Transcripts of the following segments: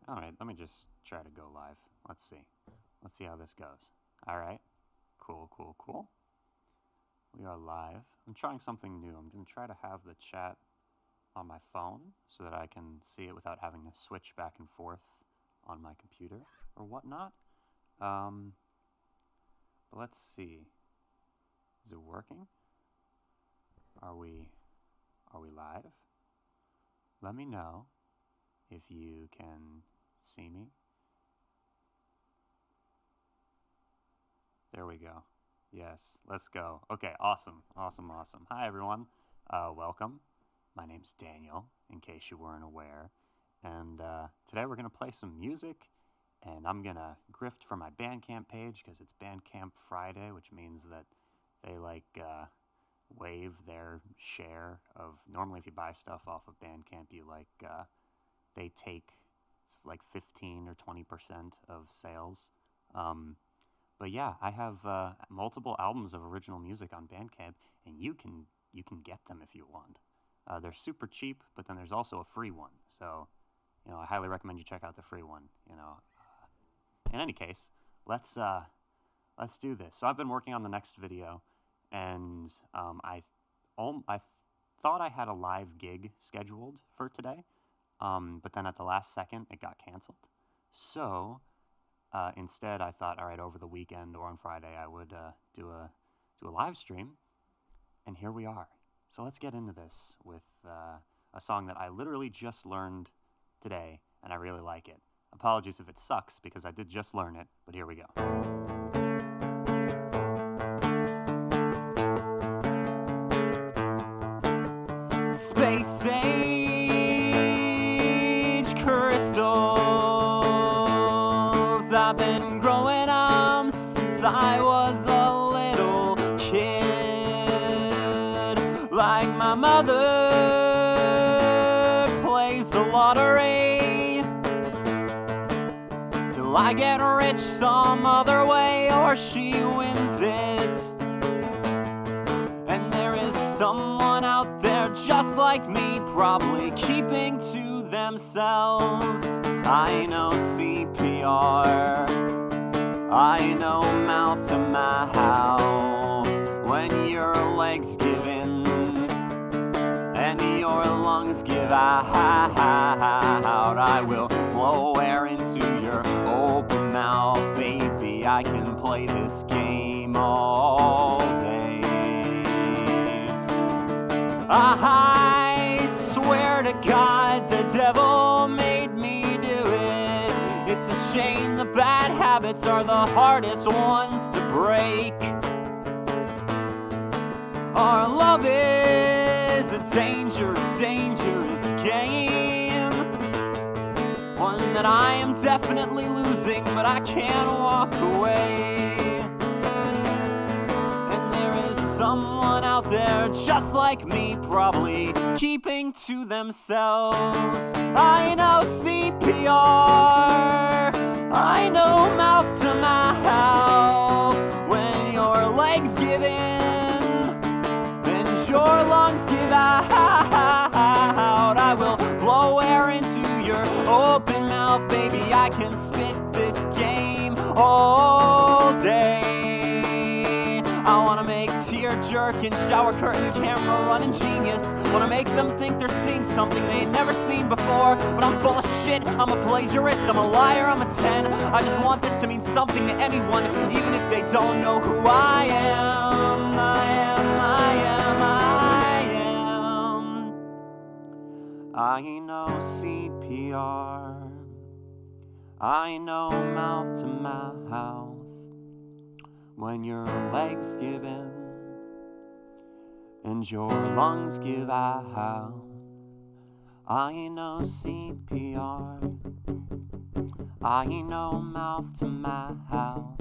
All right, let me just try to go live. Let's see. Let's see how this goes. All right. Cool. We are live. I'm trying something new. I'm going to try to have the chat on my phone so that I can see it without having to switch back and forth on my computer or whatnot. But let's see. Is it working? Are we live? Let me know if you can see me. There we go. Yes, let's go. Okay, awesome. Hi, everyone. Welcome. My name's Daniel, in case you weren't aware. And today we're going to play some music, and I'm going to grift for my Bandcamp page because it's Bandcamp Friday, which means that they waive their share of, normally if you buy stuff off of Bandcamp, you they take like 15 or 20% of sales. But yeah, I have multiple albums of original music on Bandcamp, and you can get them if you want. They're super cheap, but then there's also a free one. So, I highly recommend you check out the free one. In any case, let's do this. So I've been working on the next video, and I thought I had a live gig scheduled for today, but then at the last second it got canceled. So instead, I thought, all right, over the weekend or on Friday, I would do a live stream, and here we are. So let's get into this with a song that I literally just learned today, and I really like it. Apologies if it sucks, because I did just learn it, but here we go. Space age crystals. I've been growing up since I was a little kid. Like my mother plays the lottery till I get rich some other way, or she wins it. And there is someone out there just like me, probably keeping to themselves. I know CPR, I know mouth to mouth. When your legs give in and your lungs give out, I will blow air into your open mouth. Baby, I can play this game all day. I swear to God, the devil made me do it. It's a shame the bad habits are the hardest ones to break. Our love is a dangerous, dangerous game, one that I am definitely losing, but I can't walk away. Someone out there just like me, probably keeping to themselves. I know CPR, I know mouth to mouth. When your legs give in and your lungs give out, I will blow air into your open mouth. Baby, I can spit this game all day. I wanna make tear-jerking, shower curtain, camera running genius. Wanna make them think they're seeing something they ain't never seen before. But I'm full of shit, I'm a plagiarist, I'm a liar, I'm a 10. I just want this to mean something to anyone, even if they don't know who I am. I know CPR, I know mouth to mouth. When your legs give in and your lungs give out, I know CPR, I know mouth to mouth.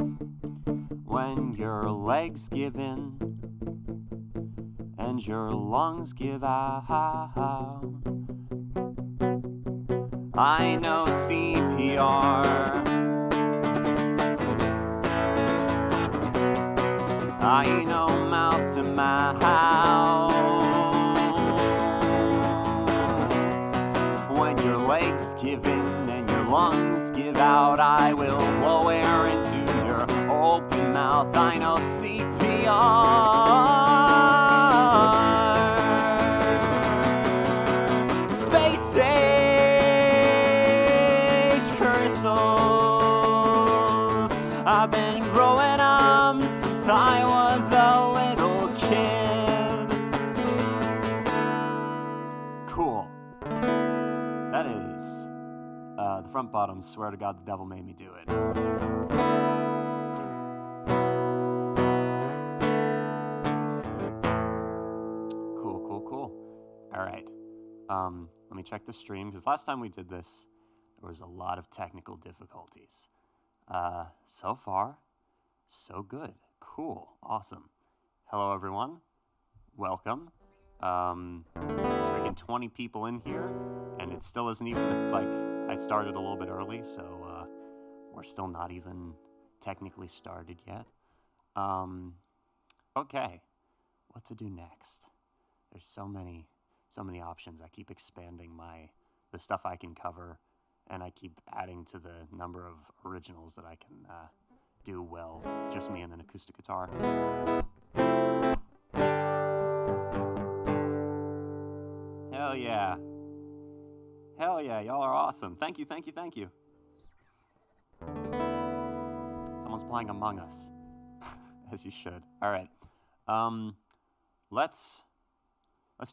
When your legs give in and your lungs give out, I know CPR, I know mouth to mouth. When your legs give in and your lungs give out, I will blow air into your open mouth. I know CPR. Space age crystals. I've been growing up since I was a little kid. Cool. That is the front bottom. Swear to God, the devil made me do it. Cool. All right. Let me check the stream, because last time we did this, there was a lot of technical difficulties. So far, so good. Cool. Awesome. Hello, everyone. Welcome. There's freaking 20 people in here, and it still isn't even, like, I started a little bit early, so we're still not even technically started yet. Okay. What to do next? There's so many options. I keep expanding the stuff I can cover, and I keep adding to the number of originals that I can do well. Just me and an acoustic guitar. Hell yeah. Hell yeah, y'all are awesome. Thank you. Someone's playing Among Us. As you should. All right. Let's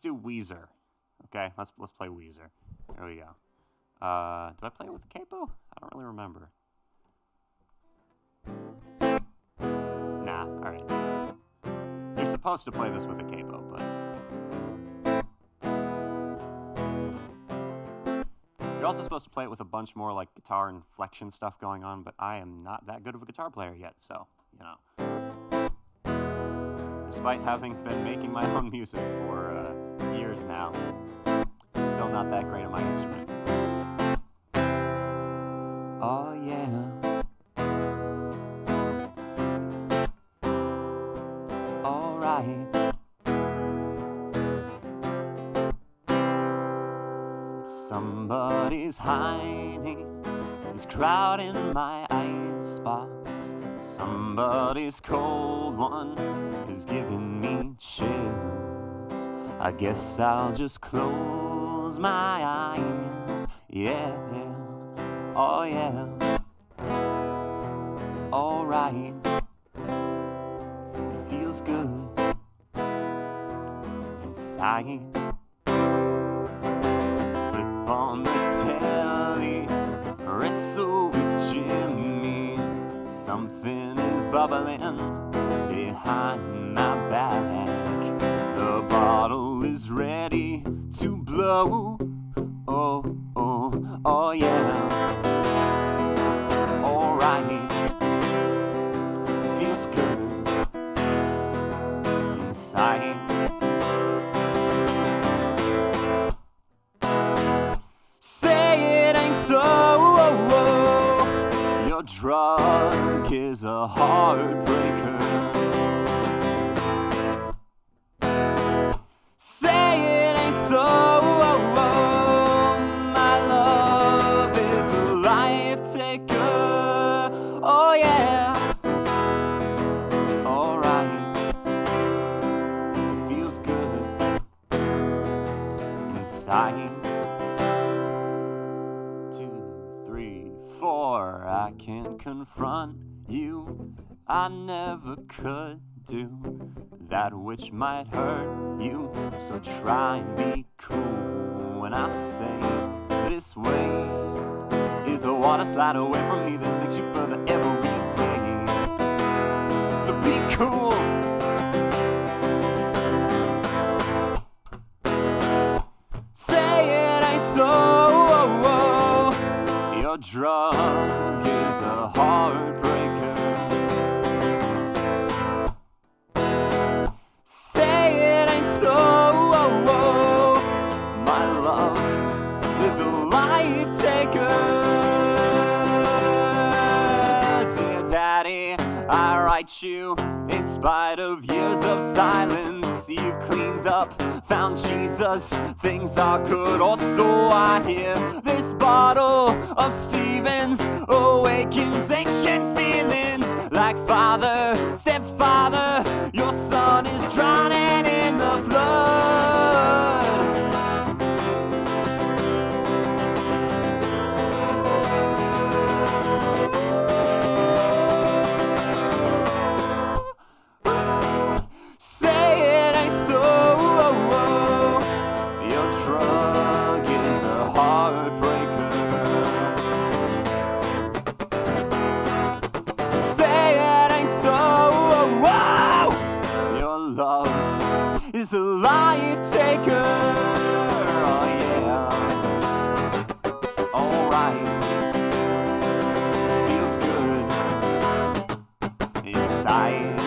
do Weezer. Okay, let's play Weezer. There we go. Do I play it with the capo? I don't really remember. Nah, alright. You're supposed to play this with a capo, but you're also supposed to play it with a bunch more like guitar inflection stuff going on, but I am not that good of a guitar player yet, so, you know. Despite having been making my own music for years now, still not that great at my instrument. Oh yeah. Alright. Somebody's hiding, is crowding my icebox. Somebody's cold one is giving me chills. I guess I'll just close my eyes. Yeah, oh yeah. Alright. It feels good inside. Flip on the telly, wrestle with Jimmy. Something is bubbling behind my back. The bottle is ready to blow. Oh yeah. Alright. Feels good inside. Say it ain't so. Your drug is a heartbreaker. Say it ain't so. My love is a life taker. Oh yeah. Alright. It feels good inside. 2, 3, 4. I can't confront you. I never could do that which might hurt you. So try and be cool when I say this way is a water slide away from me that takes you further every day. So be cool. Say it ain't so. Your drug is a heartbreaker. Say it ain't so. My love is a life taker. Dear Daddy, I write you in spite of years of silence. see you've cleaned up, found Jesus, things are good, or so I hear. This bottle of Stevens awakens ancient feelings, like father, stepfather, your son is drowning in the flood. Is a life taker, oh yeah, alright, feels good inside.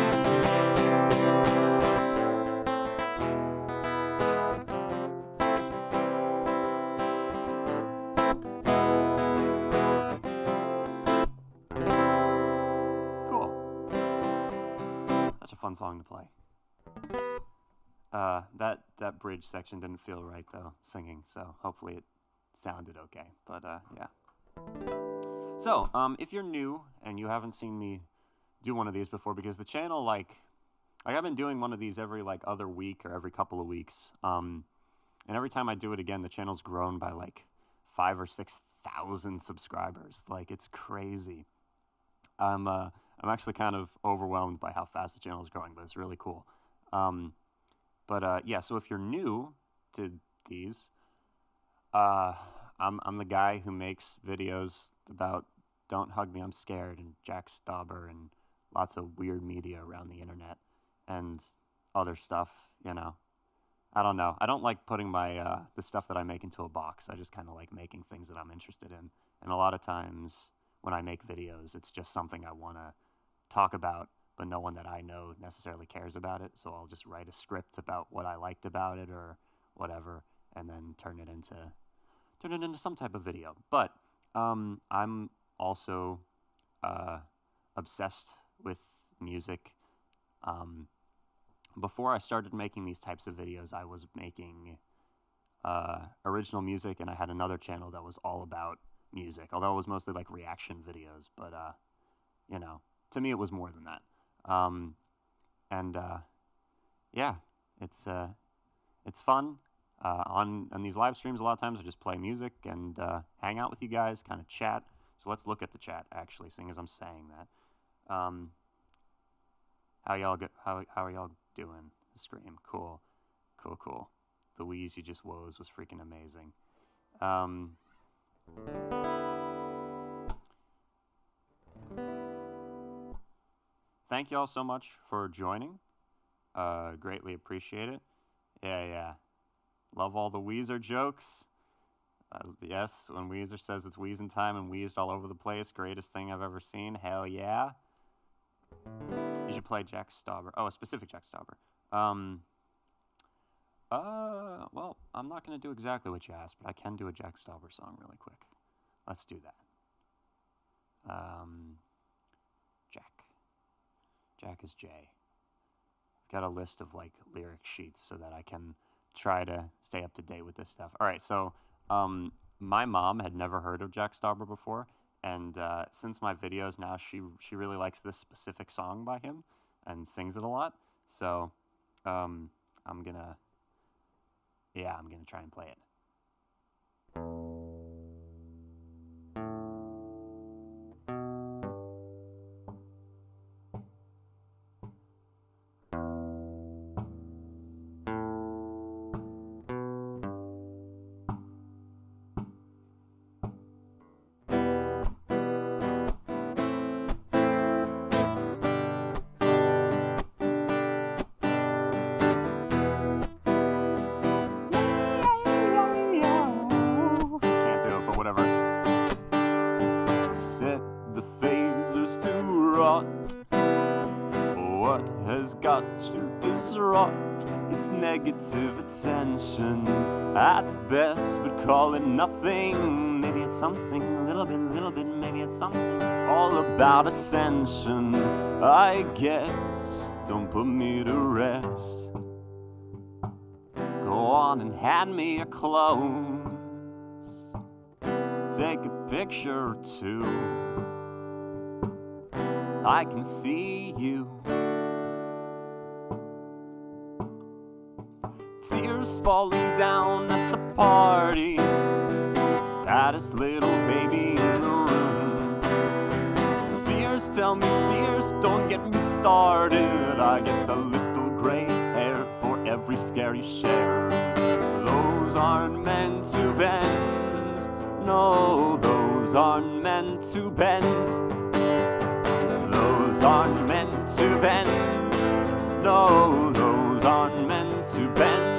Cool, such a fun song to play. That bridge section didn't feel right though, singing, so hopefully it sounded okay, but yeah. So, if you're new and you haven't seen me do one of these before, because the channel, like I've been doing one of these every like other week or every couple of weeks, and every time I do it again, the channel's grown by like 5,000 or 6,000 subscribers. Like, it's crazy. I'm actually kind of overwhelmed by how fast the channel is growing, but it's really cool. Yeah, so if you're new to these, I'm the guy who makes videos about Don't Hug Me, I'm Scared, and Jack Stauber, and lots of weird media around the internet, and other stuff, you know. I don't know. I don't like putting my, the stuff that I make into a box. I just kind of like making things that I'm interested in. And a lot of times when I make videos, it's just something I want to talk about, but no one that I know necessarily cares about it. So I'll just write a script about what I liked about it or whatever, and then turn it into some type of video. But I'm also obsessed with music. Before I started making these types of videos, I was making original music, and I had another channel that was all about music, although it was mostly like reaction videos. But you know, to me it was more than that. Yeah, it's fun. On these live streams, a lot of times I just play music and hang out with you guys, kind of chat. So let's look at the chat, actually, seeing as I'm saying that. How are y'all doing? The stream, cool. The wheeze you just woes was freaking amazing. Thank y'all so much for joining. Greatly appreciate it. Yeah. Love all the Weezer jokes. Yes, when Weezer says it's Weezing time and wheezed all over the place, greatest thing I've ever seen. Hell yeah. You should play Jack Stauber. Oh, a specific Jack Stauber. Well, I'm not going to do exactly what you asked, but I can do a Jack Stauber song really quick. Let's do that. Jack is J. I've got a list of like lyric sheets so that I can try to stay up to date with this stuff. All right, so my mom had never heard of Jack Stauber before, and since my videos now, she really likes this specific song by him and sings it a lot. So I'm gonna try and play it. Got you distraught. It's negative attention at best, but call it nothing. Maybe it's something, a little bit, maybe it's something all about ascension, I guess. Don't put me to rest. on and hand me your clothes. Take a picture or two. I can see you. Tears falling down at the party. Saddest little baby in the room. Fears tell me fears, don't get me started. I get a little gray hair for every scare you share. Those aren't meant to bend. No, those aren't meant to bend. Those aren't meant to bend. No, those aren't meant to bend.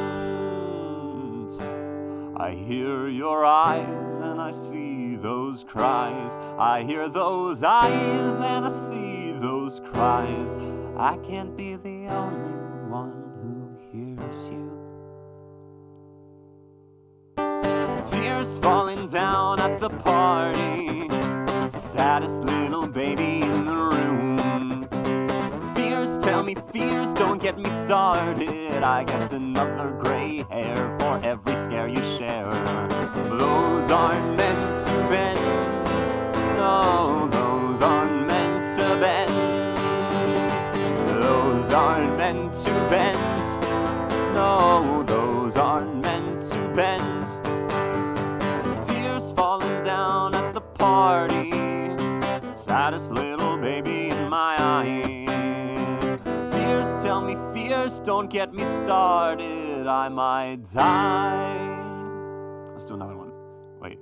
I hear your eyes and I see those cries. I hear those eyes and I see those cries. I can't be the only one who hears you. Tears falling down at the party. Saddest little baby in the room. Fears tell me fears, don't get me started. I get another gray hair for every scare you share. Those aren't meant to bend. No, those aren't meant to bend. Those aren't meant to bend. No, those aren't meant to bend. Tears falling down at the party. Saddest little baby in my eye. Fears tell me fears, don't get me started. I might die. Let's do another one. Wait.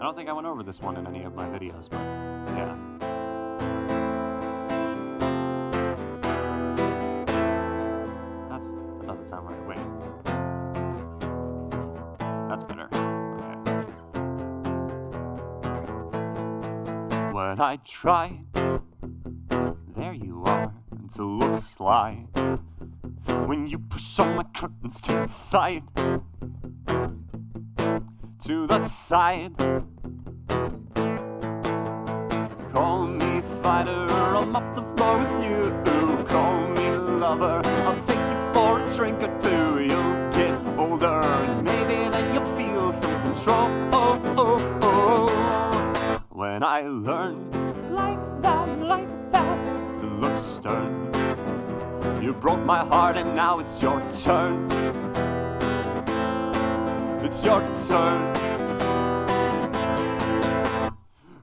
I don't think I went over this one in any of my videos, but yeah. That doesn't sound right. Wait. That's better. Okay. When I try, there you are, to look sly. When you push on my curtains to the side. To the side. Call me fighter, I'll mop the floor with you. Call me lover, I'll take you for a drink or two. You'll get older and maybe then you'll feel some control. When I learn like that, to look stern. You broke my heart and now it's your turn. It's your turn.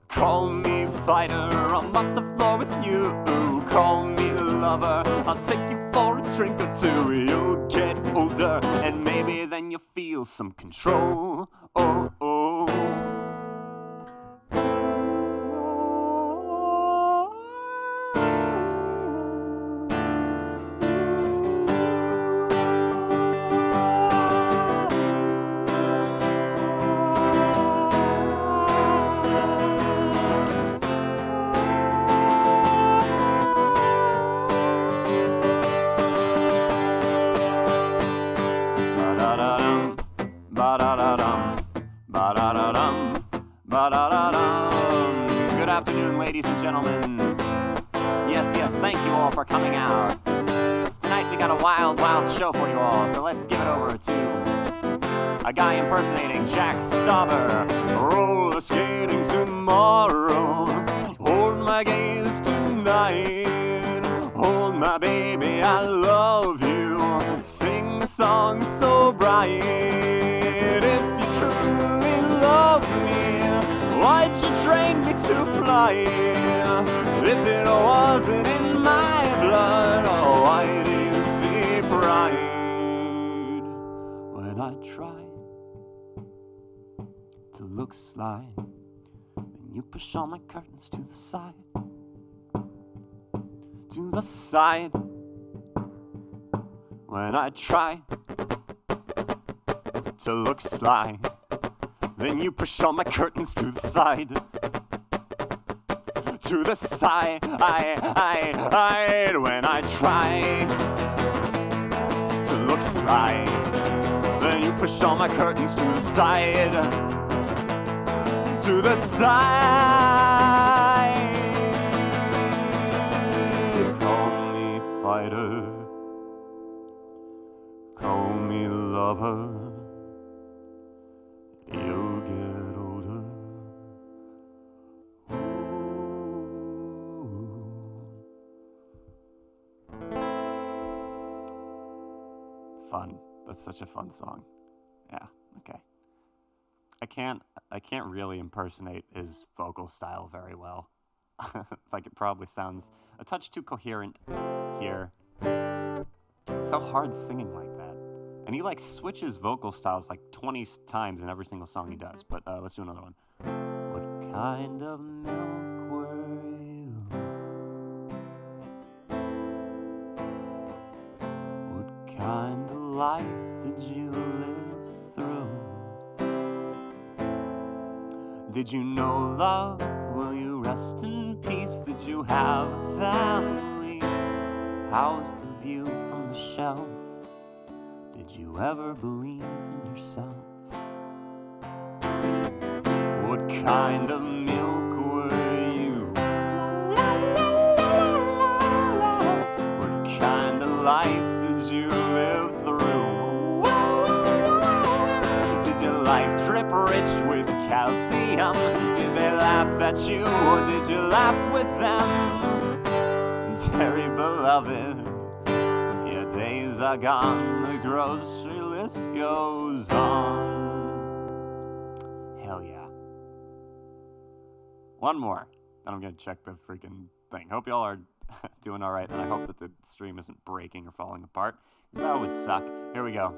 Call me fighter, I'll mop the floor with you. Call me lover, I'll take you for a drink or two. You'll get older and maybe then you'll feel some control. Good afternoon, ladies and gentlemen. Yes, thank you all for coming out. Tonight we got a wild show for you all, so let's give it over to a guy impersonating Jack Stauber. Roller skating tomorrow, hold my gaze tonight. Hold my baby, I love you. Sing a song so bright. If you truly love me, why'd you train me to fly? If it wasn't in my blood, oh, why do you see pride? When I try to look sly, then you push all my curtains to the side. To the side. When I try to look sly, then you push all my curtains to the side. To the side. When I try to look sly, Then you push all my curtains to the side. To the side. Call me fighter. Call me lover. You'll get older. Fun. That's such a fun song. Yeah, okay. I can't really impersonate his vocal style very well. Like, it probably sounds a touch too coherent here. It's so hard singing like that. And he like switches vocal styles like 20 times in every single song he does. But let's do another one. What kind of milk were you? What kind of life did you live through? Did you know love? Will you rest in peace? Did you have a family? How's the view from the shelf? Did you ever believe in yourself? What kind of milk were you? What kind of life did you live through? Did your life drip rich with calcium? Did they laugh at you or did you laugh with them? Dearly beloved, your days are gone, the grocery list goes on. Hell yeah. One more, then I'm gonna check the freaking thing. Hope y'all are doing alright, and I hope that the stream isn't breaking or falling apart, because that would suck. Here we go.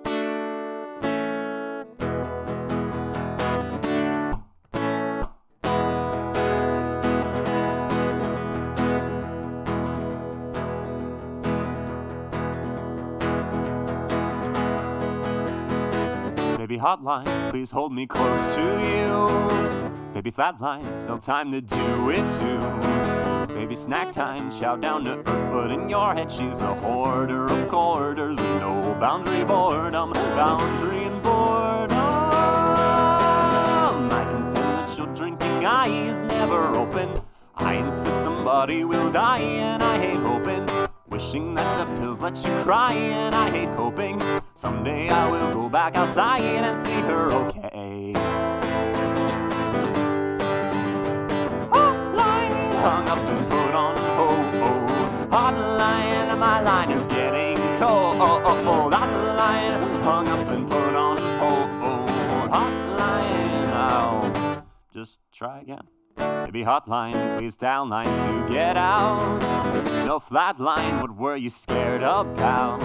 Baby hotline, please hold me close to you. Baby flatline, still time to do it too. Baby snack time, shout down to earth, but in your head she's a hoarder of quarters. No boundary boredom, boundary and boredom. I can tell that your drinking eye is never open. I insist somebody will die and I hate hoping. Wishing that the pills let you cry and I hate coping. Someday I will go back outside and see her okay. Hotline, hung up and put on hold. Hotline, my line is getting cold. Hotline, hung up and put on hold. Hotline, I'll just try again. Baby hotline, please dial 9 to get out. No flatline, what were you scared about?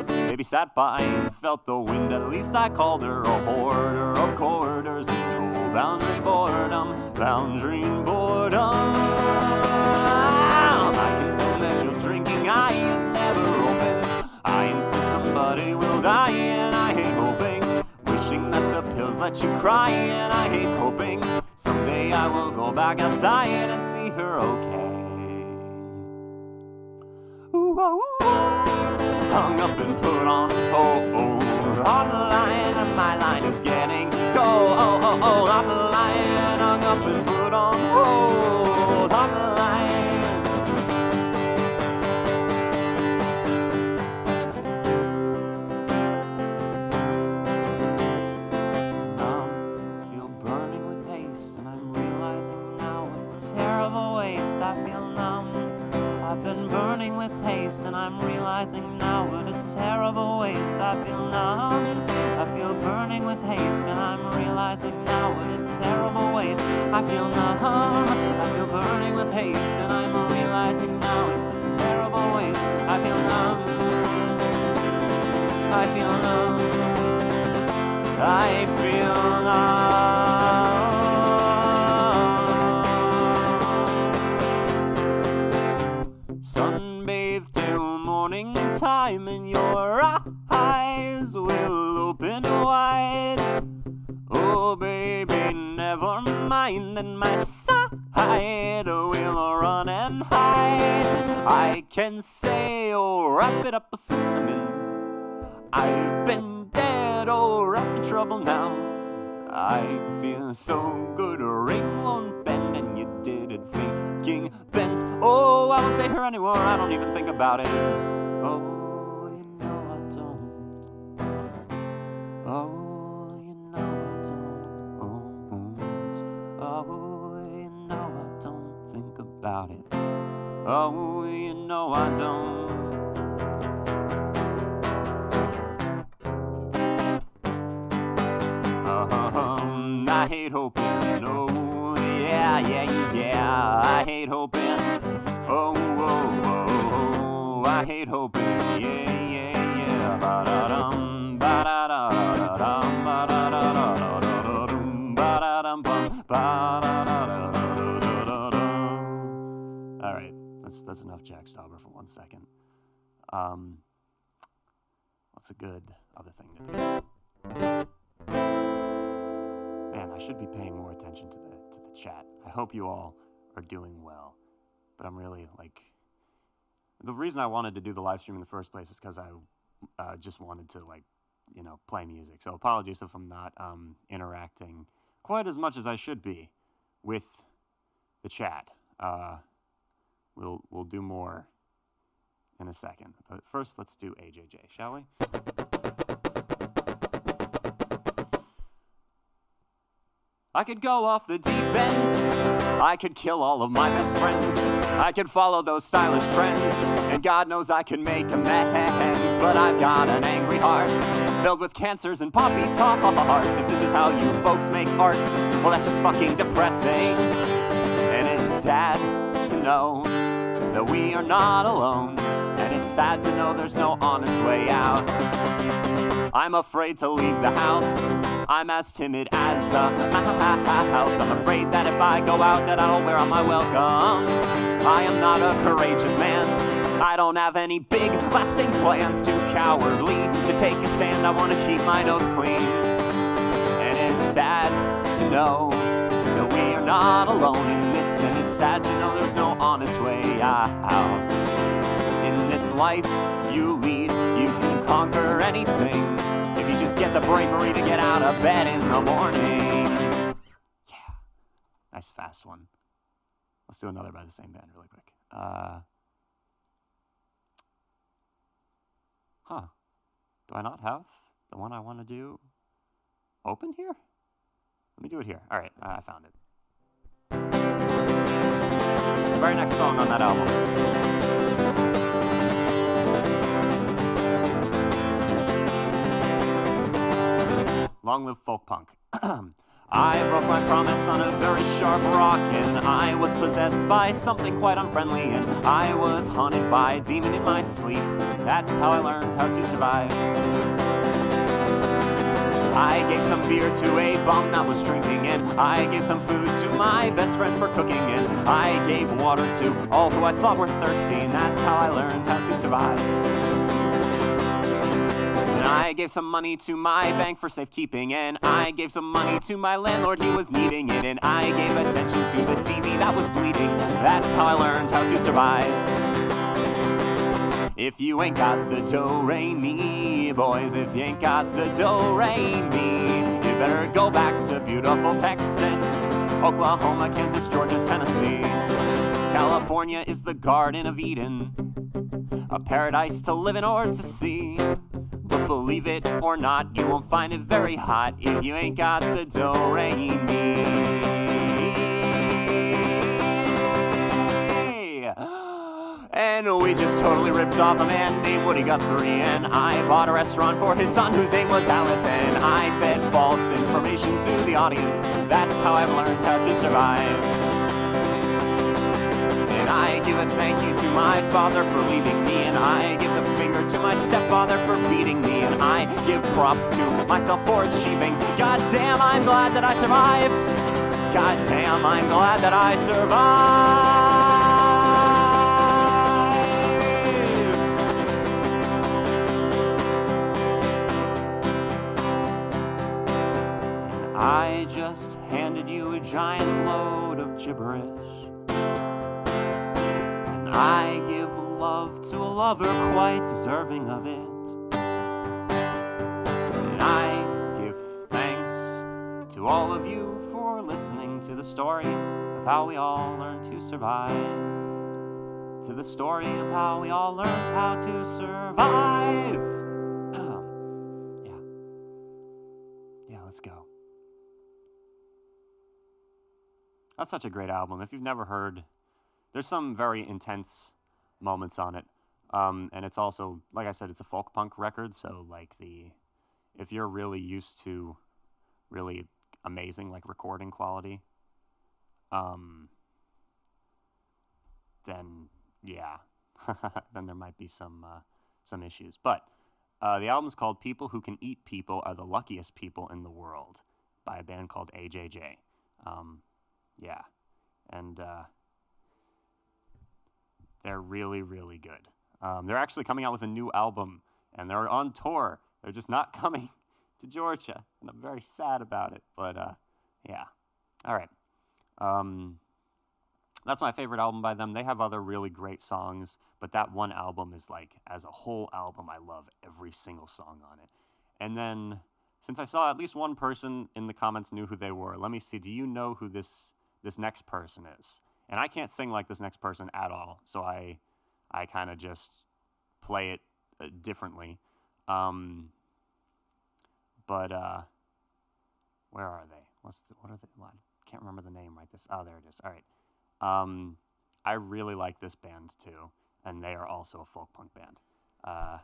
Baby sat by and felt the wind, at least I called her a hoarder of quarters. No boundary boredom, boundary and boredom. I can tell that your drinking eye is never open. I insist somebody will die and I hate hoping. Wishing that the pills let you cry and I hate hoping. Someday I will go back outside and see her okay. Ooh, ooh, ooh. Hung up and put on hold. Hotline, my line is getting cold. Hotline, hung up and put on hold. Hotline. I've been burning with haste and I'm realizing now what a terrible waste. I feel numb. I feel burning with haste and I'm realizing now what a terrible waste. I feel numb. I feel burning with haste and I'm realizing now it's a terrible waste. I feel numb. I feel numb. I feel numb. Sunbathe till morning time and your eyes will open wide. Oh baby, never mind, and my side will run and hide. I can say, oh, wrap it up with cinnamon. I've been dead got over at the trouble now. I feel so good, a ring won't bend, and you did it thinking bent. Oh, I won't stay here anymore, I don't even think about it. Oh, you know I don't. Oh, you know I don't. Oh, you know I don't think about it. Oh, you know I don't. I hate hoping, oh, yeah, I hate hoping, oh, I hate hoping, yeah, ba-da-dum, ba-da-da-da-dum, ba-da-da-da-da-dum, ba-da-dum, ba-da-da-da-da-da-da-da. All right, that's enough Jack Stauber for 1 second. What's a good other thing to do? Man, I should be paying more attention to the chat. I hope you all are doing well. But I'm really, the reason I wanted to do the live stream in the first place is because I just wanted to, play music. So apologies if I'm not interacting quite as much as I should be with the chat. We'll do more in a second. But first, let's do AJJ, shall we? I could go off the deep end, I could kill all of my best friends, I could follow those stylish trends, and God knows I can make amends. But I've got an angry heart, filled with cancers and poppy hearts. If this is how you folks make art, well, that's just fucking depressing. And it's sad to know that we are not alone, and it's sad to know there's no honest way out. I'm afraid to leave the house, I'm as timid as a house. I'm afraid that if I go out that I'll wear out my welcome. I am not a courageous man, I don't have any big lasting plans. Too cowardly to take a stand, I want to keep my nose clean. And it's sad to know that we are not alone in this, and it's sad to know there's no honest way out. In this life you lead, you can conquer anything if you just get the bravery to get out of bed in the morning. Yeah, nice fast one. Let's do another by the same band really quick. Do I not have the one I want to do open here? Let me do it here. All right, I found it. It's the very next song on that album. Long live folk punk. I broke my promise on a very sharp rock, and I was possessed by something quite unfriendly, and I was haunted by a demon in my sleep. That's how I learned how to survive. I gave some beer to a bum that was drinking, and I gave some food to my best friend for cooking, and I gave water to all who I thought were thirsty, and that's how I learned how to survive. I gave some money to my bank for safekeeping, and I gave some money to my landlord, he was needing it, and I gave attention to the TV that was bleeding. That's how I learned how to survive. If you ain't got the do-re-mi, boys, if you ain't got the do-re-mi, you better go back to beautiful Texas, Oklahoma, Kansas, Georgia, Tennessee. California is the Garden of Eden, a paradise to live in or to see. But believe it or not, you won't find it very hot if you ain't got the do-re-mi. And we just totally ripped off a man named Woody Guthrie, and I bought a restaurant for his son whose name was Alice, and I fed false information to the audience. That's how I've learned how to survive. And I give a thank you to my father for leaving me, and I give the finger to my stepfather for beating me, and I give props to myself for achieving. God damn, I'm glad that I survived. God damn, I'm glad that I survived. And I just handed you a giant load of gibberish, and I give love to a lover quite deserving of it. And I To all of you for listening to the story of how we all learned to survive. To the story of how we all learned how to survive. Yeah, let's go. That's such a great album. If you've never heard, there's some very intense moments on it. And it's also, like I said, it's a folk punk record, so like if you're really used to really amazing like recording quality, then yeah, then there might be some issues. But the album's called "People Who Can Eat People Are the Luckiest People in the World" by a band called AJJ. Yeah, and they're really, really good. They're actually coming out with a new album, and they're on tour. They're just not coming to Georgia, and I'm very sad about it. But yeah, all right. That's my favorite album by them. They have other really great songs, but that one album is like, as a whole album, I love every single song on it. And then, since I saw at least one person in the comments knew who they were, let me see, do you know who this next person is? And I can't sing like this next person at all, so I kind of just play it differently. But where are they? What are they? Well, I can't remember the name right this. Oh, there it is. All right. I really like this band too, and they are also a folk punk band. Yeah.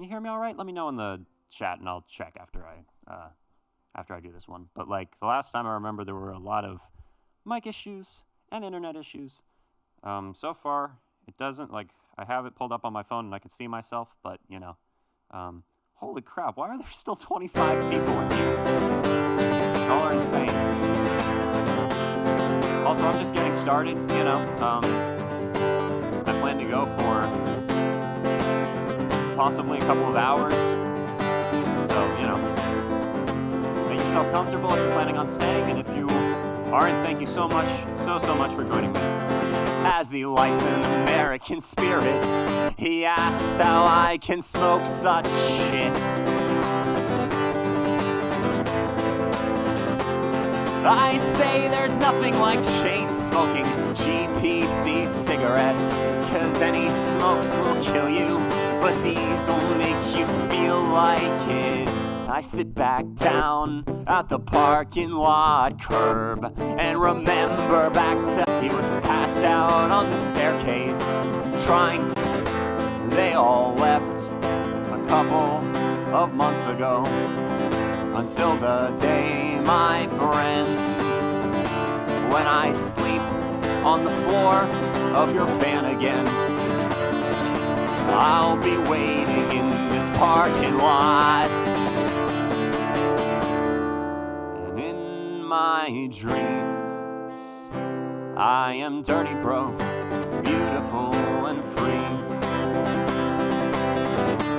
You hear me all right? Let me know in the chat, and I'll check after I do this one. But like the last time I remember, there were a lot of mic issues and internet issues. So far, it doesn't, like, I have it pulled up on my phone and I can see myself, but you know, holy crap, why are there still 25 people in here? Y'all are insane. Also, I'm just getting started, you know. I plan to go for possibly a couple of hours. So, you know, make yourself comfortable if you're planning on staying, and if you aren't, thank you so much, so much for joining me. As he lights an American spirit, he asks how I can smoke such shit. I say there's nothing like chain-smoking GPC cigarettes, 'cause any smokes will kill you, but these will make you feel like it. I sit back down at the parking lot curb and remember back to he was passed out on the staircase trying to. They all left a couple of months ago, until the day, my friends, when I sleep on the floor of your van again. I'll be waiting in this parking lot, and in my dreams I am dirty, broke, beautiful and free.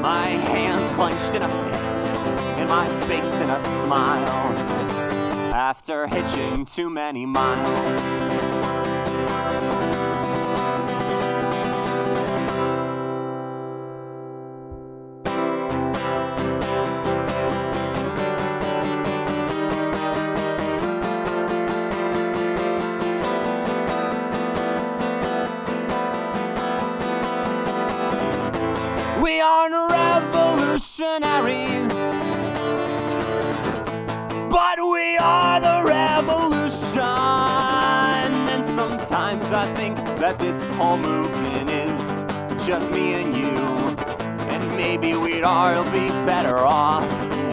My hands clenched in a fist, and my face in a smile, after hitching too many miles. We aren't revolutionaries, but we are the revolution. And sometimes I think that this whole movement is just me and you, and maybe we'd all be better off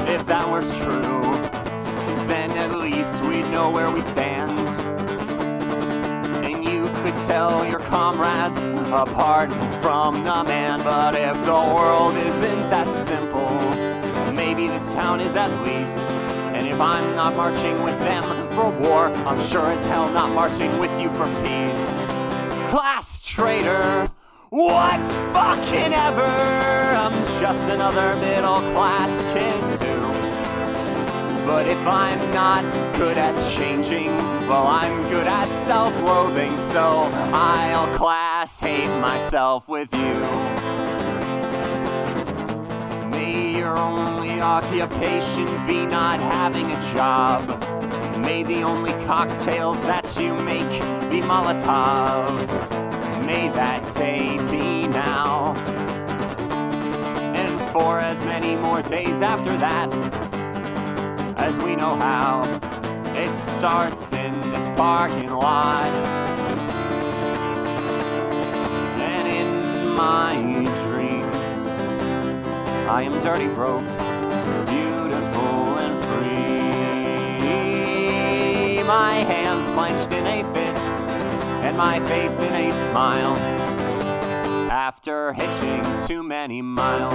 if that was true, 'cause then at least we'd know where we stand, and you could tell your comrades apart from the man. But if the world isn't that simple, maybe this town is at least. And if I'm not marching with them for war, I'm sure as hell not marching with you for peace. Class traitor, what fucking ever. I'm just another middle class kid too. But if I'm not good at changing, well, I'm good at self-loathing, so I'll class hate myself with you. your only occupation be not having a job. May the only cocktails that you make be Molotov. May that day be now, and for as many more days after that as we know how. It starts in this parking lot, and in my dreams I am dirty, broke, beautiful and free. My hands clenched in a fist and my face in a smile after hitching too many miles.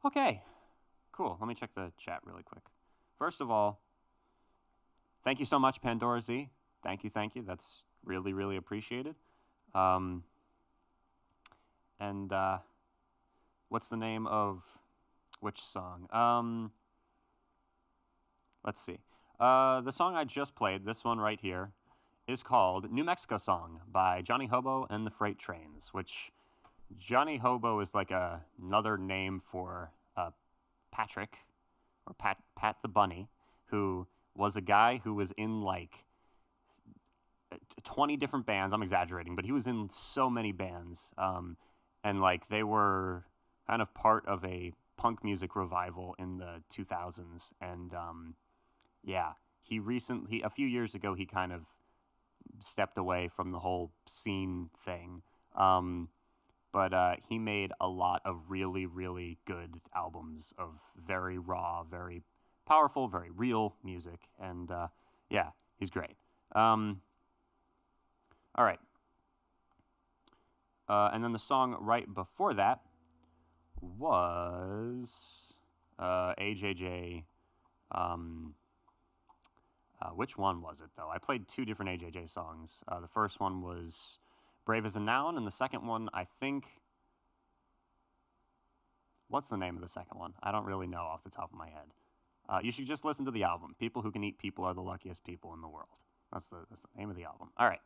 Okay, cool. Let me check the chat really quick. First of all, thank you so much, Pandora Z. Thank you. That's really, really appreciated. What's the name of which song? Let's see. The song I just played, this one right here, is called New Mexico Song by Johnny Hobo and the Freight Trains, which Johnny Hobo is like another name for Patrick, or Pat the Bunny, who was a guy who was in like 20 different bands. I'm exaggerating, but he was in so many bands. And like they were kind of part of a punk music revival in the 2000s. And yeah, a few years ago, he kind of stepped away from the whole scene thing. But he made a lot of really, really good albums of very raw, very powerful, very real music. And yeah, he's great. All right. And then the song right before that was AJJ. Which one was it, though? I played two different AJJ songs. The first one was Brave as a Noun, and the second one, I think... What's the name of the second one? I don't really know off the top of my head. You should just listen to the album. People who can eat people are the luckiest people in the world. That's the name of the album. All right.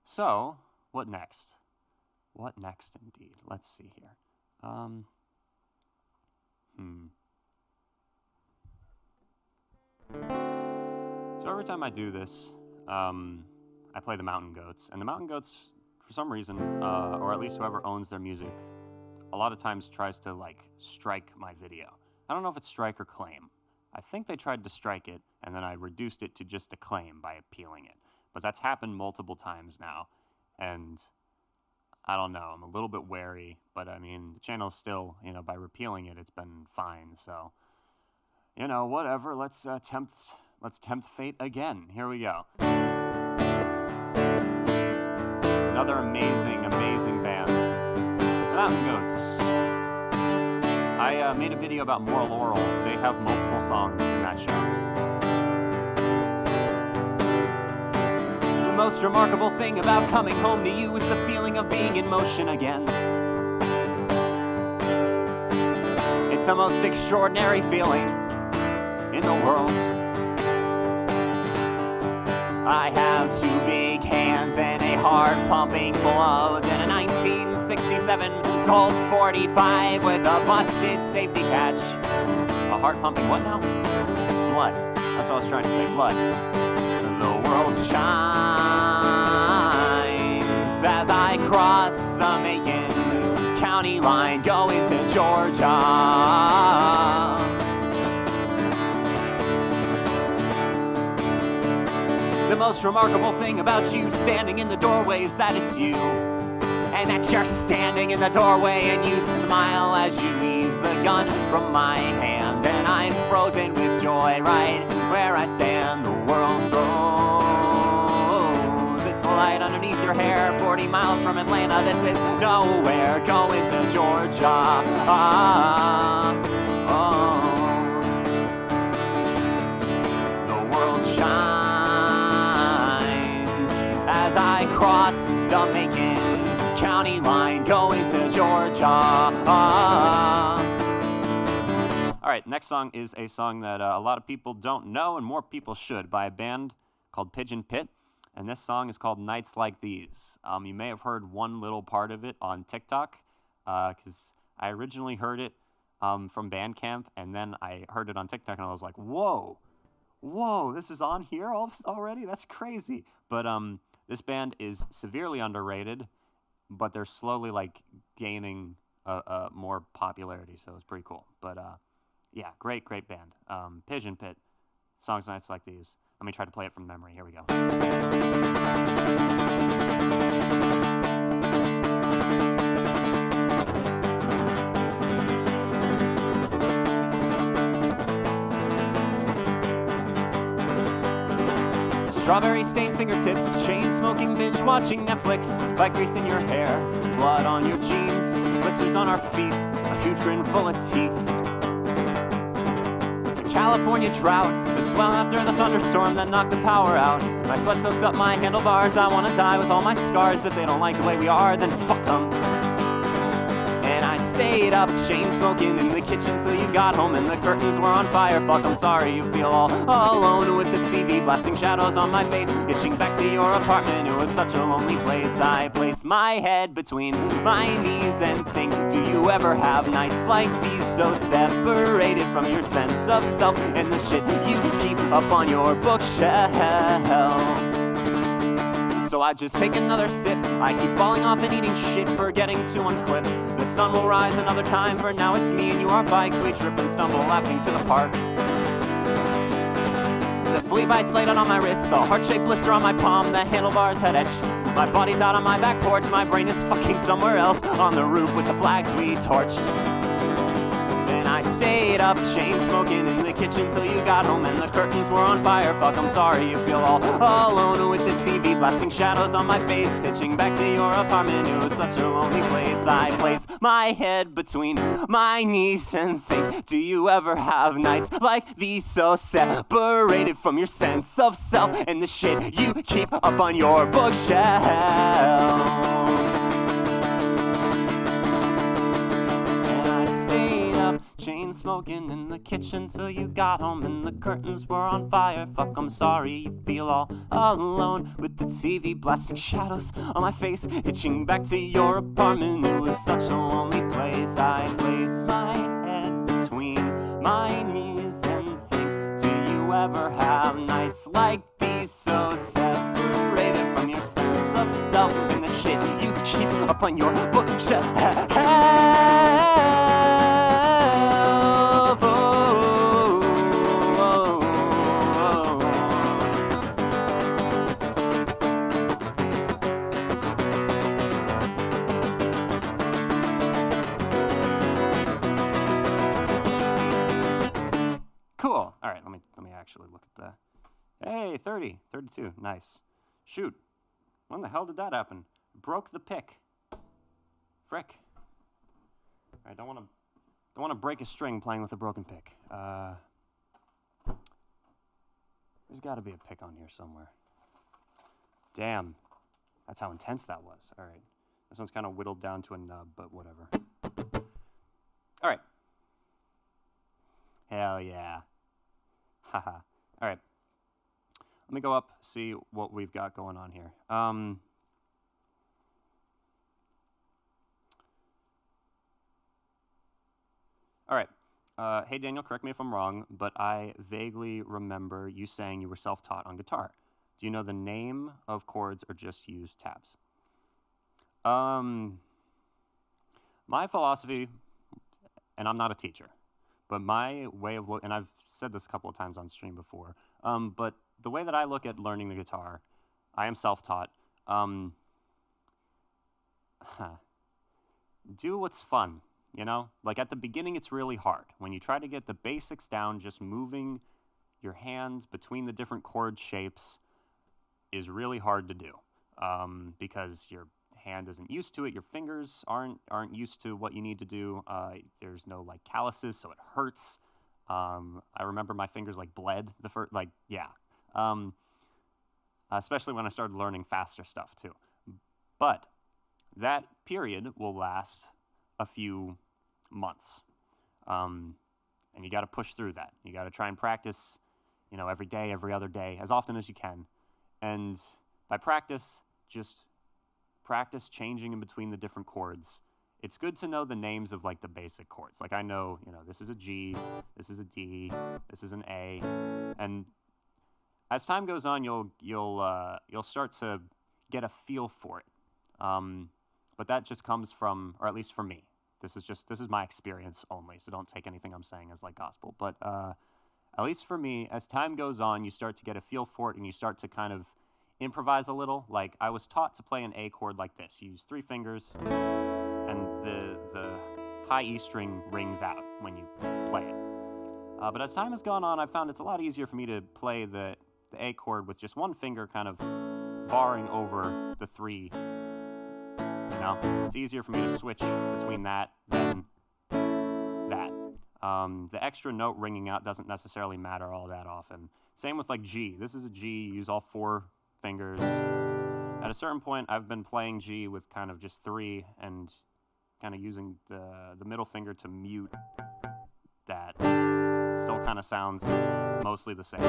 So, what next? What next, indeed? Let's see here. So every time I do this, I play the Mountain Goats. And the Mountain Goats, for some reason, or at least whoever owns their music, a lot of times tries to, like, strike my video. I don't know if it's strike or claim. I think they tried to strike it, and then I reduced it to just a claim by appealing it. But that's happened multiple times now, and I don't know. I'm a little bit wary, but, I mean, the channel's still, by repealing it, it's been fine. So, whatever. Let's tempt fate again. Here we go. Another amazing, amazing band, the Mountain Goats. I made a video about Moral Laurel. They have multiple songs in that show. The most remarkable thing about coming home to you is the feeling of being in motion again. It's the most extraordinary feeling in the world. I have two big hands and a heart-pumping blood and a 1967 Colt 45 with a busted safety catch. A heart-pumping what now? Blood. That's what I was trying to say. Blood. The world shines as I cross the Macon County line going to Georgia. The most remarkable thing about you standing in the doorway is that it's you. And that you're standing in the doorway and you smile as you ease the gun from my hand. And I'm frozen with joy right where I stand. The world throws its light underneath your hair. 40 miles from Atlanta, this is nowhere. Going to Georgia. world shines as I cross the Macon County line going to Georgia. All right, next song is a song that a lot of people don't know and more people should, by a band called Pigeon Pit. And this song is called Nights Like These. You may have heard one little part of it on TikTok, because I originally heard it from Bandcamp, and then I heard it on TikTok, and I was like, whoa, this is on here already? That's crazy. But this band is severely underrated, but they're slowly like gaining more popularity, so it's pretty cool. But yeah, great band. Pigeon Pit, songs Nights Like These. Let me try to play it from memory. Here we go. Strawberry stained fingertips, chain smoking, binge watching Netflix, bike grease in your hair, blood on your jeans, blisters on our feet, a huge grin full of teeth. California drought, the swell after the thunderstorm that knocked the power out. My sweat soaks up my handlebars, I wanna die with all my scars. If they don't like the way we are, then fuck them. And I stayed up, chain smoking in the kitchen till you got home and the curtains were on fire. Fuck, I'm sorry you feel all alone with the TV blasting shadows on my face, itching back to your apartment. It was such a lonely place. I place my head between my knees and think, do you ever have nights like these, so separated from your sense of self and the shit you keep up on your bookshelf? So I just take another sip, I keep falling off and eating shit, forgetting to unclip. The sun will rise another time, for now it's me and you, our bikes. We trip and stumble laughing to the park. The flea bite's laid out on my wrist, the heart-shaped blister on my palm, the handlebars had etched. My body's out on my back porch, my brain is fucking somewhere else, on the roof with the flags we torched. Then I stayed up, chain smoking in the kitchen till you got home and the curtains were on fire. Fuck, I'm sorry you feel all alone with the TV blasting shadows on my face, hitching back to your apartment. It was such a lonely place. I place my head between my knees and think, do you ever have nights like these, so separated from your sense of self and the shit you keep up on your bookshelf? Chain smoking in the kitchen till you got home and the curtains were on fire. Fuck, I'm sorry you feel all alone with the TV blasting shadows on my face, itching back to your apartment. It was such a lonely place. I place my head between my knees and think, do you ever have nights like these, so separated from your sense of self and the shit you keep up on your bookshelf? Cool. All right, let me actually look at that. Hey, 32, nice. Shoot, when the hell did that happen? Broke the pick. Frick. I don't want to break a string playing with a broken pick. There's got to be a pick on here somewhere. Damn, that's how intense that was. All right, this one's kind of whittled down to a nub, but whatever. All right. Hell yeah. Haha. All right. Let me go up, see what we've got going on here. All right. Hey, Daniel, correct me if I'm wrong, but I vaguely remember you saying you were self-taught on guitar. Do you know the name of chords or just use tabs? My philosophy, and I'm not a teacher, but my way of looking, and I've said this a couple of times on stream before, but the way that I look at learning the guitar, I am self-taught. Do what's fun, you know? Like at the beginning, it's really hard. When you try to get the basics down, just moving your hands between the different chord shapes is really hard to do because your hand isn't used to it. Your fingers aren't used to what you need to do. There's no like calluses, so it hurts. I remember my fingers like bled the first, like, yeah. um, especially when I started learning faster stuff too. But that period will last a few months. And you got to push through that. You got to try and practice, every day, every other day, as often as you can. And by practice, just practice changing in between the different chords. It's good to know the names of like the basic chords. Like I know, this is a G, this is a D, this is an A, and as time goes on, you'll start to get a feel for it. But that just comes from, or at least for me, this is my experience only. So don't take anything I'm saying as like gospel. But at least for me, as time goes on, you start to get a feel for it, and you start to kind of improvise a little. Like I was taught to play an A chord like this. You use 3 fingers, and the high E string rings out when you play it. But as time has gone on, I've found it's a lot easier for me to play the A chord with just 1 finger kind of barring over the 3. It's easier for me to switch between that than that. The extra note ringing out doesn't necessarily matter all that often. Same with like G. This is a G, you use all 4 fingers. At a certain point, I've been playing G with kind of just 3 and kind of using the middle finger to mute that. Still kind of sounds mostly the same,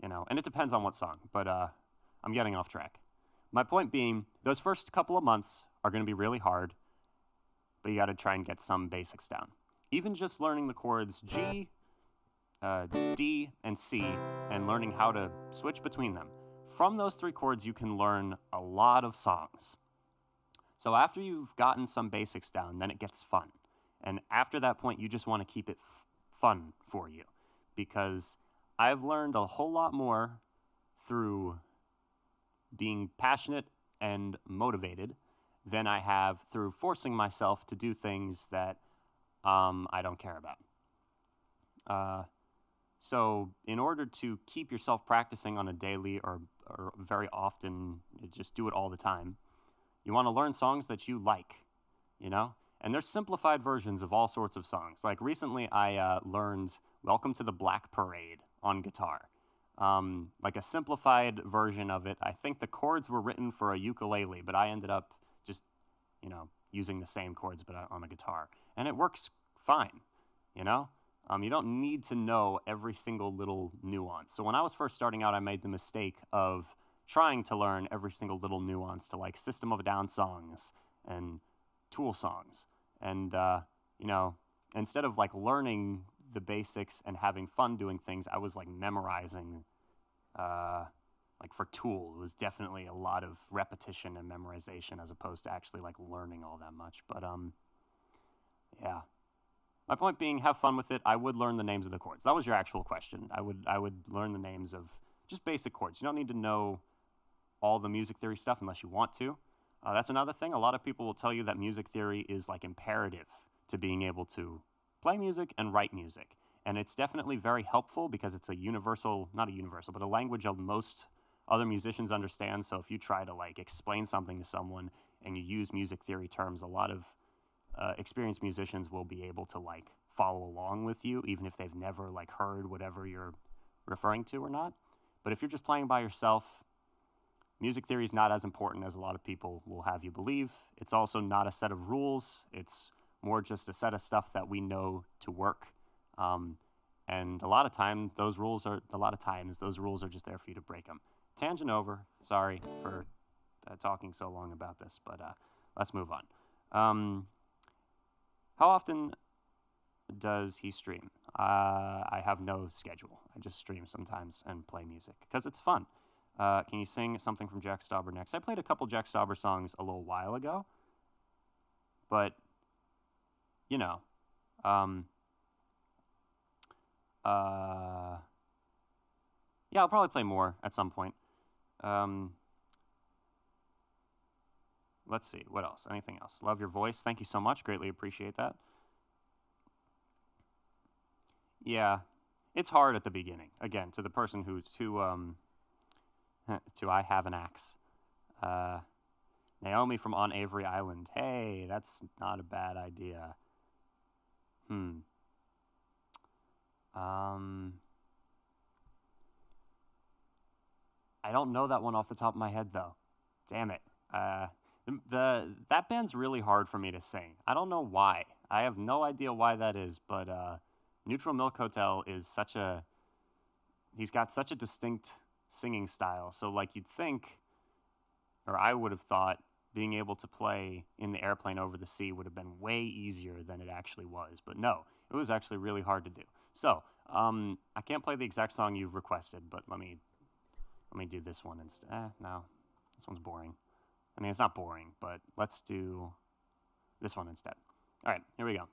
and it depends on what song, but I'm getting off track. My point being, those first couple of months are going to be really hard, but you got to try and get some basics down. Even just learning the chords G, D, and C, and learning how to switch between them. From those 3 chords, you can learn a lot of songs. So after you've gotten some basics down, then it gets fun. And after that point, you just want to keep it fun for you. Because I've learned a whole lot more through being passionate and motivated than I have through forcing myself to do things that I don't care about. So in order to keep yourself practicing on a daily or very often, just do it all the time, you want to learn songs that you like, And there's simplified versions of all sorts of songs. Like recently I learned Welcome to the Black Parade on guitar. Like a simplified version of it. I think the chords were written for a ukulele, but I ended up just, using the same chords but on a guitar. And it works fine, You don't need to know every single little nuance. So when I was first starting out, I made the mistake of trying to learn every single little nuance to like System of a Down songs and Tool songs. And, instead of like learning the basics and having fun doing things, I was like memorizing, like for Tool, it was definitely a lot of repetition and memorization as opposed to actually like learning all that much. But yeah. My point being, have fun with it. I would learn the names of the chords. That was your actual question. I would learn the names of just basic chords. You don't need to know all the music theory stuff unless you want to. That's another thing. A lot of people will tell you that music theory is like imperative to being able to play music and write music. And it's definitely very helpful because it's a universal, not a universal, but a language of most other musicians understand. So if you try to like explain something to someone and you use music theory terms, a lot of experienced musicians will be able to like follow along with you, even if they've never like heard whatever you're referring to or not. But if you're just playing by yourself, music theory is not as important as a lot of people will have you believe. It's also not a set of rules. It's more just a set of stuff that we know to work. And a lot of times those rules are just there for you to break them. Tangent over. Sorry for talking so long about this, but let's move on. How often does he stream? I have no schedule. I just stream sometimes and play music because it's fun. Can you sing something from Jack Stauber next? I played a couple Jack Stauber songs a little while ago, but yeah, I'll probably play more at some point. Let's see, what else? Anything else? Love your voice. Thank you so much. Greatly appreciate that. Yeah, it's hard at the beginning. Again, to the person who's to I Have an Axe. Naomi from On Avery Island. Hey, that's not a bad idea. I don't know that one off the top of my head, though. Damn it. That band's really hard for me to sing. I don't know why. I have no idea why that is, but Neutral Milk Hotel is he's got such a distinct singing style. So like you'd think, or I would have thought, being able to play in the airplane over the sea would have been way easier than it actually was. But no, it was actually really hard to do. So I can't play the exact song you've requested, but let me do this one instead. No, this one's boring. I mean, it's not boring, but let's do this one instead. All right, here we go.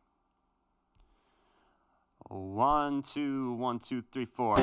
1, 2, 1, 2, 3, 4. The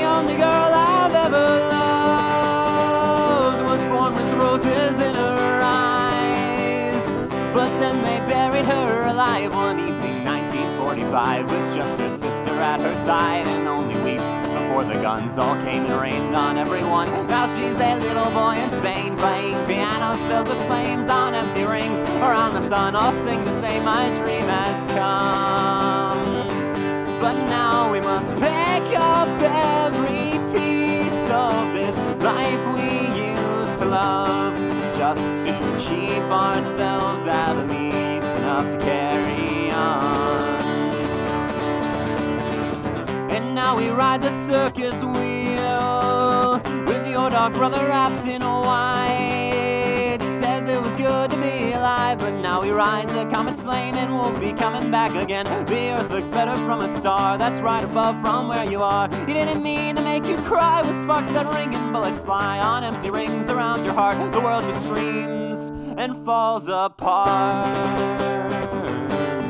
only girl I've ever loved was born with roses in her eyes, but then they buried her alive one evening, 1945, with just her sister at her side, and only weeks before the guns all came and rained on everyone. Now she's a little boy in Spain, playing pianos filled with flames on empty rings around the sun, all sing to say my dream has come. But now we must pick up every piece of this life we used to love, just to keep ourselves at least enough to carry on. And now we ride the circus wheel with your dog brother wrapped in white. Says it was good to be alive, but now he rides a comet's flame and won't be coming back again. The earth looks better from a star that's right above from where you are. He didn't mean to make you cry with sparks that ring and bullets fly on empty rings around your heart. The world just screams and falls apart.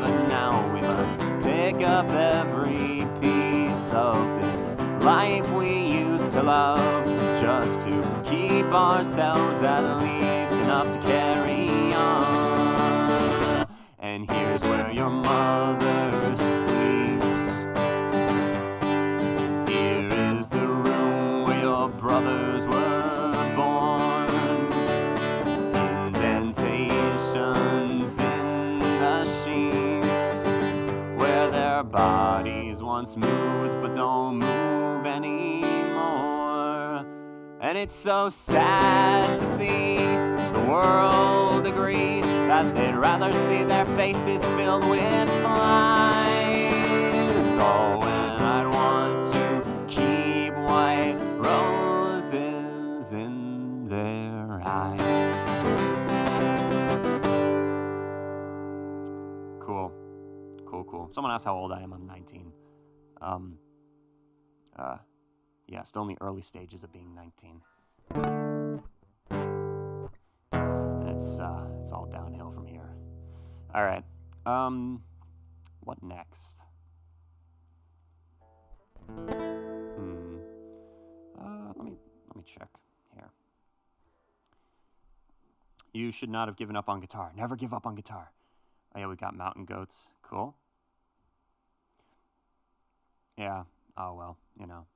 But now we must pick up every piece of this life we used to love, just to keep ourselves at least enough to carry on. And here's where your mother sleeps. Here is the room where your brothers were born. Indentations in the sheets where their bodies once moved but don't move anymore. And it's so sad to see the world agree that they'd rather see their faces filled with flies. Oh, when I'd want to keep white roses in their eyes. Cool. Cool. Someone asked how old I am. I'm 19. Yeah, still in the early stages of being 19. It's all downhill from here. All right. What next? Let me check here. You should not have given up on guitar. Never give up on guitar. Oh yeah, we got mountain goats. Cool. Yeah. Oh well, you know.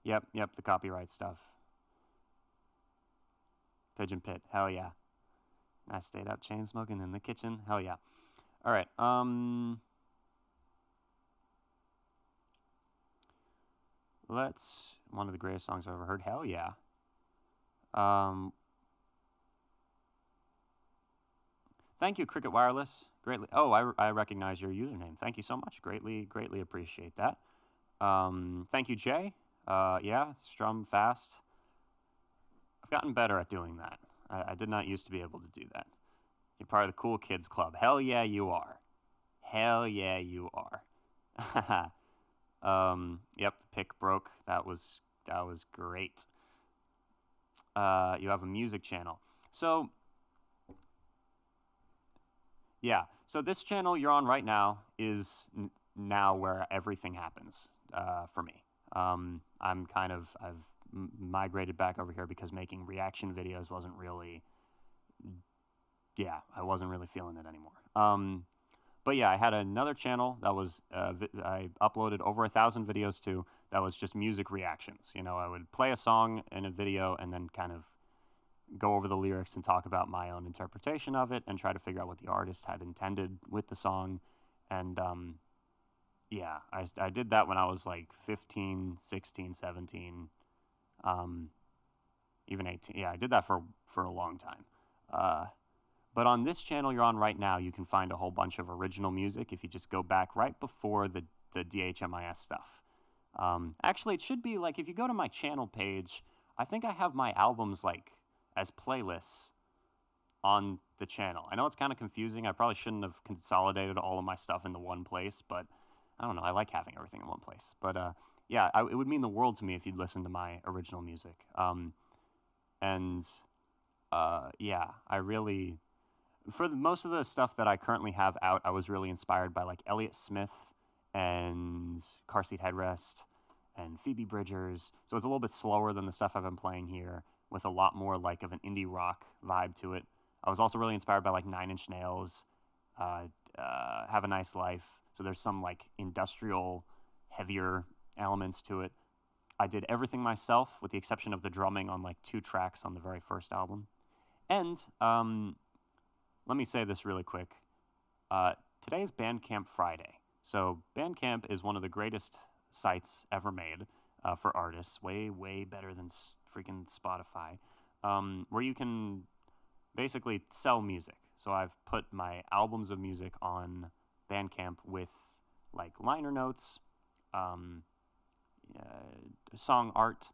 Yep, the copyright stuff. Pigeon Pit, hell yeah. I stayed up chain smoking in the kitchen, hell yeah. All right, one of the greatest songs I've ever heard, hell yeah. Thank you, Cricket Wireless, greatly. Oh, I recognize your username. Thank you so much, greatly appreciate that. Thank you, Jay. Yeah, strum fast. I've gotten better at doing that. I did not used to be able to do that. You're part of the cool kids club. Hell yeah, you are. Hell yeah, you are. Yep, the pick broke. That was great. You have a music channel. So, yeah. So this channel you're on right now is now where everything happens for me. I've migrated back over here because making reaction videos wasn't really, I wasn't really feeling it anymore. But yeah, I had another channel that was I uploaded over 1,000 videos to, that was just music reactions. You know, I would play a song in a video and then kind of go over the lyrics and talk about my own interpretation of it and try to figure out what the artist had intended with the song. And yeah, I did that when I was like 15, 16, 17, even 18. Yeah, I did that for a long time. But on this channel you're on right now, you can find a whole bunch of original music if you just go back right before the DHMIS stuff. Actually, it should be like, if you go to my channel page, I think I have my albums like as playlists on the channel. I know it's kind of confusing. I probably shouldn't have consolidated all of my stuff into one place, but I don't know. I like having everything in one place. But yeah, it would mean the world to me if you'd listen to my original music. And yeah, I really, for most of the stuff that I currently have out, I was really inspired by like Elliott Smith and Car Seat Headrest and Phoebe Bridgers. So it's a little bit slower than the stuff I've been playing here, with a lot more like of an indie rock vibe to it. I was also really inspired by like Nine Inch Nails, Have a Nice Life. So there's some like industrial, heavier elements to it. I did everything myself with the exception of the drumming on like 2 tracks on the very first album. And let me say this really quick. Today is Bandcamp Friday. So Bandcamp is one of the greatest sites ever made for artists, way, way better than freaking Spotify, where you can basically sell music. So I've put my albums of music on Bandcamp with like liner notes, song art,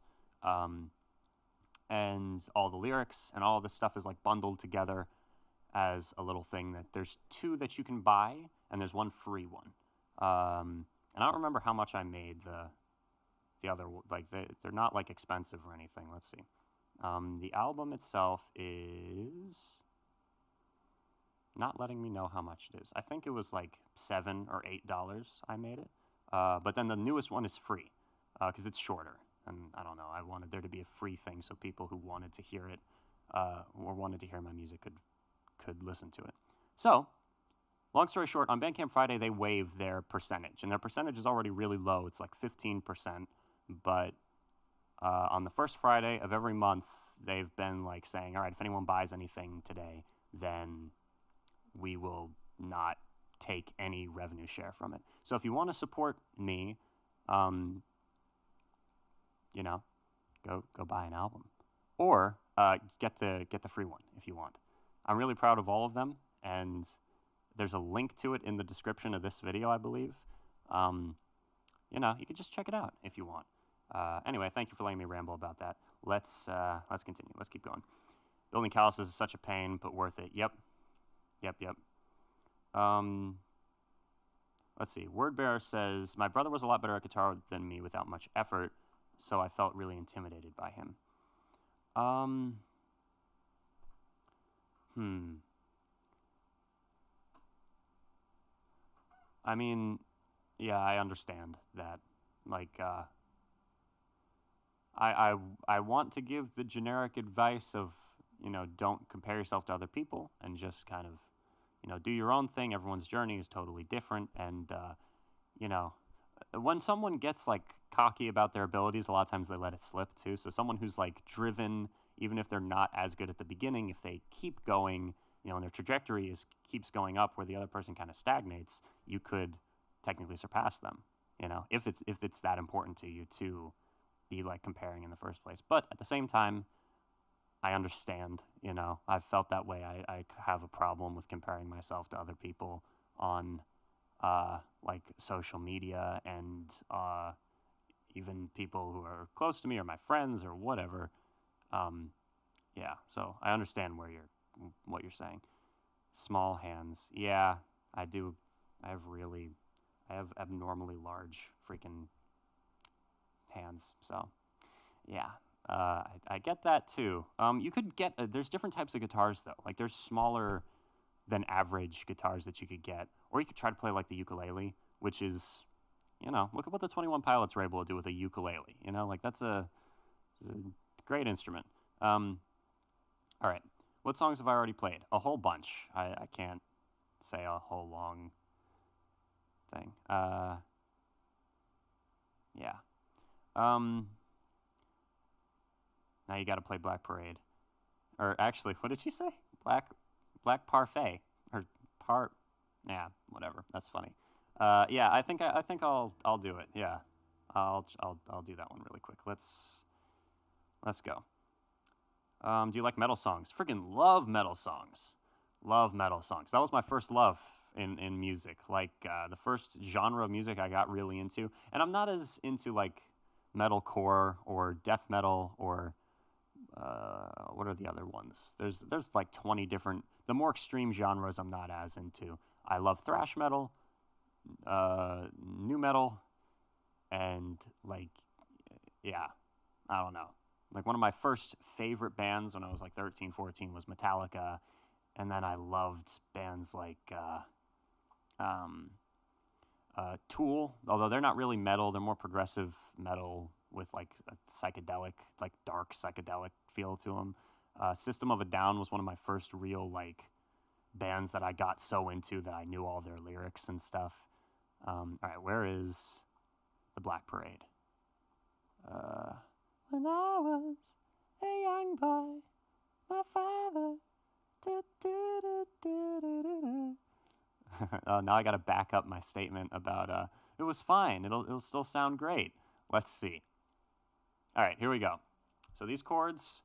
and all the lyrics, and all this stuff is like bundled together as a little thing. That there's 2 that you can buy, and there's 1 free one. And I don't remember how much I made the other, like they're not like expensive or anything. Let's see. The album itself is not letting me know how much it is. I think it was like $7 or $8 I made it. But then the newest one is free because it's shorter. And I don't know, I wanted there to be a free thing so people who wanted to hear it or wanted to hear my music could listen to it. So, long story short, on Bandcamp Friday, they waive their percentage. And their percentage is already really low. It's like 15%. But on the first Friday of every month, they've been like saying, all right, if anyone buys anything today, then we will not take any revenue share from it. So if you want to support me, you know, go buy an album, or get the free one if you want. I'm really proud of all of them, and there's a link to it in the description of this video, I believe. You know, you can just check it out if you want. Anyway, thank you for letting me ramble about that. Let's continue. Let's keep going. Building calluses is such a pain, but worth it. Yep. Let's see. Wordbearer says, my brother was a lot better at guitar than me without much effort, so I felt really intimidated by him. I mean, yeah, I understand that. Like, I want to give the generic advice of, you know, don't compare yourself to other people and just kind of, you know, do your own thing. Everyone's journey is totally different. And, you know, when someone gets like cocky about their abilities, a lot of times they let it slip too. So someone who's like driven, even if they're not as good at the beginning, if they keep going, you know, and their trajectory keeps going up where the other person kind of stagnates, you could technically surpass them, you know, if it's that important to you to be like comparing in the first place. But at the same time, I understand, you know, I've felt that way. I have a problem with comparing myself to other people on like social media and even people who are close to me or my friends or whatever. Yeah, so I understand what you're saying. Small hands. Yeah, I do. I have abnormally large freaking hands. So, yeah. I get that too. You could get, there's different types of guitars though. Like there's smaller than average guitars that you could get. Or you could try to play like the ukulele, which is, you know, look at what the 21 Pilots were able to do with a ukulele. You know, like it's a great instrument. All right. What songs have I already played? A whole bunch. I can't say a whole long thing. Yeah. Now you got to play Black Parade. Or actually, what did she say? Black Parfait or yeah, whatever. That's funny. Yeah, I think I'll do it. Yeah, I'll do that one really quick. Let's go. Do you like metal songs? Freaking love metal songs. Love metal songs. That was my first love in music. Like the first genre of music I got really into. And I'm not as into like metalcore or death metal or what are the other ones? There's like 20 different. The more extreme genres I'm not as into. I love thrash metal, new metal, and like, yeah, I don't know. Like one of my first favorite bands when I was like 13, 14 was Metallica, and then I loved bands like Tool, although they're not really metal, they're more progressive metal with like a psychedelic, like dark psychedelic feel to them. System of a Down was one of my first real like bands that I got so into that I knew all their lyrics and stuff. All right, where is the Black Parade? When I was a young boy, my father. Now I got to back up my statement about it was fine. It'll still sound great. Let's see. All right, here we go. So these chords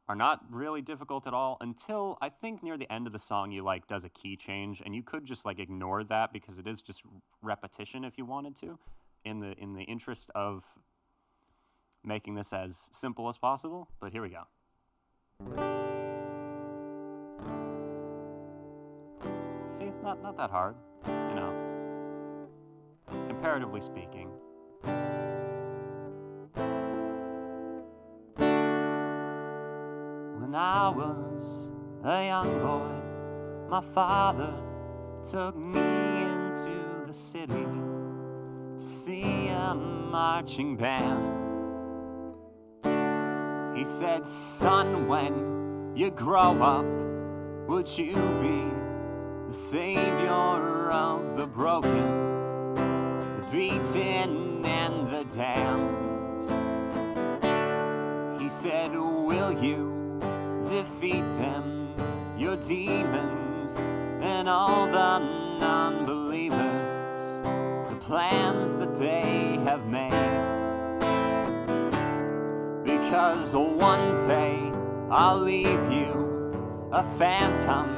are not really difficult at all until I think near the end of the song you like does a key change, and you could just like ignore that because it is just repetition if you wanted to, in the interest of making this as simple as possible. But here we go. See, not that hard, you know, comparatively speaking. When I was a young boy, my father took me into the city to see a marching band. He said, son, when you grow up, would you be the savior of the broken, the beaten and the damned? He said, will you defeat them, your demons and all the non-believers, the plans that they have made? Because one day I'll leave you a phantom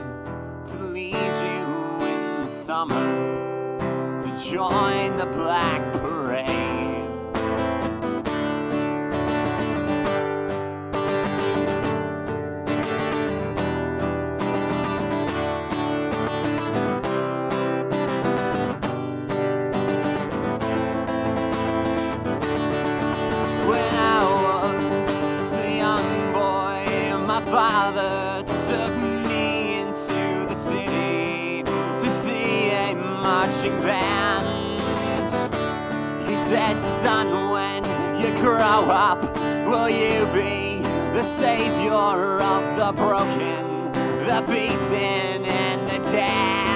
to lead you in the summer to join the Black Parade. Father took me into the city to see a marching band. He said, son, when you grow up, will you be the savior of the broken, the beaten and the damned?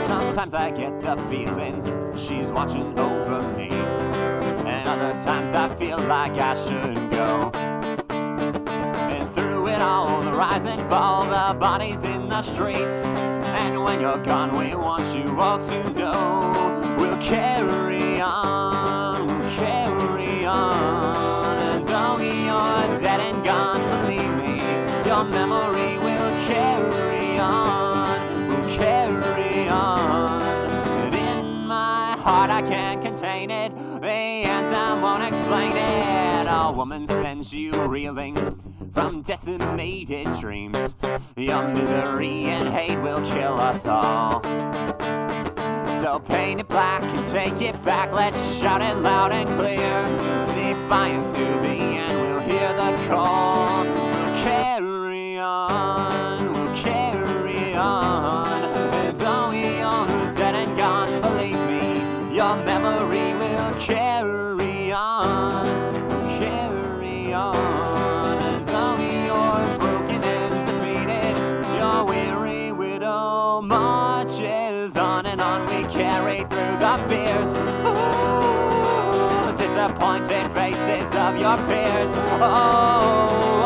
Sometimes I get the feeling she's watching over me, and other times I feel like I shouldn't go. And through it all, the rise and fall, the bodies in the streets, and when you're gone, we want you all to know we'll carry on, and though you're dead and gone, believe me, your memory will carry on, will carry on. And in my heart I can't contain it, the anthem won't explain it. A woman sends you reeling from decimated dreams. Your misery and hate will kill us all. So paint it black and take it back. Let's shout it loud and clear, defiant to the end. We'll hear the call. We'll carry on. We'll carry on. And though you're dead and gone, believe me, your memory will carry on. Will carry of your peers. Oh,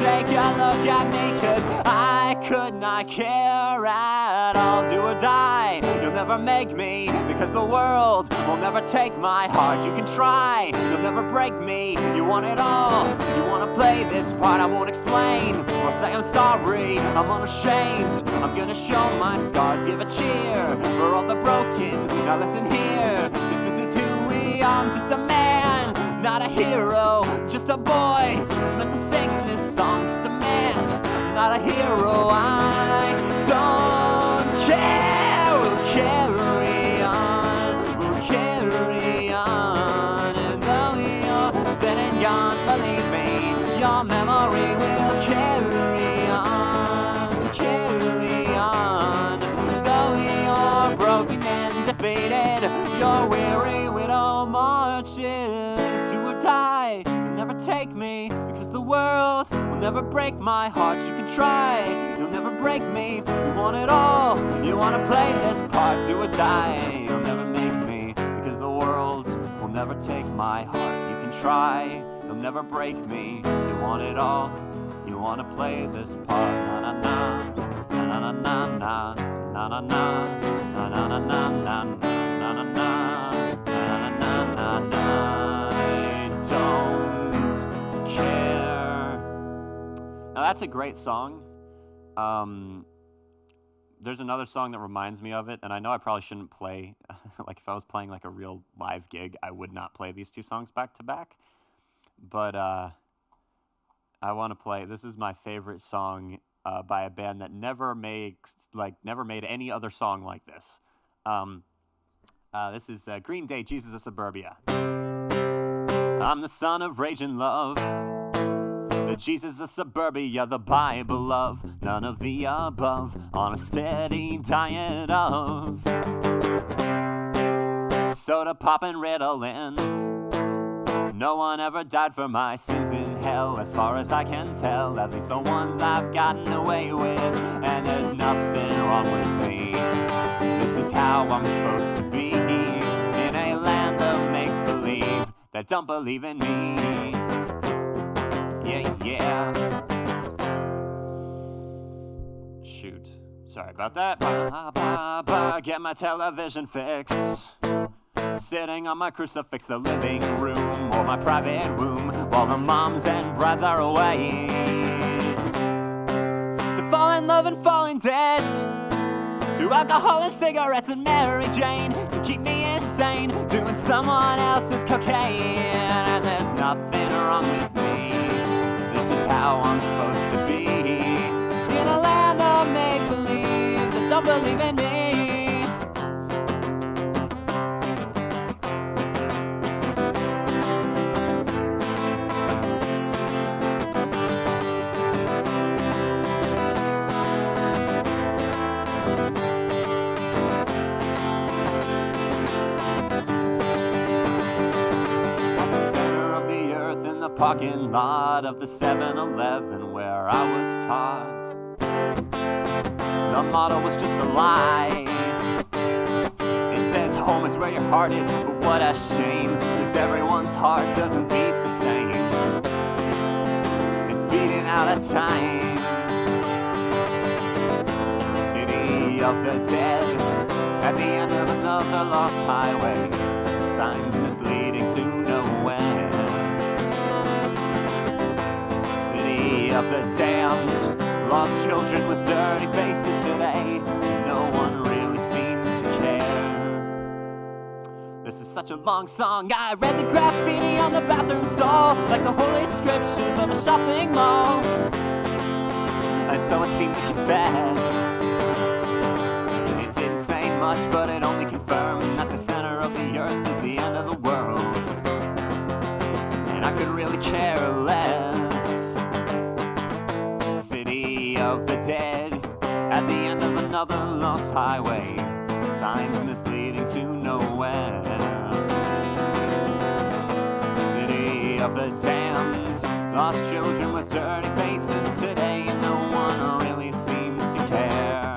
take a look at me, 'cause I could not care at all. Do or die, you'll never make me, because the world will never take my heart. You can try, you'll never break me. You want it all, you wanna play this part. I won't explain or say I'm sorry, I'm unashamed. I'm gonna show my scars, give a cheer for all the broken. Now listen here, 'cause this is who we are. I'm just a man, not a hero, just a boy who's meant to sing this song. Just a man, not a hero. I don't care. We'll carry on, we'll carry on. And though you're dead and gone, believe me, your memory will carry on, carry on. Though you're broken and defeated, you're weary widow marches. Do or die, you'll never take me, because the world will never break my heart. You can try, you'll never break me. You want it all, you wanna play this part. Do or die, you'll never make me, because the world will never take my heart. You can try, you'll never break me. You want it all, you wanna play this part. Na na na, na na na na, na na na, na na na na, na na na, na na na. I don't care. Now that's a great song. There's another song that reminds me of it, and I know I probably shouldn't play, like if I was playing like a real live gig, I would not play these two songs back to back. But I want to play, this is my favorite song by a band that never made any other song like this. This is Green Day, Jesus of Suburbia. I'm the son of rage and love, the Jesus of Suburbia, the Bible of none of the above, on a steady diet of soda pop and Ritalin. No one ever died for my sins in hell, as far as I can tell, at least the ones I've gotten away with, and there's nothing wrong with me. This is how I'm supposed to be, in a land of make-believe that don't believe in me. Yeah, yeah. Shoot. Sorry about that. Get my television fix. Sitting on my crucifix, the living room or my private womb, while the moms and brides are away. To fall in love and fall in debt, to alcohol and cigarettes and Mary Jane, to keep me insane, doing someone else's cocaine. And there's nothing wrong with me. This is how I'm supposed to be, in a land of make-believe that don't believe in me. Parking lot of the 7-Eleven where I was taught the motto was just a lie. It says home is where your heart is, but what a shame, 'cause everyone's heart doesn't beat the same. It's beating out of time. City of the dead, at the end of another lost highway, signs misleading to nowhere. Of the damned, lost children with dirty faces today. No one really seems to care. This is such a long song. I read the graffiti on the bathroom stall, like the holy scriptures of a shopping mall. And so it seemed to confess. It didn't say much, but it only confirmed that the center of the earth is the end of the world. And I could really care less. Of the dead, at the end of another lost highway, signs misleading to nowhere. City of the damned, lost children with dirty faces today, and no one really seems to care.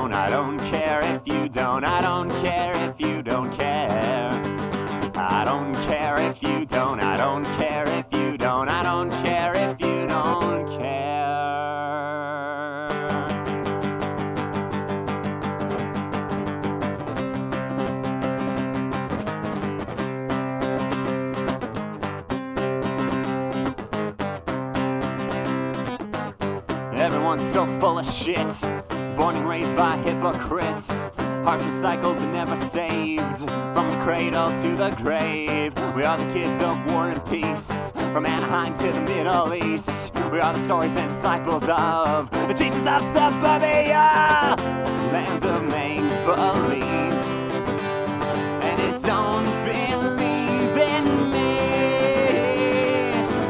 don't, I don't care if you don't, I don't care if you don't care. I don't care if you don't, I don't care if you don't, I don't care if you don't care. Everyone's so full of shit, born and raised by hypocrites. Hearts recycled but never saved, from the cradle to the grave. We are the kids of war and peace, from Anaheim to the Middle East. We are the stories and disciples of the Jesus of suburbia, land of make-believe. And it don't believe in me,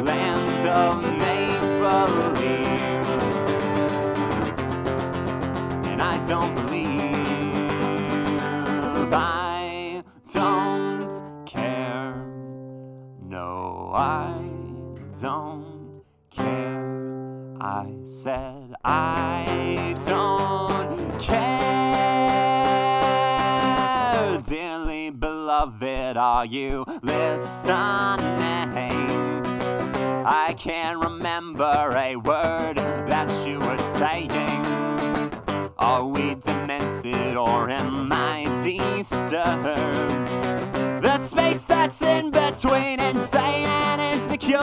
land of make-believe. And I don't believe, I don't care. No, I don't care. I said I don't care. Dearly beloved, are you listening? I can't remember a word that you were saying. Are we demented or am I disturbed? The space that's in between insane and insecure.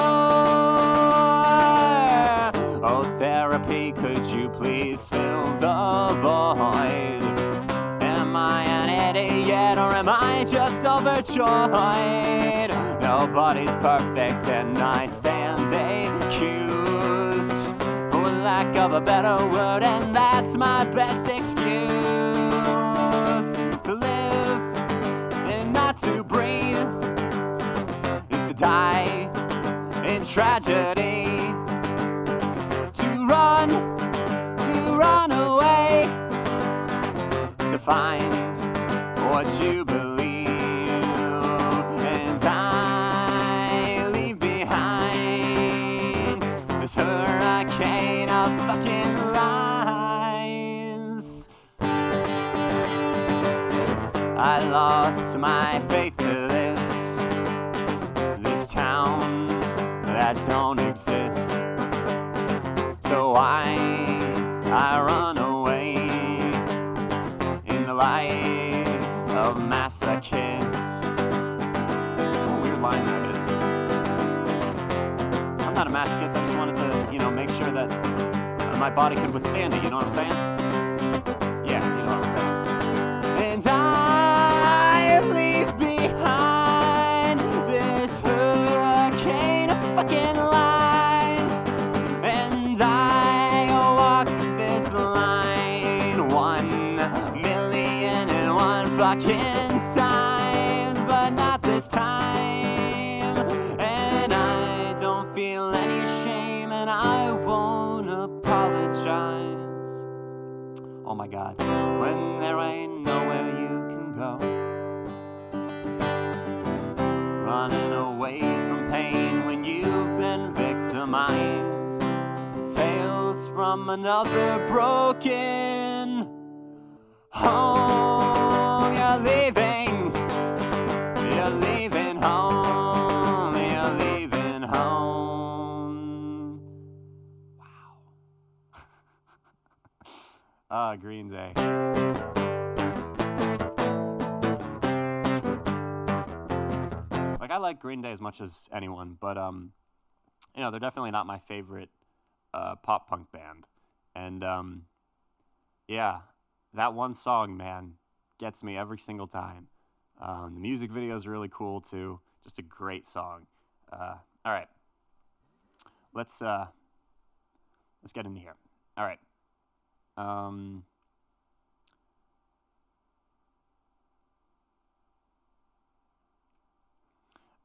Oh, therapy, could you please fill the void? Am I an idiot or am I just overjoyed? Nobody's perfect and I stand accused, for lack of a better word, and that's my best excuse. To live and not to breathe is to die in tragedy. To run away, to find what you believe. And I leave behind this hurricane of fucking lies. I lost my faith to this town that don't exist. So I run away in the light of masochists. What a weird line that is. I'm not a masochist, I just wanted to, make sure that my body could withstand it, you know what I'm saying? Yeah, you know what I'm saying. And I leave behind this hurricane of fucking lies. And I walk this line 1,000,001 fucking times, but not this time. And I don't feel any shame and I won't apologize. Oh my God, when there ain't nowhere you can go, running away from pain when you've been victimized. Tales from another broken home. You're leaving home, you're leaving home. Wow. Green Day. Like, I like Green Day as much as anyone, but they're definitely not my favorite pop punk band. And yeah, that one song, man, gets me every single time. The music video is really cool too. Just a great song. All right, let's get into here. All right.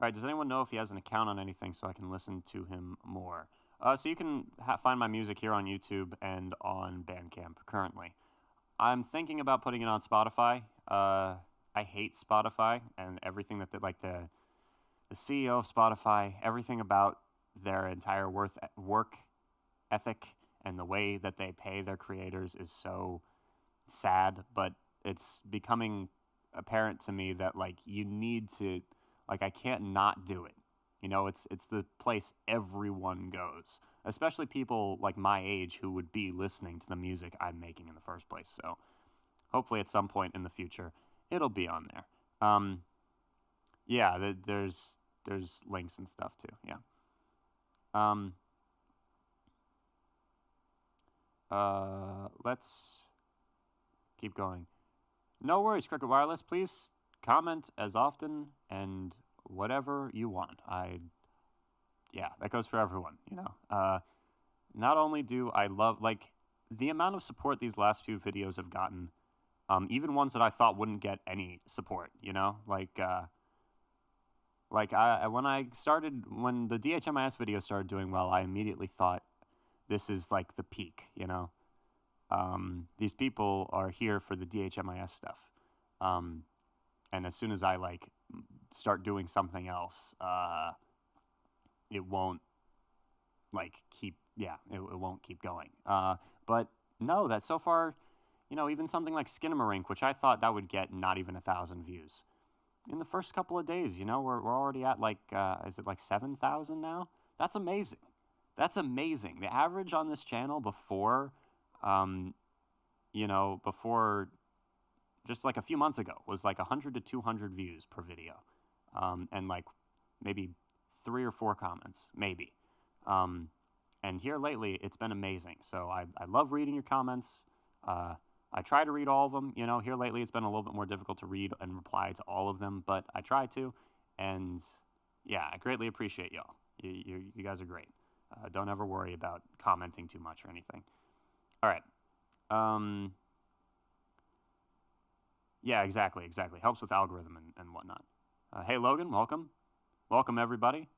All right, does anyone know if he has an account on anything so I can listen to him more? So you can find my music here on YouTube and on Bandcamp currently. I'm thinking about putting it on Spotify. I hate Spotify and everything that the CEO of Spotify, everything about their entire work ethic and the way that they pay their creators is so sad, but it's becoming apparent to me that like you need to, like, I can't not do it. You know, it's the place everyone goes, especially people like my age who would be listening to the music I'm making in the first place. So hopefully at some point in the future it'll be on there. Yeah, there's links and stuff too. Yeah. Um, let's keep going. No worries, Cricket Wireless. Please comment as often and whatever you want. Yeah, that goes for everyone. You know, not only do I love like the amount of support these last few videos have gotten, even ones that I thought wouldn't get any support. You know, like when the DHMIS video started doing well, I immediately thought this is like the peak. You know, these people are here for the DHMIS stuff. And as soon as I like start doing something else, it won't like keep. Yeah, it won't keep going. But no, that so far, you know, even something like Skinamarink, which I thought that would get not even 1,000 views. In the first couple of days, you know, we're already at like, is it like 7,000 now? That's amazing. That's amazing. The average on this channel before, you know, before just like a few months ago was like 100 to 200 views per video, and like maybe 3 or 4 comments, maybe. And here lately, it's been amazing. So I love reading your comments. I try to read all of them. You know, here lately, it's been a little bit more difficult to read and reply to all of them, but I try to. And yeah, I greatly appreciate y'all. You guys are great. Don't ever worry about commenting too much or anything. All right. Yeah, exactly. Helps with algorithm and whatnot. Hey, Logan, welcome. Welcome, everybody.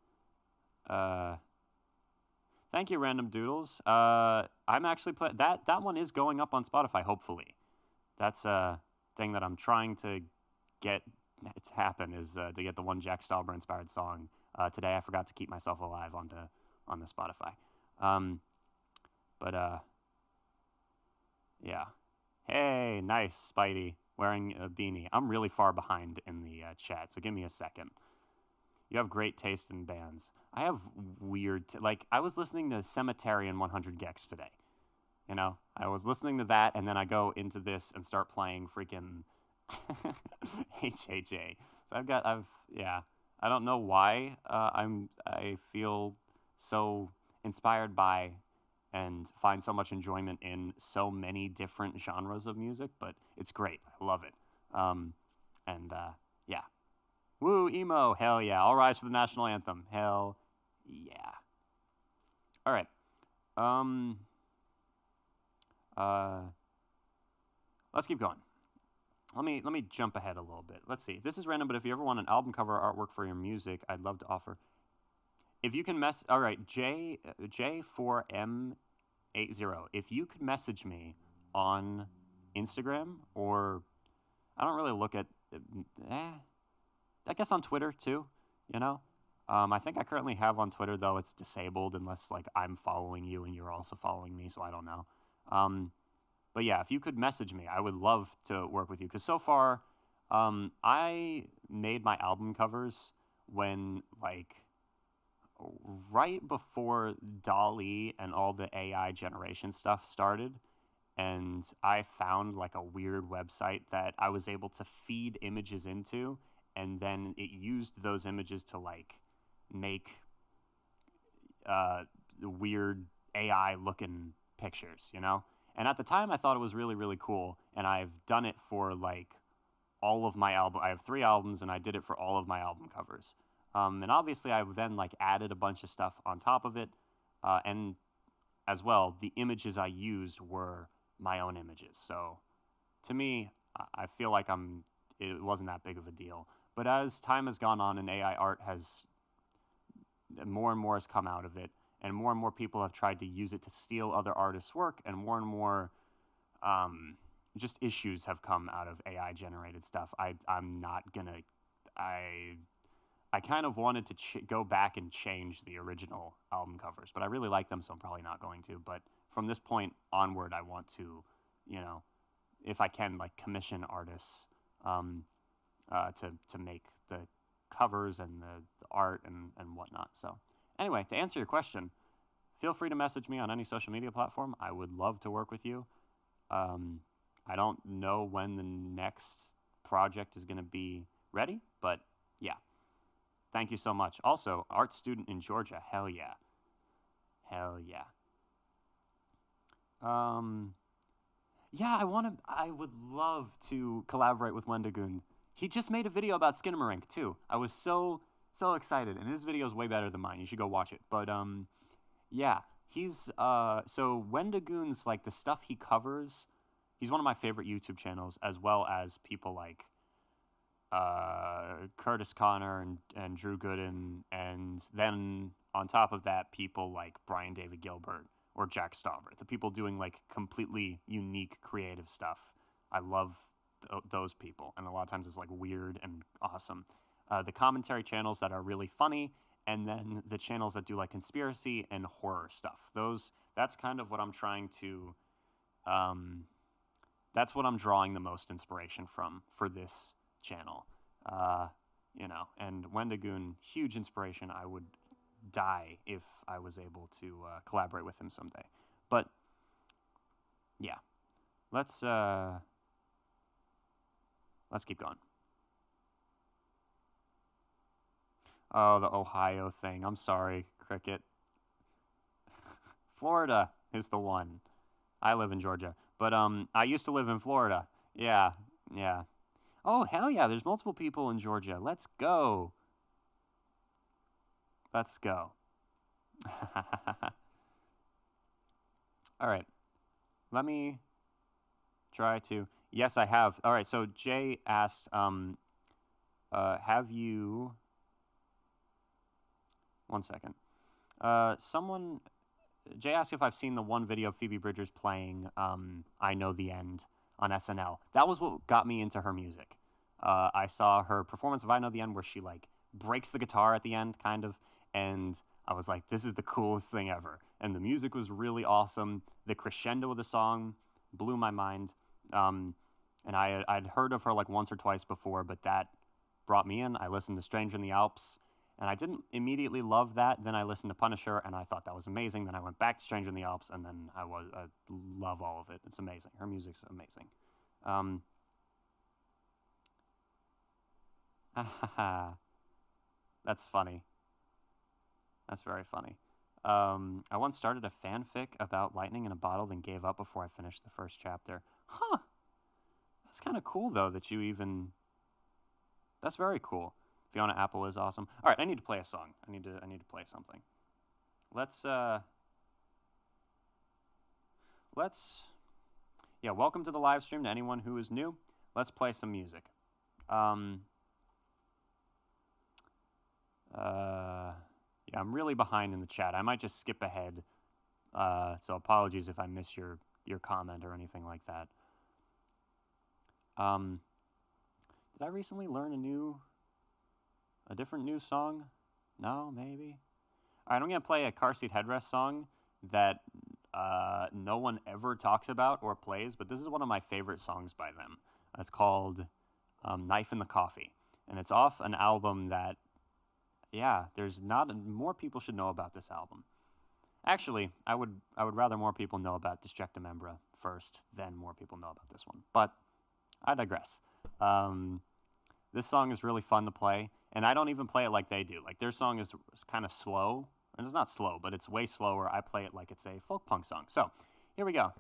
Thank you, Random Doodles. I'm actually that one is going up on Spotify. Hopefully, that's a thing that I'm trying to get to happen is to get the one Jack Stauber inspired song. Today, I forgot to keep myself alive on the Spotify. But yeah. Hey, nice, Spidey, wearing a beanie. I'm really far behind in the chat, so give me a second. You have great taste in bands. I have weird, like, I was listening to Cemetery and 100 Gex today. You know, I was listening to that, and then I go into this and start playing freaking HHA. So yeah. I don't know why I feel so inspired by and find so much enjoyment in so many different genres of music, but it's great. I love it. Yeah. Woo, emo, hell yeah. All rise for the national anthem. Hell yeah. All right. Let's keep going. Let me jump ahead a little bit. Let's see. This is random, but if you ever want an album cover artwork for your music, I'd love to offer. If you can all right, J4M80. If you could message me on Instagram, or I don't really look at I guess on Twitter too, you know? I think I currently have on Twitter, though it's disabled unless like I'm following you and you're also following me, so I don't know. But yeah, if you could message me, I would love to work with you. Because so far, I made my album covers when like right before DALL-E and all the AI generation stuff started. And I found like a weird website that I was able to feed images into, and then it used those images to like make weird AI looking pictures, you know? And at the time I thought it was really, really cool, and I've done it for like all of my album. I have 3 albums, and I did it for all of my album covers. And obviously I've then like added a bunch of stuff on top of it, and as well, the images I used were my own images. So to me, I feel like it wasn't that big of a deal. But as time has gone on and AI art more and more has come out of it, and more people have tried to use it to steal other artists' work, and more just issues have come out of AI generated stuff. I'm not gonna, I kind of wanted to go back and change the original album covers, but I really like them, so I'm probably not going to. But from this point onward, I want to, you know, if I can, like commission artists to make the covers and the art and whatnot. So anyway, to answer your question, feel free to message me on any social media platform. I would love to work with you. I don't know when the next project is going to be ready, but yeah. Thank you so much. Also, art student in Georgia. Hell yeah. Hell yeah. Yeah, I would love to collaborate with Wendigoon. He just made a video about Skinamarink too. I was so excited, and his video is way better than mine. You should go watch it. But yeah, he's so Wendigoon's like the stuff he covers. He's one of my favorite YouTube channels, as well as people like Curtis Connor and Drew Gooden, and then on top of that, people like Brian David Gilbert or Jack Stauber, the people doing like completely unique creative stuff. I love those people, and a lot of times it's like weird and awesome. The commentary channels that are really funny, and then the channels that do like conspiracy and horror stuff. That's kind of what I'm trying to, that's what I'm drawing the most inspiration from for this channel. You know, and Wendigoon, huge inspiration. I would die if I was able to collaborate with him someday. But yeah, let's keep going. Oh, the Ohio thing. I'm sorry, Cricket. Florida is the one. I live in Georgia, but I used to live in Florida. Yeah. Oh, hell yeah, there's multiple people in Georgia. Let's go. Let's go. All right. Let me try to... Yes, I have. All right, so Jay asked, have you... One second. Jay asked if I've seen the one video of Phoebe Bridgers playing I Know the End on SNL. That was what got me into her music. I saw her performance of I Know the End where she like breaks the guitar at the end, kind of, and I was like, this is the coolest thing ever. And the music was really awesome. The crescendo of the song blew my mind. And I'd heard of her like once or twice before, but that brought me in. I listened to Stranger in the Alps, and I didn't immediately love that. Then I listened to Punisher, and I thought that was amazing. Then I went back to Stranger in the Alps, and then I love all of it. It's amazing. Her music's amazing. That's funny. That's very funny. I once started a fanfic about lightning in a bottle, then gave up before I finished the first chapter. Huh. That's kind of cool, though, that you even... That's very cool. Fiona Apple is awesome. All right, I need to play a song. I need to play something. Yeah, welcome to the live stream to anyone who is new. Let's play some music. Yeah, I'm really behind in the chat. I might just skip ahead. So apologies if I miss your comment or anything like that. Did I recently learn a different new song? No, maybe? All right, I'm going to play a Car Seat Headrest song that no one ever talks about or plays, but this is one of my favorite songs by them. It's called Knife in the Coffee, and it's off an album that, yeah, more people should know about this album. Actually, I would rather more people know about Disjecta Membra first than more people know about this one, but I digress. This song is really fun to play, and I don't even play it like they do. Like, their song is kind of slow, and it's not slow, but it's way slower. I play it like it's a folk punk song. So, here we go.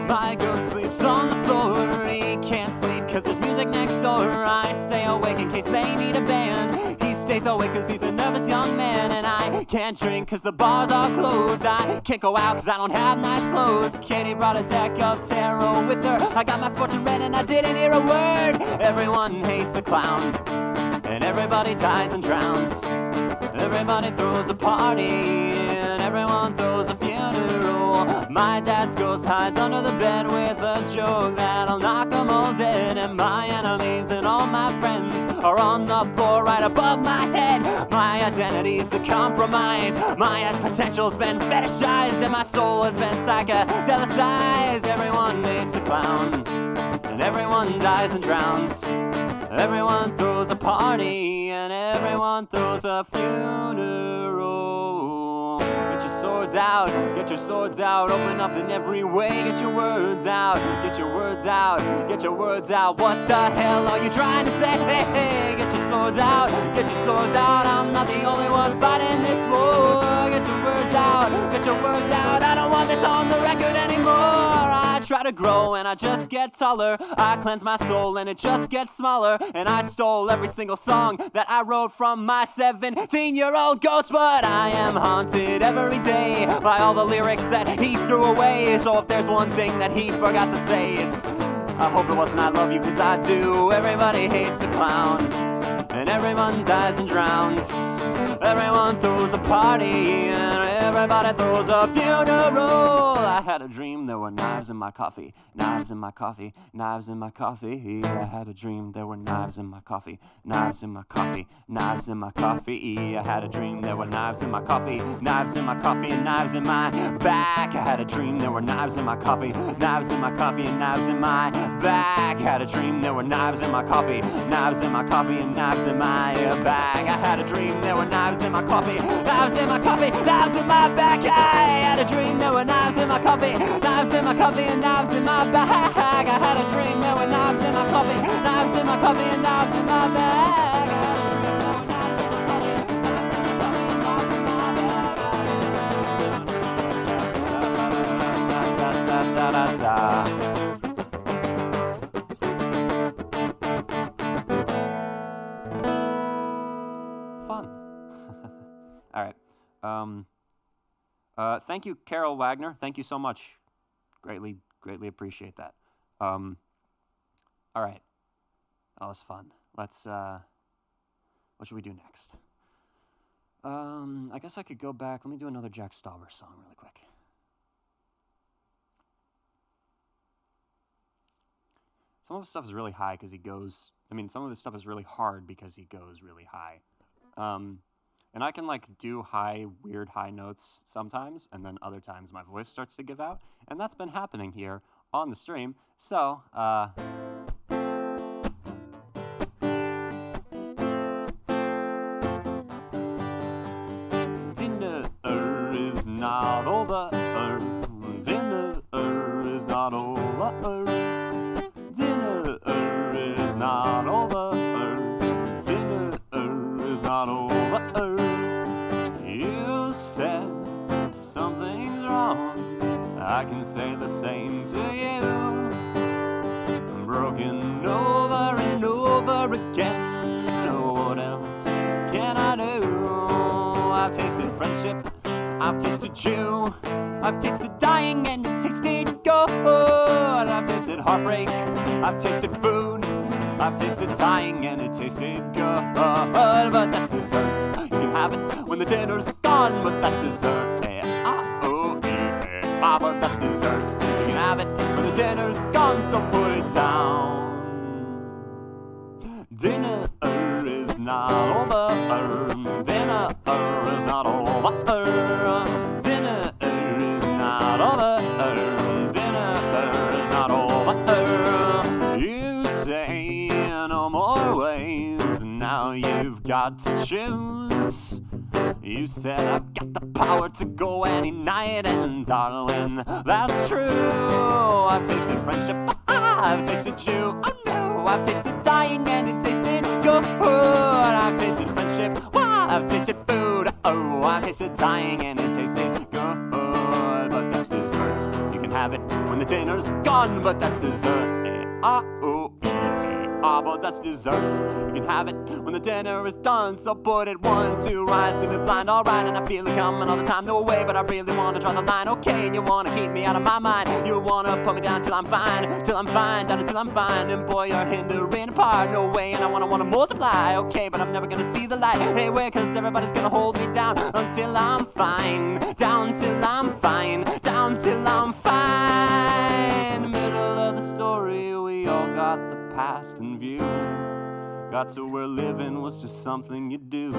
My ghost sleeps on the floor, he can't sleep cause there's music next door. I stay awake in case they need a band. He stays awake cause he's a nervous young man. And I can't drink cause the bars are closed. I can't go out cause I don't have nice clothes. Katie brought a deck of tarot with her. I got my fortune read and I didn't hear a word. Everyone hates a clown, and everybody dies and drowns. Everybody throws a party, and everyone throws a funeral. My dad's ghost hides under the bed with a joke that'll knock them all dead. And my enemies and all my friends are on the the floor right above my head. My identity's a compromise. My potential's been fetishized, and my soul has been psychedelicized. Everyone needs a clown, and everyone dies and drowns. Everyone throws a party, and everyone throws a funeral. Get your swords out, get your swords out. Open up in every way, get your words out. Get your words out, get your words out. What the hell are you trying to say? Hey, hey, get your swords out, get your swords out. I'm not the only one fighting this war. Get your words out, get your words out. I don't want this on the record anymore. I try to grow and I just get taller. I cleanse my soul and it just gets smaller. And I stole every single song that I wrote from my 17-year-old ghost. But I am haunted every day by all the lyrics that he threw away. So if there's one thing that he forgot to say, it's I hope it wasn't I love you, cause I do. Everybody hates a clown, and everyone dies and drowns. Everyone throws a party, and everybody throws a funeral. I had a dream there were knives in my coffee. Knives in my coffee, knives in my coffee. I had a dream there were knives in my coffee. Knives in my coffee, knives in my coffee. I had a dream there were knives in my coffee. Knives in my coffee and knives in my back. I had a dream there were knives in my coffee. Knives in my coffee and knives in my back. I had a dream there were knives in my coffee. Knives in my coffee and knives in my bag. I had a dream there were knives in my coffee. Knives in my coffee, knives in my back. I had a dream there were knives in my coffee. Knives in my coffee and knives in my bag. I had a dream there were knives in my coffee. Knives in my coffee and knives in my bag. Fun. All right. Thank you, Carol Wagner. Thank you so much. Greatly appreciate that. All right. That was fun. Let's, what should we do next? I guess I could go back. Let me do another Jack Stauber song really quick. Some of the stuff is really high because he goes, some of the stuff is really hard because he goes really high. And I can do weird high notes sometimes, and then other times my voice starts to give out. And that's been happening here on the stream. So, dinner is not over. Dinner is not over. Dinner is not over. Dinner is not over. You said something's wrong. I can say the same to you. I'm broken over and over again. What else can I do? I've tasted friendship, I've tasted you, I've tasted dying and it tasted good. I've tasted heartbreak, I've tasted food, I've tasted dying and it tasted good. But that's dessert. You can have it when the dinner's gone, but that's dessert. But that's dessert. You can have it when the dinner's gone, so put it down. Dinner is not over. Dinner is not over. Dinner is not over. Dinner is not over. You say no more ways. Now you've got to choose. You said I've got the power to go any night, and darling, that's true. I've tasted friendship, I've tasted you, oh no. I've tasted dying and it tasted good. I've tasted friendship, I've tasted food, oh. I've tasted dying and it tasted good. But that's dessert. You can have it when the dinner's gone, but that's dessert. But that's dessert. You can have it when the dinner is done. So put it 1, 2, rise, leave me blind, alright. And I feel it coming all the time, no way. But I really wanna draw the line, okay. You wanna keep me out of my mind. You wanna put me down till I'm fine, down until I'm fine. And boy, you're hindering apart, no way. And I wanna multiply, okay. But I'm never gonna see the light, hey, wait, cause everybody's gonna hold me down until I'm fine, down till I'm fine, down till I'm fine. Middle of the story, we all got the past in view. got to where living was just something you do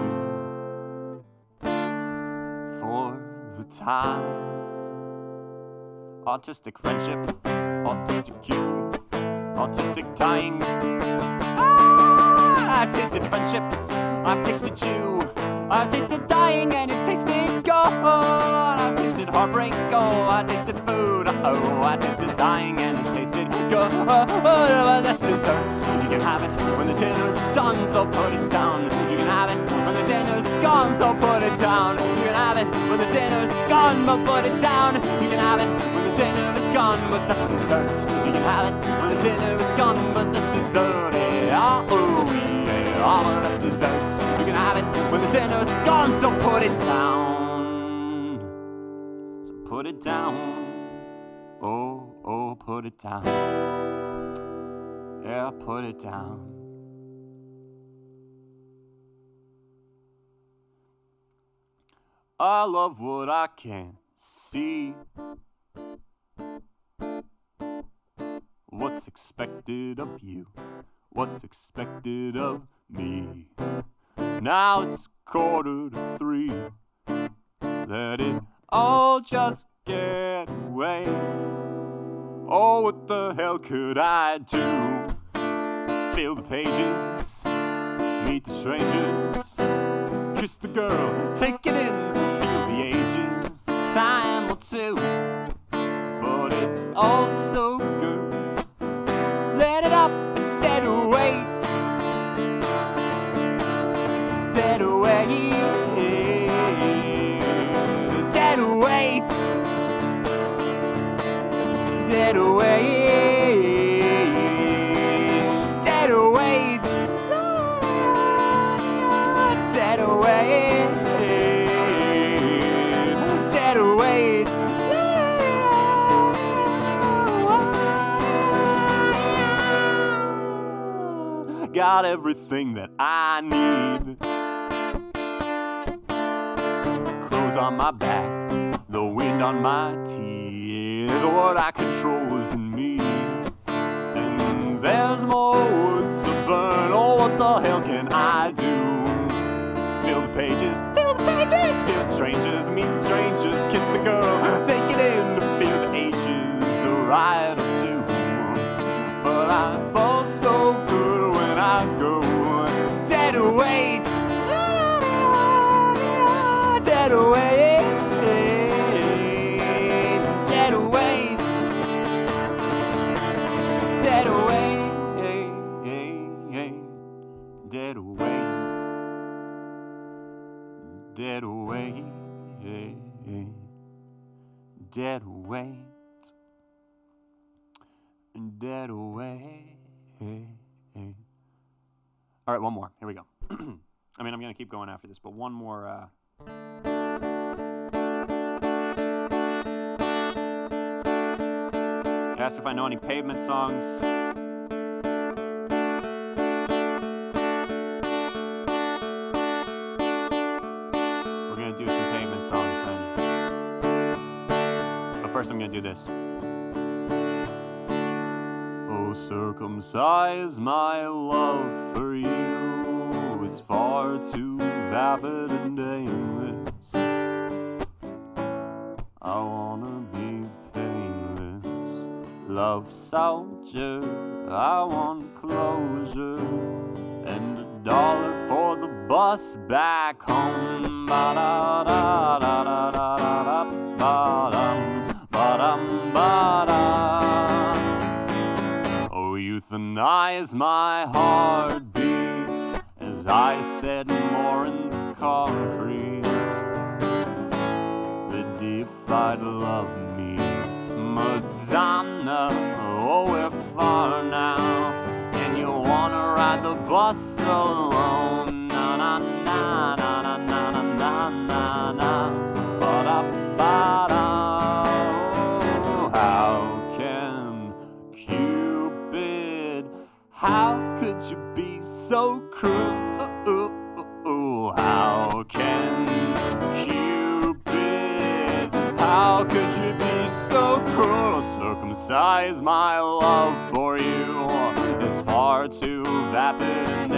for the time. Autistic friendship, autistic cue, autistic dying. I've tasted friendship, I've tasted you, I've tasted dying and it tasted good. I've tasted heartbreak, oh, I tasted food, oh, I tasted dying and it tasted good. That's desserts, you can have it when the dinner's done, so put it down. You can have it when the dinner's gone, so put it down. You can have it when the dinner's gone, but put it down. You can have it when the dinner is gone, but that's desserts. You can have it when the dinner is gone, but that's dessert. Yeah, oh, yeah, oh, that's desserts. You can have it when the dinner's gone, so put it down. So put it down. Oh, oh, put it down. Yeah, put it down. I love what I can't see. What's expected of you? What's expected of me? Now it's 2:45. Let it all just get away. Oh, what the hell could I do? Fill the pages, meet the strangers, kiss the girl, take it in, feel the ages, time or two. But it's all so good. Let it up and dead away. Dead away. Dead away. Dead away. Dead away. Dead away. Dead away. Got everything that I need. Clothes on my back, the wind on my teeth. What I control is in me. And there's more wood to burn. Oh, what the hell can I do? Let's fill the pages, fill the pages, feel the strangers, meet the strangers, kiss the girl, take it in to feel the ages, a ride or two. But I fall so good when I go dead away, dead away, dead away, dead away, dead away, dead away, dead away. Dead away. All right, one more. Here we go. I mean, I'm going to keep going after this, but one more. Asked if I know any Pavement songs. We're going to do some Pavement songs then. But first, I'm going to do this. Oh, circumcise my love for you is far too vapid and aimless. I wanna be painless, love soldier. I want closure and $1 for the bus back home. Ba-da-da-da-da-da-da-da, ba-dum, ba-dum, ba-dum. Euthanize my heartbeat as I set more in the concrete. The deified love meets Madonna. Oh, we're far now, and you wanna ride the bus alone. Na na na na na na na na na. Ba da ba da. How could you be so cruel? How can Cupid? How could you be so cruel? Circumcise my love for you is far too vapid and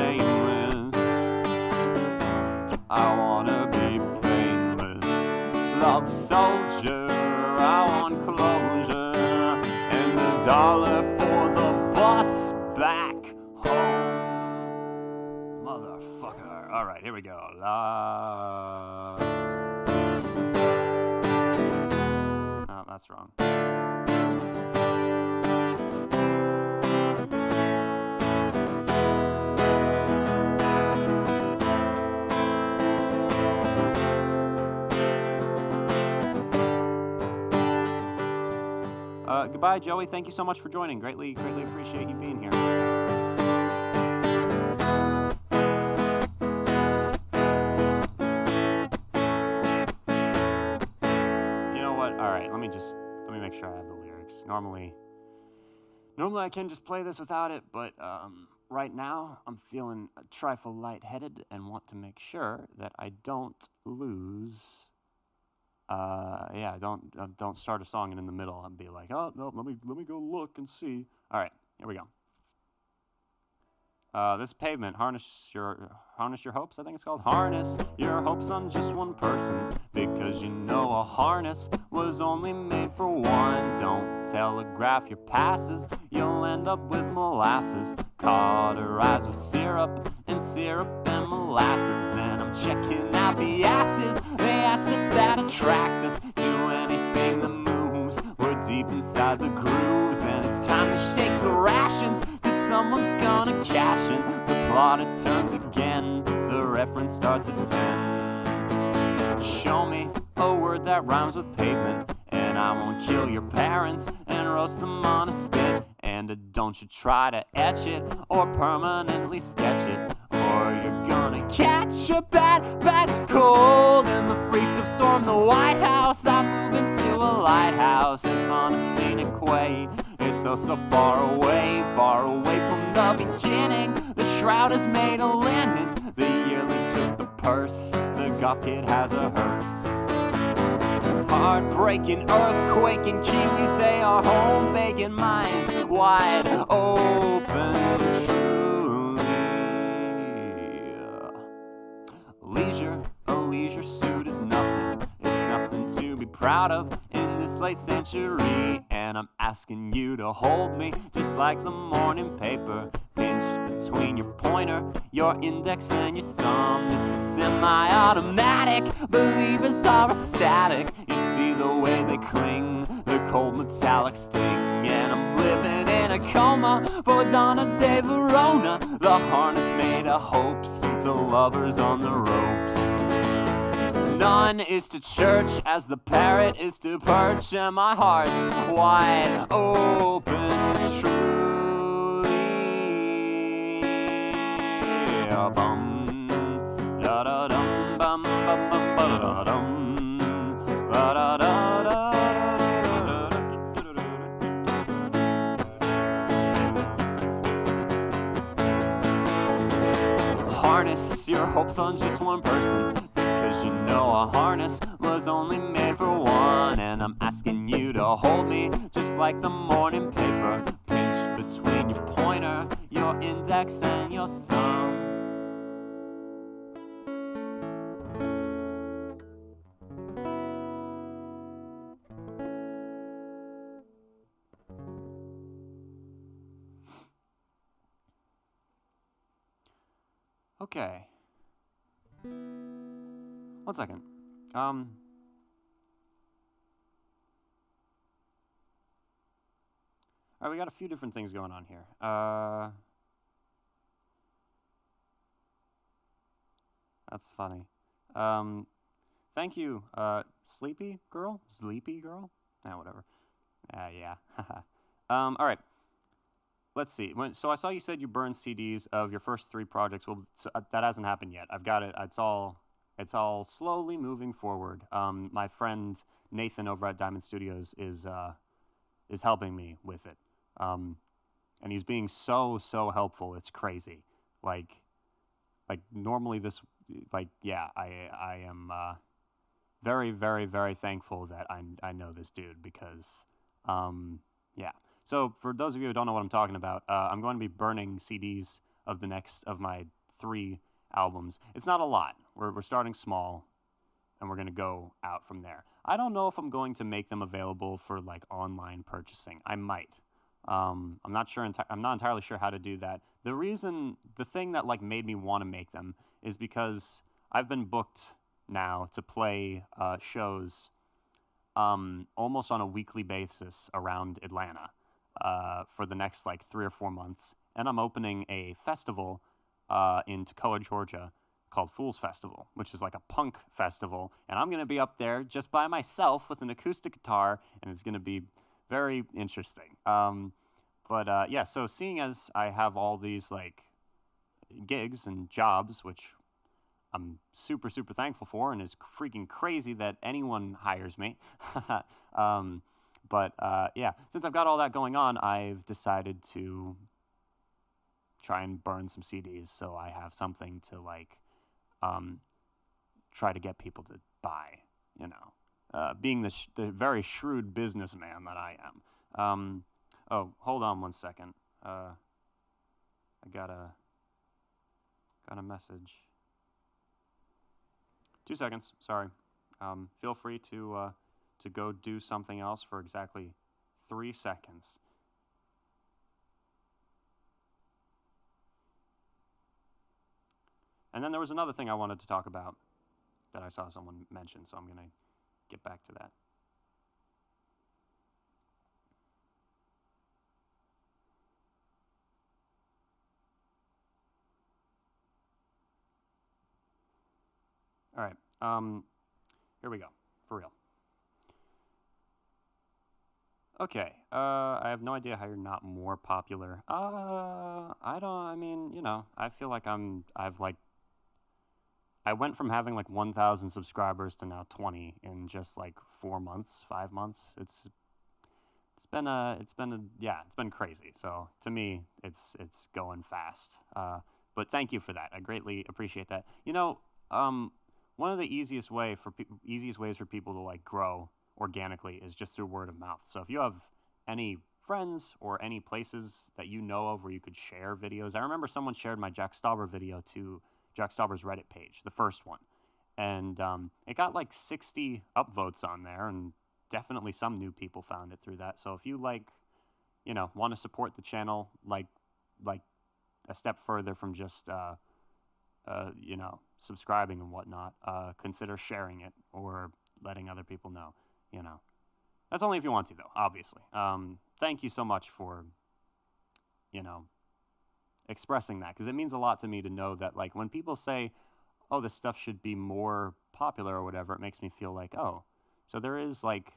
I wanna be painless. Love soldier, I want closure. And a dollar for the bus back home. Motherfucker. Alright, here we go. Oh, that's wrong. Goodbye, Joey. Thank you so much for joining. Greatly appreciate you being here. You know what? All right, let me make sure I have the lyrics. Normally I can just play this without it, but right now I'm feeling a trifle lightheaded and want to make sure that I don't lose. Don't start a song and in the middle and be like, oh no, let me go look and see. All right, here we go. This Pavement, harness your hopes, I think it's called. Harness your hopes on just one person, because you know a harness was only made for one. Don't telegraph your passes, you'll end up with molasses. Cauterized with syrup and molasses. And I'm checking out the acids that attract us to anything that moves. We're deep inside the grooves, and it's time to shake the rations, cause someone's gonna cash in. The plot, it turns again, the reference starts at 10. Show me a word that rhymes with pavement, and I won't kill your parents and roast them on a spit. And don't you try to etch it or permanently sketch it, or you're gonna catch a bad cold. And the freaks have stormed the White House. I move into a lighthouse. It's on a scenic quay. It's oh so far away from the beginning. The shroud is made of linen. The yearling took the purse. The goth kid has a hearse. Heartbreaking, earthquaking Kiwis, they are home begging minds wide open, truly. A leisure suit is nothing. It's nothing to be proud of in this late century. And I'm asking you to hold me just like the morning paper, pinched between your pointer, your index, and your thumb. It's a semi-automatic. Believers are ecstatic. You see the way they cling, the cold metallic sting. And I'm living in a coma for Donna de Verona. The harness made of hopes, the lovers on the ropes. None is to church as the parrot is to perch, and my heart's wide open, truly. Bum, da da dum, bum, bum, bum, ba da dum, ba da da da. Harness your hopes on just one person, because you know a harness was only made for one. And I'm asking you to hold me just like the morning paper, pinched between your pointer, your index, and your thumb. Okay. One second. All right, we got a few different things going on here. That's funny. Thank you, Sleepy Girl? Ah, whatever. Yeah. All right. Let's see. So I saw you said you burned CDs of your first 3 projects. Well, that hasn't happened yet. I've got it. It's all slowly moving forward. My friend Nathan over at Diamond Studios is helping me with it, and he's being so helpful. It's crazy. Like normally this, I am very thankful that I know this dude, because yeah. So for those of you who don't know what I'm talking about, I'm going to be burning CDs of my 3 albums. It's not a lot. We're starting small, and we're going to go out from there. I don't know if I'm going to make them available for like online purchasing. I might. I'm not sure. I'm not entirely sure how to do that. The thing that like made me want to make them is because I've been booked now to play shows almost on a weekly basis around Atlanta for the next like 3 or 4 months, and I'm opening a festival in Toccoa, Georgia, called Fools Festival, which is like a punk festival, and I'm gonna be up there just by myself with an acoustic guitar, and it's gonna be very interesting. Yeah, so seeing as I have all these like gigs and jobs, which I'm super, super thankful for, and it's freaking crazy that anyone hires me. Yeah, since I've got all that going on, I've decided to try and burn some CDs so I have something to like try to get people to buy, you know, being the very shrewd businessman that I am. Oh, hold on one second. I got a message. 2 seconds. Sorry. Feel free to go do something else for exactly 3 seconds. And then there was another thing I wanted to talk about that I saw someone mention, so I'm going to get back to that. All right. Here we go. For real. Okay. I have no idea how you're not more popular. I mean, you know, I feel like I went from having like 1,000 subscribers to now 20 in just like 4 months, 5 months. It's been crazy. So to me, it's going fast. But thank you for that. I greatly appreciate that. You know, one of the easiest ways for people to like grow organically is just through word of mouth. So if you have any friends or any places that you know of where you could share videos, I remember someone shared my Jack Stauber video to Jack Stauber's Reddit page, the first one, and it got like 60 upvotes on there, and definitely some new people found it through that. So if you like, you know, want to support the channel like a step further from just you know, subscribing and whatnot, consider sharing it or letting other people know. You know, that's only if you want to, though. Obviously. Thank you so much for, you know, expressing that, because it means a lot to me to know that like when people say, "Oh, this stuff should be more popular" or whatever, it makes me feel like, oh, so there is like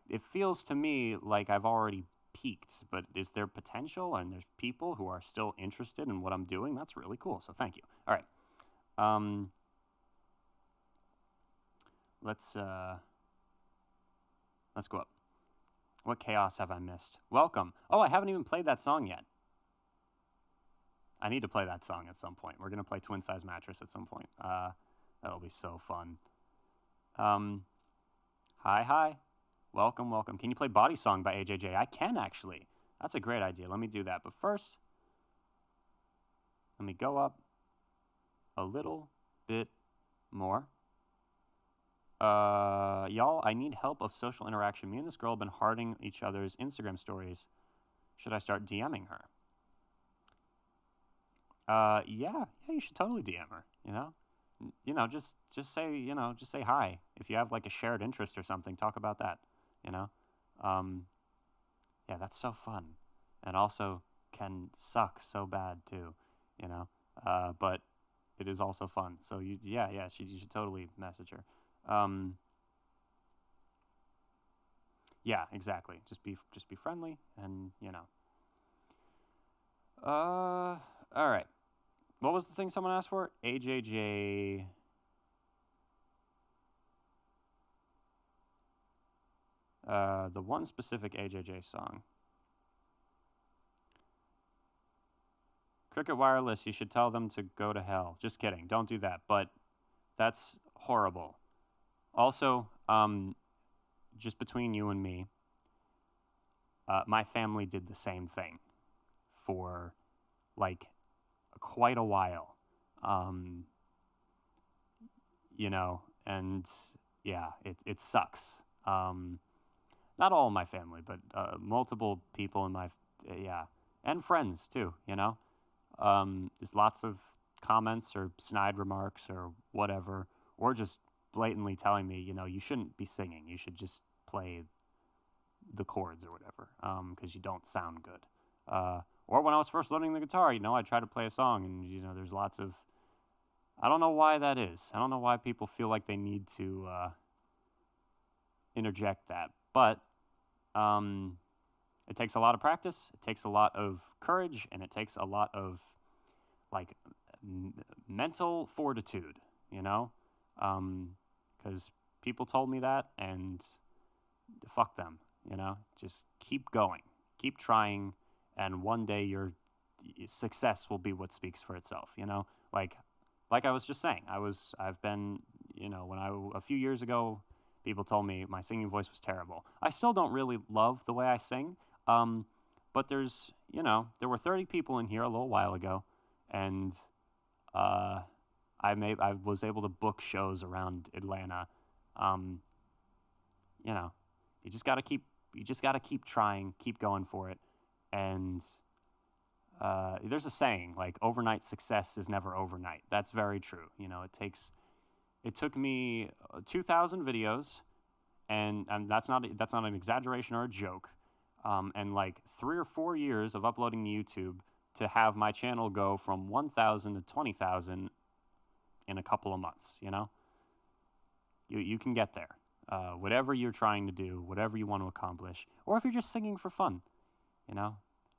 it feels to me like I've already peaked, but is there potential and there's people who are still interested in what I'm doing? That's really cool. So thank you. All right. Let's go up. What chaos have I missed? Welcome. Oh, I haven't even played that song yet. I need to play that song at some point. We're going to play Twin Size Mattress at some point. That'll be so fun. Hi. Welcome. Can you play Body Song by AJJ? I can, actually. That's a great idea. Let me do that. But first, let me go up a little bit more. Y'all, I need help of social interaction. Me and this girl have been hearting each other's Instagram stories. Should I start DMing her? Yeah, you should totally DM her, you know? You know, just say hi. If you have like a shared interest or something, talk about that, you know? Yeah, that's so fun. And also can suck so bad too, you know? But it is also fun. So you should totally message her. Yeah, exactly. Just be friendly, and you know. All right. What was the thing someone asked for? AJJ. The one specific AJJ song. Cricket Wireless, you should tell them to go to hell. Just kidding. Don't do that. But that's horrible. Also, just between you and me, my family did the same thing for like quite a while. Um, and yeah, it sucks. Not all of my family, but multiple people in my, yeah, and friends too, There's lots of comments or snide remarks or whatever, or just blatantly telling me, you shouldn't be singing. You should just play the chords or whatever, because you don't sound good. Or when I was first learning the guitar, I tried to play a song, and there's lots of. I don't know why that is. I don't know why people feel like they need to interject that, but it takes a lot of practice. It takes a lot of courage, and it takes a lot of like mental fortitude. Because people told me that, and fuck them. Just keep going, keep trying, and one day your success will be what speaks for itself. Like I was just saying, I've been, a few years ago, people told me my singing voice was terrible. I still don't really love the way I sing, but there were 30 people in here a little while ago, and I was able to book shows around Atlanta. You just gotta keep trying, keep going for it, and there's a saying like overnight success is never overnight. That's very true. It took me 2,000 videos, and that's not an exaggeration or a joke, and like 3 or 4 years of uploading to YouTube to have my channel go from 1,000 to 20,000 in a couple of months. You can get there. Whatever you're trying to do, whatever you want to accomplish, or if you're just singing for fun,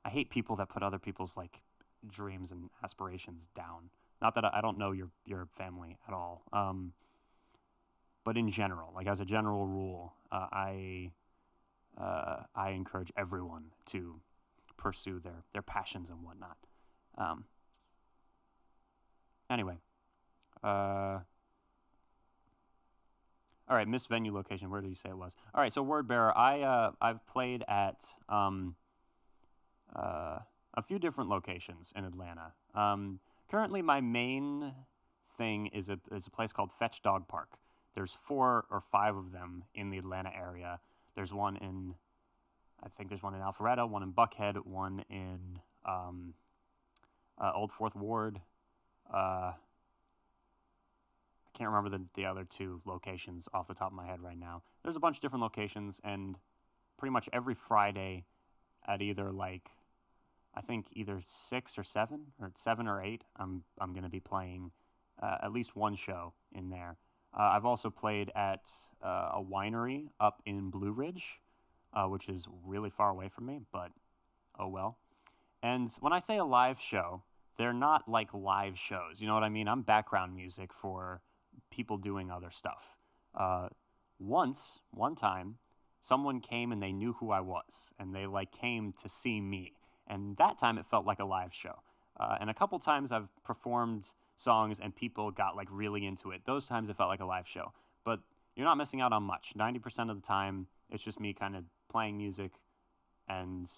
I hate people that put other people's like dreams and aspirations down. Not that I don't know your family at all, but in general, like as a general rule, I encourage everyone to pursue their passions and whatnot. Anyway, all right, missed venue location. Where did you say it was? All right, so Word Bearer. I've played at a few different locations in Atlanta. Currently, my main thing is a place called Fetch Dog Park. There's 4 or 5 of them in the Atlanta area. There's one in, I think there's one in Alpharetta, one in Buckhead, one in Old Fourth Ward. I can't remember the other 2 locations off the top of my head right now. There's a bunch of different locations, and pretty much every Friday at either like, I think either 6 or 7 or 7 or 8, I'm going to be playing at least one show in there. I've also played at a winery up in Blue Ridge, which is really far away from me, but oh well. And when I say a live show, they're not like live shows. You know what I mean? I'm background music for people doing other stuff. One time, someone came and they knew who I was, and they like came to see me. And that time it felt like a live show. And a couple times I've performed songs and people got like really into it. Those times it felt like a live show. But you're not missing out on much. 90% of the time it's just me kind of playing music, and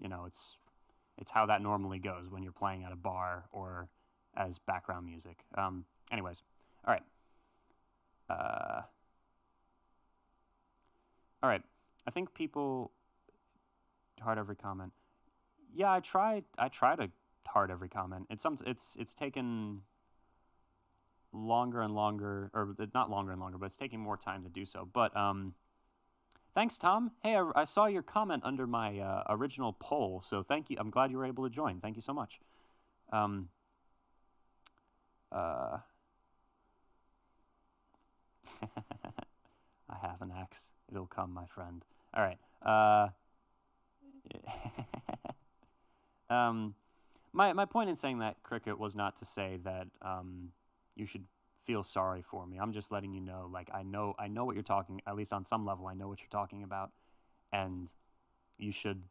it's how that normally goes when you're playing at a bar or as background music. Anyways, all right. All right. I think people heart every comment. Yeah, I try to heart every comment. It's taken longer and longer, or not longer and longer, but it's taking more time to do so. But thanks, Tom. Hey, I saw your comment under my original poll, so thank you. I'm glad you were able to join. Thank you so much. I have an axe. It'll come, my friend. All right. My point in saying that, Cricket, was not to say that you should feel sorry for me. I'm just letting you know, like, I know what you're talking, at least on some level, I know what you're talking about, and you should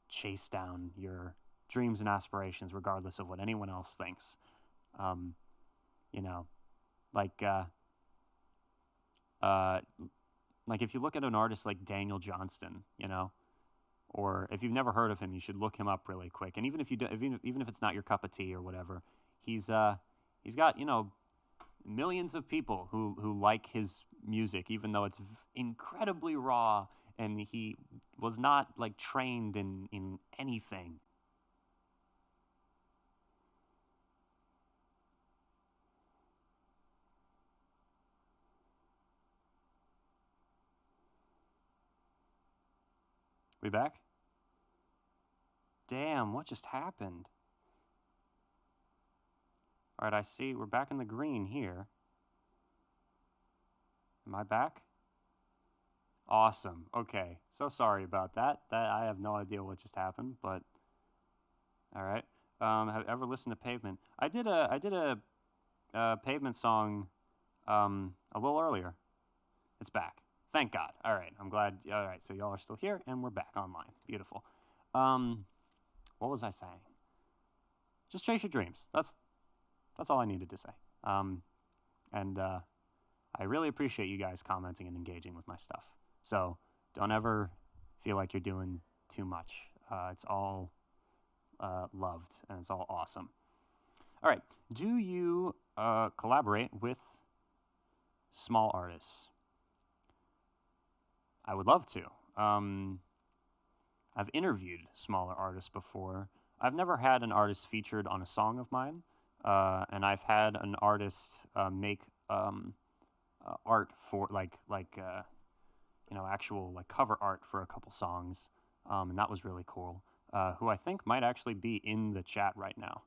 chase down your dreams and aspirations regardless of what anyone else thinks. Like if you look at an artist like Daniel Johnston, or if you've never heard of him, you should look him up really quick. And even if you do, even if it's not your cup of tea or whatever, he's He's got, you know, millions of people who like his music, even though it's incredibly raw, and he was not, like, trained in anything. We back? Damn, what just happened? All right, I see we're back in the green here. Am I back? Awesome. Okay. So sorry about that. I have no idea what just happened, but all right. Have you ever listened to Pavement? I did a Pavement song a little earlier. It's back. Thank God. All right. I'm glad. All right. So y'all are still here, and we're back online. Beautiful. What was I saying? Just chase your dreams. That's all I needed to say. I really appreciate you guys commenting and engaging with my stuff. So don't ever feel like you're doing too much. It's all loved, and it's all awesome. All right. Do you collaborate with small artists? I would love to. I've interviewed smaller artists before. I've never had an artist featured on a song of mine, and I've had an artist make art for actual like cover art for a couple songs, and that was really cool. Who I think might actually be in the chat right now.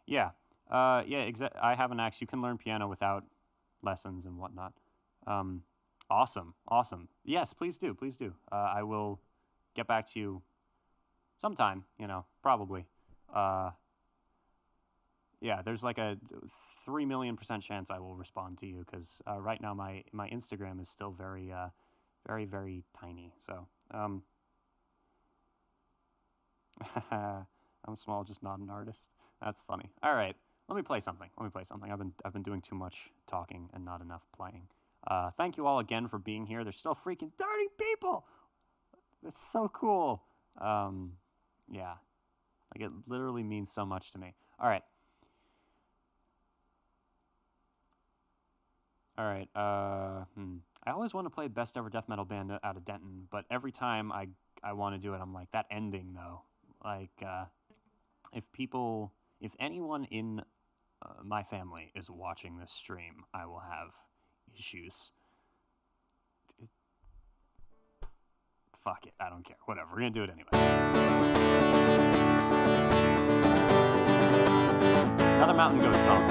Yeah, I have an axe. You can learn piano without lessons and whatnot. Awesome. Yes, please do. I will get back to you sometime. Probably. Yeah, there's like a 3 million% chance I will respond to you, because right now my Instagram is still very, very, very tiny. So, I'm small, just not an artist. That's funny. All right, let me play something. I've been doing too much talking and not enough playing. Thank you all again for being here. There's still freaking 30 people. That's so cool. Yeah, like it literally means so much to me. All right. I always want to play Best Ever Death Metal Band out of Denton, but every time I want to do it, I'm like, that ending though. Like, if anyone in my family is watching this stream, I will have issues. Fuck it, I don't care. Whatever, we're gonna do it anyway. Another Mountain Goat song.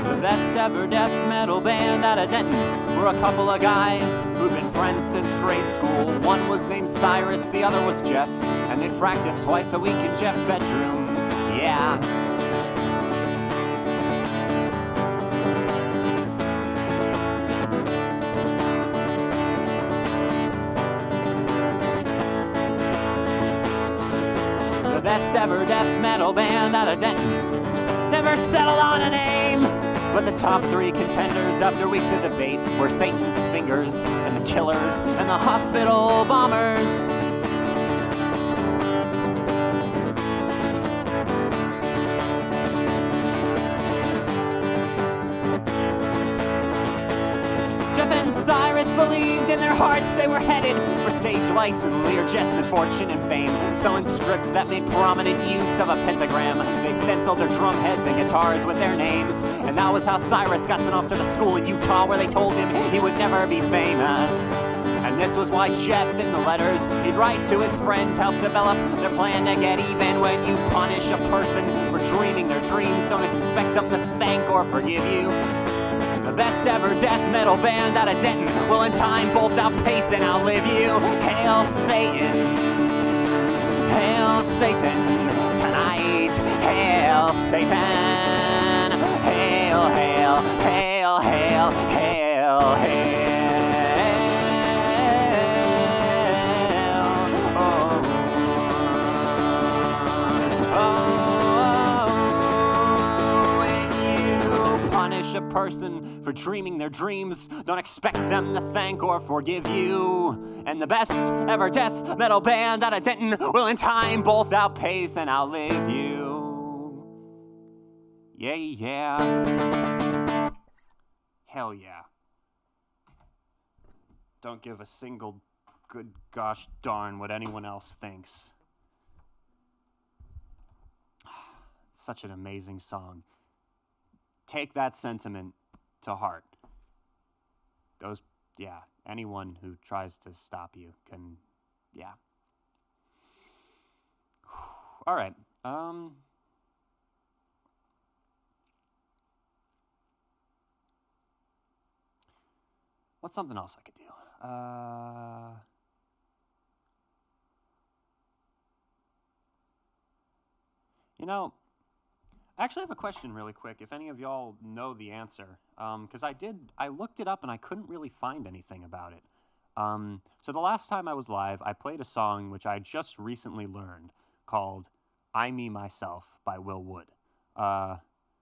The best ever death metal band out of Denton were a couple of guys who'd been friends since grade school. One was named Cyrus, the other was Jeff, and they'd practice twice a week in Jeff's bedroom. Yeah. The best ever death metal band out of Denton never settled on a name. But the top 3 contenders after weeks of debate were Satan's Fingers, and the Killers, and the Hospital Bombers. Jeff and Cyrus believed in their hearts they were headed for stage lights and Learjets and fortune and fame. So in scripts that made prominent use of a pentagram, they stenciled their drum heads and guitars with their names. And that was how Cyrus got sent off to the school in Utah where they told him he would never be famous. And this was why Jeff, in the letters he'd write to his friends, helped develop their plan to get even. When you punish a person for dreaming their dreams, don't expect them to thank or forgive you. The best ever death metal band out of Denton will in time both outpace and outlive you. Hail Satan, hail Satan, tonight, hail Satan, hail, hail, hail, hail, hail, hail. person for dreaming their dreams. Don't expect them to thank or forgive you. And the best ever death metal band out of Denton will in time both outpace and outlive you. Yeah, yeah. Hell yeah. Don't give a single good gosh darn what anyone else thinks. Such an amazing song. Take that sentiment to heart. Anyone who tries to stop you can, yeah. All right. What's something else I could do? I actually have a question really quick, if any of y'all know the answer. Because I looked it up and I couldn't really find anything about it. So the last time I was live, I played a song which I just recently learned called I Me Myself by Will Wood,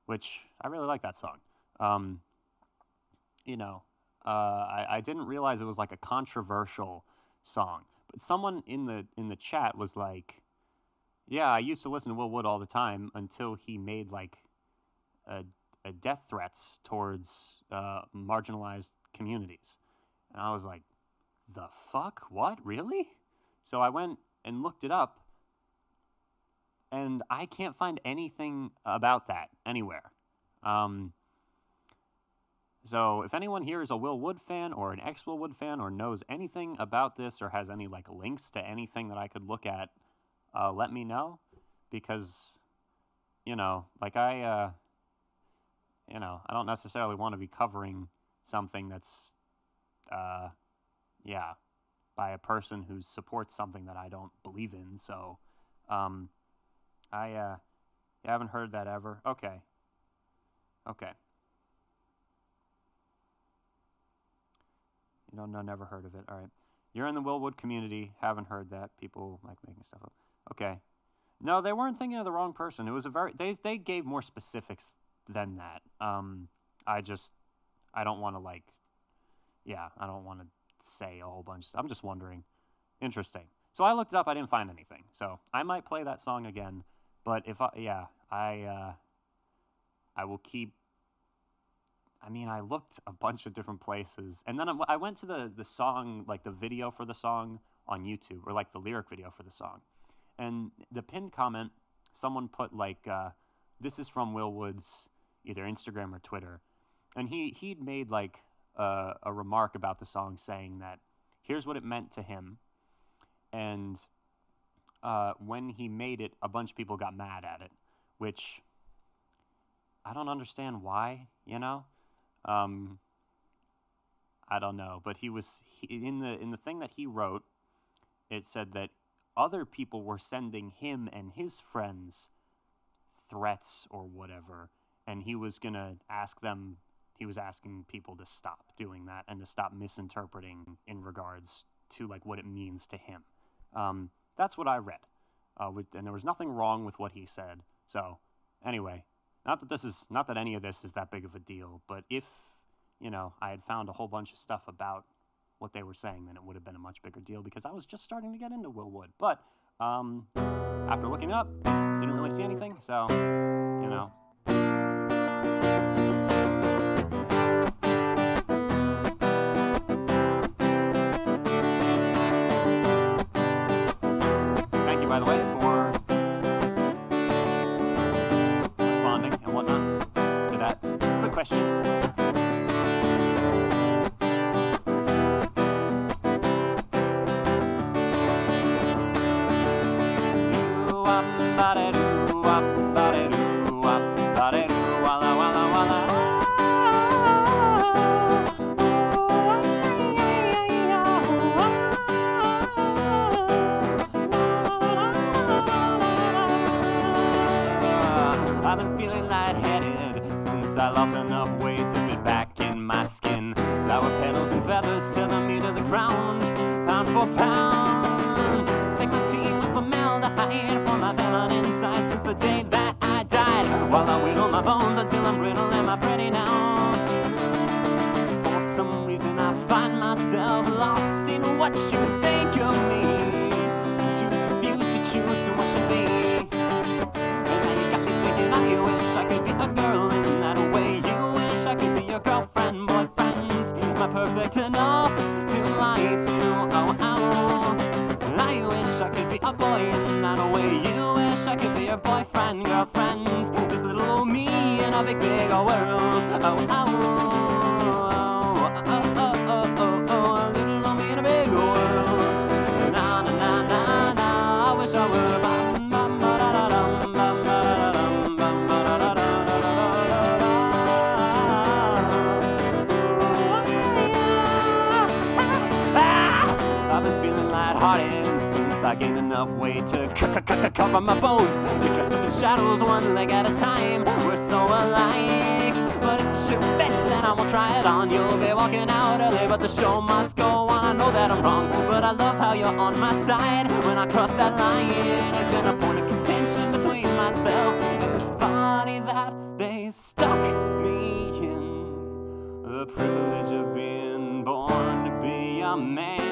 which I really like that song. I didn't realize it was like a controversial song, but someone in the chat was like, yeah, I used to listen to Will Wood all the time until he made like a death threats towards marginalized communities. And I was like, the fuck? What? Really? So I went and looked it up, and I can't find anything about that anywhere. So if anyone here is a Will Wood fan or an ex-Will Wood fan or knows anything about this or has any like links to anything that I could look at, let me know, because, I don't necessarily want to be covering something that's, by a person who supports something that I don't believe in. So, you haven't heard that ever? Okay. No, never heard of it. All right. You're in the Will Wood community, haven't heard that. People like making stuff up. Okay. No, they weren't thinking of the wrong person. It was they gave more specifics than that. I don't want to I don't want to say a whole bunch. I'm just wondering. Interesting. So I looked it up. I didn't find anything. So I might play that song again. But if I will keep. I looked a bunch of different places, and then I went to the song, like the video for the song on YouTube, or like the lyric video for the song. And the pinned comment, someone put like, this is from Will Wood's either Instagram or Twitter. And he'd made like a remark about the song saying that here's what it meant to him. And when he made it, a bunch of people got mad at it, which I don't understand why, I don't know, but in the thing that he wrote, it said that other people were sending him and his friends threats or whatever, and he was asking people to stop doing that and to stop misinterpreting in regards to like what it means to him. That's what I read, and there was nothing wrong with what he said. So anyway, not that any of this is that big of a deal, but if I had found a whole bunch of stuff about what they were saying, then it would have been a much bigger deal, because I was just starting to get into Will Wood. But after looking it up, didn't really see anything, so, Thank you, by the way, for responding and whatnot to that quick question. I've been feeling lightheaded since I lost enough weight to fit back in my skin. Flower petals and feathers till the meat of the ground, pound for pound. Take my teeth with formaldehyde for my venom inside since the day that I died. While I whittle my bones until I'm brittle, am I pretty now? what you think of me. Too confused to choose who I should be. And now you got me thinking, I wish I could be a girl in that way. You wish I could be your girlfriend, boyfriend. Am I perfect enough to lie to? Oh, oh. I wish I could be a boy in that way. You wish I could be your boyfriend, girlfriend. This little old me in a big, big old world. Oh, oh, oh, oh, oh, oh, oh, oh, little old me in a big old world. Na, na, na, na, na, I wish I were. I've been feeling lighthearted since I gained enough weight to cover my bones. You're dressed up in shadows, one leg at a time. We're so alike. But if the shoe fits, then I won't try it on. You'll be walking out early, but the show must go on. I know that I'm wrong, but I love how you're on my side. When I cross that line, it's been a point of contention between myself and this body that they stuck me in. The privilege of being born to be a man.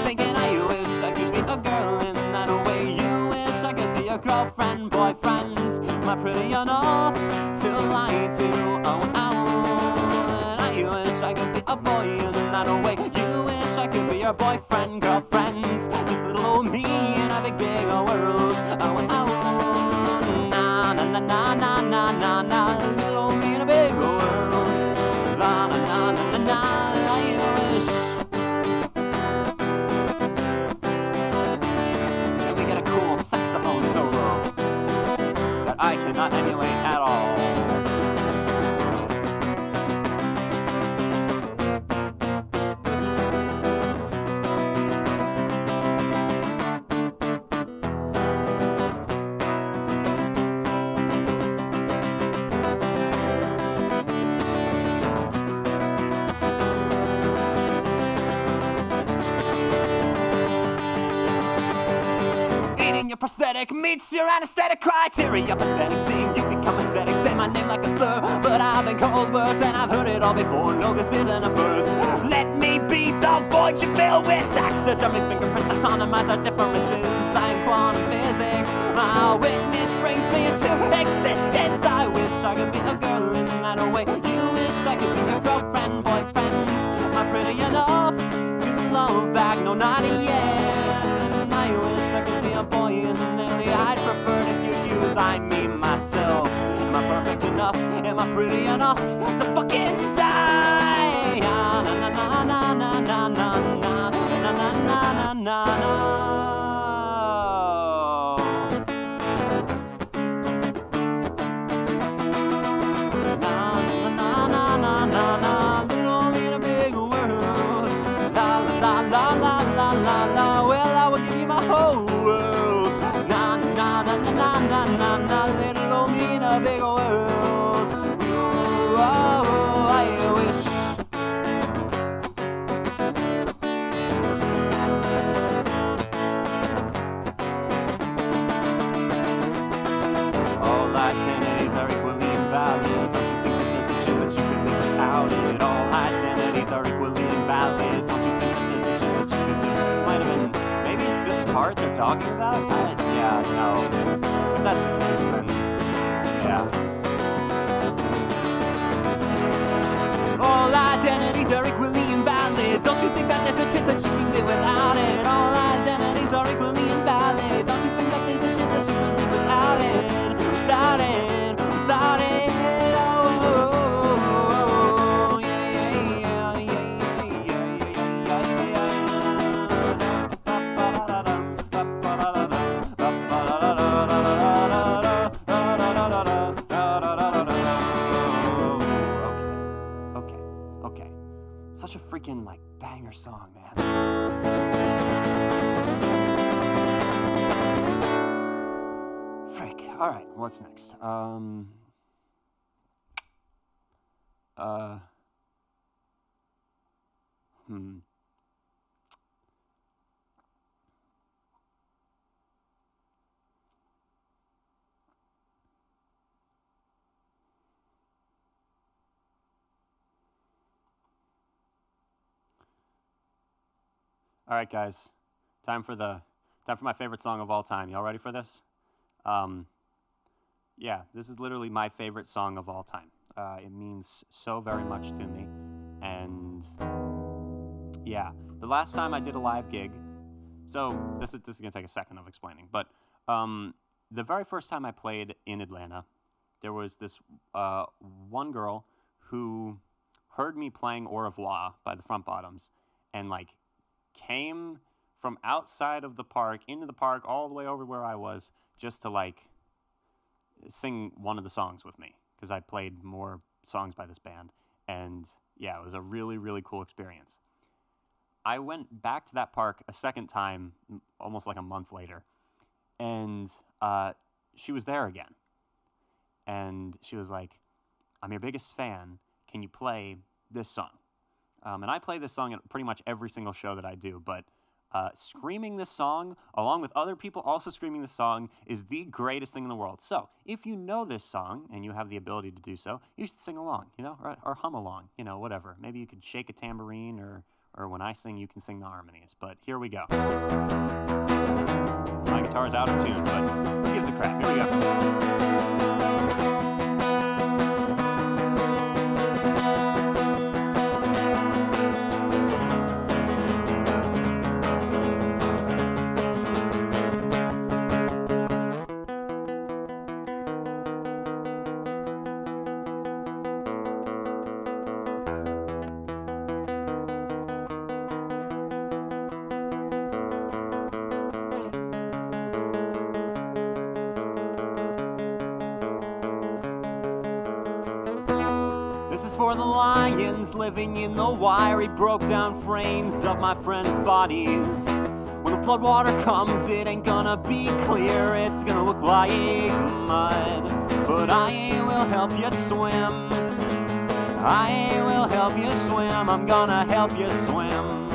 Thinking I wish I could be a girl in that way. You wish I could be your girlfriend, boyfriend. Am I pretty enough to lie to? Oh, oh. And I wish I could be a boy in that way. You wish I could be your boyfriend, girlfriend. Just little old me in a big, big world. Oh, oh. Na, na, na, na, na, na, na, na. Little old me in a big world. La, na, na, na, na, na. I wish. Saxophone solo that I cannot emulate at all. Your prosthetic meets your anesthetic criteria. Pathetic, seeing you become aesthetic. Say my name like a slur, but I've been called worse, and I've heard it all before. No, this isn't a first. Let me be the void you fill with taxidermy fingerprints. Autonomize our differences. I'm quantum physics. My witness brings me into existence. I wish I could be a girl in that way. You wish I could be your girlfriend, boyfriend. Am I pretty enough to love back? No, not yet. I wish I could be a boy in there. I'd prefer if you'd use I, me, myself. Am I perfect enough? Am I pretty enough to fucking die? Na na na na na na na na na na na na na. Whole world, na na na na na na na na, little old me in a big world. Ooh, oh, I wish. All identities are equally invalid. Don't you think that there's a chance that you could live without it? All identities are equally invalid. Don't you think that there's a chance that you could live? Might have been. Part they're talking about? Yeah, no. If that's the case, then yeah. All identities are equally invalid. Don't you think that there's a chance that you can live without it? All identities are equally invalid. Don't you think that there's a chance that you can live without it? Without it, without it. Such a freaking like banger song, man. Frick. All right, what's next? All right, guys. Time for my favorite song of all time. Y'all ready for this? Yeah, this is literally my favorite song of all time. It means so very much to me. And yeah, the last time I did a live gig, so this is gonna take a second of explaining, but the very first time I played in Atlanta, there was this one girl who heard me playing Au Revoir by the Front Bottoms and like came from outside of the park into the park all the way over where I was just to like sing one of the songs with me because I played more songs by this band. And yeah, it was a really, really cool experience. I went back to that park a second time almost like a month later, and she was there again. And she was like, "I'm your biggest fan. Can you play this song?" And I play this song at pretty much every single show that I do, but screaming this song, along with other people also screaming this song, is the greatest thing in the world. So, if you know this song, and you have the ability to do so, you should sing along, or hum along, whatever. Maybe you could shake a tambourine, or when I sing, you can sing the harmonies. But here we go. My guitar's out of tune, but who gives a crap? Here we go. This is for the lions living in the wiry, broke-down frames of my friends' bodies. When the floodwater comes, it ain't gonna be clear, it's gonna look like mud. But I will help you swim. I will help you swim. I'm gonna help you swim.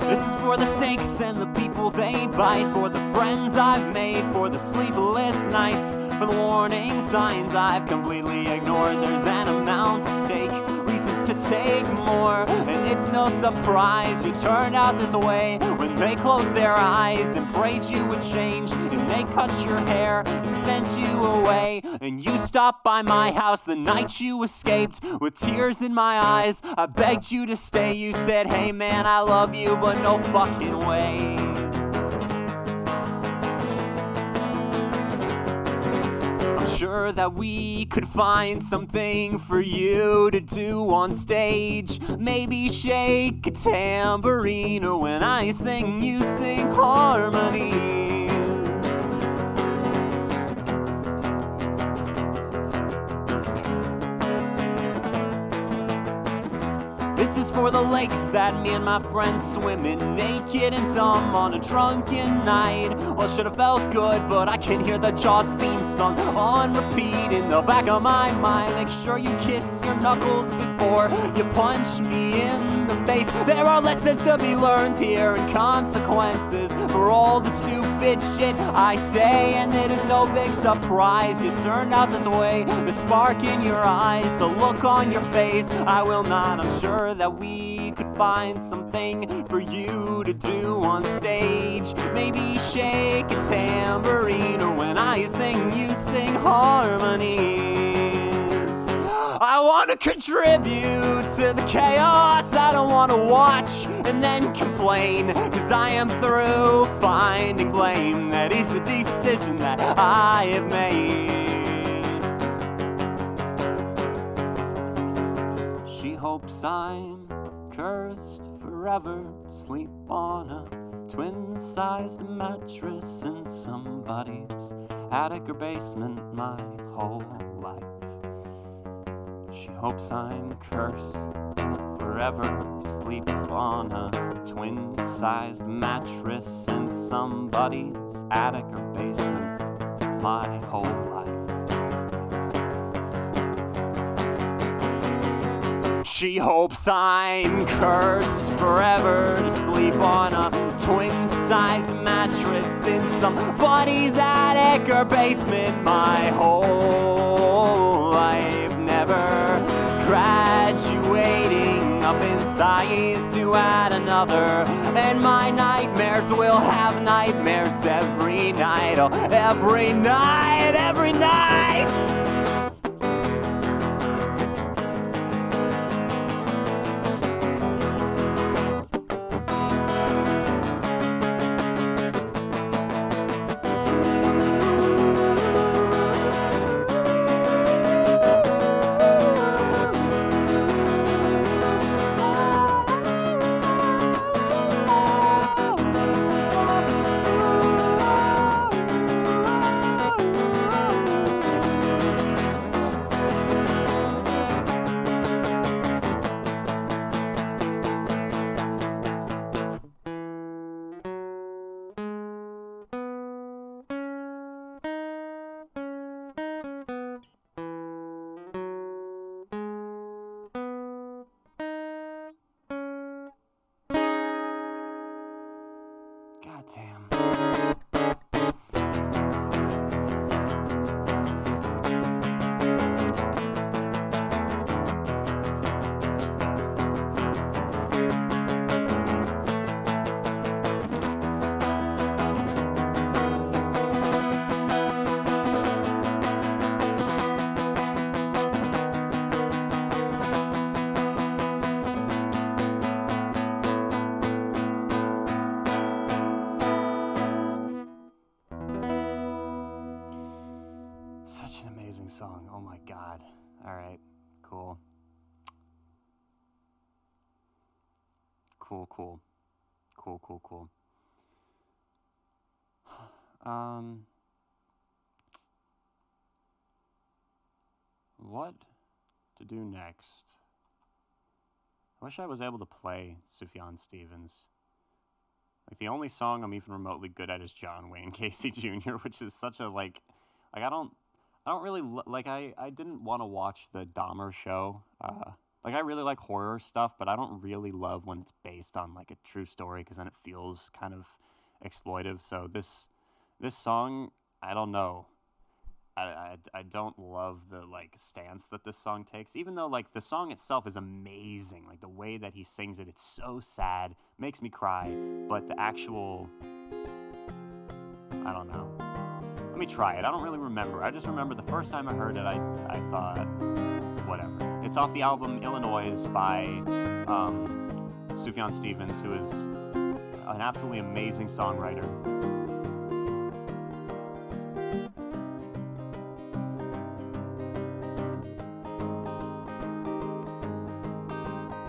This is for the snakes and the people they bite, for the friends I've made, for the sleepless nights, for the warning signs I've completely ignored. There's an amount to take, reasons to take more, and it's no surprise you turned out this way when they closed their eyes and prayed you would change, and they cut your hair and sent you away, and you stopped by my house the night you escaped with tears in my eyes. I begged you to stay. You said, "Hey man, I love you, but no fucking way." I'm sure that we could find something for you to do on stage. Maybe shake a tambourine, or when I sing, you sing harmonies. This is for the lakes that me and my friends swim in, naked and dumb on a drunken night. Well, it should have felt good, but I can hear the Jaws theme song on repeat in the back of my mind. Make sure you kiss your knuckles before you punch me in the face. There are lessons to be learned here and consequences for all the stupid shit I say, and it is no big surprise you turned out this way. The spark in your eyes, the look on your face, I will not. I'm sure that we could find something for you to do on stage. Maybe shake a tambourine, or when I sing, you sing harmonies. I want to contribute to the chaos. I don't want to watch and then complain, 'cause I am through finding blame. That is the decision that I have made. She hopes I'm cursed forever, sleep on a twin-sized mattress in somebody's attic or basement my whole life. She hopes I'm cursed forever to sleep on a twin-sized mattress in somebody's attic or basement my whole life. She hopes I'm cursed forever to sleep on a twin-sized mattress in somebody's attic or basement my whole life. Never another, and my nightmares will have nightmares every night. Oh, every night, every night. God damn. Such an amazing song. Oh my God. All right. Cool. Cool. What to do next? I wish I was able to play Sufjan Stevens. Like, the only song I'm even remotely good at is John Wayne Casey Jr., which is such a, like I don't really, I didn't want to watch the Dahmer show. Like, I really like horror stuff, but I don't really love when it's based on, like, a true story, because then it feels kind of exploitive. So this song, I don't know. I don't love the, like, stance that this song takes, even though, like, the song itself is amazing. Like, the way that he sings it, it's so sad, makes me cry, but the actual, I don't know. Let me try it. I don't really remember. I just remember the first time I heard it, I thought, whatever. It's off the album Illinois by Sufjan Stevens, who is an absolutely amazing songwriter.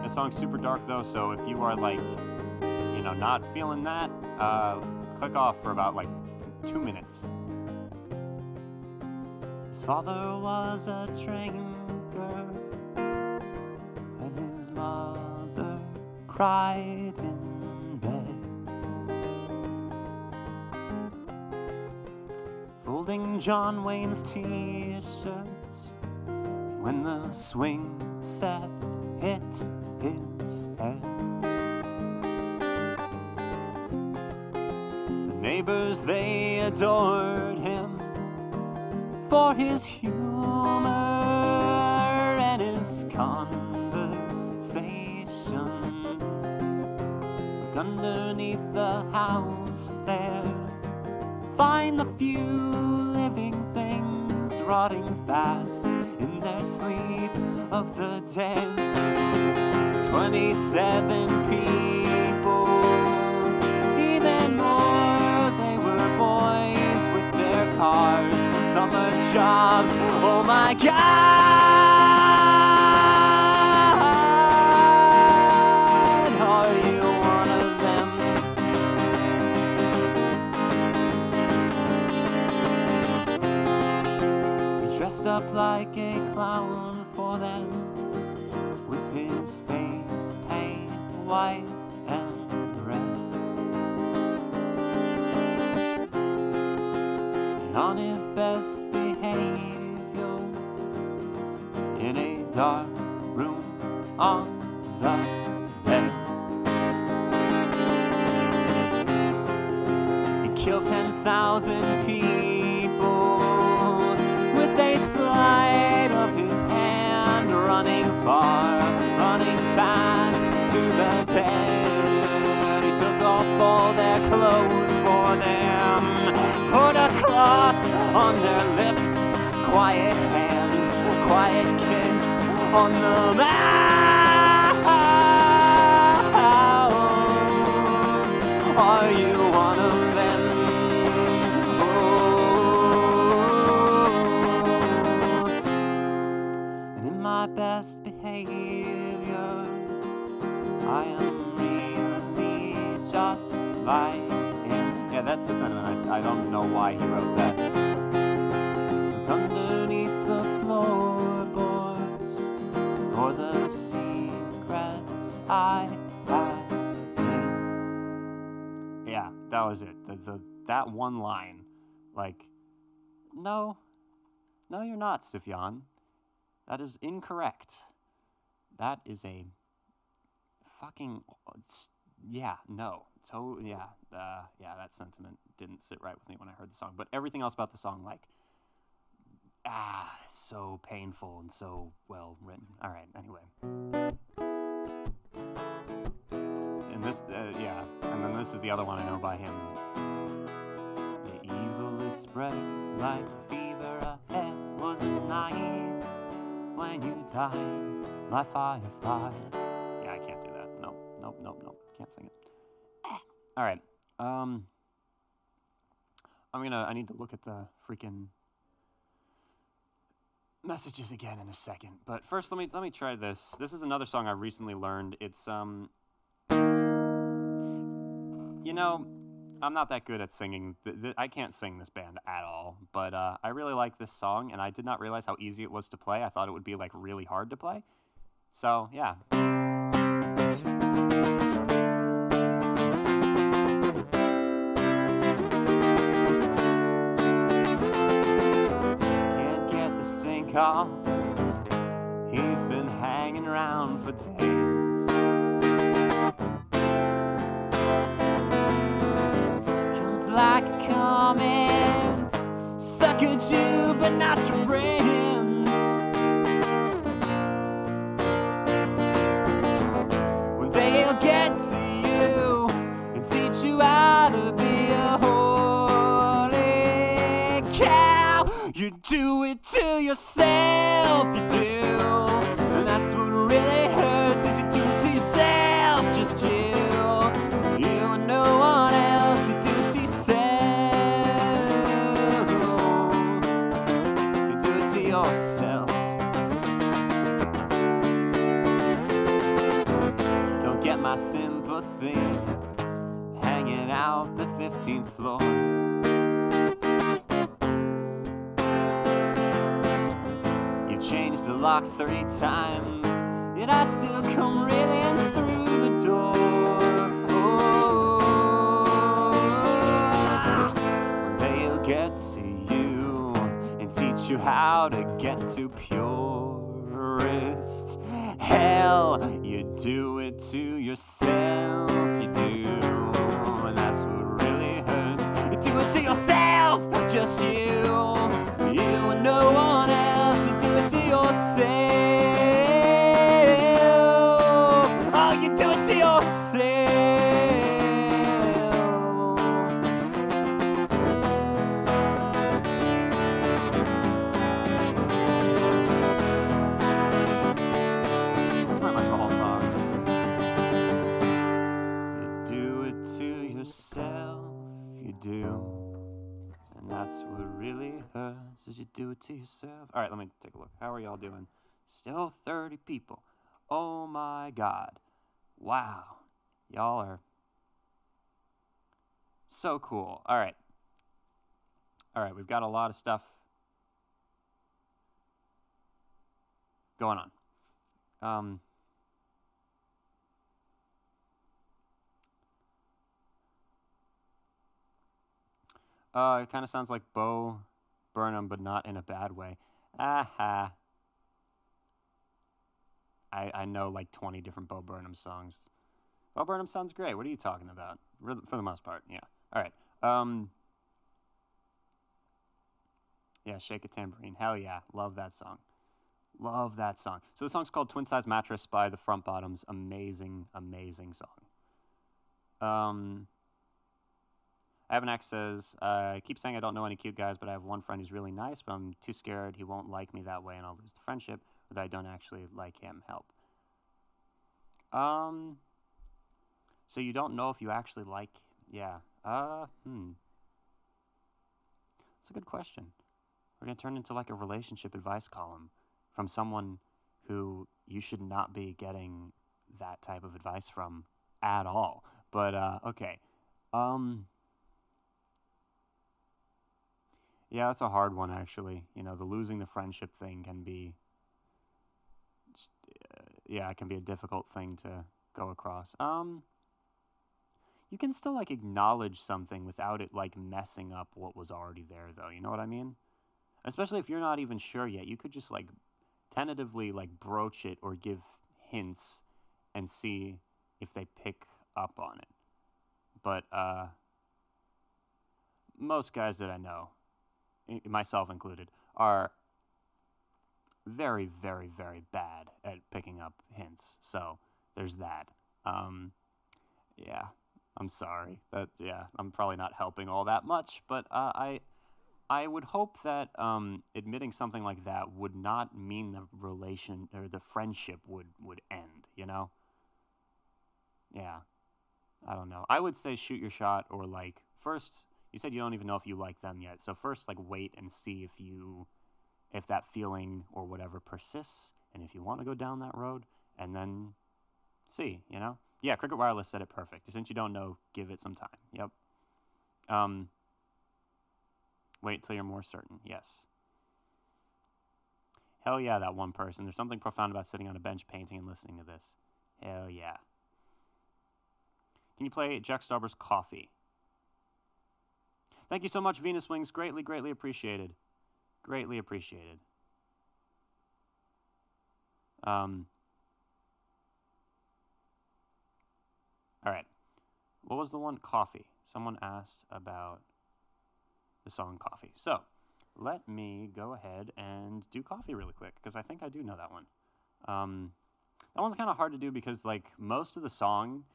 The song's super dark though, so if you are, like, you know, not feeling that, click off for about, like, 2 minutes. His father was a drinker, and his mother cried in bed, folding John Wayne's t-shirts when the swing set hit his head. The neighbors, they adored him for his humor and his conversation. Look underneath the house there, find the few living things rotting fast in their sleep of the dead. 27 people, even more, they were boys with their cars, summer jobs. Oh my God, are you one of them? He dressed up like a clown for them, with his face painted white and red, and on his best behavior, in a dark room on the bed, he killed 10,000 people with a sleight of his hand, running far, running fast to the dead. on their lips, quiet hands, quiet kiss on the mouth. Are you one of them? Oh. And in my best behavior, I am really just like him. Yeah, that's the sentiment. I don't know why he wrote that. Look underneath the floorboards for the secrets I have. Yeah, that was it. That one line. Like, no, you're not, Sufjan. That is incorrect. That is a fucking, yeah, no. Yeah, that sentiment didn't sit right with me when I heard the song. But everything else about the song, like, so painful and so well written. All right, anyway. And this, yeah, and then this is the other one I know by him. The evil it spread like fever ahead was a night when you died, my firefly. Yeah, I can't do that. Nope. Can't sing it. All right. I need to look at the freaking messages again in a second. But first, let me try this. This is another song I recently learned. It's you know, I'm not that good at singing. I can't sing this band at all. But I really like this song, and I did not realize how easy it was to play. I thought it would be like really hard to play. So yeah. Off. He's been hanging around for days. Comes like a comet, suckered you but not your friends. One day he'll get to you and teach you how to be a holy cow. You do it to yourself, you do. And that's what really hurts, is you do it to yourself, just you. You and no one else, you do it to yourself. You do it to yourself. Don't get my sympathy hanging out the 15th floor. Changed the lock 3 times, yet I still come reeling through the door. One day he'll get to you and teach you how to get to purest hell. You do it to yourself, you do, and that's what really hurts. You do it to yourself, just you and no one else. To yourself. Oh, you do it to yourself. That's pretty much the whole song. You do it to yourself, you do. And that's what really hurts, is you do it to yourself. All right, let me take a look. How are y'all doing? Still 30 people. Oh my God. Wow. Y'all are so cool. All right, we've got a lot of stuff going on. It kind of sounds like Bo Burnham, but not in a bad way. Aha. I know like 20 different Bo Burnham songs. Bo Burnham sounds great. What are you talking about? For the most part, yeah. All right. Yeah, Shake a Tambourine. Hell yeah. Love that song. Love that song. So the song's called Twin Size Mattress by the Front Bottoms. Amazing, amazing song. I have an ex says, I keep saying I don't know any cute guys, but I have one friend who's really nice, but I'm too scared he won't like me that way and I'll lose the friendship, or that I don't actually like him. Help. So you don't know if you actually like, yeah. That's a good question. We're going to turn into like a relationship advice column from someone who you should not be getting that type of advice from at all. But, okay. Yeah, that's a hard one, actually. You know, the losing the friendship thing can be, it can be a difficult thing to go across. You can still, like, acknowledge something without it, like, messing up what was already there, though. You know what I mean? Especially if you're not even sure yet. You could just, like, tentatively, like, broach it or give hints and see if they pick up on it. But, most guys that I know, myself included, are very, very, very bad at picking up hints. So, there's that. Yeah. I'm sorry. I'm probably not helping all that much, but I would hope that admitting something like that would not mean the relation or the friendship would end, you know? Yeah. I don't know. I would say shoot your shot, or like first, you said you don't even know if you like them yet. So first, like, wait and see if that feeling or whatever persists, and if you want to go down that road, and then see, you know? Yeah, Cricket Wireless said it perfect. Since you don't know, give it some time. Yep. Wait till you're more certain. Yes. Hell yeah, that one person. There's something profound about sitting on a bench painting and listening to this. Hell yeah. Can you play Jack Stauber's Coffee? Thank you so much, Venus Wings. Greatly, greatly appreciated. Greatly appreciated. All right. What was the one? Coffee. Someone asked about the song Coffee. So, let me go ahead and do Coffee really quick, because I think I do know that one. That one's kind of hard to do because, like, most of the song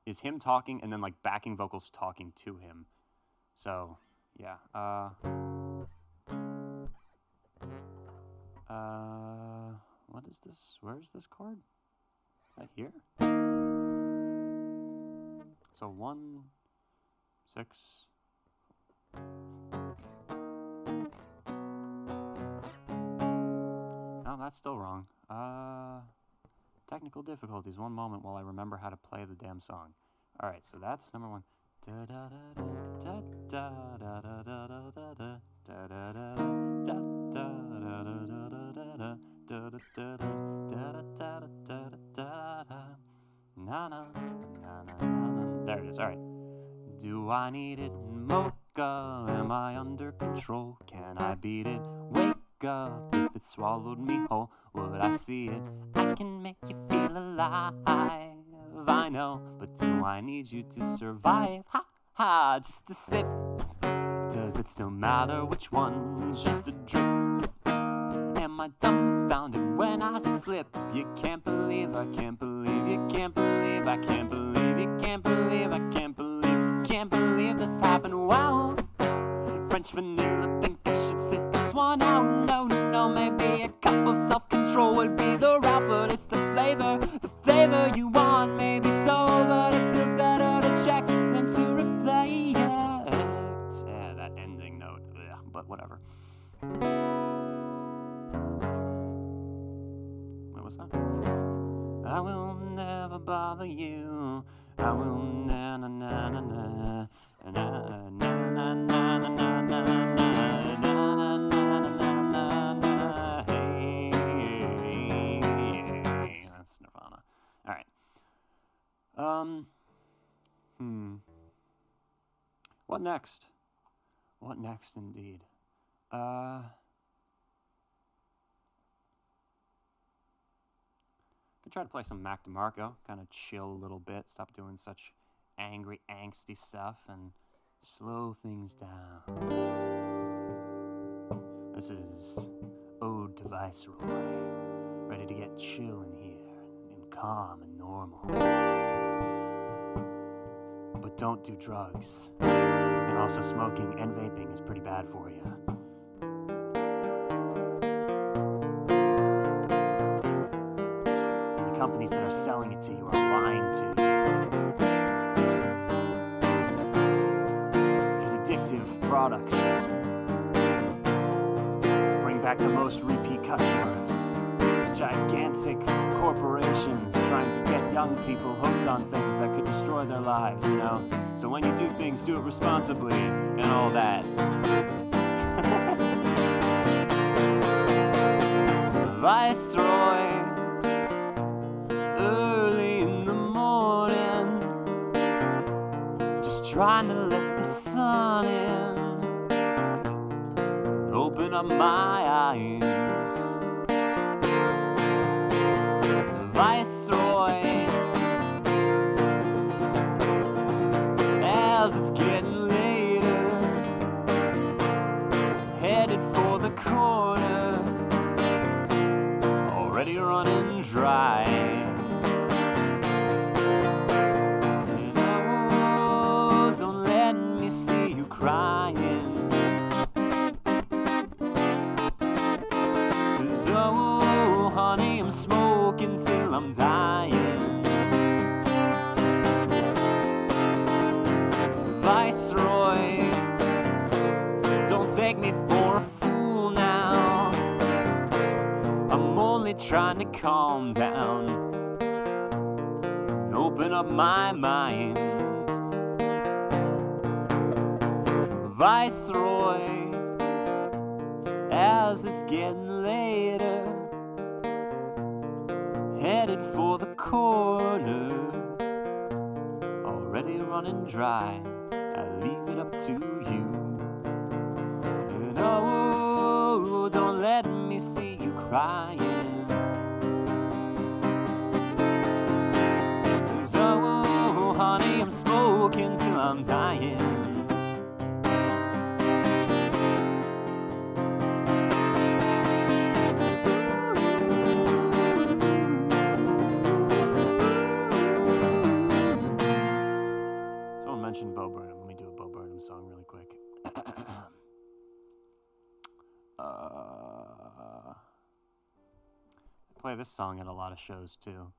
is him talking and then, like, backing vocals talking to him. So, yeah. What is this? Where is this chord? Is that here? So 1, 6. No, that's still wrong. Technical difficulties. One moment while I remember how to play the damn song. All right, so that's number 1. There it is. All right. Do I need it mocha? Am I under control? Can I beat it? Wake up if it swallowed me whole. Would I see it? I can make you feel alive. I know, but do I need you to survive? Ha ha, just a sip. Does it still matter which one's just a drip? Am I dumbfounded when I slip? You can't believe, I can't believe, you can't believe, I can't believe, you can't believe, I can't believe, can't believe this happened. Wow, French vanilla, think I should sit this one out. No, no, maybe a cup of self-control would be the route, but it's the flavor you want. Maybe so, but it feels better to check than to reflect. Yeah, that ending note, but whatever. What was that? I will never bother you. I will na na na na na na na na na na na na na. Hey, that's Nirvana. All right. What next? What next, indeed? Could try to play some Mac DeMarco, kind of chill a little bit, stop doing such angry, angsty stuff, and slow things down. This is Ode to Viceroy, ready to get chill in here, and calm and normal. But but don't do drugs. And also smoking and vaping is pretty bad for you. And the companies that are selling it to you are lying to you. Because addictive products bring back the most repeat customers. Gigantic corporations trying to get young people hooked on things that could destroy their lives, you know? So when you do things, do it responsibly and all that. Viceroy, early in the morning, just trying to let the sun in, open up my eyes. Viceroy, as it's getting later, headed for the corner, already running dry. And oh, don't let me see you crying, 'cause oh, honey, I'm smoking till I'm dying. Viceroy, don't take me for a fool now. I'm only trying to calm down and open up my mind. Viceroy, as it's getting later, headed for the corner, already running dry. I leave it up to you. And oh, don't let me see you crying, 'cause oh, honey, I'm smoking till I'm dying. Bo Burnham. Let me do a Bo Burnham song really quick. I play this song at a lot of shows too.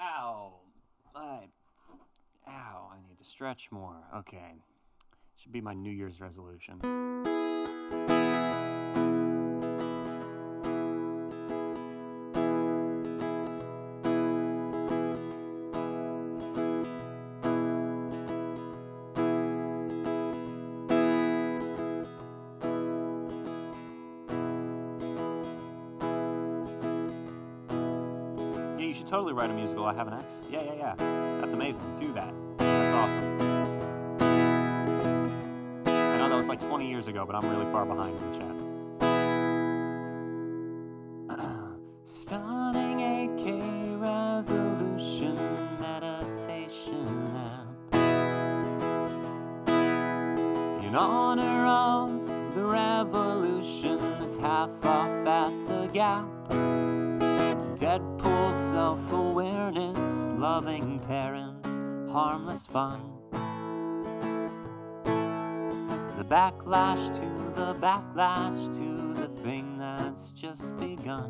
Ow! I need to stretch more. Okay. Should be my New Year's resolution. You should totally write a musical. I Have an Ex. Yeah. That's amazing. Do that. That's awesome. I know that was like 20 years ago, but I'm really far behind in the chat. Stunning 8K resolution meditation app in honor of the revolution that's half off at the Gap. Deadpool self-awareness, loving parents, harmless fun. The backlash to the thing that's just begun.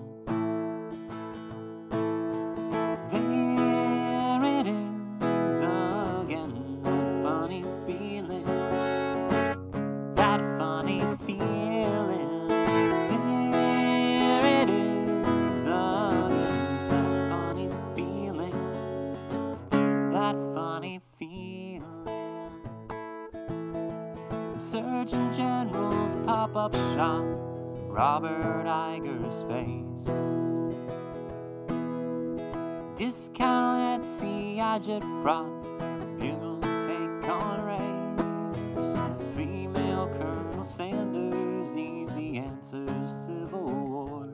There it is again, that funny feeling, that funny feeling. There it is again, that funny feeling. Surgeon General's pop-up shop, Robert Iger's face. Discount Etsy, Jet Prop, Bugles take on race. Female Colonel Sanders, easy answers, Civil War.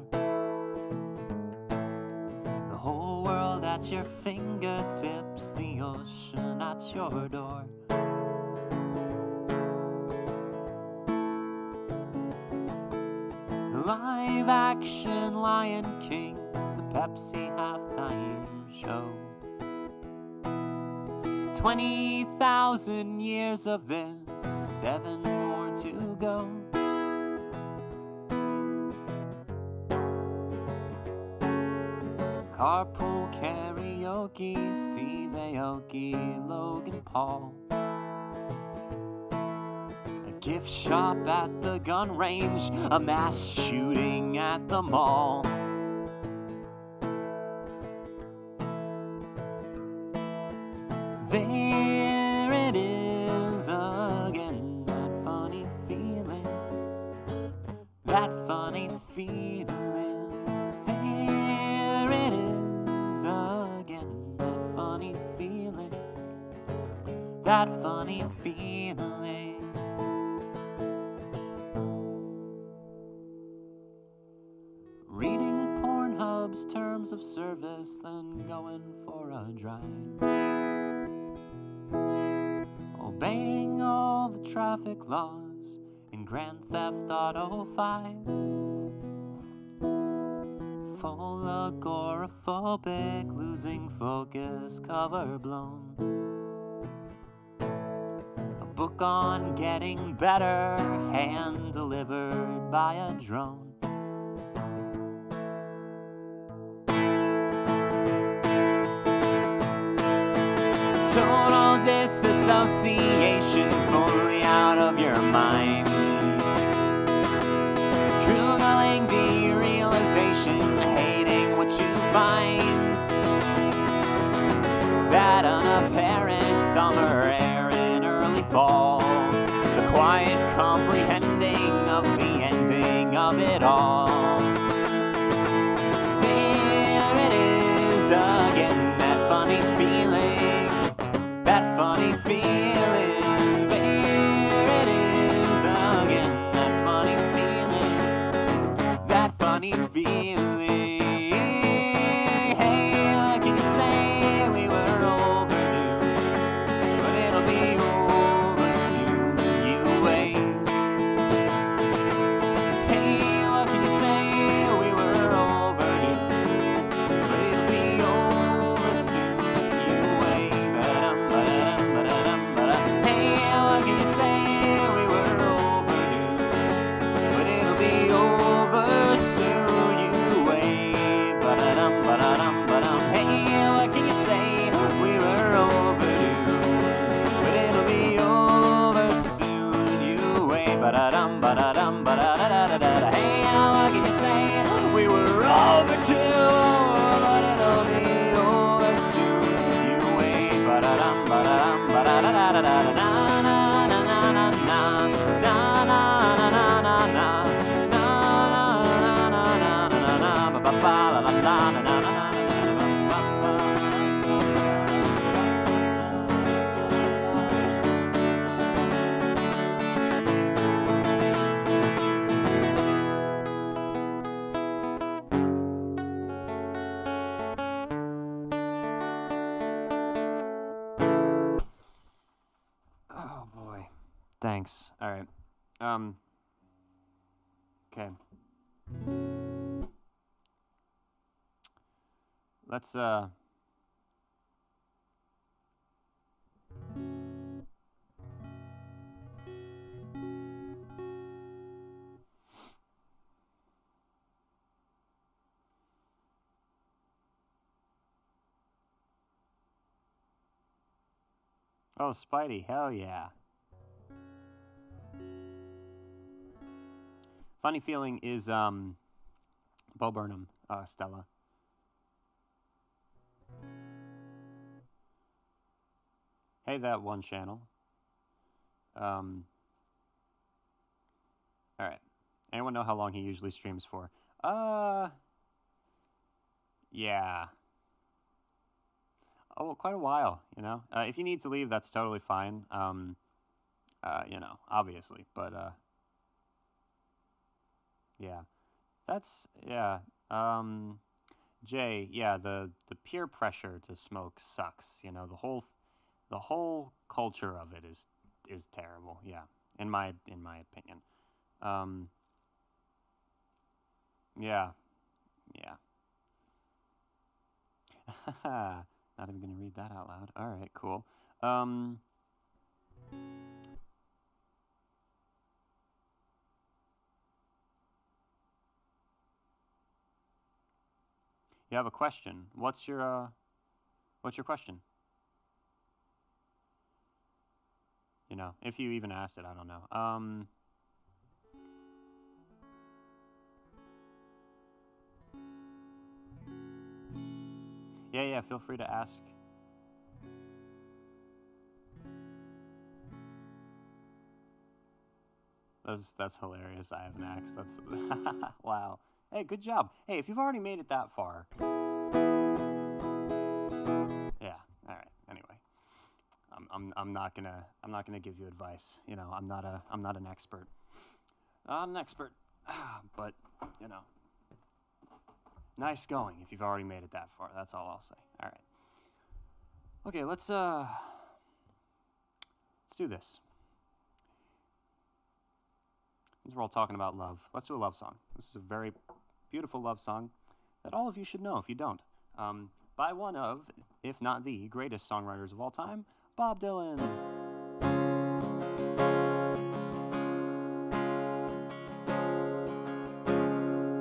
The whole world at your fingertips, the ocean at your door. The live action Lion King, the Pepsi halftime show. 20,000 years of this, 7 more to go. Carpool karaoke, Steve Aoki, Logan Paul. A gift shop at the gun range, a mass shooting at the mall. There it is again, that funny feeling, that funny feeling. There it is again, that funny feeling, that funny feeling. Reading Pornhub's terms of service, then going for a drive. Obeying all the traffic laws in Grand Theft Auto 5. Full agoraphobic, losing focus, cover blown. A book on getting better, hand delivered by a drone. Total disassociation, fully out of your mind. Googling derealization, hating what you find. That unapparent summer air in early fall. The quiet comprehending of the ending of it all. There it is again, that funny feeling. That funny feeling, there it is again, that funny feeling, that funny feeling. Hey, what can you say? We were overdue, but it'll be over soon, you wait. Hey, what can you say? We were overdue, but it'll be over soon, you wait. Oh boy. Thanks. All right. Okay. Let's Oh, Spidey, hell yeah. Funny feeling is Bo Burnham, Stella. Hey, that one channel. All right. Anyone know how long he usually streams for? Yeah. Oh, quite a while, you know? If you need to leave, that's totally fine. You know, obviously, but, yeah. That's, yeah. Jay, yeah, the peer pressure to smoke sucks, you know, the whole culture of it is terrible, yeah, in my opinion. Yeah. Not even gonna read that out loud. All right, cool. You have a question. What's your question? You know, if you even asked it, I don't know. Yeah, feel free to ask. That's hilarious. I have an axe. That's wow. Hey, good job. Hey, if you've already made it that far. Yeah, all right. Anyway. I'm not gonna give you advice. You know, I'm not an expert. I'm an expert. But, you know. Nice going if you've already made it that far. That's all I'll say. All right. Okay, let's do this. Since we're all talking about love, let's do a love song. This is a very beautiful love song that all of you should know if you don't. By one of, if not the greatest songwriters of all time, Bob Dylan.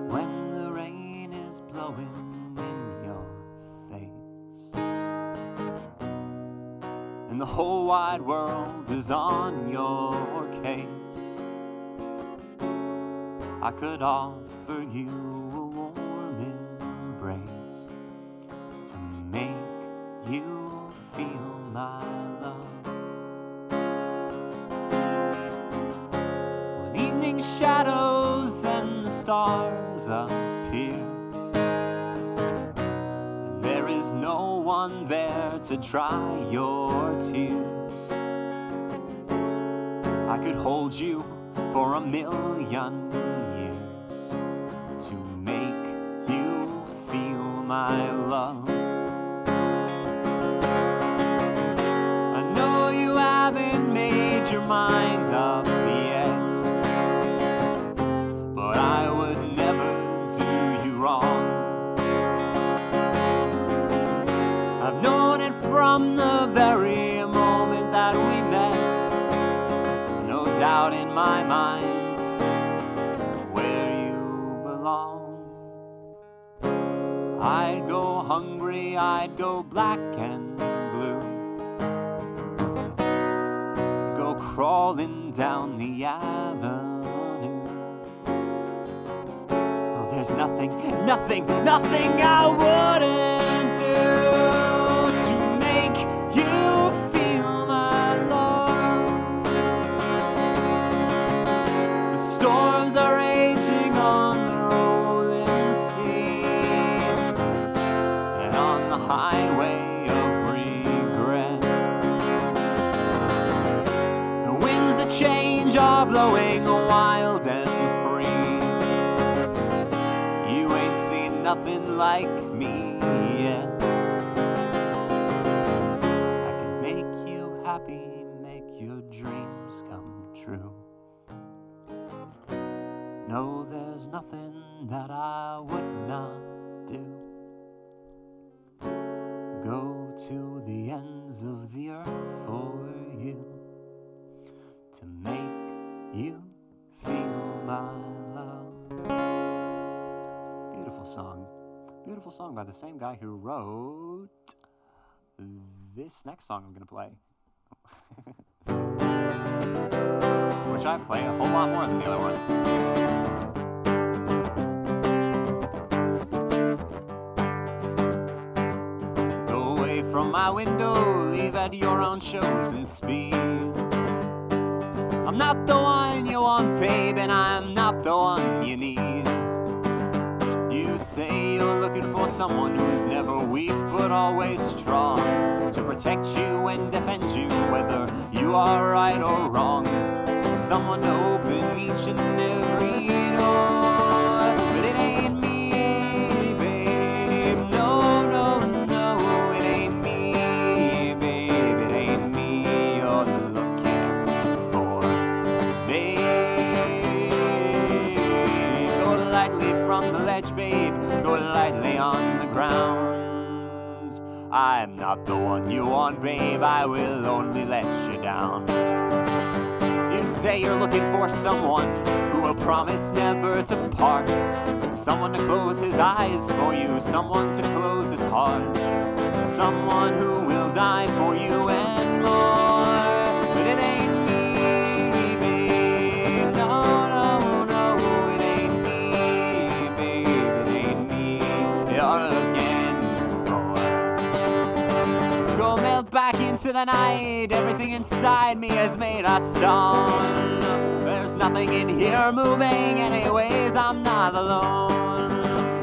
When the rain is blowing in your face and the whole wide world is on your case, I could offer you a warm embrace to make you feel my love. When evening shadows and the stars appear and there is no one there to dry your tears, I could hold you for a million years to make you feel my love. I know you haven't made your mind up yet, but I would never do you wrong. I've known it from the very moment that we met, no doubt in my mind where you belong. I'd go hungry, I'd go black and blue, go crawling down the avenue. Oh, there's nothing I wouldn't do to make you feel my love. The storms are raging on the rolling sea, and on the highway of regret, the winds of change are blowing wild and free. You ain't seen nothing like me yet. I can make you happy, make your dreams come true. No, there's nothing that I would not do. Go to the ends of the earth for you to make you feel my love. Beautiful song. Beautiful song by the same guy who wrote this next song I'm going to play. Which I play a whole lot more than the other one. Go away from my window, leave at your own shows and speed. I'm not the one you want, babe, and I'm not the one you need. You say you're looking for someone who's never weak but always strong, to protect you and defend you whether you are right or wrong. Someone to open each and every door. But it ain't me, babe. No, no, no, it ain't me, babe. It ain't me you're looking for, babe. Go lightly from the ledge, babe. Go lightly on the ground. I'm not the one you want, babe, I will only let you down. You say you're looking for someone who will promise never to part, someone to close his eyes for you, someone to close his heart, someone who will die for you and more. But it ain't me, babe. No, no, no, it ain't me, babe. It ain't me you're looking for. Go melt back into the night. Everything inside me has made us stone. There's nothing in here moving, anyways, I'm not alone.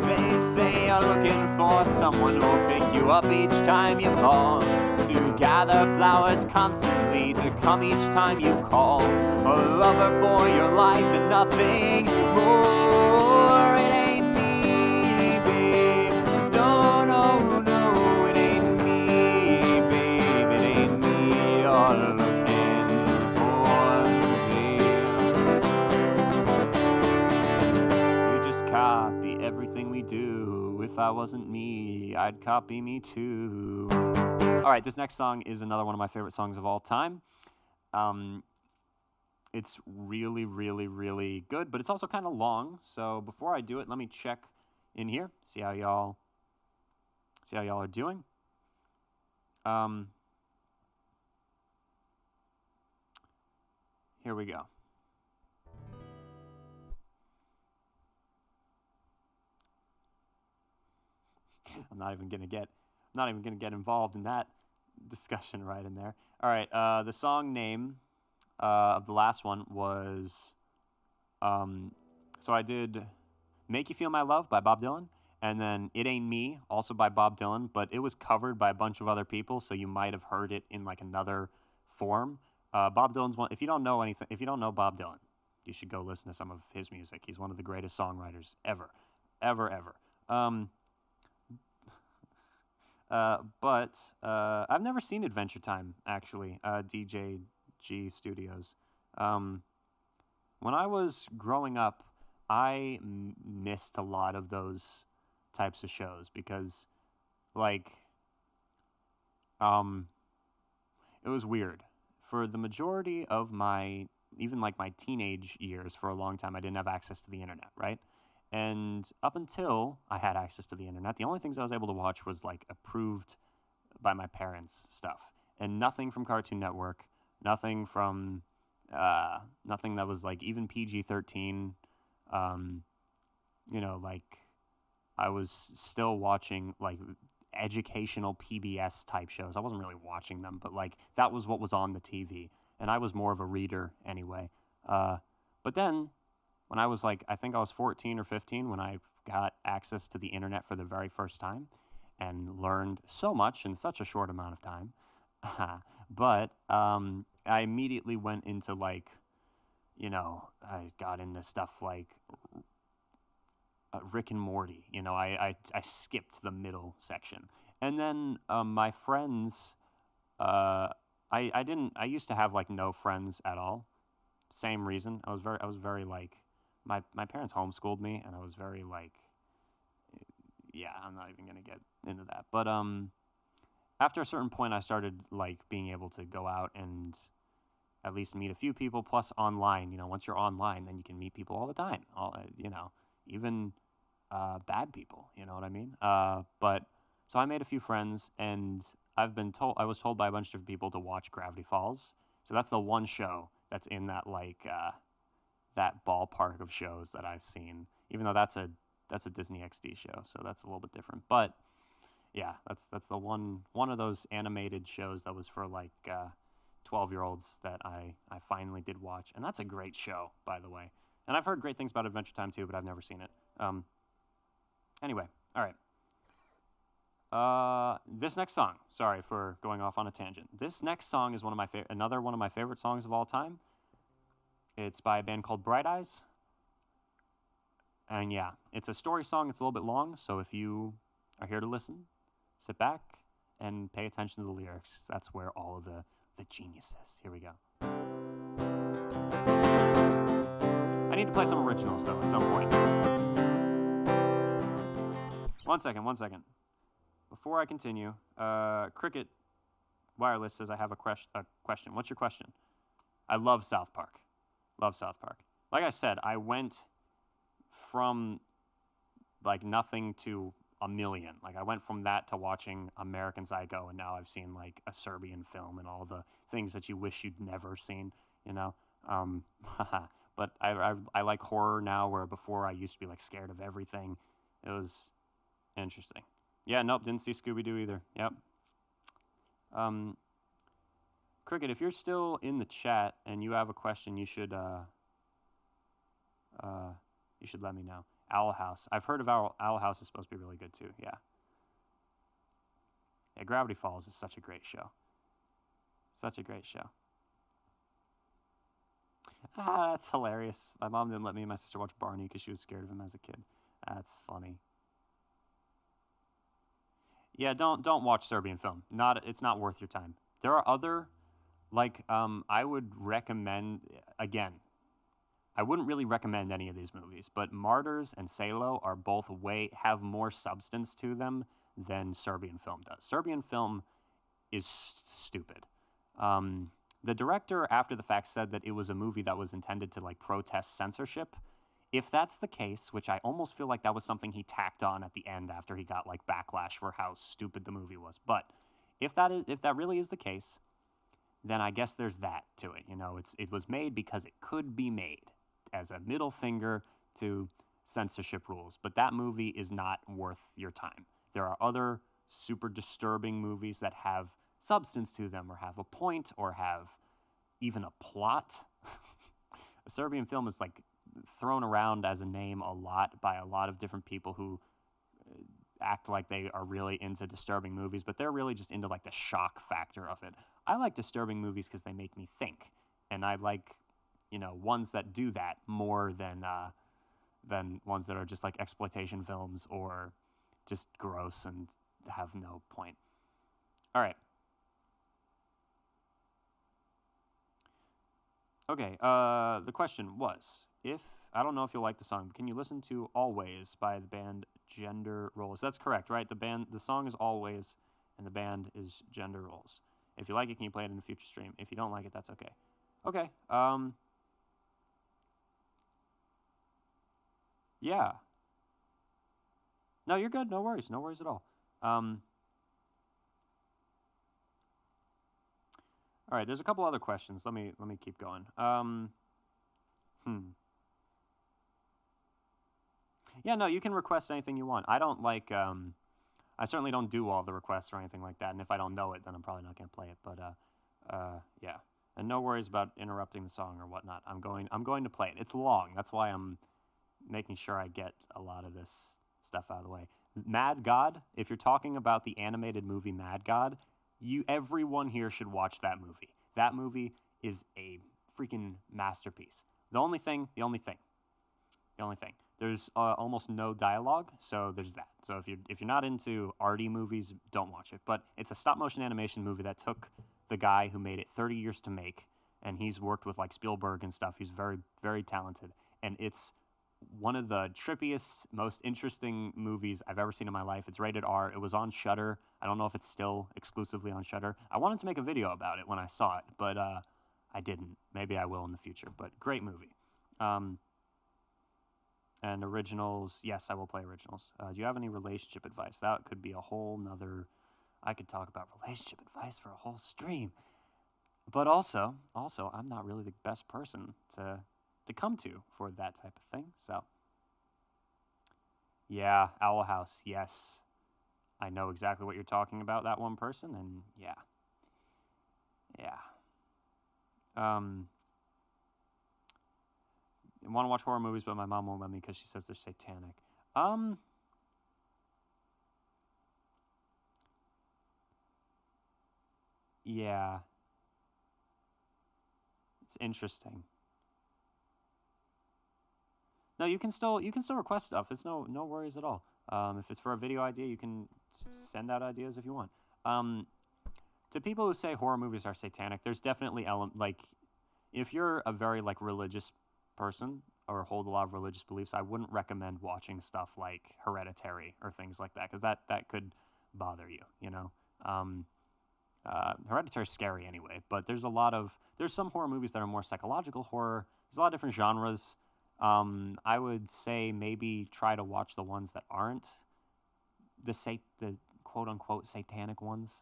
They say you're looking for someone who'll pick you up each time you call, to gather flowers constantly, to come each time you call, a lover for your life and nothing more. It ain't me, babe. No, no, no, it ain't me, babe. It ain't me you're looking for, babe. You just copy everything we do. If I wasn't me, I'd copy me too. All right, this next song is another one of my favorite songs of all time. It's really, really, really good, but it's also kind of long. So before I do it, let me check in here, see how y'all are doing. Here we go. I'm not even gonna get involved in that discussion right in there. All right, the song name of the last one was, so I did "Make You Feel My Love" by Bob Dylan, and then "It Ain't Me" also by Bob Dylan, but it was covered by a bunch of other people, so you might have heard it in like another form. Bob Dylan's one. If you don't know Bob Dylan, you should go listen to some of his music. He's one of the greatest songwriters ever. But I've never seen Adventure Time, actually, DJG Studios. When I was growing up, I missed a lot of those types of shows because, like, it was weird. For the majority of even like my teenage years, for a long time, I didn't have access to the internet, right? And up until I had access to the internet, the only things I was able to watch was like approved by my parents stuff, and nothing from Cartoon Network, nothing from nothing that was like even PG-13. Like I was still watching like educational PBS type shows. I wasn't really watching them, but like that was what was on the TV, and I was more of a reader anyway. But then when I was like, I think I was 14 or 15 when I got access to the internet for the very first time and learned so much in such a short amount of time. But I immediately went into like, I got into stuff like Rick and Morty. I skipped the middle section. And then my friends, I used to have like no friends at all. Same reason. I was very like, my parents homeschooled me, and I was very like, yeah, I'm not even gonna get into that. But after a certain point, I started like being able to go out and at least meet a few people. Plus online, once you're online, then you can meet people all the time. Even bad people. You know what I mean? But so I made a few friends, and I was told by a bunch of people to watch Gravity Falls. So that's the one show that's in that like that ballpark of shows that I've seen, even though that's a Disney XD show, so that's a little bit different. But yeah, that's the one of those animated shows that was for like 12-year-olds that I finally did watch, and that's a great show, by the way. And I've heard great things about Adventure Time too, but I've never seen it. Anyway, all right. This next song, sorry for going off on a tangent. This next song is another one of my favorite songs of all time. It's by a band called Bright Eyes. And yeah, it's a story song. It's a little bit long, so if you are here to listen, sit back and pay attention to the lyrics. That's where all of the genius is. Here we go. I need to play some originals, though, at some point. One second. Before I continue, Cricket Wireless says I have a question. What's your question? I love South Park. Love South Park. Like I said, I went from like nothing to a million. Like I went from that to watching American Psycho, and now I've seen like a Serbian film and all the things that you wish you'd never seen. You know, um, but I like horror now, where before I used to be like scared of everything. It was interesting. Yeah, nope, didn't see Scooby Doo either. Yep. Um, Cricket, if you're still in the chat and you have a question, you should let me know. Owl House. I've heard of Owl House is supposed to be really good too. Yeah. Yeah, Gravity Falls is such a great show. Such a great show. Ah, that's hilarious. My mom didn't let me and my sister watch Barney because she was scared of him as a kid. That's funny. Yeah, don't watch Serbian film. It's not worth your time. There are other I would recommend again. I wouldn't really recommend any of these movies, but Martyrs and Salo are both have more substance to them than Serbian film does. Serbian film is stupid. The director, after the fact, said that it was a movie that was intended to like protest censorship. If that's the case, which I almost feel like that was something he tacked on at the end after he got like backlash for how stupid the movie was, but if that really is the case, then I guess there's that to it. You know, it was made because it could be made as a middle finger to censorship rules, but that movie is not worth your time. There are other super disturbing movies that have substance to them, or have a point, or have even a plot. A Serbian film is like thrown around as a name a lot by a lot of different people who act like they are really into disturbing movies, but they're really just into like the shock factor of it. I like disturbing movies because they make me think, and I like, ones that do that more than ones that are just like exploitation films or just gross and have no point. All right. Okay. The question was, I don't know if you'll like the song, but can you listen to "Always" by the band Gender Roles? That's correct, right? The song is "Always," and the band is Gender Roles. If you like it, can you play it in a future stream? If you don't like it, that's okay. Okay. Yeah. No, you're good. No worries. No worries at all. All right. There's a couple other questions. Let me keep going. Yeah. No, you can request anything you want. I don't like. I certainly don't do all the requests or anything like that. And if I don't know it, then I'm probably not gonna play it. But yeah. And no worries about interrupting the song or whatnot. I'm going to play it. It's long. That's why I'm making sure I get a lot of this stuff out of the way. Mad God, if you're talking about the animated movie Mad God, everyone here should watch that movie. That movie is a freaking masterpiece. The only thing, there's almost no dialogue, so there's that. So if you're not into arty movies, don't watch it. But it's a stop motion animation movie that took the guy who made it 30 years to make, and he's worked with like Spielberg and stuff. He's very, very talented, and it's one of the trippiest, most interesting movies I've ever seen in my life. It's rated R. It was on Shudder. I don't know if it's still exclusively on Shudder. I wanted to make a video about it when I saw it, but I didn't. Maybe I will in the future, but great movie. And originals, yes, I will play originals. Do you have any relationship advice? That could be a whole nother... I could talk about relationship advice for a whole stream. But also, I'm not really the best person to come to for that type of thing. So, yeah, Owl House, yes. I know exactly what you're talking about, that one person, and yeah. I want to watch horror movies, but my mom won't let me because she says they're satanic. Yeah. It's interesting. No, you can still request stuff. It's no worries at all. If it's for a video idea, you can send out ideas if you want. To people who say horror movies are satanic, there's definitely if you're a very like religious person or hold a lot of religious beliefs, I wouldn't recommend watching stuff like Hereditary or things like that, because that could bother you, you know? Hereditary's scary anyway, but there's some horror movies that are more psychological horror. There's a lot of different genres. I would say maybe try to watch the ones that aren't the quote-unquote satanic ones.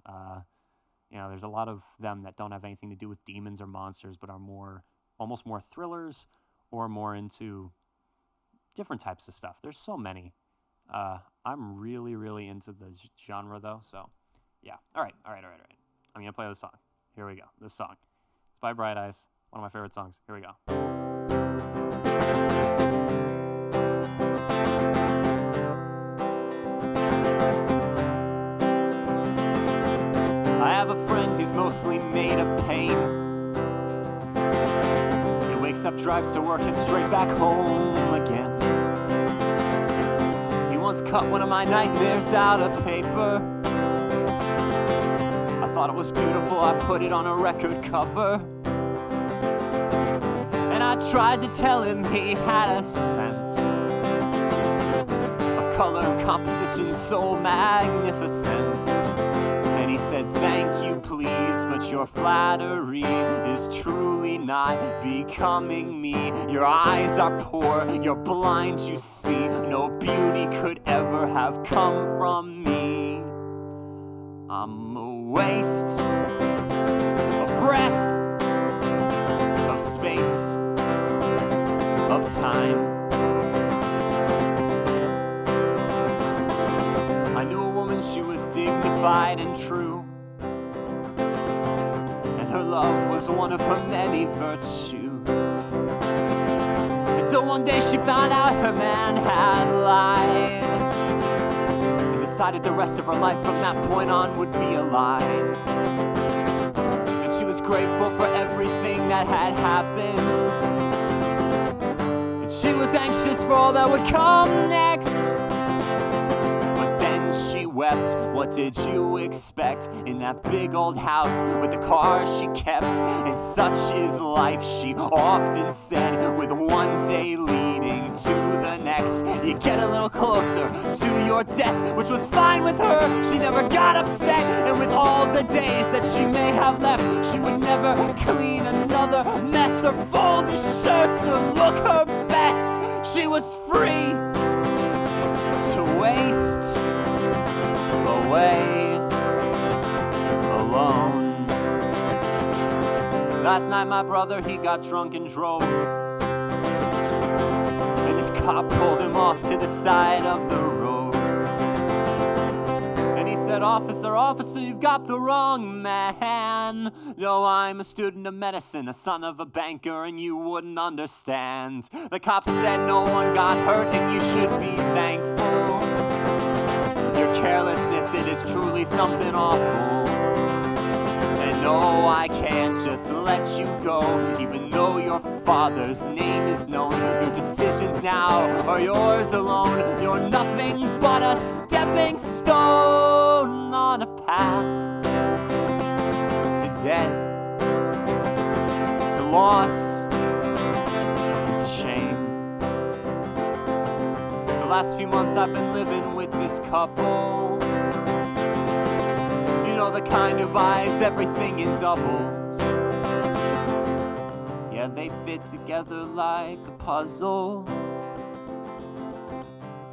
There's a lot of them that don't have anything to do with demons or monsters, but are almost more thrillers or more into different types of stuff. There's so many. I'm really, really into the genre, though, so yeah. All right. I'm going to play the song. Here we go. This song. It's by Bright Eyes, one of my favorite songs. Here we go. I have a friend, he's mostly made of pain. He wakes up, drives to work, and straight back home again. He once cut one of my nightmares out of paper. I thought it was beautiful, I put it on a record cover. And I tried to tell him he had a sense of color and composition so magnificent. And he said, thank you, please, but your flattery is truly not becoming me. Your eyes are poor, you're blind, you see. No beauty could ever have come from me. I'm a waste of breath, of space, of time. I knew a woman, she was dignified and true, and her love was one of her many virtues. Until one day she found out her man had lied, and decided the rest of her life from that point on would be a lie. And she was grateful for everything that had happened, and she was anxious for all that would come next. She wept, what did you expect? In that big old house with the car she kept. And such is life, she often said, with one day leading to the next. You get a little closer to your death, which was fine with her, she never got upset. And with all the days that she may have left, she would never clean another mess or fold his shirts or look her best. She was free to waste away alone. Last night my brother, he got drunk and drove, and this cop pulled him off to the side of the road. And he said, officer, you've got the wrong man. No, I'm a student of medicine, a son of a banker, and you wouldn't understand. The cop said no one got hurt and you should be thankful. Your carelessness, it is truly something awful. And no, I can't just let you go, even though your father's name is known. Your decisions now are yours alone. You're nothing but a stepping stone on a path to death. It's a loss, it's a shame. The last few months I've been living with this couple. You know, the kind who buys everything in doubles. Yeah, they fit together like a puzzle.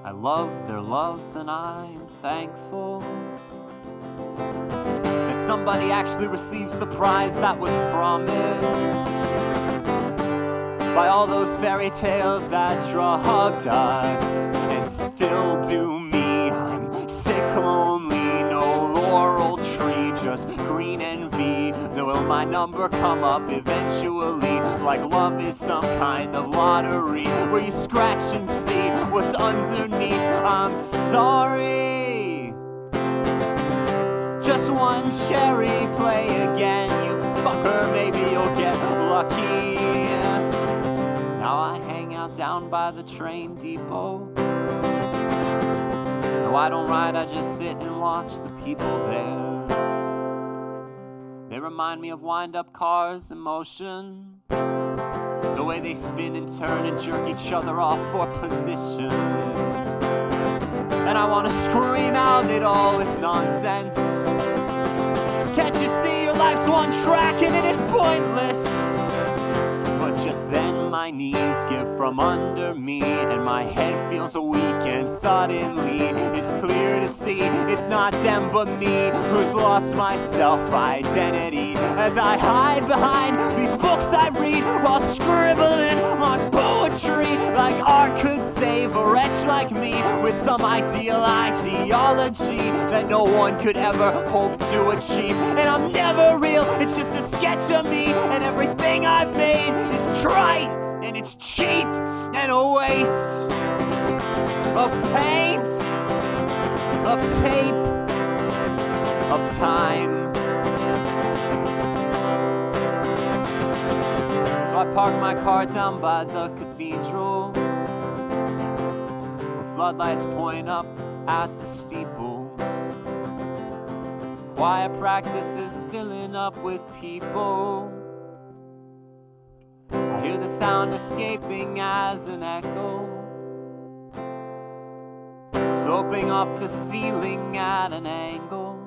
I love their love and I'm thankful that somebody actually receives the prize that was promised by all those fairy tales that drugged us and still do me. I'm sick, lonely, no laurel tree, just green envy. Will my number come up eventually? Like love is some kind of lottery where you scratch and see what's underneath. I'm sorry, just one cherry, play again, you fucker, maybe you'll get lucky. Now I hang out down by the train depot. No, I don't ride, I just sit and watch the people there. They remind me of wind-up cars in motion, the way they spin and turn and jerk each other off for positions. and I wanna scream out that all is nonsense. Can't you see your life's one track and it is pointless? But just then my knees give from under me, and my head feels weak, and suddenly it's clear to see it's not them but me who's lost my self-identity. As I hide behind these books I read while scribbling on poetry, like art could save a wretch like me with some ideal ideology that no one could ever hope to achieve. And I'm never real, it's just a sketch of me, and everything I've made is trite and it's cheap and a waste of paint, of tape, of time. So I parked my car down by the cathedral, where floodlights point up at the steeples. Choir practice is filling up with people. I hear the sound escaping as an echo, sloping off the ceiling at an angle.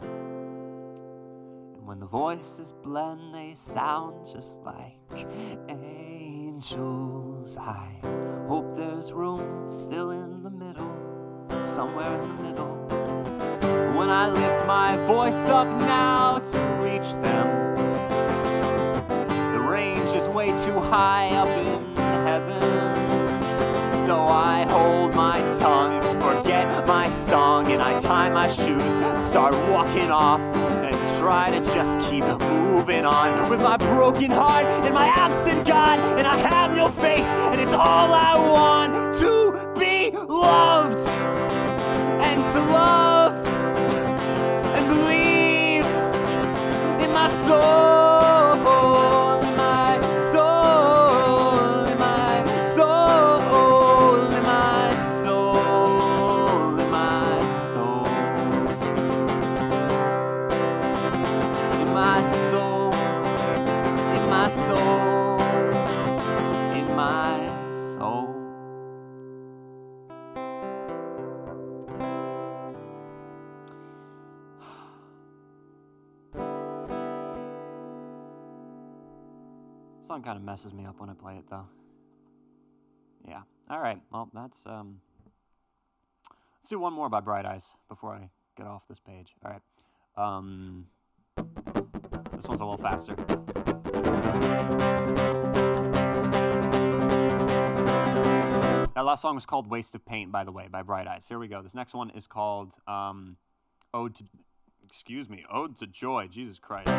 And when the voices blend, they sound just like angels. I hope there's room still in the middle, somewhere in the middle. When I lift my voice up now to reach them, the range is way too high up in heaven. So I hold my tongue, forget my song, and I tie my shoes, start walking off, and try to just keep moving on with my broken heart and my absent God. And I have no faith, and it's all I want, to be loved and to love and believe in my soul, in my soul, in my soul, in my soul, in my soul, in my soul, in my soul, in my soul. Song kind of messes me up when I play it, though. Yeah. All right. Well, that's let's do one more by Bright Eyes before I get off this page. All right. This one's a little faster. That last song was called "Waste of Paint," by the way, by Bright Eyes. Here we go. This next one is called Ode to Joy. Jesus Christ.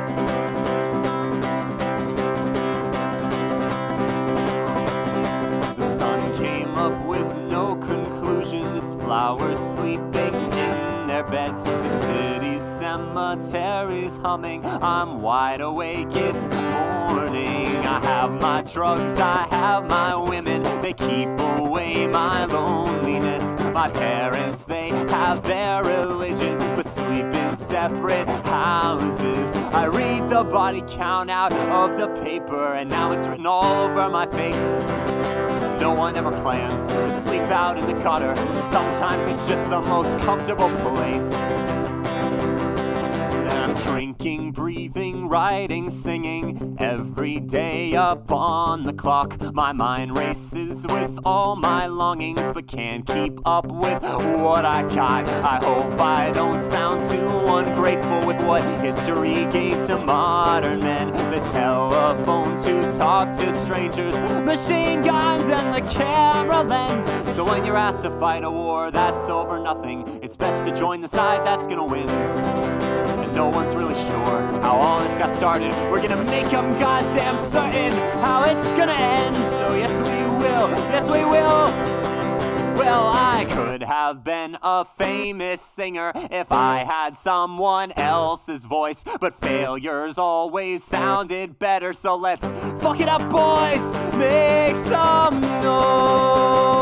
The sun came up with no conclusion. Its flowers sleeping in their beds. The city's cemetery's humming. I'm wide awake, it's morning. I have my drugs, I have my women. They keep away my loneliness. My parents, they have their religion, but sleep in separate houses. I read the body count out of the paper, and now it's written all over my face. No one ever plans to sleep out in the gutter. Sometimes it's just the most comfortable place. And I'm drinking, breathing, writing, singing every day up on the clock. My mind races with all my longings, but can't keep up with what I got. I hope I don't sound too ungrateful with what history gave to modern men. The telephone to talk to strangers, machine guns and the camera lens. So when you're asked to fight a war that's over nothing, it's best to join the side that's gonna win. And no one's really sure how all this got started. We're gonna make them goddamn certain how it's gonna end. So yes we will, yes we will. Well, I could have been a famous singer if I had someone else's voice, but failures always sounded better. So let's fuck it up, boys, make some noise.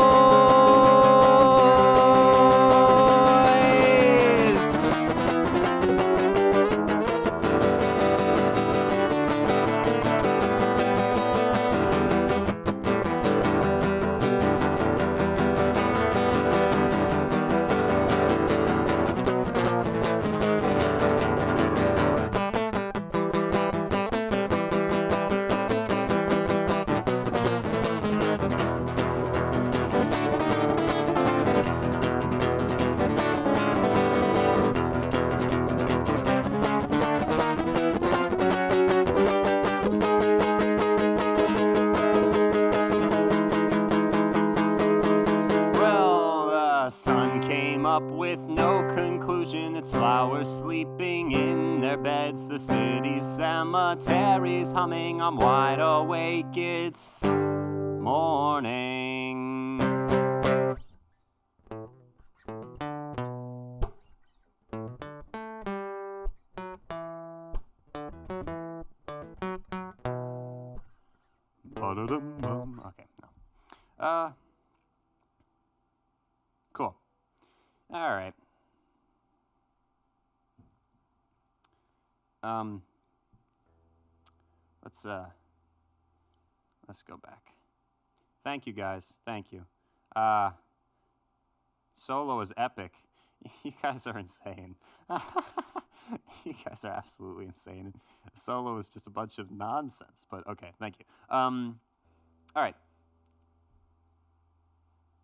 came up with no conclusion. It's flowers sleeping in their beds, the city's cemeteries humming. I'm wide awake, it's morning. Okay, no. Cool. All right. Let's go back. Thank you, guys. Thank you. Solo is epic. You guys are insane. You guys are absolutely insane. Solo is just a bunch of nonsense, but okay, thank you. All right.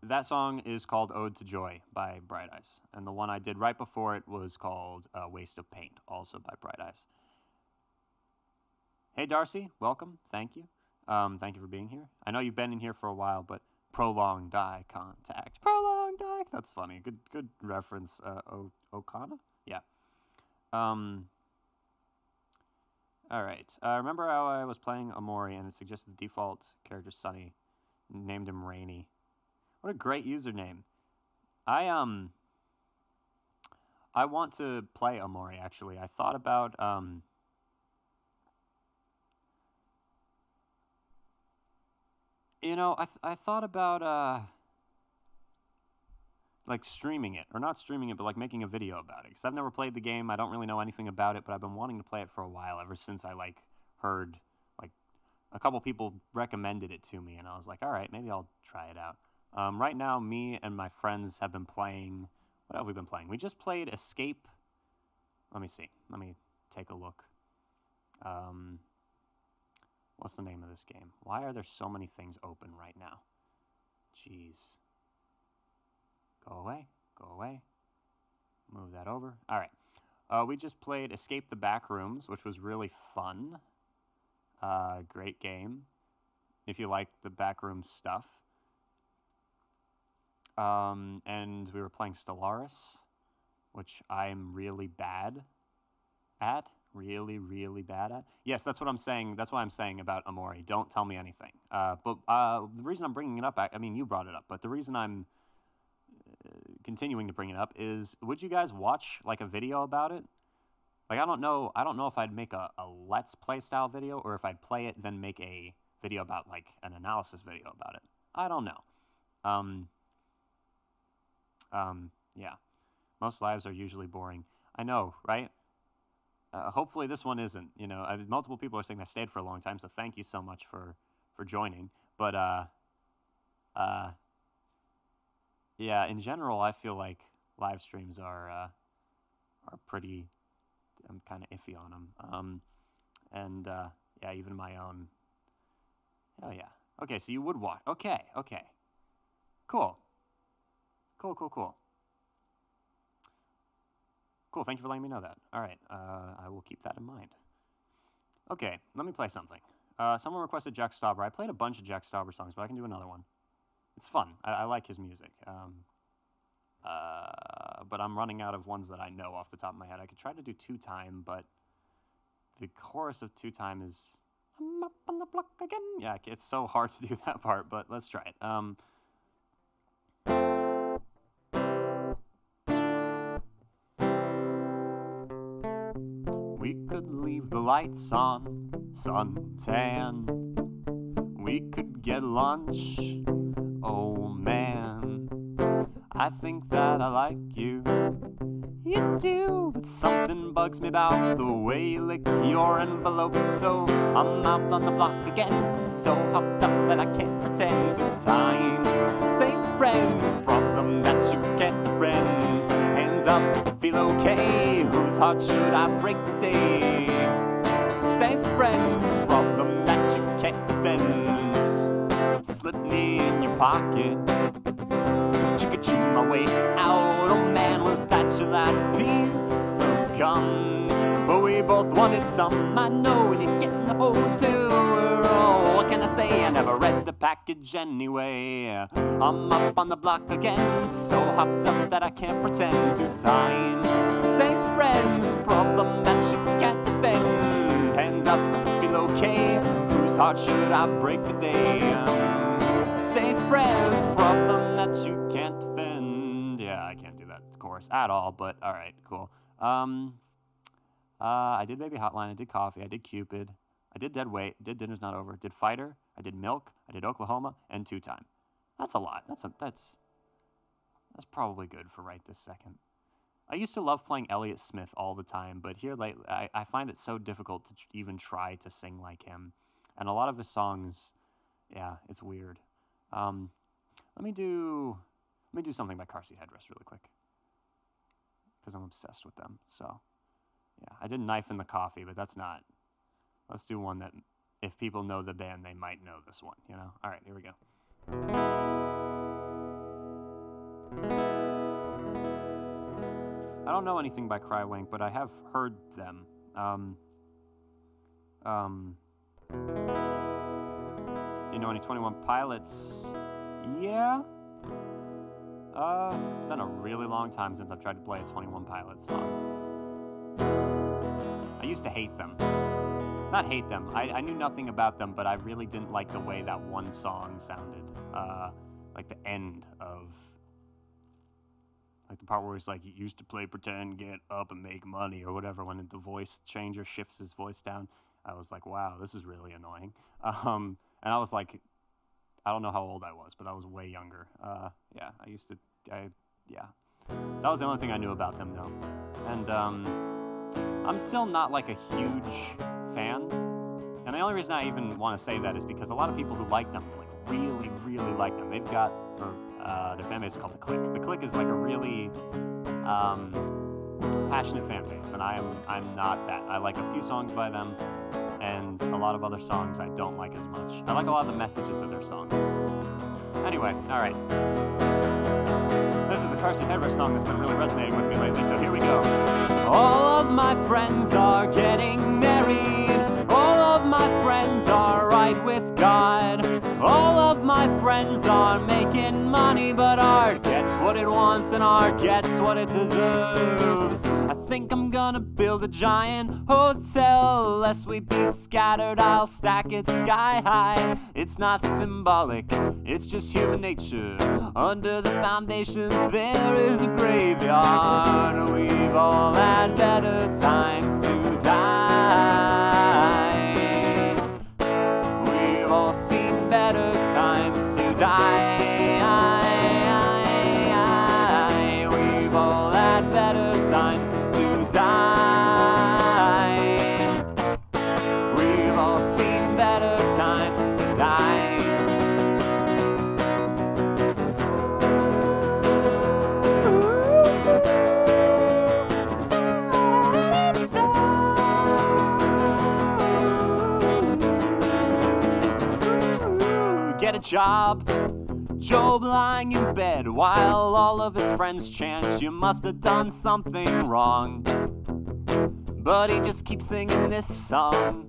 That song is called Ode to Joy by Bright Eyes, and the one I did right before it was called Waste of Paint, also by Bright Eyes. Hey, Darcy, welcome. Thank you. Thank you for being here. I know you've been in here for a while, but prolonged eye contact. Prolonged eye. That's funny. Good reference. Okana? Yeah. All right. Remember how I was playing Amori and it suggested the default character Sunny, named him Rainy. What a great username. I want to play Amori, actually. I thought about I thought about like streaming it, or not streaming it, but like making a video about it. Because I've never played the game. I don't really know anything about it, but I've been wanting to play it for a while, ever since I like heard like a couple people recommended it to me, and I was like, all right, maybe I'll try it out. Right now, me and my friends have been playing. What have we been playing? We just played Escape. Let me see. Let me take a look. What's the name of this game? Why are there so many things open right now? Jeez. Go away. Go away. Move that over. All right. We just played Escape the Backrooms, which was really fun. Great game, if you like the backroom stuff. And we were playing Stellaris, which I'm really bad at. Really, really bad at. Yes, that's what I'm saying. That's what I'm saying about Amori. Don't tell me anything. But the reason I'm bringing it up, I mean, you brought it up, but the reason I'm continuing to bring it up is, would you guys watch like a video about it? Like, I don't know if I'd make a Let's Play style video, or if I'd play it then make a video about like an analysis video about it. I don't know. Yeah. Most lives are usually boring. I know, right? Hopefully this one isn't. You know, multiple people are saying they stayed for a long time, so thank you so much for joining. But yeah, in general, I feel like live streams are pretty. I'm kind of iffy on them. And yeah, even my own. Hell yeah. Okay, so you would watch. Okay. Cool. Cool, thank you for letting me know that. All right, I will keep that in mind. Okay, let me play something. Someone requested Jack Stauber. I played a bunch of Jack Stauber songs, but I can do another one. It's fun. I like his music. But I'm running out of ones that I know off the top of my head. I could try to do Two Time, but the chorus of Two Time is, I'm up on the block again. Yeah, it's so hard to do that part, but let's try it. We could leave the lights on, suntan. We could get lunch, oh man. I think that I like you, you do. But something bugs me about the way you lick your envelope. So I'm out on the block again, so hopped up that I can't pretend to time. Stay friends, problem that you can't befriend. Hands up, feel okay, whose heart should I break today? Stay friends, problem that you can't defend. Slip me in your pocket, chew my way out. Oh man, was that your last piece of gum? But we both wanted some. I know when you get in the hole too, we're all know, what can I say? I never read the package anyway. I'm up on the block again, so hopped up that I can't pretend to sign. Say friends, problem that you can't defend. Hands up, feel okay, whose heart should I break today? Stay friends, problem that you can't defend. Yeah, I can't do that chorus at all, but alright, cool. I did Baby Hotline, I did Coffee, I did Cupid, I did Dead Weight, did Dinner's Not Over, did Fighter, I did Milk, I did Oklahoma, and Two Time. That's a lot. That's probably good for right this second. I used to love playing Elliott Smith all the time, but here lately, I find it so difficult to even try to sing like him. And a lot of his songs, yeah, it's weird. Let me do something by Car Seat Headrest really quick, because I'm obsessed with them. So, yeah, I did Knife in the Coffee, but that's not. Let's do one that, if people know the band, they might know this one, you know? All right, here we go. I don't know anything by Crywank, but I have heard them. You know any 21 Pilots? Yeah. It's been a really long time since I've tried to play a 21 Pilots song. I used to hate them. Not hate them. I knew nothing about them, but I really didn't like the way that one song sounded. Like the end of... Like the part where it's like, you used to play pretend, get up and make money, or whatever, when the voice changer shifts his voice down. I was like, wow, this is really annoying. And I was like, I don't know how old I was, but I was way younger. Yeah, yeah. That was the only thing I knew about them, though. And I'm still not like a huge fan. And the only reason I even want to say that is because a lot of people who like them, like really, really like them. They've got, their fan base is called The Click. The Click is like a really passionate fan base, and I'm not that. I like a few songs by them, and a lot of other songs I don't like as much. I like a lot of the messages of their songs. Anyway, alright. This is a Car Seat Headrest song that's been really resonating with me lately, so here we go. All of my friends are getting married. All of my friends are right with God. All of my friends are making money, but art gets what it wants and art gets what it deserves. I think I'm gonna build a giant hotel. Lest we be scattered, I'll stack it sky high. It's not symbolic, it's just human nature. Under the foundations there is a graveyard. We've all had better times to die. We've all seen better times to die. We've all had better times to die. We've all seen better times to die. Get a job, Job lying in bed while all of his friends chant, you must have done something wrong. But he just keeps singing this song.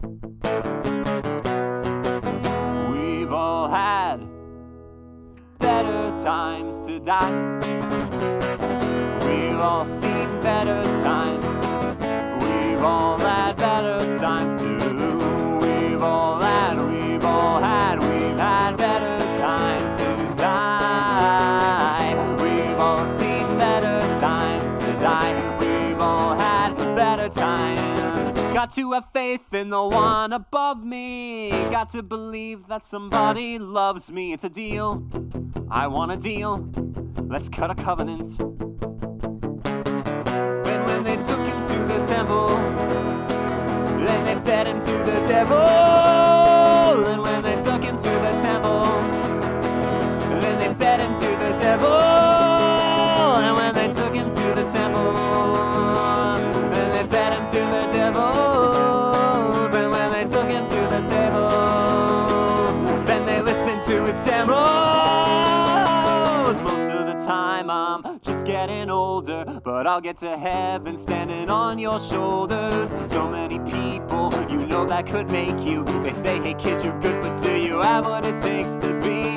We've all had better times to die. We've all seen better times. We've all had better times too. We've all had better times to die. We've all seen better times to die. We've all had better times. Got to have faith in the one above me. Got to believe that somebody loves me. It's a deal. I want a deal. Let's cut a covenant. And when they took him to the temple, then they fed him to the devil. And when they took him to the temple, then they fed him to the devil. And when they took him to the temple, then they fed him to the devil. And when they took him to the table, then they listened to his demos. Most of the time time. I'm just getting older, but I'll get to heaven standing on your shoulders. So many people you know that could make you. They say, hey kid, you're good, but do you have what it takes to be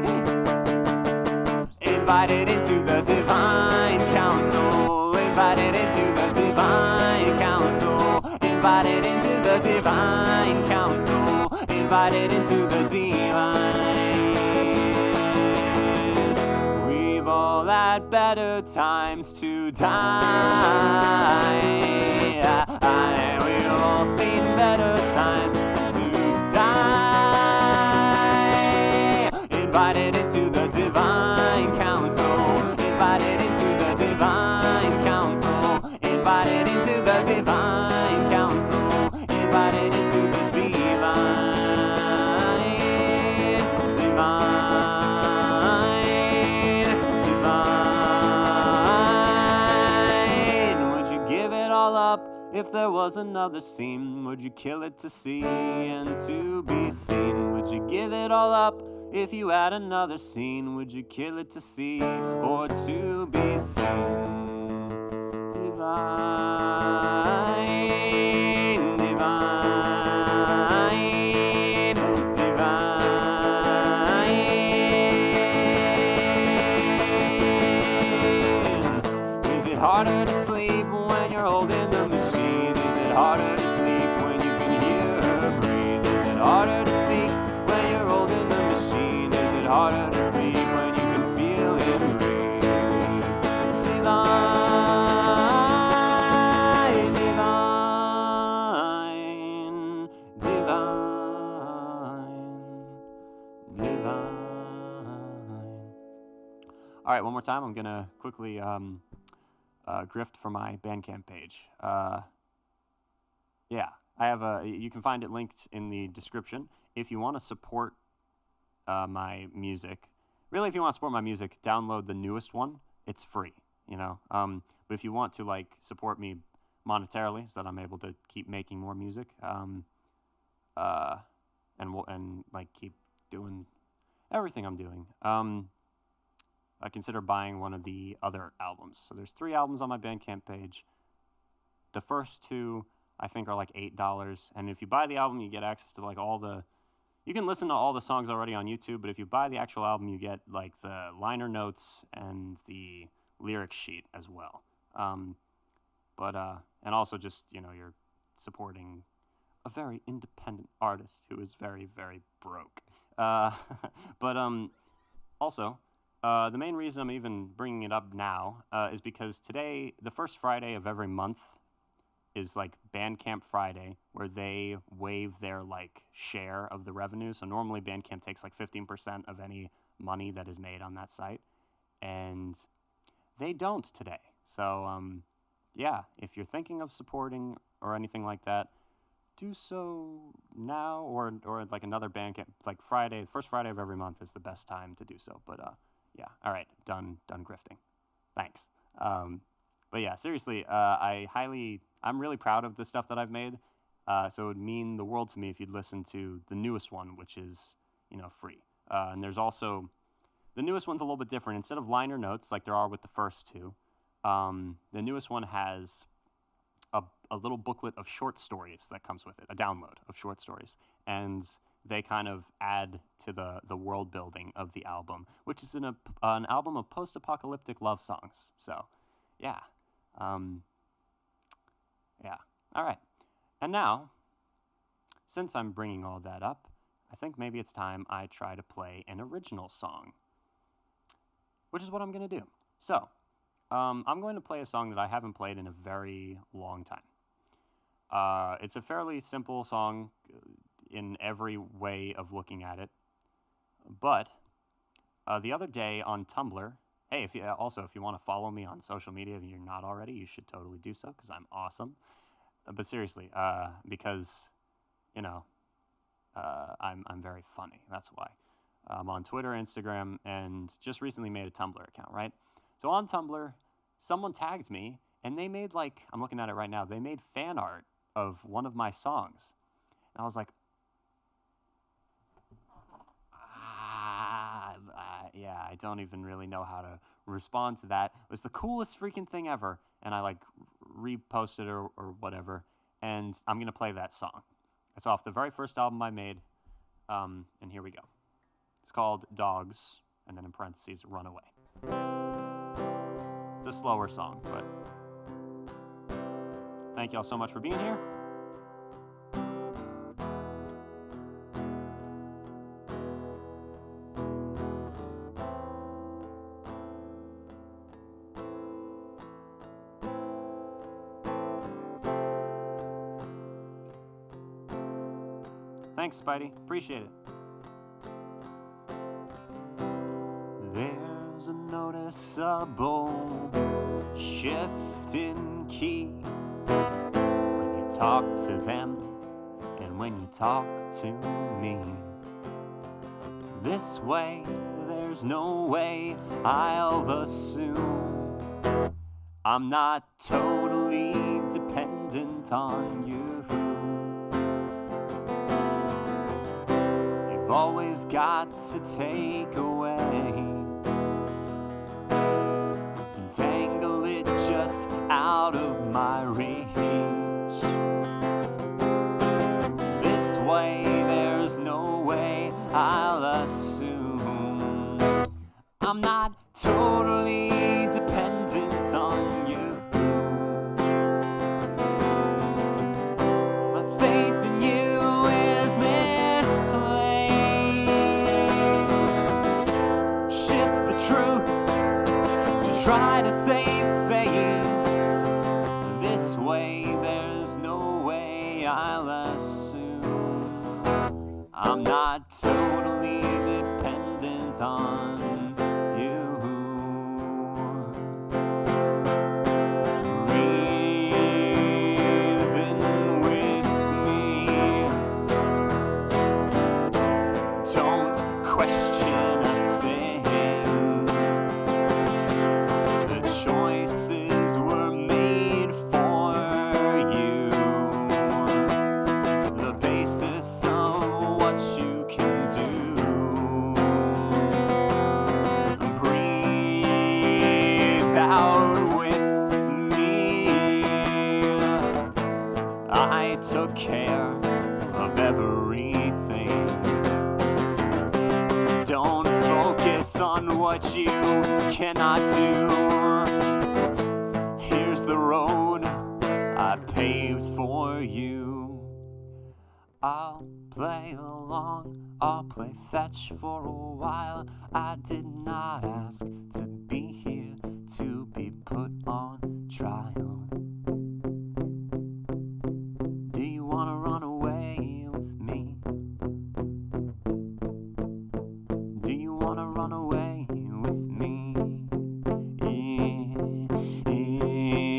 invited into the divine council? Invited into the divine council. Invited into the divine council. Invited into the divine. We've all had better times to die. We've all seen better times to die. Invited into the divine council. Invited into the divine council. Invited into the divine council. Invited into the divine. Would you give it all up if there was another scene? Would you kill it to see and to be seen? Would you give it all up if you had another scene? Would you kill it to see or to be seen? Divine, divine, divine. Is it harder to sleep when you're holding the machine? Is it harder to sleep when you can hear her breathe? Is it harder to speak when you're holding the machine? Is it harder to sleep when you can feel him breathe? Divine, divine, divine, divine. All right, one more time. I'm gonna quickly grift for my Bandcamp page. Yeah, I have you can find it linked in the description. If you want to support my music, really, if you want to support my music, download the newest one. It's free, you know. But if you want to like support me monetarily, so that I'm able to keep making more music, and like keep doing everything I'm doing, I consider buying one of the other albums. So there's 3 albums on my Bandcamp page. The first 2 I think are like $8, and if you buy the album, you get access to like all the. You can listen to all the songs already on YouTube, but if you buy the actual album, you get like the liner notes and the lyric sheet as well. And also just, you know, you're supporting a very independent artist who is very, very broke. Also, the main reason I'm even bringing it up now is because today, the first Friday of every month, is like Bandcamp Friday, where they waive their like share of the revenue. So normally Bandcamp takes like 15% of any money that is made on that site, and they don't today. So yeah, if you're thinking of supporting or anything like that, do so now or like another Bandcamp, like Friday, first Friday of every month is the best time to do so. But yeah, all right, done grifting. Thanks. But yeah, seriously, I'm really proud of the stuff that I've made. So it would mean the world to me if you'd listen to the newest one, which is, you know, free. And there's also, the newest one's a little bit different. Instead of liner notes like there are with the first 2, the newest one has a little booklet of short stories that comes with it, a download of short stories. And they kind of add to the world building of the album, which is an album of post-apocalyptic love songs. So, yeah. Yeah. All right. And now, since I'm bringing all that up, I think maybe it's time I try to play an original song, which is what I'm going to do. So, I'm going to play a song that I haven't played in a very long time. It's a fairly simple song in every way of looking at it, but the other day on Tumblr, hey, if you want to follow me on social media, if you're not already, you should totally do so, because I'm awesome. But seriously, because, you know, I'm very funny. That's why. I'm on Twitter, Instagram, and just recently made a Tumblr account, right? So on Tumblr, someone tagged me, and they made, like, I'm looking at it right now, they made fan art of one of my songs. And I was like, I don't even really know how to respond to that. It was the coolest freaking thing ever, and I like reposted or whatever, and I'm gonna play that song. It's off the very first album I made, and here we go. It's called Dogs, and then in parentheses, Runaway. It's a slower song, but thank y'all so much for being here. Thanks, Spidey. Appreciate it. There's a noticeable shift in key when you talk to them and when you talk to me. This way, there's no way I'll assume I'm not totally dependent on you. You've always got to take away and dangle it just out of my reach. This way, there's no way I'll assume I'm not totally dependent on you. My faith in you is misplaced. Shift the truth to try to save face. This way, there's no way I'll assume I'm not totally dependent on you. Breathing with me. Don't question a thing. The choices were made for you. The basis of what you can do. Breathe out with me. I took care of everything. Don't focus on what you cannot do. Here's the road I paved for you. I'll play along, I'll play fetch for a while. I did not ask to be here, to be put on trial. Do you want to run away with me? Do you want to run away with me?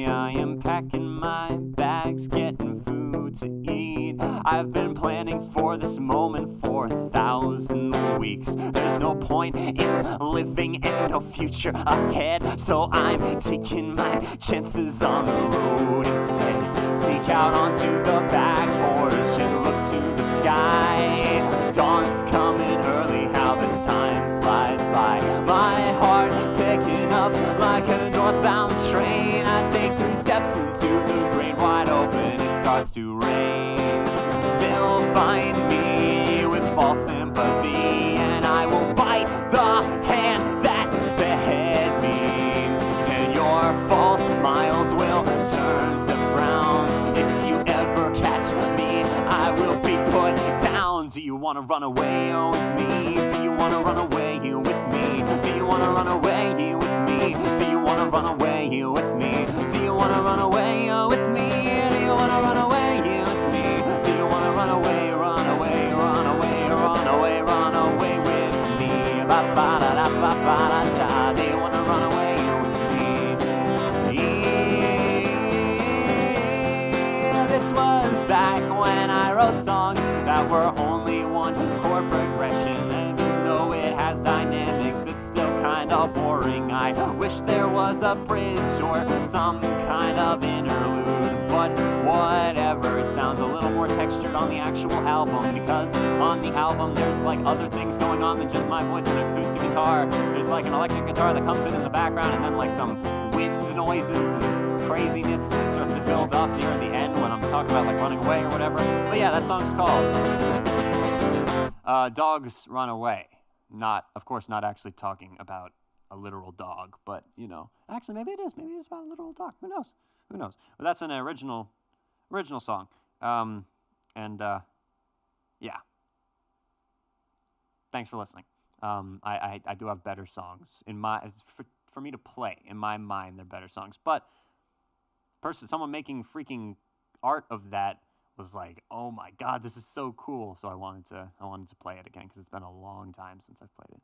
I am packing my bags, getting food to eat. I've been planning for this moment for 1,000 weeks. There's no point in living and no future ahead, so I'm taking my chances on the road instead. Sneak out onto the back porch and look to the sky. Dawn's coming early, how the time flies by. My heart picking up like a northbound train. I take 3 steps into the great wide open, it starts to rain. They'll find me with false sympathy, and I will bite the hand that fed me. And your false smiles will turn to frowns. If you ever catch me, I will be put down. Do you want to run away with me? Do you want to run away with me? Do you want to run away with me? Do you want to run away with me? Do you want to run away with me? Do you want to run away with me? Do you want to run away, run away, run away, run away, run away with me? Ba ba da da ba ba da da. Do you want to run away with me? This was back when I wrote songs that were only one chord progression. Even though it has dynamics, it's still kind of boring. I I wish there was a bridge or some kind of interlude, but whatever, it sounds a little more textured on the actual album, because on the album there's like other things going on than just my voice and acoustic guitar. There's like an electric guitar that comes in the background, and then like some wind noises and craziness that starts to build up near the end when I'm talking about like running away or whatever. But yeah, that song's called Dogs Run Away. Not, of course, not actually talking about a literal dog, but, you know, actually maybe it is. Maybe it's about a literal dog. Who knows? Who knows? But that's an original song. Yeah. Thanks for listening. I do have better songs in my for me to play. In my mind, they're better songs. But someone making freaking art of that was like, oh my god, this is so cool. So I wanted to play it again because it's been a long time since I've played it.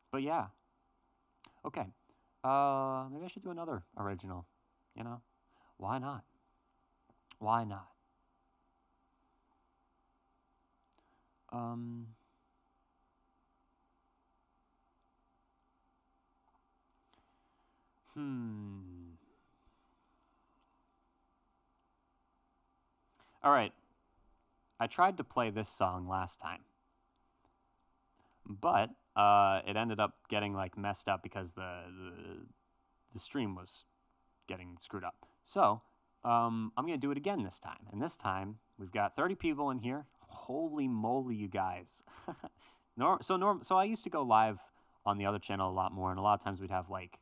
But yeah. Okay. Maybe I should do another original. You know, why not? Why not? All right. I tried to play this song last time, but it ended up getting like messed up because the stream was getting screwed up. So I'm gonna do it again this time, and this time we've got 30 people in here. Holy moly, you guys! So I used to go live on the other channel a lot more, and a lot of times we'd have like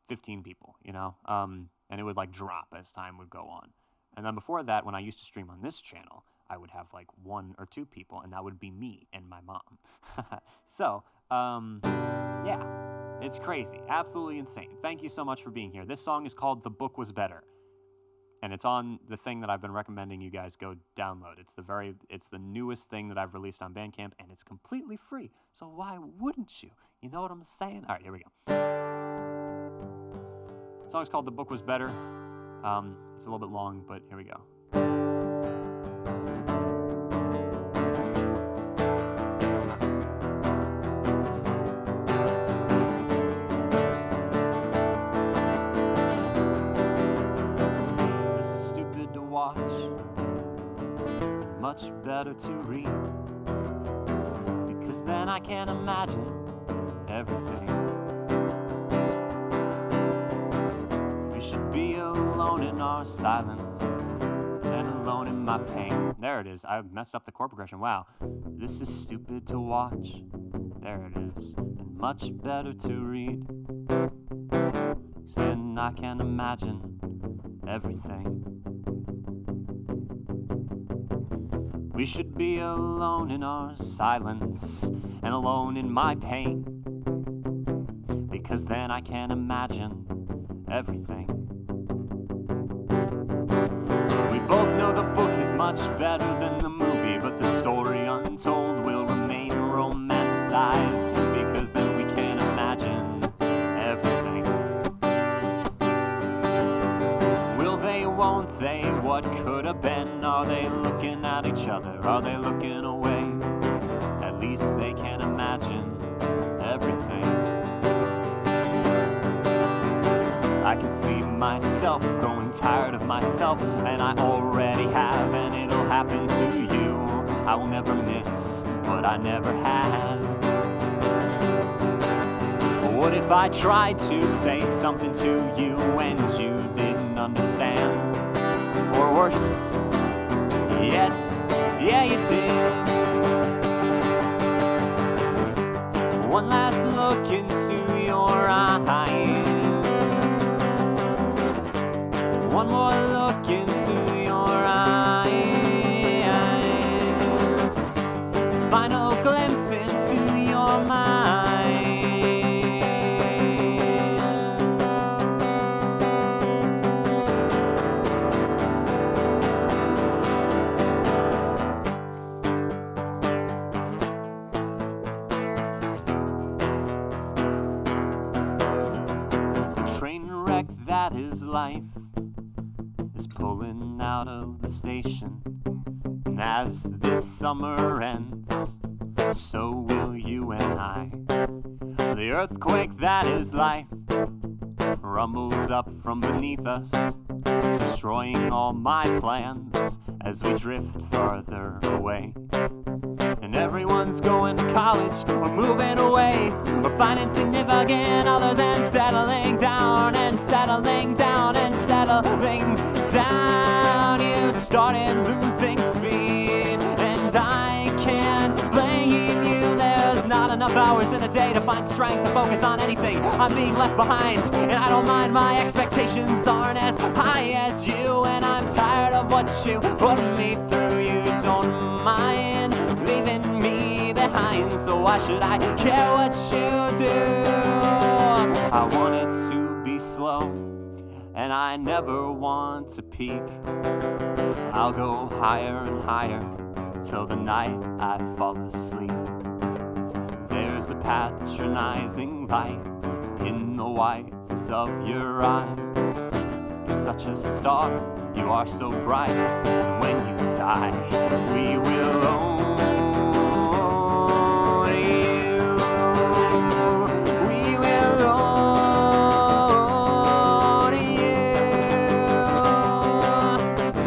15 people, you know, and it would like drop as time would go on. And then before that, when I used to stream on this channel, I would have like 1 or 2 people, and that would be me and my mom. So, yeah, it's crazy. Absolutely insane. Thank you so much for being here. This song is called The Book Was Better, and it's on the thing that I've been recommending you guys go download. It's the newest thing that I've released on Bandcamp, and it's completely free. So why wouldn't you? You know what I'm saying? All right, here we go. The song's called The Book Was Better. It's a little bit long, but here we go. This is stupid to watch, much better to read, because then I can imagine everything. Be alone in our silence and alone in my pain. There it is. I messed up the chord progression. Wow. This is stupid to watch. There it is. And much better to read. 'Cause then I can imagine everything. We should be alone in our silence and alone in my pain. Because then I can imagine everything. We both know the book is much better than the movie, but the story untold will remain romanticized, because then we can imagine everything. Will they, won't they, what could have been? Are they looking at each other? Are they looking away? At least they can imagine everything. I can see myself growing tired of myself, and I already have, and it'll happen to you. I will never miss what I never had. What if I tried to say something to you and you didn't understand? Or worse yet, yeah you did. One last look into your eyes, one more look into your eyes, final glimpse into your mind. The train wreck that is life is pulling out of the station, and as this summer ends, so will you and I. The earthquake that is life rumbles up from beneath us, destroying all my plans as we drift farther away. And everyone's going to college or moving away, or finding significant others and settling down and settling down and settling down. You started losing speed, and I can't blame you. There's not enough hours in a day to find strength to focus on anything. I'm being left behind, and I don't mind. My expectations aren't as high as you, and I'm tired of what you put me through. You don't mind leaving me behind, so why should I care what you do? I want it to be slow, and I never want to peak. I'll go higher and higher till the night I fall asleep. There's a patronizing light in the whites of your eyes. You're such a star, you are so bright. And when you die, we will own you. We will own you.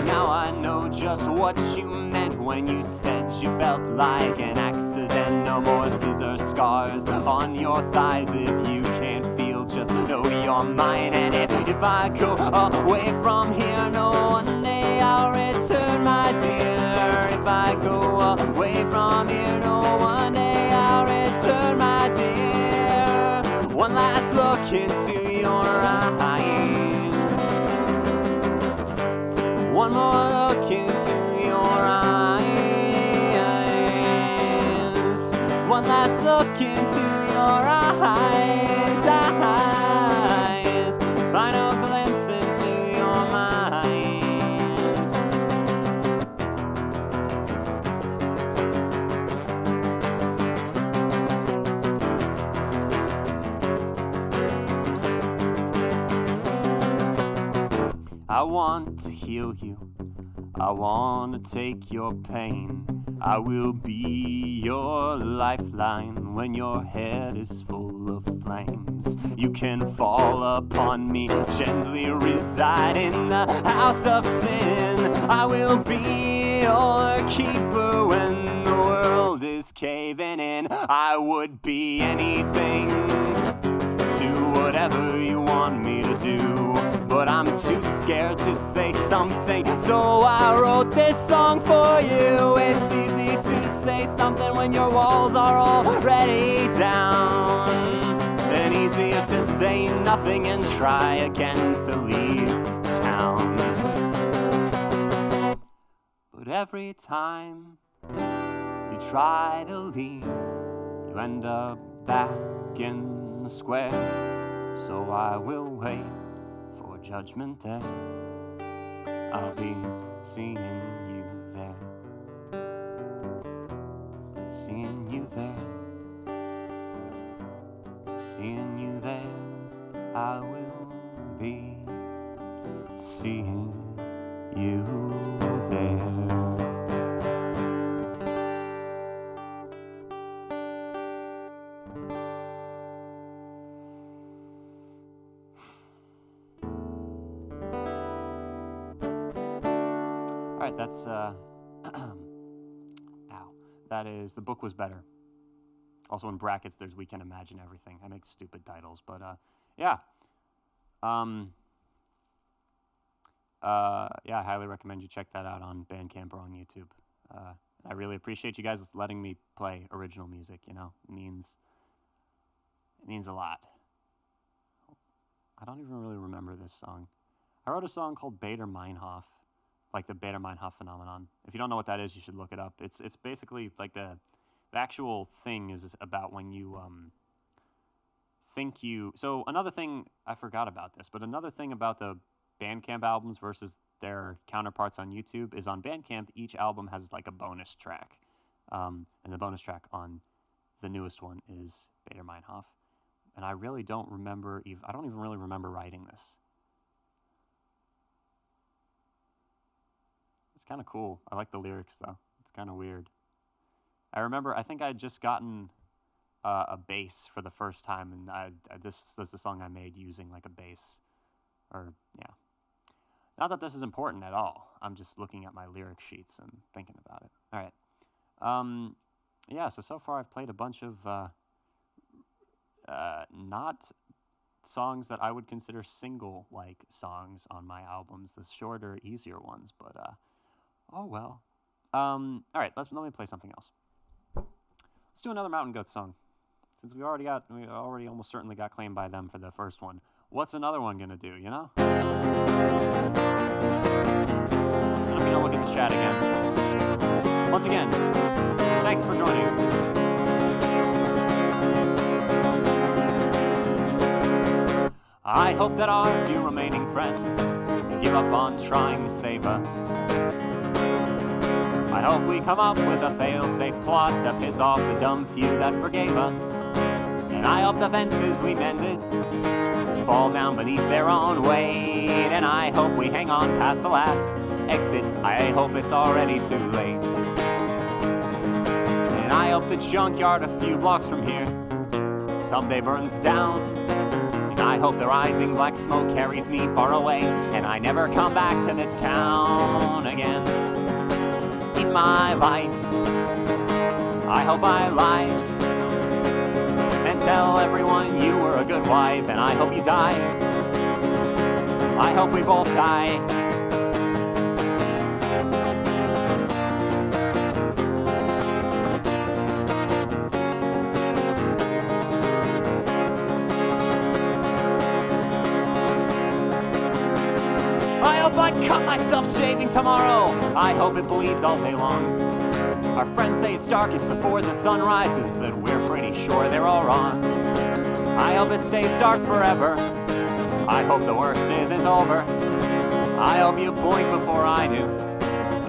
Now I know just what you meant when you said you felt like an accident. No more scissor scars on your thighs. If you can't feel, just know you're mine. And if I go away from here, no, one day I'll return, my dear. If I go away from here, no, one day I'll return, my dear. One last look into your eyes, one more look into your eyes, one last look into your eyes, eyes. Final glimpse into your mind. I want to heal you, I want to take your pain. I will be your lifeline when your head is full of flames. You can fall upon me, gently reside in the house of sin. I will be your keeper when the world is caving in. I would be anything to whatever you want me to do, but I'm too scared to say something, so I wrote this song for you. It's easy to say something when your walls are already down, and easier to say nothing and try again to leave town. But every time you try to leave, you end up back in the square. So I will wait for Judgment Day. I'll be seeing you there, seeing you there, seeing you there. I will be seeing you there. Alright, that's, ow. That is, The Book Was Better. Also in brackets, there's We Can Imagine Everything. I make stupid titles, but, yeah. Yeah, I highly recommend you check that out on Bandcamp or on YouTube. I really appreciate you guys letting me play original music, you know. It means a lot. I don't even really remember this song. I wrote a song called Bader Meinhof, like the Bader Meinhof phenomenon. If you don't know what that is, you should look it up. It's basically like the actual thing is about when you think you. So another thing, I forgot about this, but another thing about the Bandcamp albums versus their counterparts on YouTube is on Bandcamp, each album has like a bonus track, and the bonus track on the newest one is Bader Meinhof, and I really don't remember. I don't even really remember writing this. It's kind of cool. I like the lyrics, though. It's kind of weird. I remember, I think I had just gotten a bass for the first time, and this was the song I made using like a bass, or yeah. Not that this is important at all. I'm just looking at my lyric sheets and thinking about it. All right. Yeah. So far I've played a bunch of not songs that I would consider single-like songs on my albums. The shorter, easier ones, but oh well. All right. Let me play something else. Let's do another Mountain Goat song. Since we already almost certainly got claimed by them for the first one. What's another one gonna do, you know? I'm gonna look at the chat again. Once again, thanks for joining. I hope that our few remaining friends give up on trying to save us. I hope we come up with a fail-safe plot to piss off the dumb few that forgave us. And I hope the fences we mended fall down beneath their own weight. And I hope we hang on past the last exit. I hope it's already too late. And I hope the junkyard a few blocks from here someday burns down. And I hope the rising black smoke carries me far away, and I never come back to this town again. In my life, I hope I lie and tell everyone you were a good wife, and I hope you die. I hope we both die. I hope I cut myself shaving tomorrow. I hope it bleeds all day long. Our friends say it's darkest before the sun rises, but we're pretty sure they're all wrong. I hope it stays dark forever. I hope the worst isn't over. I hope you blink before I do,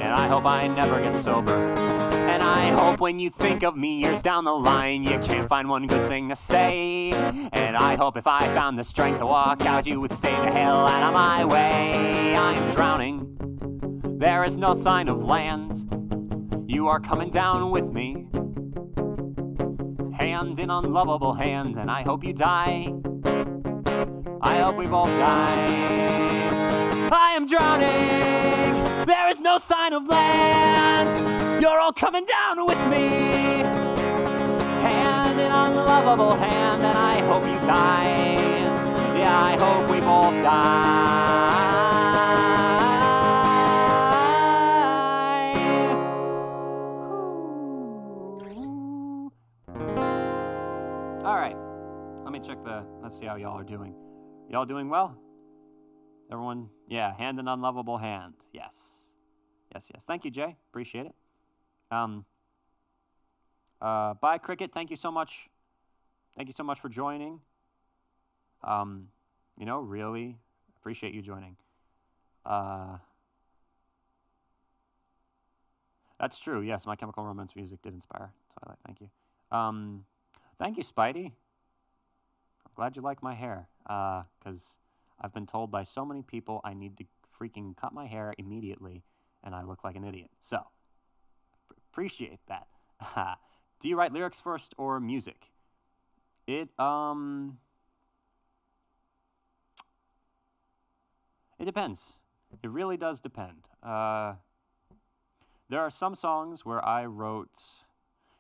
and I hope I never get sober. And I hope when you think of me years down the line, you can't find one good thing to say. And I hope if I found the strength to walk out, you would stay the hell out of my way. I'm drowning. There is no sign of land. You are coming down with me, hand in unlovable hand, and I hope you die. I hope we both die. I am drowning. There is no sign of land. You're all coming down with me, hand in unlovable hand, and I hope you die. Yeah, I hope we both die. Let's see how y'all are doing. Y'all doing well? Everyone? Yeah, hand in unlovable hand. Yes. Yes. Thank you, Jay. Appreciate it. Bye, Cricket. Thank you so much. Thank you so much for joining. Really appreciate you joining. That's true. Yes, My Chemical Romance music did inspire Twilight. Thank you. Thank you, Spidey. Glad you like my hair, because I've been told by so many people I need to freaking cut my hair immediately, and I look like an idiot. So, appreciate that. Do you write lyrics first or music? It depends. It really does depend. There are some songs where I wrote...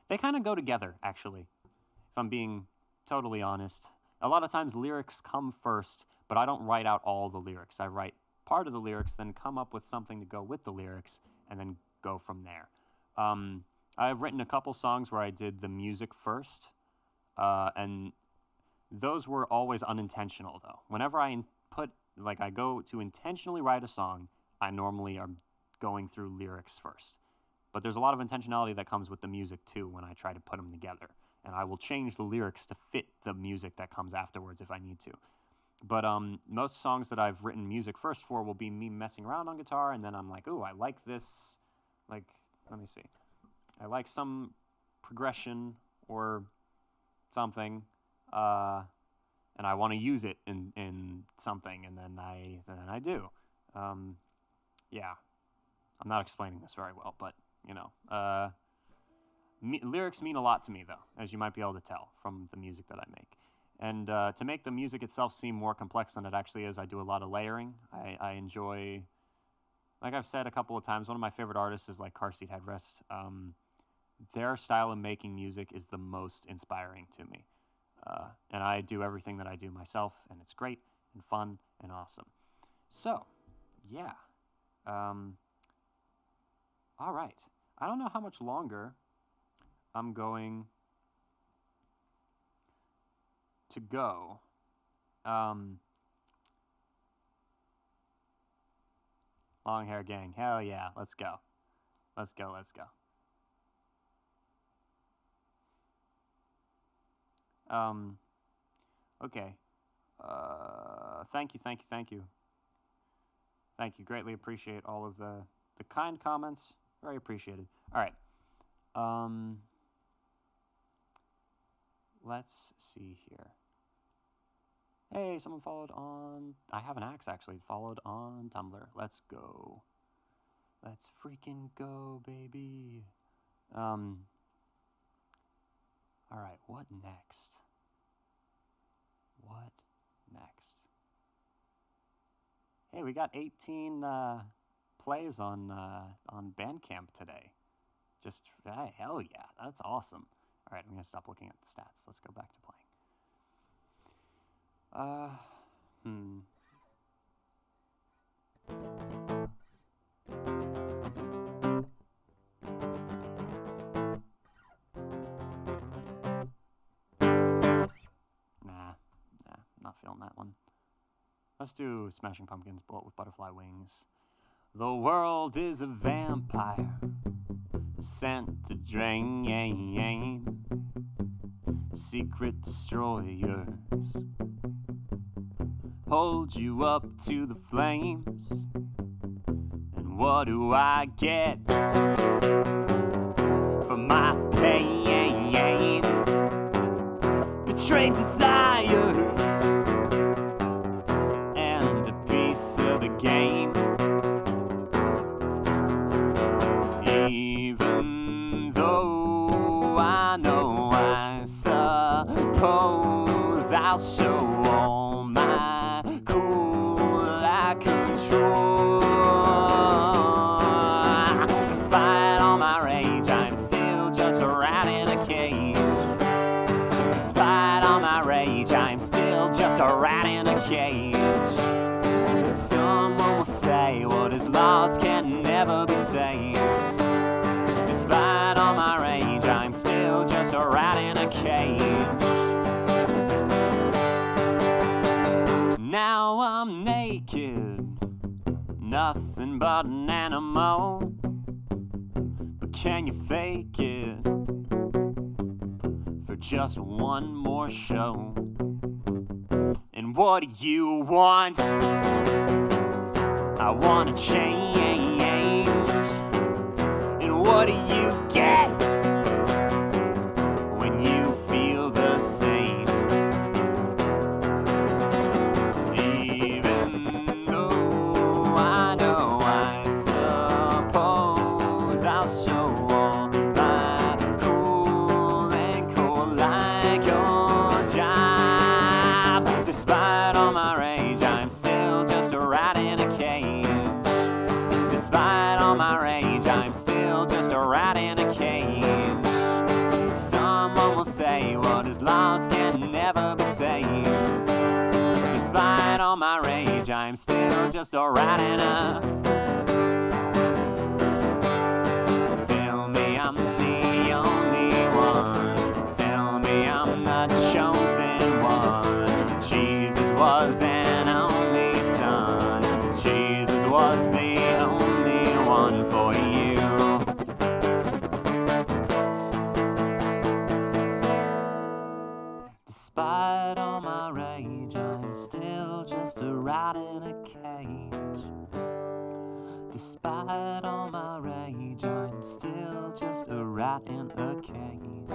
They kind of go together, actually, if I'm being totally honest. A lot of times lyrics come first, but I don't write out all the lyrics. I write part of the lyrics, then come up with something to go with the lyrics, and then go from there. I've written a couple songs where I did the music first, and those were always unintentional, though. Whenever I go to intentionally write a song, I normally am going through lyrics first. But there's a lot of intentionality that comes with the music, too, when I try to put them together. And I will change the lyrics to fit the music that comes afterwards if I need to. But most songs that I've written music first for will be me messing around on guitar, and then I'm like, ooh, I like this. Like, let me see. I like some progression or something, and I want to use it in something, and then I do. Yeah, I'm not explaining this very well, but lyrics mean a lot to me, though, as you might be able to tell from the music that I make. And to make the music itself seem more complex than it actually is, I do a lot of layering. I enjoy, like I've said a couple of times, one of my favorite artists is like Car Seat Headrest. Their style of making music is the most inspiring to me. And I do everything that I do myself, and it's great and fun and awesome. So, yeah. All right. I don't know how much longer I'm going to go. Long hair gang. Hell yeah. Let's go. Let's go. Let's go. Okay. Thank you. Thank you. Thank you. Thank you. Greatly appreciate all of the kind comments. Very appreciated. All right. Let's see here. Hey, someone followed on... I have an axe, actually. Followed on Tumblr. Let's go. Let's freaking go, baby. All right, what next? What next? Hey, we got 18 plays on Bandcamp today. Just, hell yeah, that's awesome. All right, I'm going to stop looking at the stats. Let's go back to playing. Nah, not feeling that one. Let's do Smashing Pumpkins, Bullet with Butterfly Wings. The world is a vampire sent to drain secret destroyers. Hold you up to the flames. And what do I get for my pain? Betrayed desires and a piece of the game. Even though I know, I suppose I'll show all my cool control. Despite all my rage, I'm still just a rat in a cage. Despite all my rage, I'm still just a rat in a cage. But someone will say what is lost can never be saved. Despite all my rage, I'm still just a rat in a cage. Now I'm naked, nothing but an animal. But can you fake it for just one more show? And what do you want? I want to change. And what do you get when you feel the same? Even though I know, I suppose I'll show all my cool and cool like your job. Despite all my rage, I'm still just a rat in a cage. Despite all my rage, I'm still just a rat in a cage. Someone will say what is lost can never be saved. Despite all my rage, I'm still just a rat in a... Tell me I'm the only one. Tell me I'm the chosen one. Jesus was an only son. Jesus was the only one for you. Despite all my rage, I'm still just a rat in a cage. Despite all my rage, I'm still just a rat in a cage.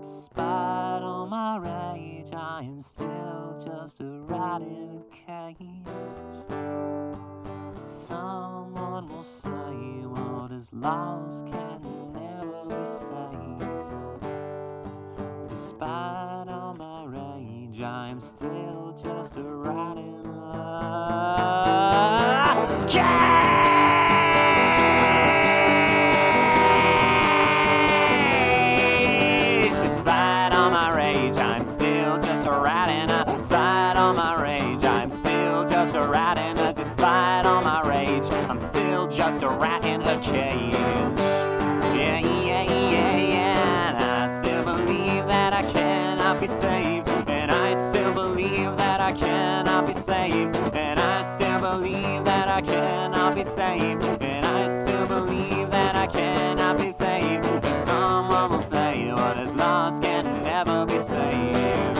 Despite all my rage, I am still just a rat in a cage. Someone will say what is lost can never still be saved. Despite all my rage, I'm still just a rat in a cage. Despite all my rage, I'm still just a rat in a. Despite all my rage, I'm still just a rat in a. Despite all my rage, I'm still just a rat in a cage. Yeah, yeah, yeah, yeah. And I still believe that I cannot be saved. And I still believe that I cannot be saved. And I still believe that I cannot be saved. And I still believe that I cannot be saved. And someone will say what is lost can never be saved.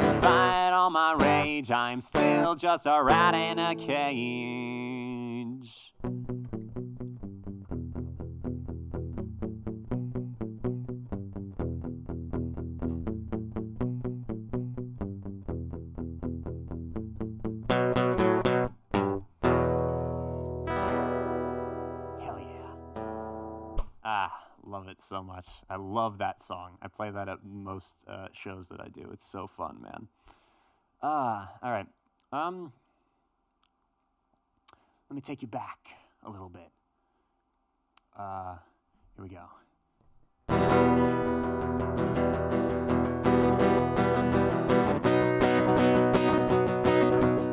Despite all my rage, I'm still just a rat in a cage. Hell yeah. Love it so much. I love that song. I play that at most shows that I do. It's so fun, man. All right. Let me take you back a little bit. Here we go.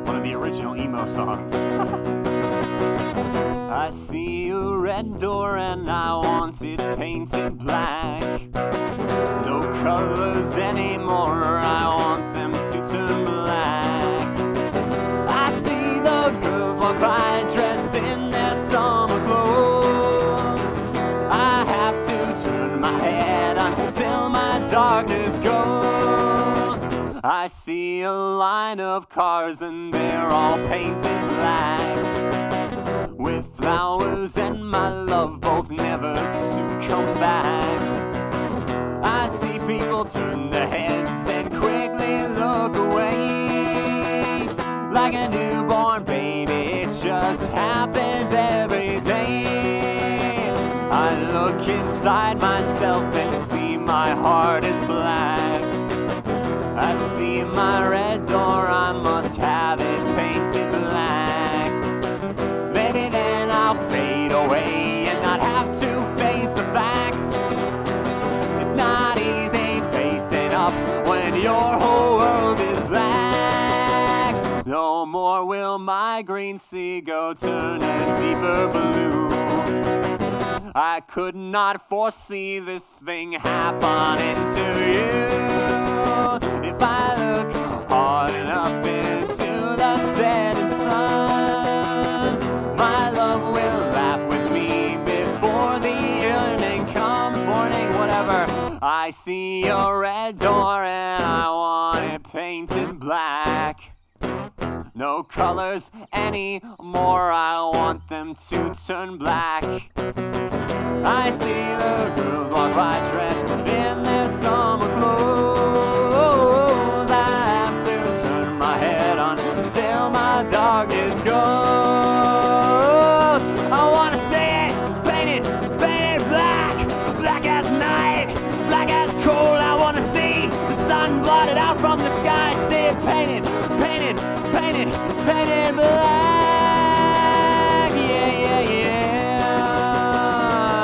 One of the original emo songs. I see a red door and I want it painted black. No colors anymore, I want them to turn black. I see the girls walk by dressed in their summer clothes. I have to turn my head until my darkness goes. I see a line of cars and they're all painted black, with flowers and my love both never to come back. I see people turn their heads and quickly look away. Like a newborn baby, it just happens every day. I look inside myself and see my heart is black. I see my red door, I must have it painted black. Maybe then I'll fade away and not have to face the facts. It's not easy facing up when your whole world is black. No more will my green sea go turn a deeper blue. I could not foresee this thing happening to you. If I look hard enough into the setting sun, my love will laugh with me before the evening comes. Morning, whatever. I see a red door and I want it painted black. No colors anymore, I want them to turn black. I see the girls walk by dressed in their summer clothes. I have to turn my head on until my darkness goes. I want to see it painted, painted black. Black as night, black as cold. I want to see the sun blotted out from the sky. See it painted, painted, painted, painted black. Yeah, yeah, yeah.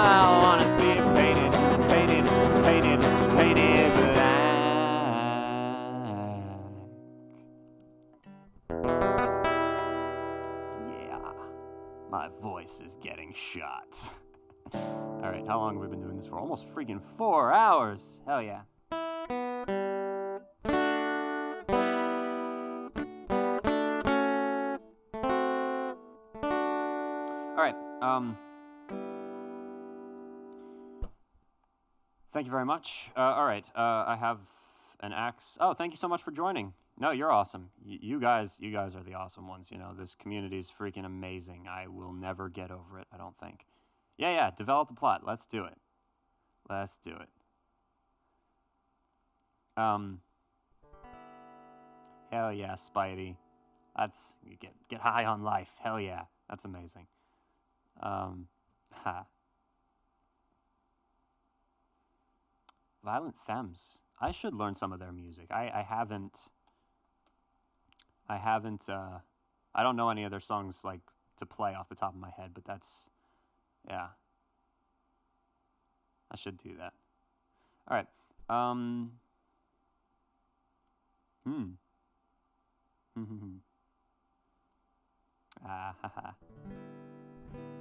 I want to see it painted, painted, painted, painted black. Yeah, my voice is getting shot. All right, how long have we been doing this for? Almost freaking 4 hours. Hell yeah. All right. Thank you very much. All right. I have an axe. Oh, thank you so much for joining. No, you're awesome. You guys are the awesome ones. You know, this community is freaking amazing. I will never get over it, I don't think. Yeah, develop the plot. Let's do it. Let's do it. Hell yeah, Spidey. That's, you get high on life. Hell yeah. That's amazing. Violent Femmes. I should learn some of their music. I haven't. I don't know any of their songs like to play off the top of my head, but that's, yeah. I should do that. All right.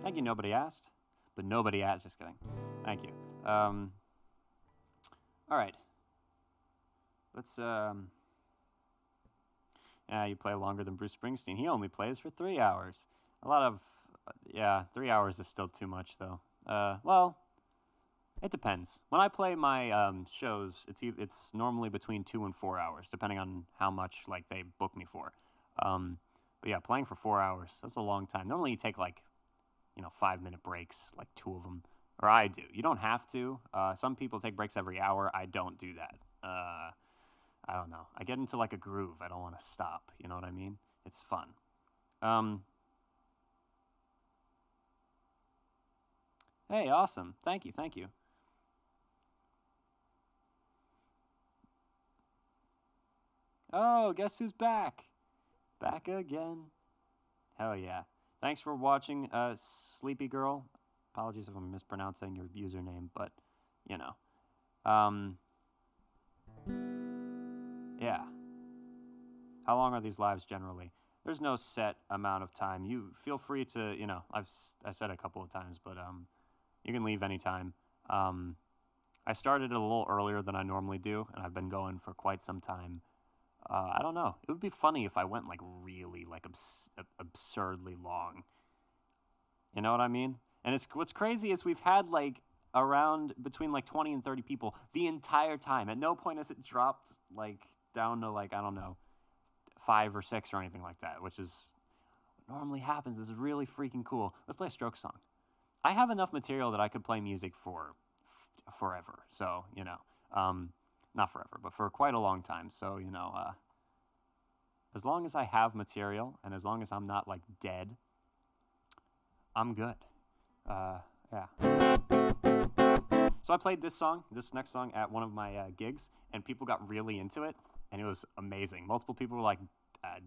Thank you, nobody asked. But nobody asked, just kidding. Thank you. All right. Let's, yeah, you play longer than Bruce Springsteen. He only plays for 3 hours. A lot of, yeah, 3 hours is still too much, though. Well, it depends. When I play my shows, it's normally between 2 and 4 hours, depending on how much like they book me for. But yeah, playing for 4 hours, that's a long time. Normally you take like, 5-minute breaks, like 2 of them, or I do. You don't have to. Some people take breaks every hour. I don't do that. I don't know. I get into like a groove. I don't want to stop. You know what I mean? It's fun. Hey, awesome. Thank you. Thank you. Oh, guess who's back? Back again. Hell yeah. Thanks for watching, Sleepy Girl. Apologies if I'm mispronouncing your username, but, yeah. How long are these lives generally? There's no set amount of time. You feel free to, I said a couple of times, but you can leave anytime. I started it a little earlier than I normally do, and I've been going for quite some time. I don't know. It would be funny if I went like really like absurdly long. You know what I mean? And what's crazy is we've had like around between like 20 and 30 people the entire time. At no point has it dropped like down to like, I don't know, 5 or 6 or anything like that, which is what normally happens. This is really freaking cool. Let's play a Strokes song. I have enough material that I could play music for forever. So, not forever, but for quite a long time. So, as long as I have material and as long as I'm not like dead, I'm good. Yeah. So I played this next song at one of my gigs, and people got really into it, and it was amazing. Multiple people were like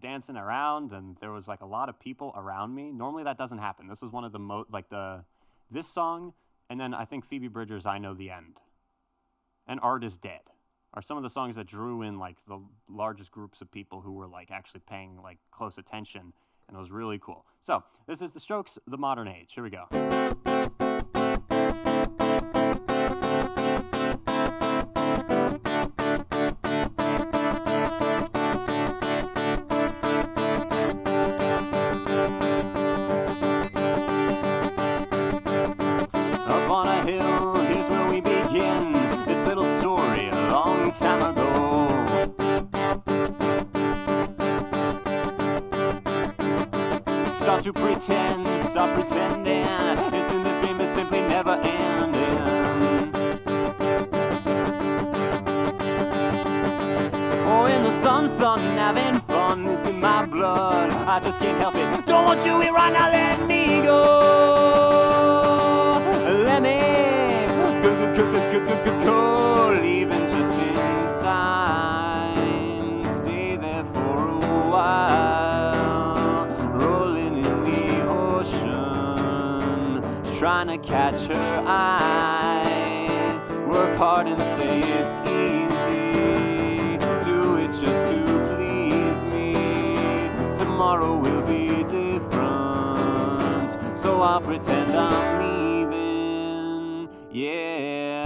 dancing around, and there was like a lot of people around me. Normally that doesn't happen. This was one of the this song, and then I think Phoebe Bridgers' I Know the End, and Art is Dead are some of the songs that drew in like the largest groups of people who were like actually paying like close attention, and it was really cool. So this is the Strokes, The Modern Age. Here we go. Up on a hill, here's where we begin. This little story a long time ago. Stop pretending. This game is simply never ending. Oh, in the sun, having fun is in my blood. I just can't help it. Don't want you here right now, let me go. Let me go, leaving just in time. Stay there for a while, rolling in the ocean, trying to catch her eye. Work hard and say it's easy, do it just to please me. Tomorrow will be different, so I'll pretend I'm leaving, yeah.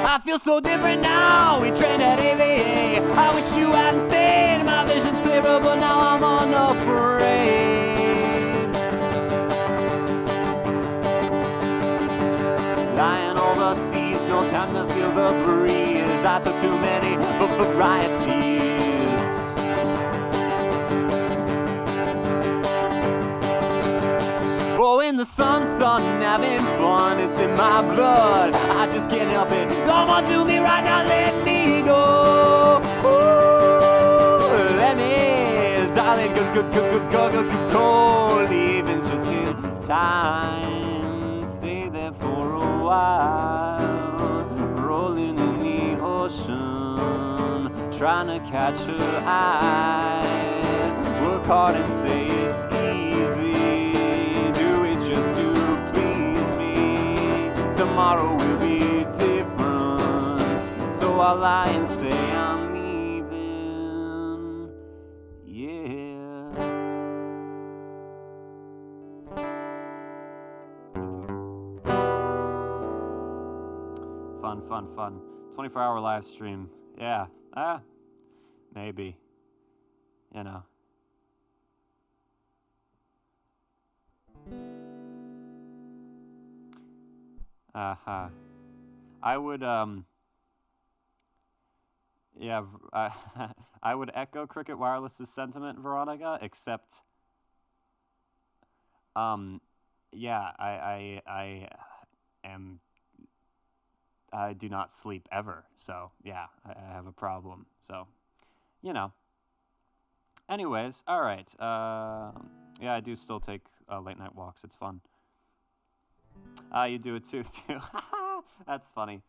I feel so different now, we trained at AVA. I wish you hadn't stayed, my vision's clearer, but now I'm unafraid. Flying over seas, no time to feel the breeze. I took too many varieties. Oh, in the sun, having fun, it's in my blood. I just can't help it. Come on to me right now, let me go. Ooh, let me, darling, go, leaving just in time. for a while, rolling in the ocean, trying to catch her eye. Work hard and say it's easy, do it just to please me. Tomorrow will be different, so I'll lie and say I'm leaving. Yeah. Fun. 24-hour live stream. Yeah. Maybe. You know. I would, yeah, I would echo Cricket Wireless's sentiment, Veronica, except, yeah, I do not sleep ever, so, yeah, I have a problem, so, you know. Anyways, all right, yeah, I do still take late night walks, it's fun. You do it too. That's funny.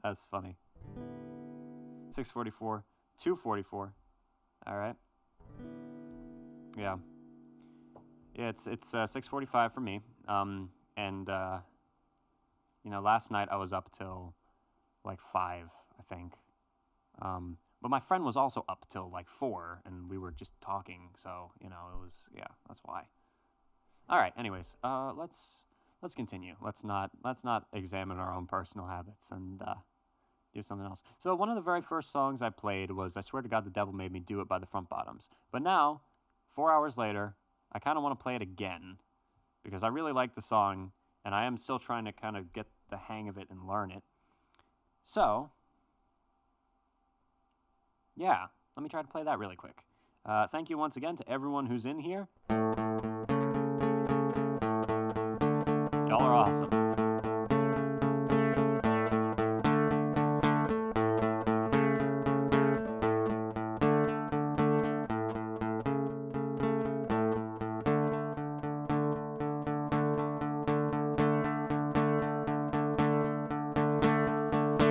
6:44, 2:44. All right. Yeah. It's 6:45 for me. And you know, last night I was up till like 5, I think. But my friend was also up till like 4, and we were just talking. So you know, it was that's why. All right. Anyways, let's continue. Let's not examine our own personal habits and do something else. So one of the very first songs I played was "I Swear to God the Devil Made Me Do It" by the Front Bottoms. But now, 4 hours later, I kind of want to play it again because I really like the song and I am still trying to kind of get the hang of it and learn it. So, yeah, let me try to play that really quick. Thank you once again to everyone who's in here. Y'all are awesome.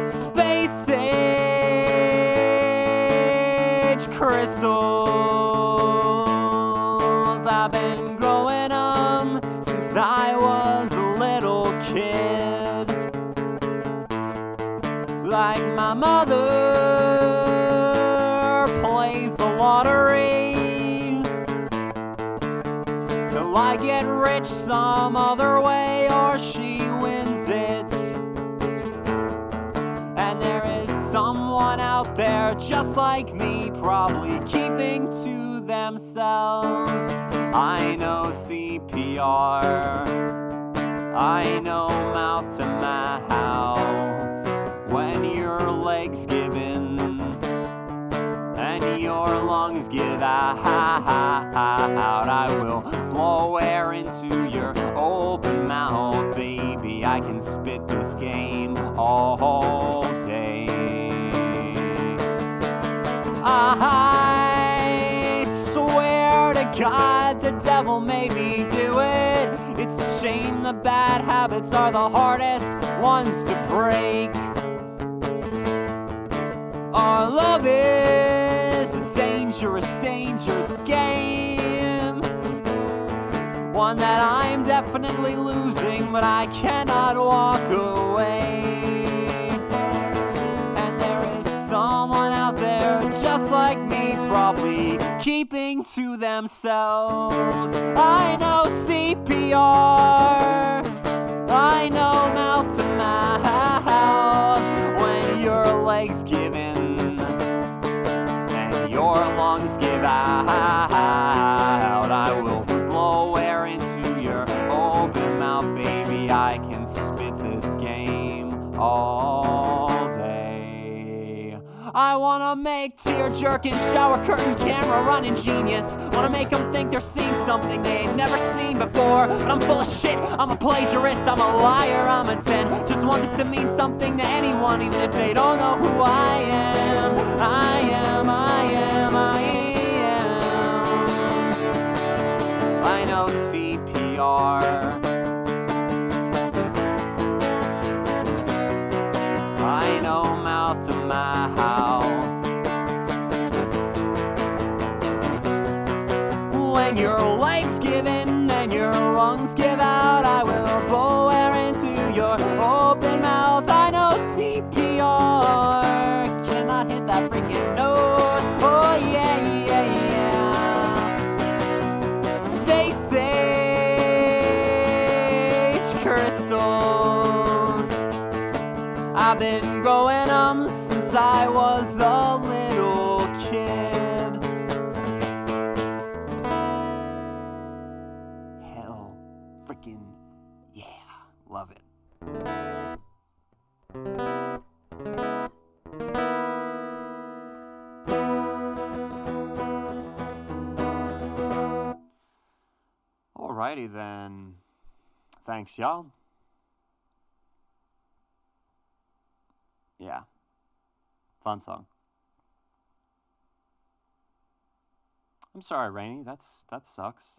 Space age crystals, I've been growing them since I was a little kid. Like my mother plays the lottery till I get rich some other way or she wins it. And there is someone out there just like me, probably keeping to themselves. I know CPR, I know mouth to mouth. When your legs give in and your lungs give out, I will blow air into your open mouth, baby. I can spit this game all day. I swear to God the devil made me do it. It's a shame the bad habits are the hardest ones to break. Our love is a dangerous, dangerous game, one that I'm definitely losing, but I cannot walk away. And there is someone out there just like me, probably keeping to themselves. I know CPR, I know mouth to mouth. When your legs give in and your lungs give out, I will blow air into your open mouth, baby. I can spit this game all day. I wanna make tear-jerking shower curtain camera running genius. Wanna make them think they're seeing something they ain't never seen before. But I'm full of shit, I'm a plagiarist, I'm a liar, I'm a 10. Just want this to mean something to anyone, even if they don't know who I am. I know CPR. no mouth to my mouth. When your legs give in and your lungs give out, I will blow air into your open mouth. I know CPR cannot hit that freaking note. Oh yeah, yeah, yeah. Space age crystals, I've been growing them since I was a little kid. Hell freaking yeah, love it. Alrighty then. Thanks, y'all. Yeah. Fun song. I'm sorry, Rainy. That sucks.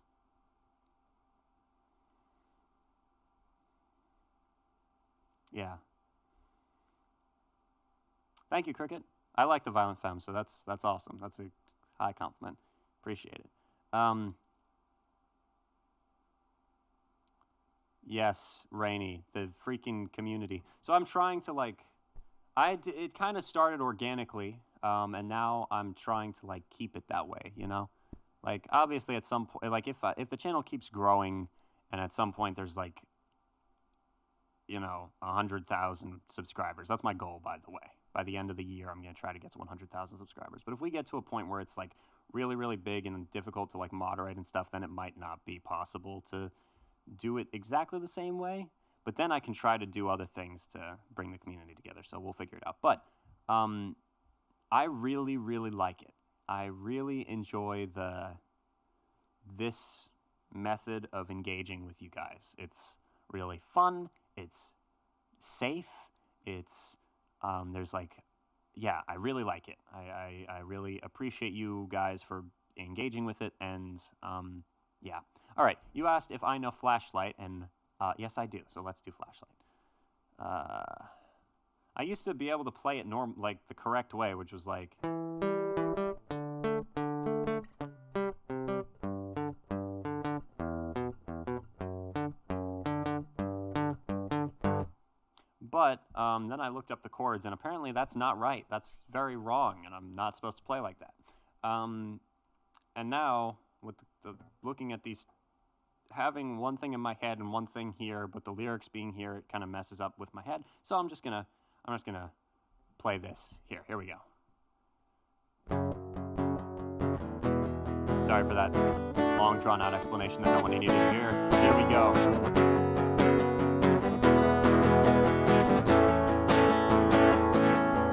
Yeah. Thank you, Cricket. I like the Violent Femme, so that's awesome. That's a high compliment. Appreciate it. Yes, Rainy, the freaking community. So I'm trying to like, it kind of started organically, and now I'm trying to like keep it that way, you know? Like obviously at some point, like if the channel keeps growing, and at some point there's like, you know, 100,000 subscribers. That's my goal, by the way. By the end of the year, I'm gonna try to get to 100,000 subscribers. But if we get to a point where it's like really, really big and difficult to like moderate and stuff, then it might not be possible to do it exactly the same way, but then I can try to do other things to bring the community together, so we'll figure it out. But I really, really like it. I really enjoy this method of engaging with you guys. It's really fun, it's safe, it's, there's like, yeah, I really like it. I really appreciate you guys for engaging with it, and yeah. All right, you asked if I know Flashlight, and yes, I do. So let's do Flashlight. I used to be able to play it like the correct way, which was like. But then I looked up the chords, and apparently that's not right. That's very wrong, and I'm not supposed to play like that. And now with the looking at these, having one thing in my head and one thing here, but the lyrics being here, it kind of messes up with my head. So I'm just gonna play this here. Here we go. Sorry for that long drawn out explanation that no one needed to hear. Here we go.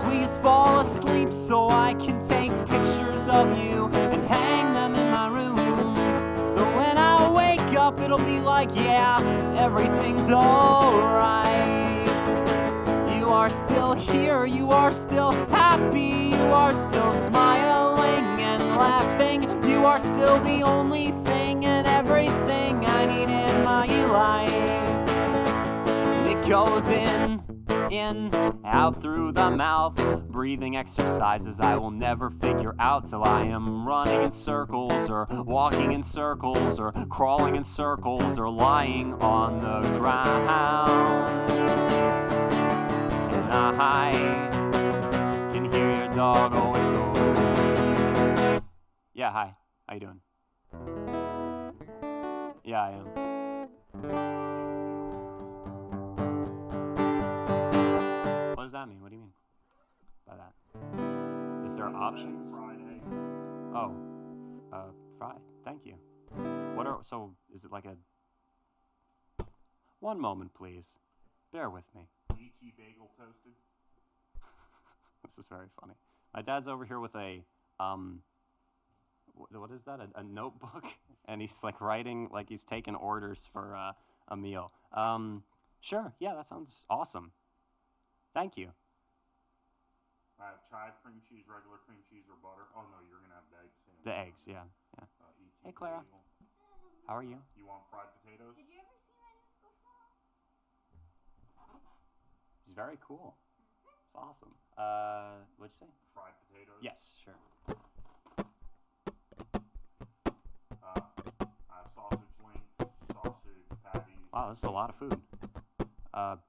Please fall asleep so I can take pictures of you and hang them in my room. So when I wake up, it'll be like, yeah, everything's alright. You are still here, you are still happy, you are still smiling and laughing. You are still the only thing and everything I need in my life. It goes in, out through the mouth. Breathing exercises I will never figure out till I am running in circles or walking in circles or crawling in circles or lying on the ground. And I can hear your dog whistles. Yeah, hi. How you doing? Yeah, I am. What does that mean? What do you mean by that? Is there options? Friday. Oh, fried. Thank you. So is it like a... One moment, please. Bear with me. ET bagel toasted. This is very funny. My dad's over here with a, what is that? A notebook? And he's like writing, like he's taking orders for a meal. Sure, yeah, that sounds awesome. Thank you. I have chive cream cheese, regular cream cheese, or butter. Oh no, you're gonna have the eggs. The eggs, yeah. Hey, Clara. Bagel. How are you? You want fried potatoes? Did you ever see my new school? It's very cool. It's awesome. What'd you say? Fried potatoes. Yes, sure. I have sausage links, sausage patties. Wow, this is a lot of food. All of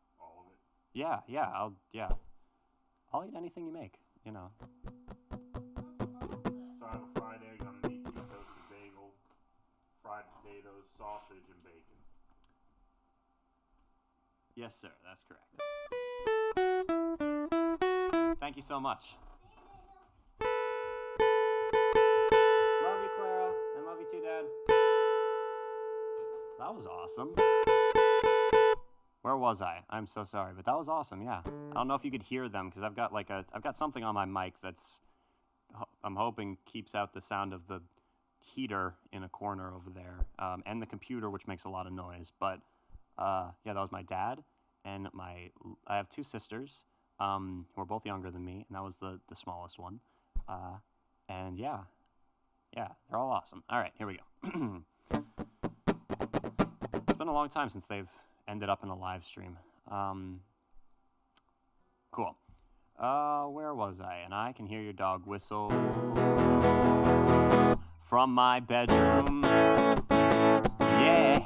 it. Yeah, I'll eat anything you make. You know. So I have a fried egg on a meat toasted bagel, fried potatoes, sausage, and bacon. Yes, sir. That's correct. Thank you so much. Love you, Clara, and love you too, Dad. That was awesome. Where was I? I'm so sorry, but that was awesome. Yeah, I don't know if you could hear them because I've got something on my mic that's I'm hoping keeps out the sound of the heater in a corner over there, and the computer, which makes a lot of noise. But yeah, that was my dad and I have two sisters who are both younger than me, and that was the smallest one. And yeah, they're all awesome. All right, here we go. It's been a long time since they've ended up in a live stream. Cool. Where was I? And I can hear your dog whistle from my bedroom. Yeah,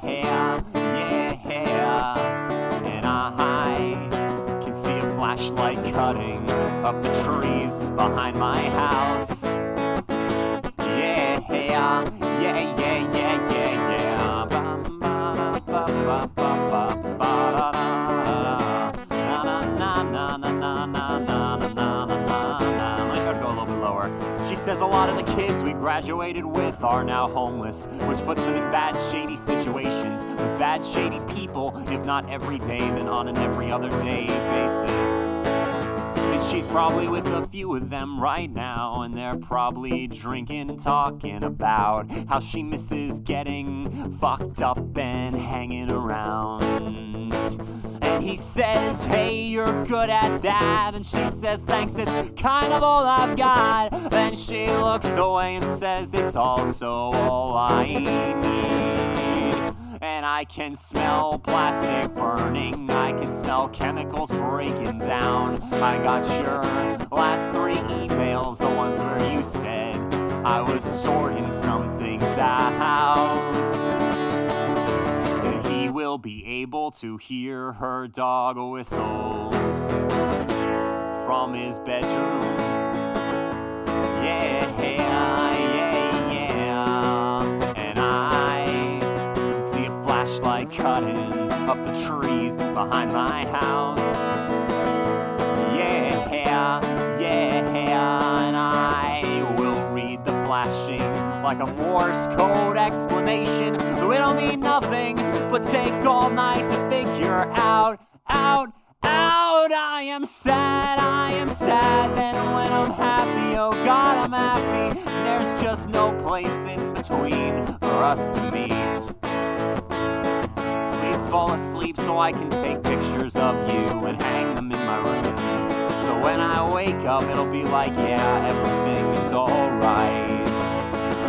and I can see a flashlight cutting up the trees behind my house. Yeah. She says a lot of the kids we graduated with are now homeless, which puts them in bad, shady situations with bad, shady people, if not every day, then on an every other day basis. And she's probably with a few of them right now, and they're probably drinking and talking about how she misses getting fucked up and hanging around. And he says, hey, you're good at that. And she says, thanks, it's kind of all I've got. And she looks away and says, it's also all I need. And I can smell plastic burning, I can smell chemicals breaking down. I got your last 3 emails, the ones where you said I was sorting some things out. He will be able to hear her dog whistles from his bedroom. Yeah. And I can see a flashlight cutting up the trees behind my house. Yeah. And I will read the flashing like a Morse code explanation. It'll mean nothing, but take all night to figure out. I am sad, then when I'm happy, oh God, I'm happy. There's just no place in between for us to meet. Please fall asleep so I can take pictures of you and hang them in my room. So when I wake up, it'll be like, yeah, everything is alright.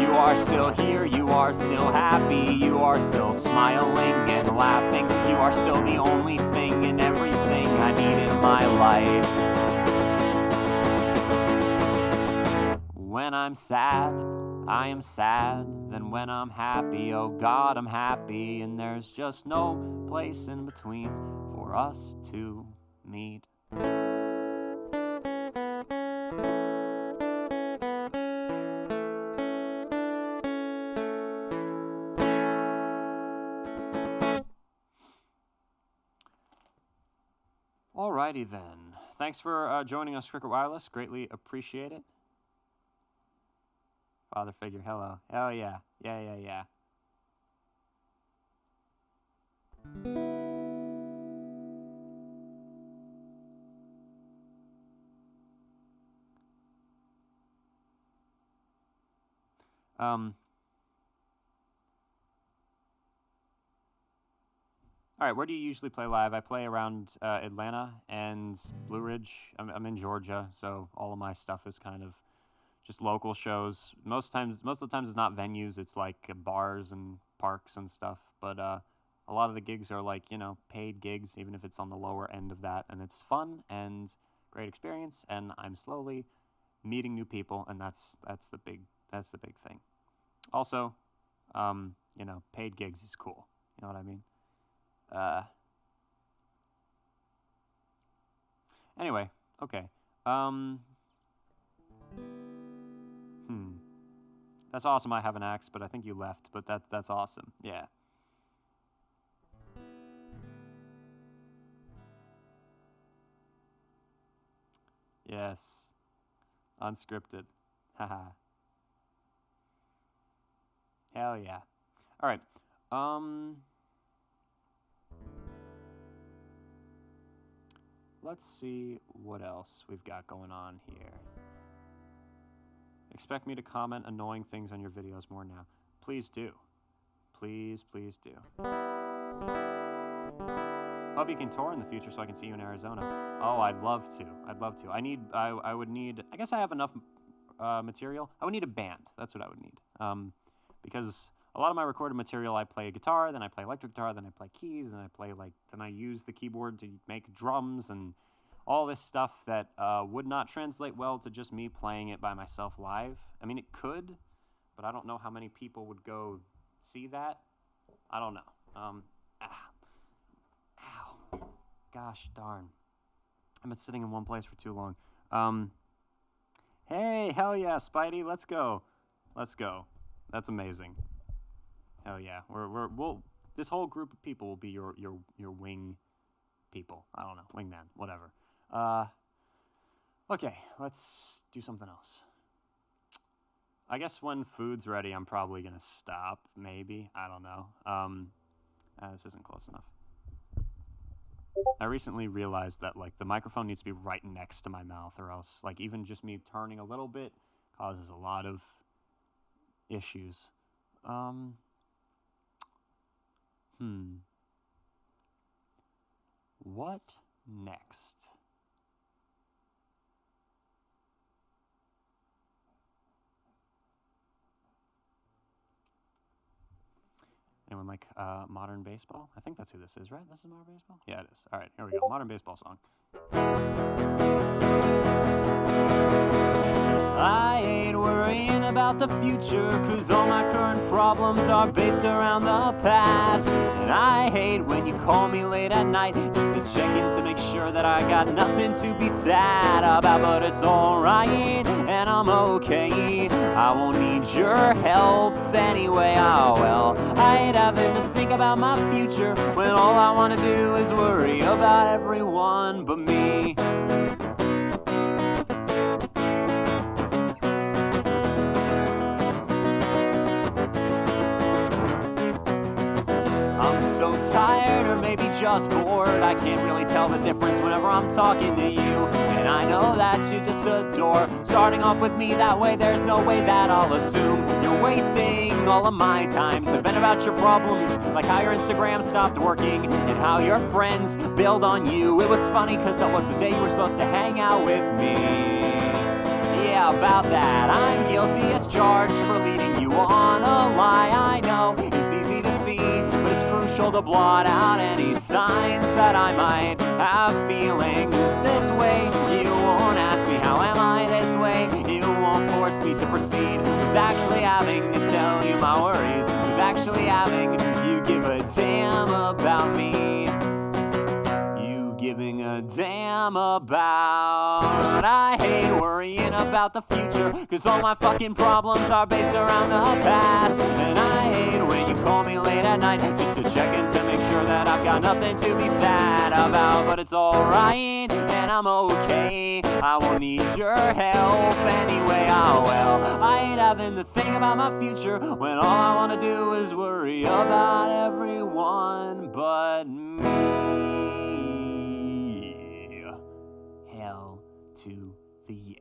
You are still here, you are still happy, you are still smiling and laughing. You are still the only thing and everything I need in my life. When I'm sad, I am sad. Then when I'm happy, oh God, I'm happy. And there's just no place in between for us to meet. Alrighty then. Thanks for joining us, Cricket Wireless. Greatly appreciate it. Father figure, hello. Hell yeah. Yeah. All right, where do you usually play live? I play around Atlanta and Blue Ridge. I'm in Georgia, so all of my stuff is kind of just local shows. Most of the times it's not venues. It's like bars and parks and stuff. But a lot of the gigs are like, paid gigs, even if it's on the lower end of that. And it's fun and great experience, and I'm slowly meeting new people, and that's the big thing. Also, you know, paid gigs is cool. You know what I mean? Anyway, okay. That's awesome. I have an axe, but I think you left. But that's awesome. Yeah. Yes. Unscripted. Haha. Hell yeah. All right. Let's see what else we've got going on here. Expect me to comment annoying things on your videos more now. Please do. Please, please do. Hope you can tour in the future so I can see you in Arizona. Oh, I'd love to. I'd love to. I would need, I guess I have enough material. I would need a band. That's what I would need. Because a lot of my recorded material, I play a guitar, then I play electric guitar, then I play keys, then I use the keyboard to make drums and all this stuff that would not translate well to just me playing it by myself live. I mean, it could, but I don't know how many people would go see that. I don't know. Ow. Gosh darn. I've been sitting in one place for too long. Hey, hell yeah, Spidey, let's go. Let's go. That's amazing. Hell yeah. We'll this whole group of people will be your wing people. I don't know, wingman, whatever. Okay, let's do something else. I guess when food's ready, I'm probably gonna stop, maybe. I don't know. This isn't close enough. I recently realized that, like, the microphone needs to be right next to my mouth, or else, like, even just me turning a little bit causes a lot of issues. What next? Anyone like modern baseball? I think that's who this is, right? This is modern baseball? Yeah, it is. All right, here we go. Modern baseball song. I ain't worrying about the future, 'cause all my current problems are based around the past. And I hate when you call me late at night just to check in to make sure that I got nothing to be sad about. But it's alright, and I'm okay. I won't need your help anyway. Oh well, I ain't having to think about my future when all I want to do is worry about everyone but me. I'm so tired, or maybe just bored. I can't really tell the difference whenever I'm talking to you. And I know that you just adore starting off with me, that way there's no way that I'll assume you're wasting all of my time to vent about your problems, like how your Instagram stopped working and how your friends bailed on you. It was funny because that was the day you were supposed to hang out with me. Yeah, about that, I'm guilty as charged for leading you on a lie. I know it's easy to see, but it's crucial to blot out any signs that I might have feelings this way. You won't ask me how am I this way. You won't force me to proceed with actually having to tell you my worries, with actually having you give a damn about me. Giving a damn about. I hate worrying about the future, 'cause all my fucking problems are based around the past. And I hate when you call me late at night just to check in to make sure that I've got nothing to be sad about. But it's alright, and I'm okay. I won't need your help anyway. Oh well, I ain't having to think about my future when all I want to do is worry about everyone but me. Hell to the yeah.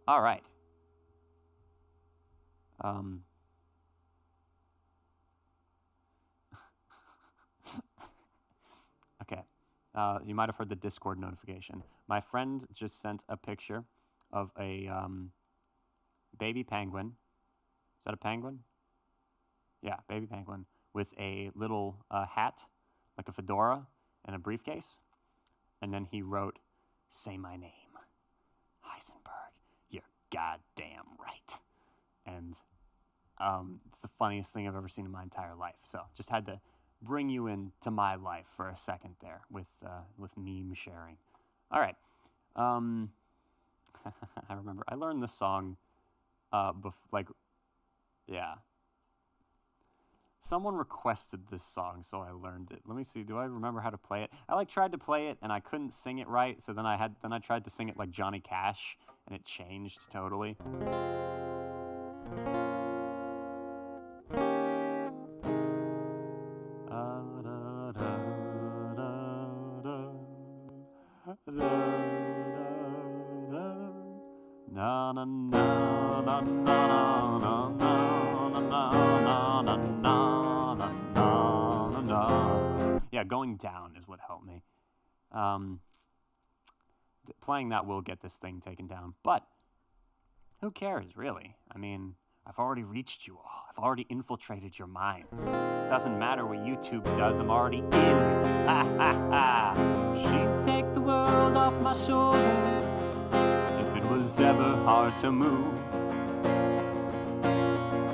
All right. Okay. You might have heard the Discord notification. My friend just sent a picture of a baby penguin. Is that a penguin? Yeah, baby penguin with a little hat, like a fedora, and a briefcase. And then he wrote, say my name. Heisenberg, you're goddamn right. And it's the funniest thing I've ever seen in my entire life. So just had to bring you into my life for a second there with meme sharing. All right. I remember I learned this song, someone requested this song, so I learned it. Let me see. Do I remember how to play it? I tried to play it and I couldn't sing it right, so then I tried to sing it like Johnny Cash, and it changed totally. Na na na na na na na na na na na. Yeah, going down is what helped me. Playing that will get this thing taken down, but who cares, really? I mean, I've already reached you all. I've already infiltrated your minds. Doesn't matter what YouTube does, I'm already in. Ha ha ha! She'd take the world off my shoulders if it was ever hard to move.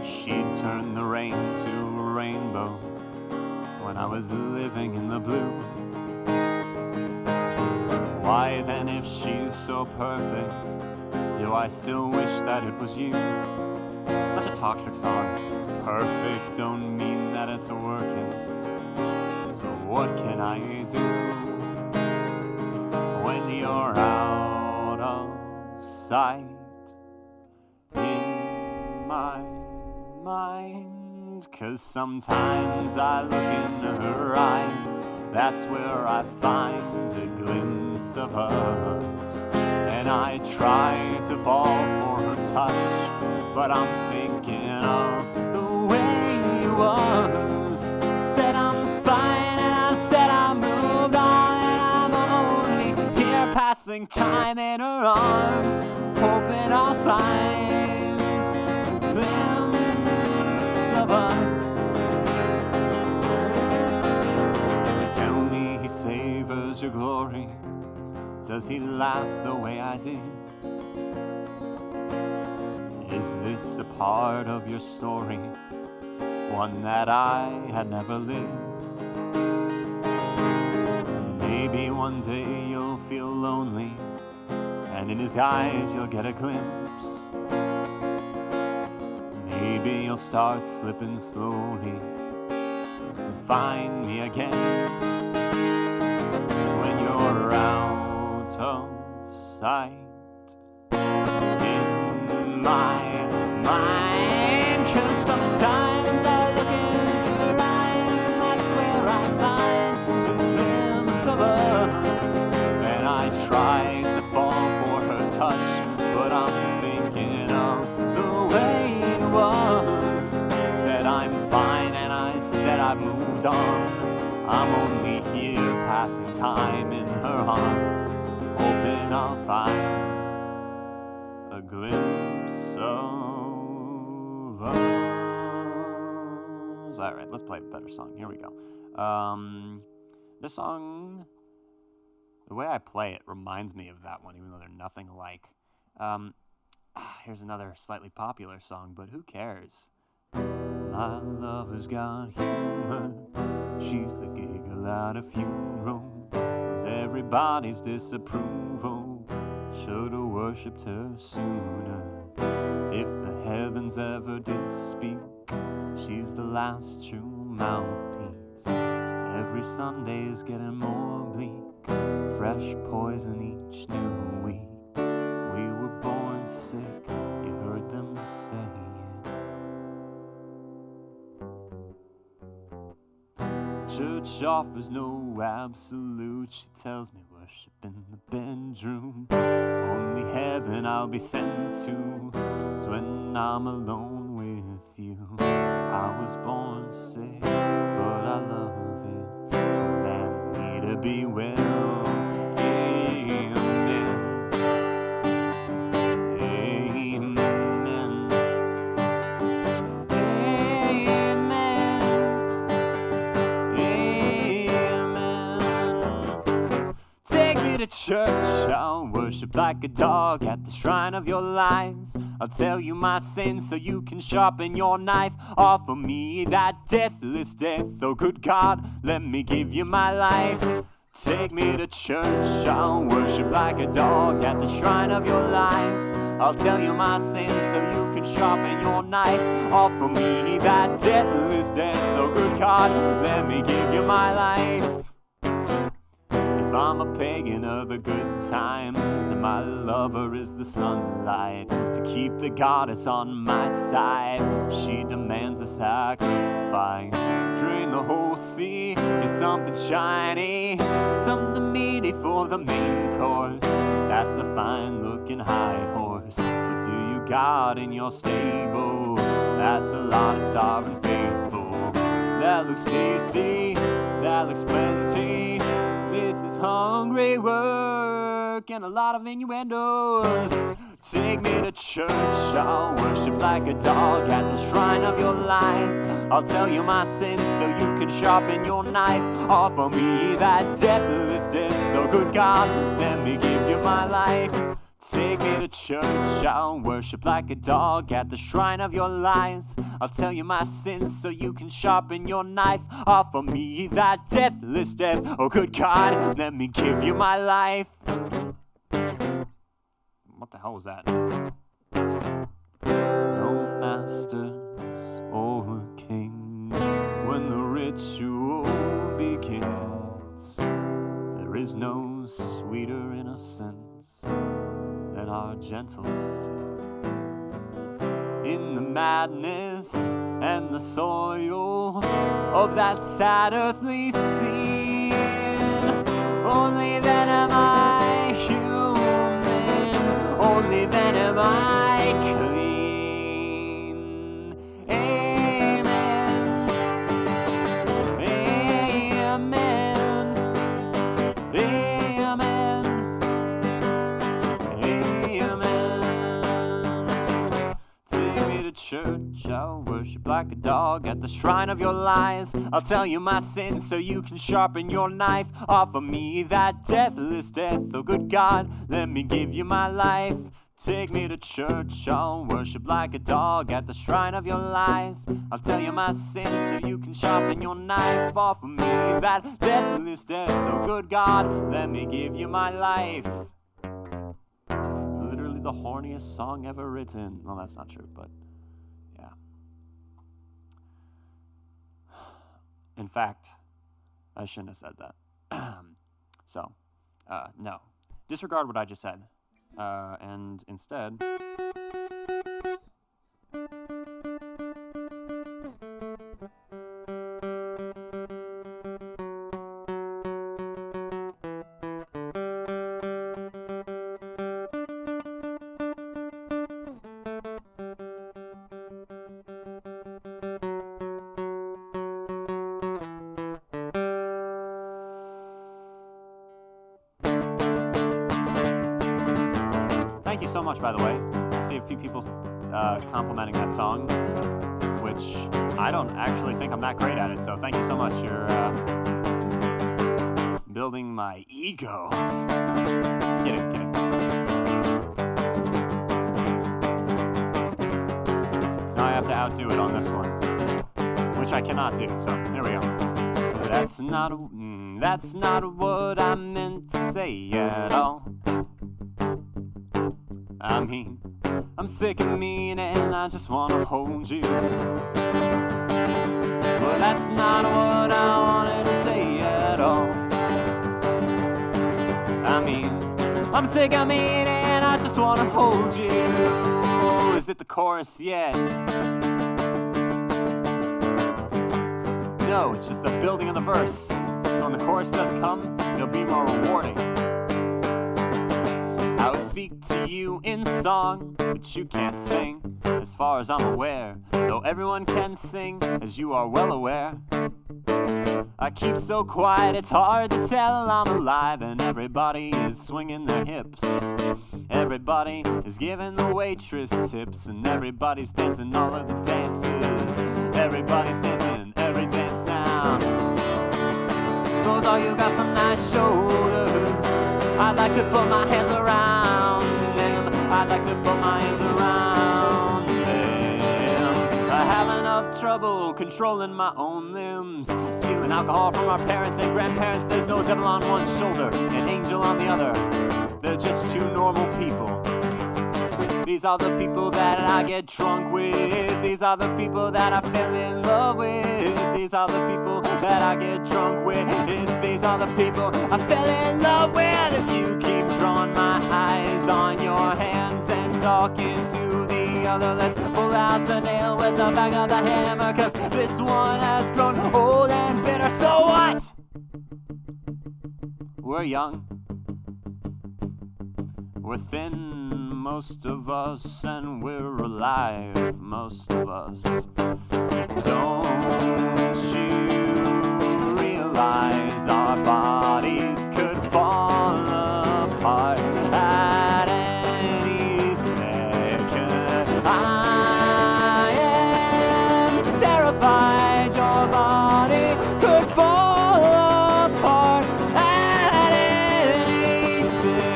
She'd turn the rain to a rainbow when I was living in the blue. Why then, if she's so perfect, do I still wish that it was you? Such a toxic song. Perfect don't mean that it's working. So what can I do when you're out of sight in my mind? 'Cause sometimes I look in her eyes, that's where I find a glimpse of us. And I try to fall for her touch, but I'm thinking of the way he was. Said I'm fine and I said I moved on, and I'm only here passing time in her arms, hoping I'll find a glimpse of us. Tell me he savors your glory. Does he laugh the way I did? Is this a part of your story, one that I had never lived? Maybe one day you'll feel lonely, and in his eyes you'll get a glimpse. Maybe you'll start slipping slowly and find me again when you're out of sight in my mind. 'Cause sometimes I look in her eyes, and that's where I find a glimpse of us. And I try to fall for her touch, but I'm thinking of the way it was. Said I'm fine and I said I've moved on. I'm only here passing time in her arms, hoping I'll find a glimpse of us. All right, let's play a better song. Here we go. This song, the way I play it reminds me of that one, even though they're nothing alike. Here's another slightly popular song, but who cares? My lover's got humor. She's the giggle at a funeral. 'Cause everybody's disapproval should've worshipped her sooner. If the heavens ever did speak, she's the last true mouthpiece. Every Sunday's getting more bleak, fresh poison each new week. We were born sick, you heard them say it. Church offers no absolute. She tells me worship in the bedroom. Only heaven I'll be sent to is when I'm alone with you. I was born sick, but I love it. Command me to be well. Amen. Amen. Amen. Take me to church, I'll I'll worship like a dog at the shrine of your lies. I'll tell you my sins so you can sharpen your knife. Offer me that deathless death. Oh, good God, let me give you my life. Take me to church, I'll worship like a dog at the shrine of your lies. I'll tell you my sins so you can sharpen your knife. Offer me that deathless death. Oh, good God, let me give you my life. If I'm a pagan of the good times, and my lover is the sunlight, to keep the goddess on my side, she demands a sacrifice. Drain the whole sea, get something shiny, something meaty for the main course. That's a fine-looking high horse. What do you got in your stable? That's a lot of starving faithful. That looks tasty, that looks plenty. This is hungry work and a lot of innuendos. Take me to church, I'll worship like a dog at the shrine of your lies. I'll tell you my sins so you can sharpen your knife. Offer me that deathless death. Oh, good God, let me give you my life. Take me to church, I'll worship like a dog at the shrine of your lies. I'll tell you my sins so you can sharpen your knife. Offer me that deathless death. Oh, good God, let me give you my life. What the hell was that? No masters or kings, when the ritual begins, there is no sweeter innocence than our gentle sin. In the madness and the soil of that sad earthly scene, only then am I human, only then am I clean. Amen, amen, amen, amen. Take me to church, I'll worship like a dog at the shrine of your lies. I'll tell you my sins so you can sharpen your knife. Offer me that deathless death. Oh, good God, let me give you my life. Take me to church, I'll worship like a dog at the shrine of your lies. I'll tell you my sins so you can sharpen your knife. Offer me that deathless death. Oh, good God, let me give you my life. Literally the horniest song ever written. Well, that's not true, but yeah. In fact, I shouldn't have said that. So, no. Disregard what I just said. And instead... Thank you so much, by the way. I see a few people complimenting that song, which I don't actually think I'm that great at it, so thank you so much. You're building my ego. Get it, get it. Now I have to outdo it on this one, which I cannot do, so here we go. That's not what I meant to say at all. I mean, I'm sick of mean and I just wanna hold you. Well, that's not what I wanted to say at all. I mean, I'm sick of mean and I just wanna hold you. Is it the chorus yet? No, it's just the building of the verse. So when the chorus does come, it'll be more rewarding. I would speak to you in song, but you can't sing, as far as I'm aware, though everyone can sing, as you are well aware. I keep so quiet, it's hard to tell I'm alive, and everybody is swinging their hips. Everybody is giving the waitress tips, and everybody's dancing all of the dances. Everybody's dancing every dance now. Those all you got some nice shoulders. I'd like to put my hands around them. I'd like to put my hands around them. I have enough trouble controlling my own limbs. Stealing alcohol from our parents and grandparents. There's no devil on one shoulder, an angel on the other. They're just two normal people. These are the people that I get drunk with. These are the people that I fell in love with. These are the people that I get drunk with. These are the people I fell in love with. If you keep drawing my eyes on your hands and talking to the other, let's pull out the nail with the back of the hammer, 'cause this one has grown old and bitter. So what? We're young. We're thin, most of us, and we're alive, most of us. Don't you realize our bodies could fall apart at any second? I am terrified your body could fall apart at any second.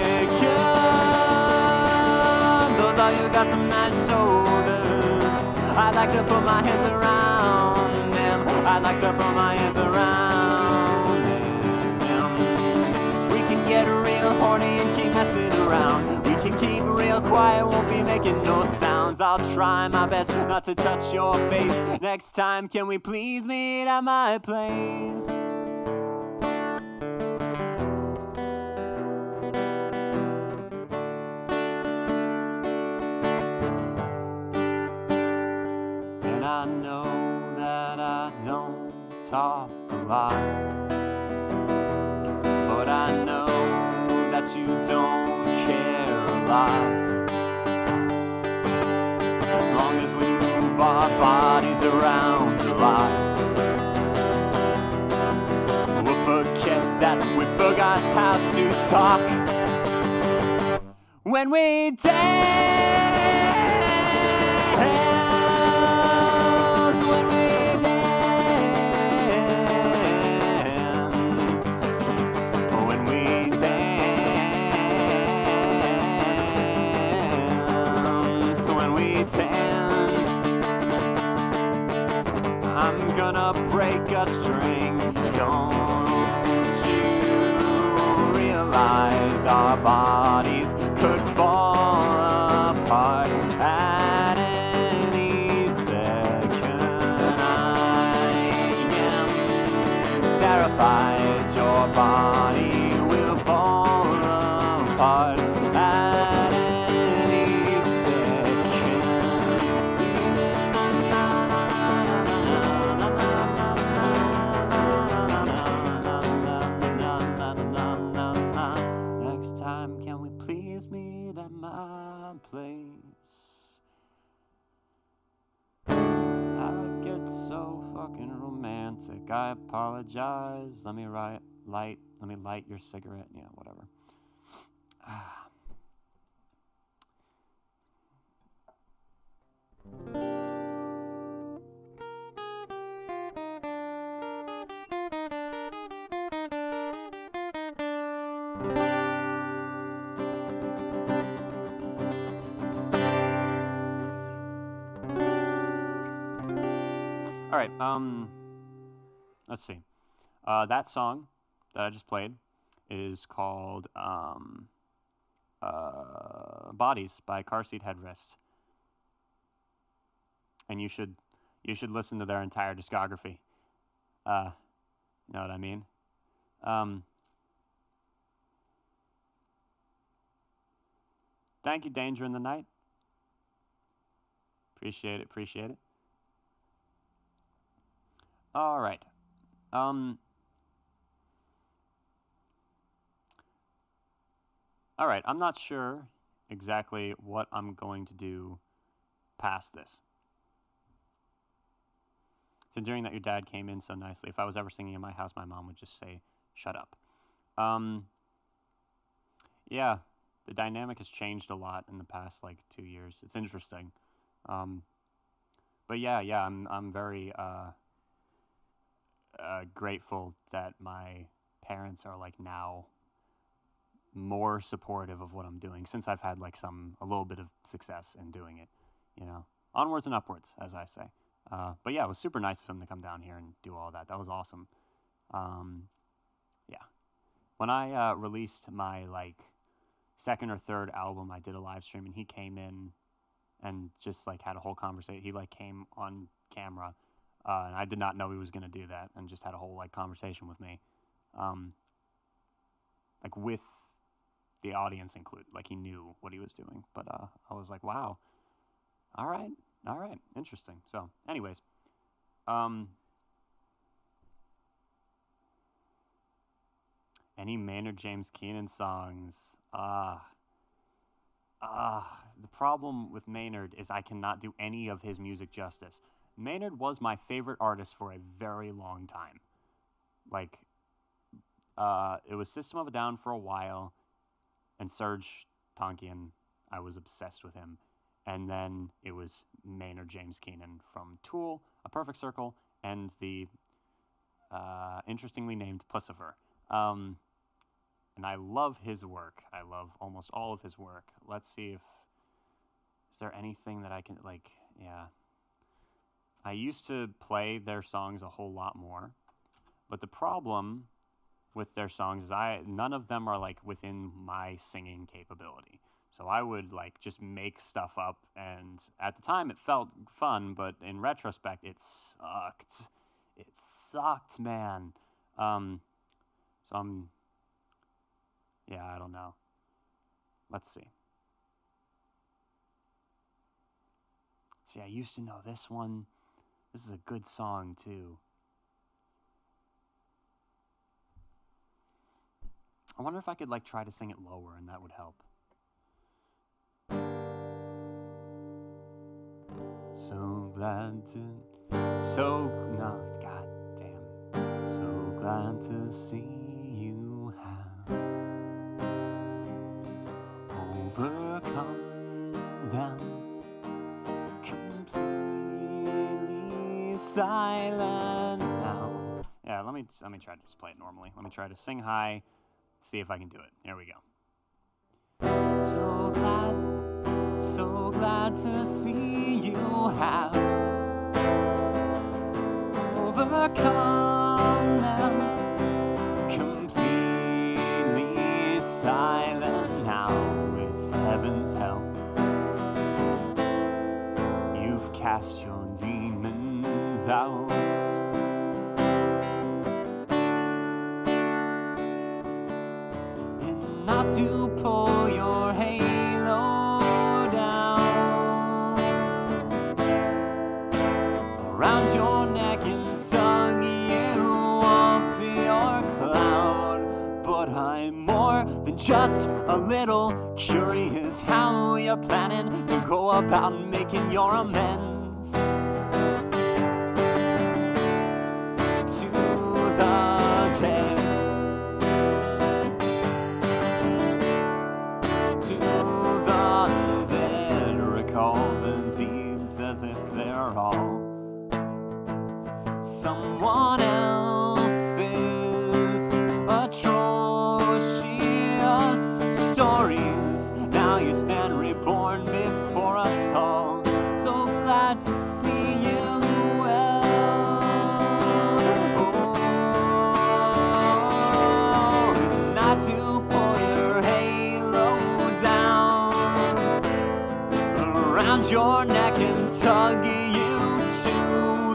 You got some nice shoulders. I'd like to put my hands around them. I'd like to put my hands around them. We can get real horny and keep messing around. We can keep real quiet, won't be making no sounds. I'll try my best not to touch your face. Next time, can we please meet at my place? I know that I don't talk a lot, but I know that you don't care a lot. As long as we move our bodies around a lot, we'll forget that we forgot how to talk when we dance. I'm gonna break a string. Don't you realize our bodies could fall apart at any second? I am terrified your body will fall apart at any second. Next time, can we please meet at my place? I get so fucking romantic. I apologize. Let me light your cigarette. Yeah, whatever. All right, let's see. That song that I just played is called Bodies by Car Seat Headrest. And you should listen to their entire discography. You know what I mean? Thank you, Danger in the Night. Appreciate it. All right. All right, I'm not sure exactly what I'm going to do past this. Considering that your dad came in so nicely, if I was ever singing in my house, my mom would just say, "Shut up." Yeah, the dynamic has changed a lot in the past 2 years. It's interesting. But yeah, I'm very grateful that my parents are now more supportive of what I'm doing since I've had like a little bit of success in doing it, you know, onwards and upwards, as I say. But yeah, it was super nice of him to come down here and do all that. That was awesome. Yeah. When I released my like second or third album, I did a live stream and he came in and just like had a whole conversation. He like came on camera, and I did not know he was gonna do that, and just had a whole like conversation with me, like with the audience included. Like he knew what he was doing, but I was like, wow, all right, interesting. So, anyways, any Maynard James Keenan songs? The problem with Maynard is I cannot do any of his music justice. Maynard was my favorite artist for a very long time. Like, it was System of a Down for a while, and Serge Tankian. I was obsessed with him. And then it was Maynard James Keenan from Tool, A Perfect Circle, and the interestingly named Pussifer. And I love his work. I love almost all of his work. Let's see if... Is there anything that I can, like... Yeah. I used to play their songs a whole lot more. But the problem with their songs is none of them are, like, within my singing capability. So I would, like, just make stuff up. And at the time, it felt fun. But in retrospect, it sucked. It sucked, man. So I'm... Yeah, I don't know. Let's see. See, I used to know this one. This is a good song, too. I wonder if I could, like, try to sing it lower, and that would help. So glad to... No, god damn. So glad to see you have overcome them, completely silent now. Yeah, let me try to just play it normally. Let me try to sing high, see if I can do it. Here we go. So glad to see you have overcome them, completely silent now. Heaven's help, you've cast your demons out. And not to pull your halo down around your neck and tongue you off your cloud. But I'm more than just a little curious how you're planning to go about making your amends to the dead, to the dead. Recall the deeds as if they're all someone else's atrocious stories. Now you stand reborn before us all. So glad to see you well. Oh, not to pull your halo down around your neck and tug you to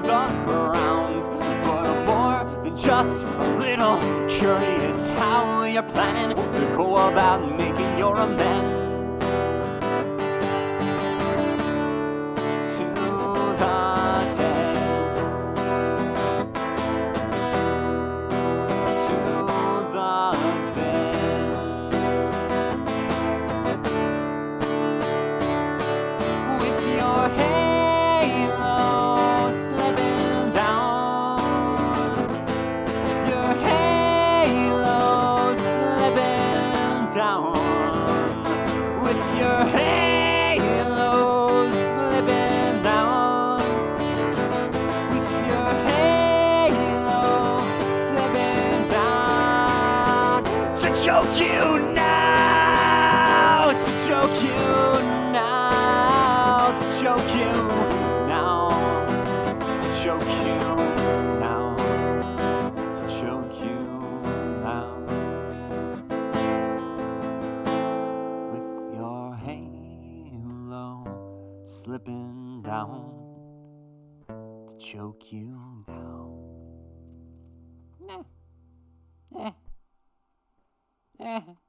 the ground. But more than just a little curious how you're planning to go about making your amends to the dead, to the dead. With your halo slipping down, your halo slipping down. choke you now, to choke you now, to choke you now, to choke you now. With your halo slipping down, to choke you now.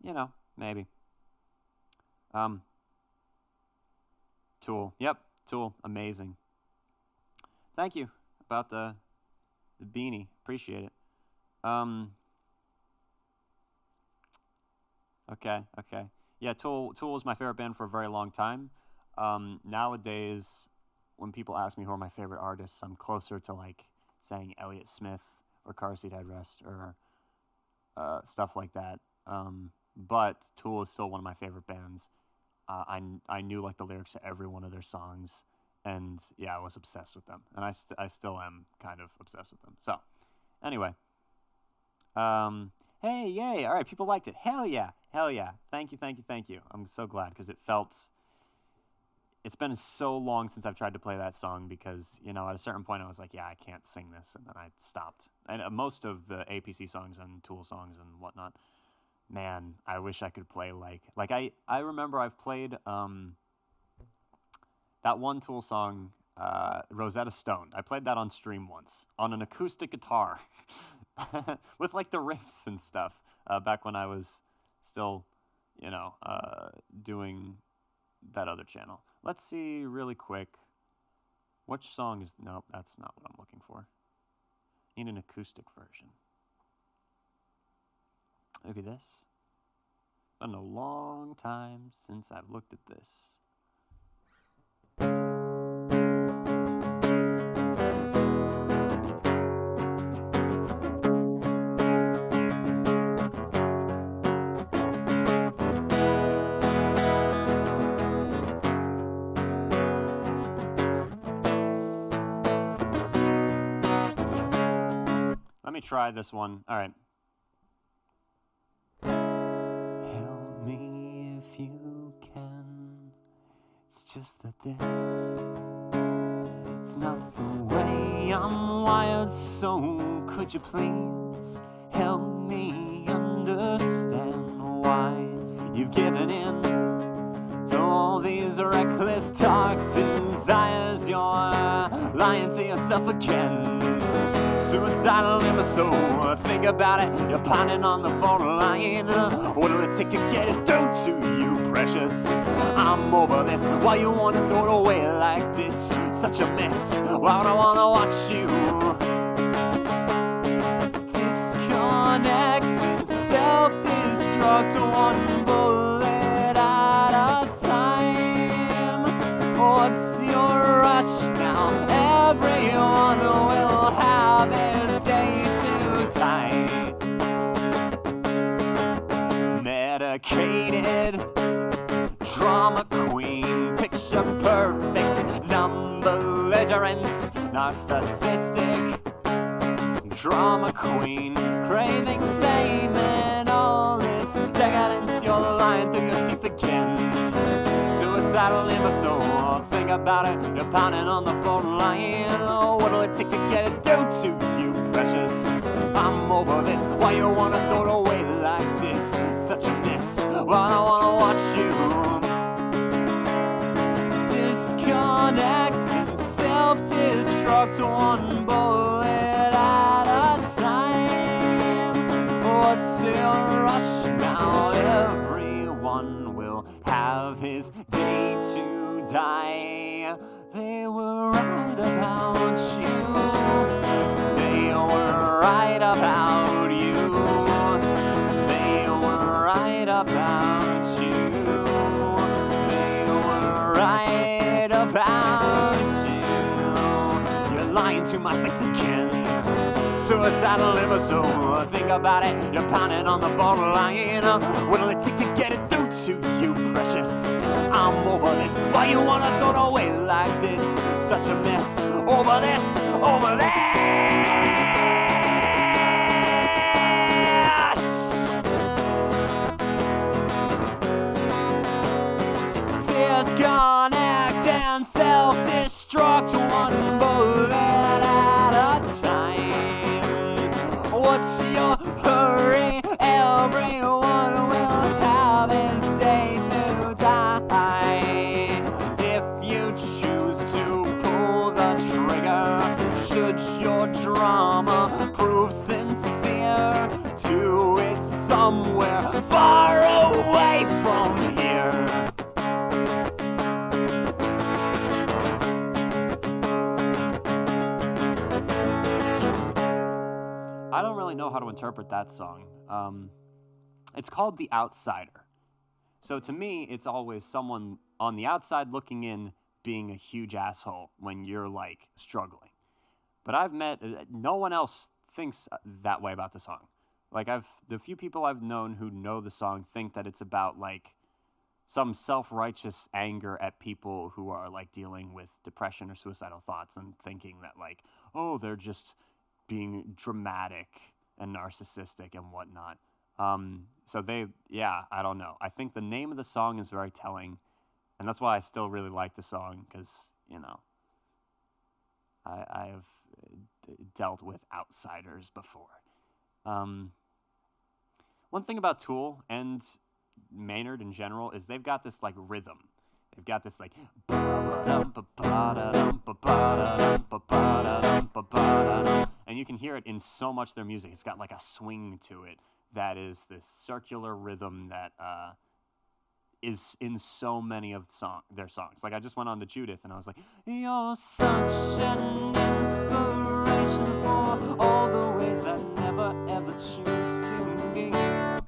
You know, maybe. Tool. Yep, Tool. Amazing. Thank you about the beanie. Appreciate it. Okay. Yeah, Tool was my favorite band for a very long time. Nowadays, when people ask me who are my favorite artists, I'm closer to like saying Elliott Smith or Car Seat Headrest or stuff like that. But Tool is still one of my favorite bands. I knew like the lyrics to every one of their songs, and yeah, I was obsessed with them, and I still am kind of obsessed with them. So, anyway, hey, yay! All right, people liked it. Hell yeah! Thank you. I'm so glad because it's been so long since I've tried to play that song because, you know, at a certain point I was like, yeah, I can't sing this, and then I stopped. And most of the APC songs and Tool songs and whatnot, man, I wish I could play like I remember I've played that one Tool song, Rosetta Stone. I played that on stream once on an acoustic guitar with like the riffs and stuff back when I was still, you know, doing that other channel. Let's see really quick. Which song is... Nope, that's not what I'm looking for. Need an acoustic version. Maybe this? Been a long time since I've looked at this. Let me try this one. All right. Help me if you can. It's just that it's not the way I'm wired, so could you please help me understand why you've given in to all these reckless dark desires? You're lying to yourself again. Suicidal imbecile, think about it, you're pining on the phone line. What'll it take to get it through to you, precious? I'm over this, why you wanna throw it away like this? Such a mess, why would I wanna watch you disconnect and self-destruct one bullet at a time? What's your rush now? Everyone will have his day to die. Medicated drama queen, picture perfect, non-belligerence, narcissistic drama queen, craving fame and all its decadence. You're lying through your teeth again. Suicidal imbecile, think about it, you're pounding on the phone line. Oh, what'll it take to get it through to you, precious? I'm over this, why you wanna throw it away like this? Such a mess, why I wanna watch you disconnect and self-destruct one bullet at a time. What's your rush now? Everyone will have his day to die. They were right about you. They were right about you. They were right about you. They were right about you. You're lying to my face again. Suicidal imbecile, think about it, you're pounding on the phone line. What'll it take to get it through to you, precious? I'm over this, why you wanna throw it away like this? Such a mess, over this, over this. disconnect and self-destruct one bullet at a time. What's your hurry? Everyone will have his day to die. If you choose to pull the trigger, should your drama prove sincere, to it somewhere far away from here. I don't really know how to interpret that song. It's called The Outsider. So to me, it's always someone on the outside looking in being a huge asshole when you're like struggling. But I've met, no one else thinks that way about the song. Like the few people I've known who know the song think that it's about like some self-righteous anger at people who are like dealing with depression or suicidal thoughts and thinking that like, oh, they're just being dramatic and narcissistic and whatnot. So I don't know. I think the name of the song is very telling, and that's why I still really like the song, because, you know, I have dealt with outsiders before. One thing about Tool and Maynard in general is they've got this like rhythm. They've got this like, and you can hear it in so much of their music. It's got like a swing to it that is this circular rhythm that is in so many of their songs. Like I just went on to Judith and I was like, you're such an inspiration for all the ways I never ever choose to be.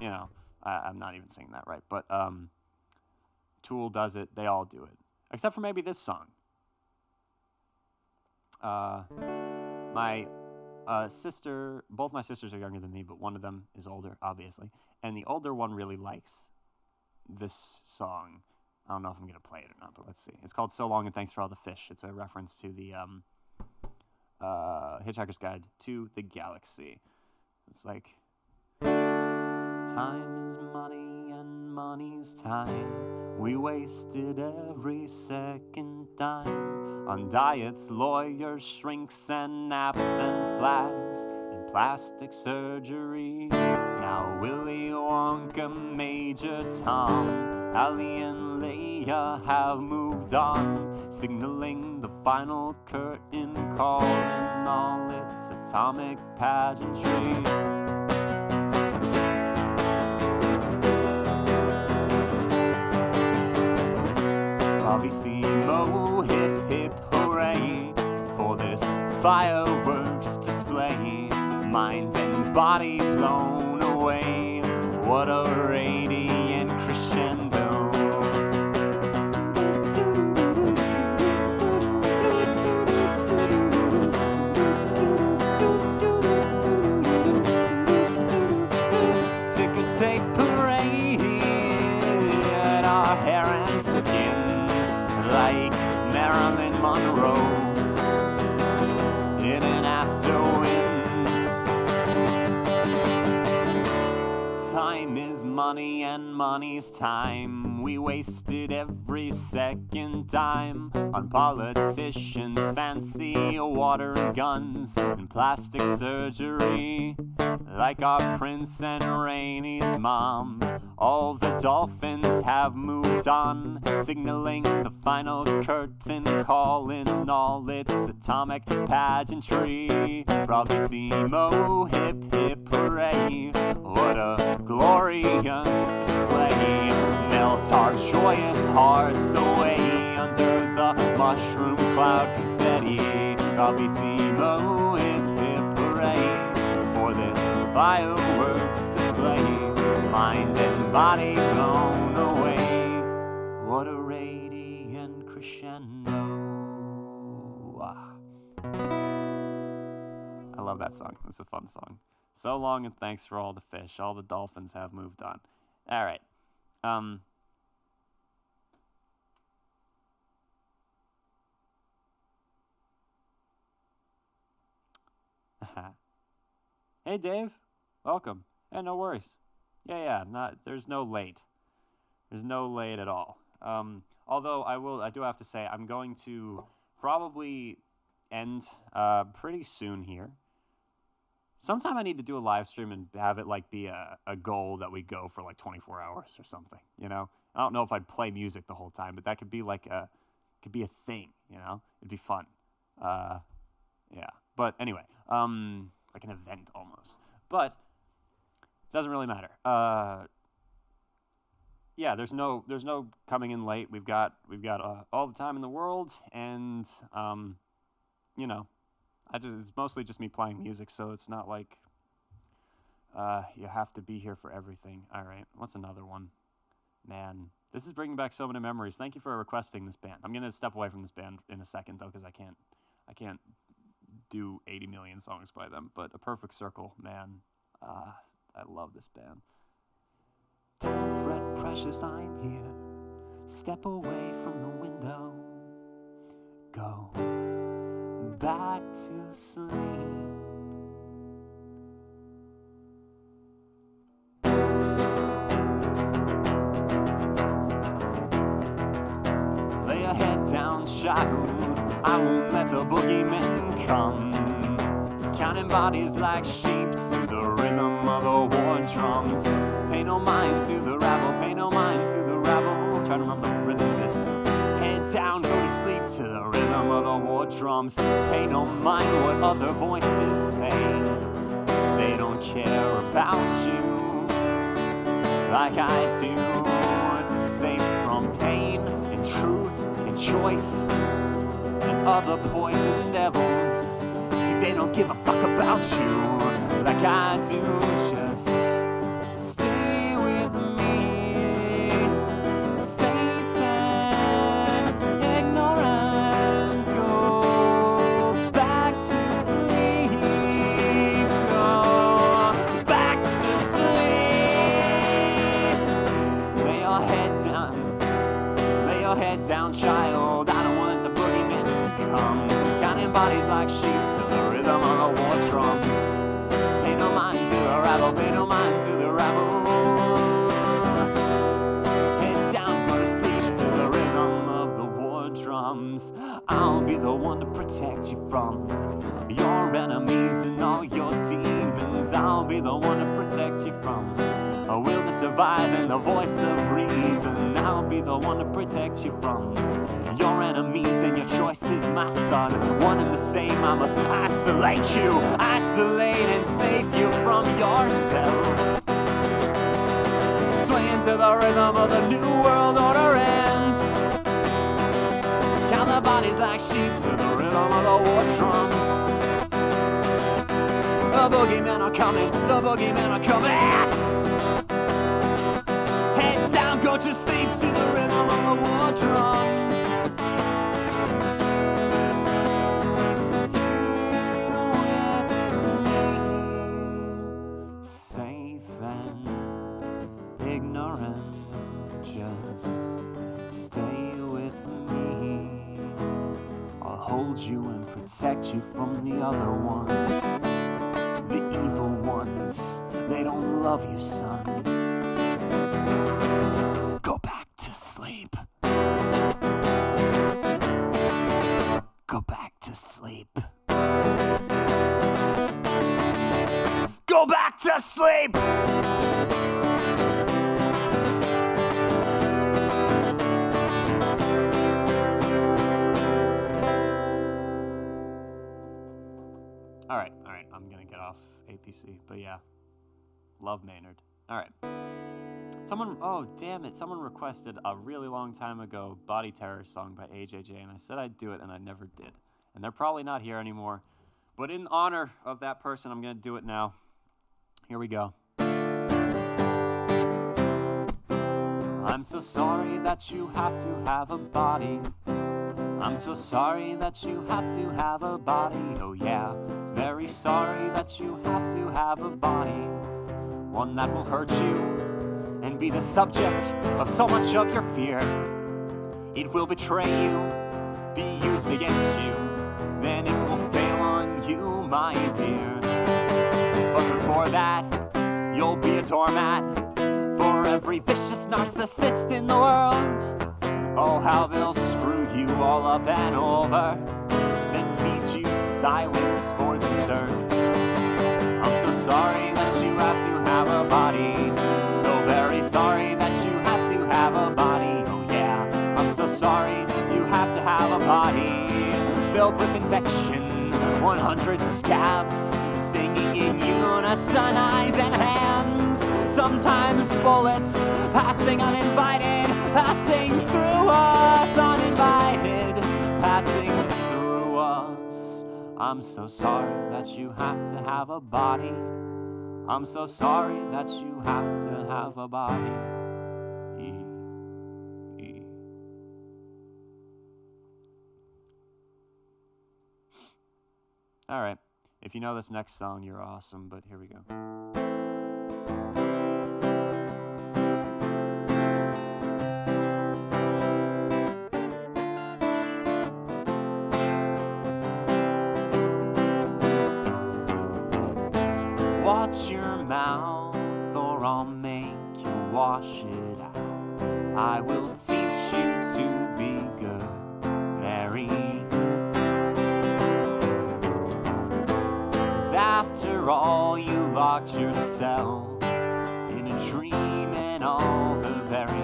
You know, I'm not even singing that right, but Tool does it. They all do it, except for maybe this song. My sister, both my sisters are younger than me, but one of them is older, obviously, and the older one really likes this song. I don't know if I'm gonna play it or not, but let's see. It's called "So Long and Thanks for All the Fish." It's a reference to the Hitchhiker's Guide to the Galaxy. It's like, time is money and money's time. We wasted every second dime on diets, lawyers, shrinks, and naps and flags and plastic surgery. Now Willy Wonka, Major Tom, Ali and Leia have moved on, signaling the final curtain call in all its atomic pageantry. Bravissimo, hip hip hooray for this fireworks display. Mind and body blown away. What a radiant crescendo. Ticker tape parade, our hair and skin like Marilyn Monroe in and after winds. Time is money and money's time. We wasted every second dime on politicians, fancy water and guns, and plastic surgery. Like our Prince and Rainy's mom, all the dolphins have moved on, signaling the final curtain call in all its atomic pageantry. Bravissimo, hip hip hooray, what a glorious display. Melt our joyous hearts away under the mushroom cloud confetti. Bravissimo, hip hip hooray for this fireworks display. Mind and body blown away. What a radiant crescendo. I love that song. It's a fun song. So long and thanks for all the fish. All the dolphins have moved on. All right. Hey, Dave. Welcome. Hey, no worries. Yeah, there's no late. There's no late at all. Although I do have to say, I'm going to probably end pretty soon here. Sometime I need to do a live stream and have it like be a goal that we go for like 24 hours or something, you know? I don't know if I'd play music the whole time, but that could be like a thing, you know? It'd be fun. Yeah. But anyway, like an event almost. But doesn't really matter. Yeah, there's no coming in late. We've got all the time in the world, and you know, it's mostly just me playing music, so it's not like you have to be here for everything. All right, what's another one? Man, this is bringing back so many memories. Thank you for requesting this band. I'm gonna step away from this band in a second though, because I can't do 80 million songs by them. But A Perfect Circle, man, I love this band. Don't fret, precious, I'm here. Step away from the window. Go back to sleep. Lay your head down, child. I won't let the boogeymen come. Counting bodies like sheep to the rhythm of the war drums. Pay no mind to the rabble, pay no mind to the rabble. Try to remember the rhythm of this. Head down, go to sleep to the rhythm of the war drums. Pay no mind what other voices say. They don't care about you like I do. Safe from pain and truth and choice and other poison devils. They don't give a fuck about you like I do. Just stay with me, safe and ignorant. Go back to sleep. Go back to sleep. Lay your head down. Lay your head down, child. I don't want the boogeymen to come. Counting bodies like sheep to the rhythm of the war drums. Pay no mind to the rabble, pay no mind to the rabble. Head down, go to sleep to the rhythm of the war drums. I'll be the one to protect you from your enemies and all your demons. I'll be the one to protect you from a will to survive and the voice of reason. I'll be the one to protect you from your enemies and your choices, my son. One and the same, I must isolate you, isolate and save you from yourself. Sway into the rhythm of the new world order ends. Count the bodies like sheep to the rhythm of the war drums. The boogeymen are coming, the boogeymen are coming. Head down, go to sleep to the rhythm of the war drums. Stay with me, safe and ignorant. Just stay with me. I'll hold you and protect you from the other ones. The evil ones, they don't love you, son. Go back to sleep. Go back to sleep. Go back to sleep! Alright, I'm gonna get off APC, but yeah. Love Maynard. Alright. Oh damn it, someone requested a really long time ago Body Terror song by AJJ, and I said I'd do it, and I never did. And they're probably not here anymore. But in honor of that person, I'm gonna do it now. Here we go. I'm so sorry that you have to have a body. I'm so sorry that you have to have a body. Oh yeah, very sorry that you have to have a body. One that will hurt you and be the subject of so much of your fear. It will betray you, be used against you, then it will fail on you, my dear. But before that, you'll be a doormat for every vicious narcissist in the world. Oh, how they'll screw you all up and over, then feed you silence for dessert. I'm so sorry that you have to have a body, so very sorry that you have to have a body. Oh yeah, I'm so sorry you have to have a body filled with infection, 100 scabs, singing in unison, eyes and hands, sometimes bullets passing uninvited, passing through us uninvited, passing through us. I'm so sorry that you have to have a body. I'm so sorry that you have to have a body. All right. If you know this next song, you're awesome, but here we go. Watch your mouth, or I'll make you wash it out. I will teach you to be good, Mary. 'Cause after all, you locked yourself in a dream, and all the very,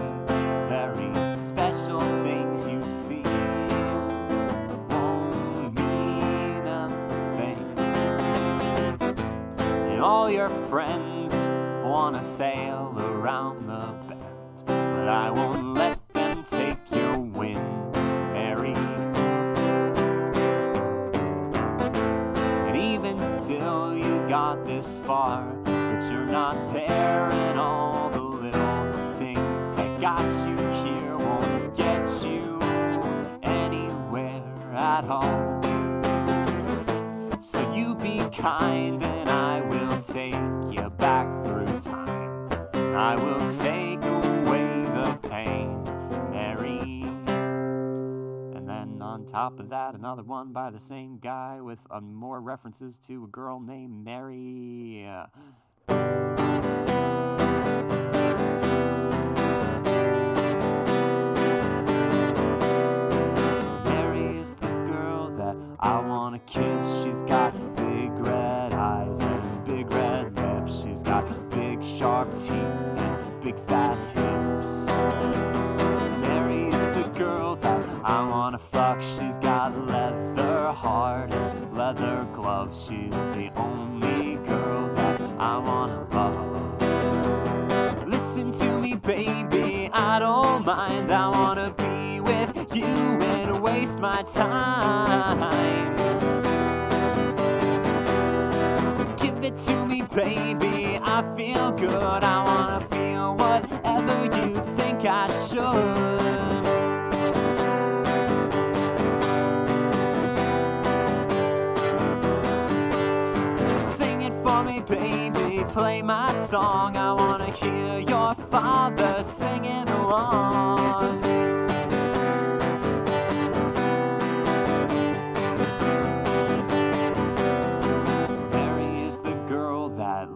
very special things you see won't mean a thing. And all your friends wanna sail around the bend, but I won't let them take your wind, Mary. And even still, you got this far, but you're not there, and all the little things that got you here won't get you anywhere at all. So you be kind, and I will take you back through time. I will take away the pain, Mary. And then on top of that, another one by the same guy with more references to a girl named Mary. Mary is the girl that I wanna kiss. She's got big red eyes and big red lips. She's got big sharp teeth and big fat hips. Mary is the girl that I wanna fuck. She's got leather heart and leather gloves. She's the only girl that I wanna love. Listen to me, baby, I don't mind. I wanna be with you and waste my time. Give it to me, baby, I feel good. I wanna feel whatever you think I should. Sing it for me, baby, play my song. I wanna hear your father singing along.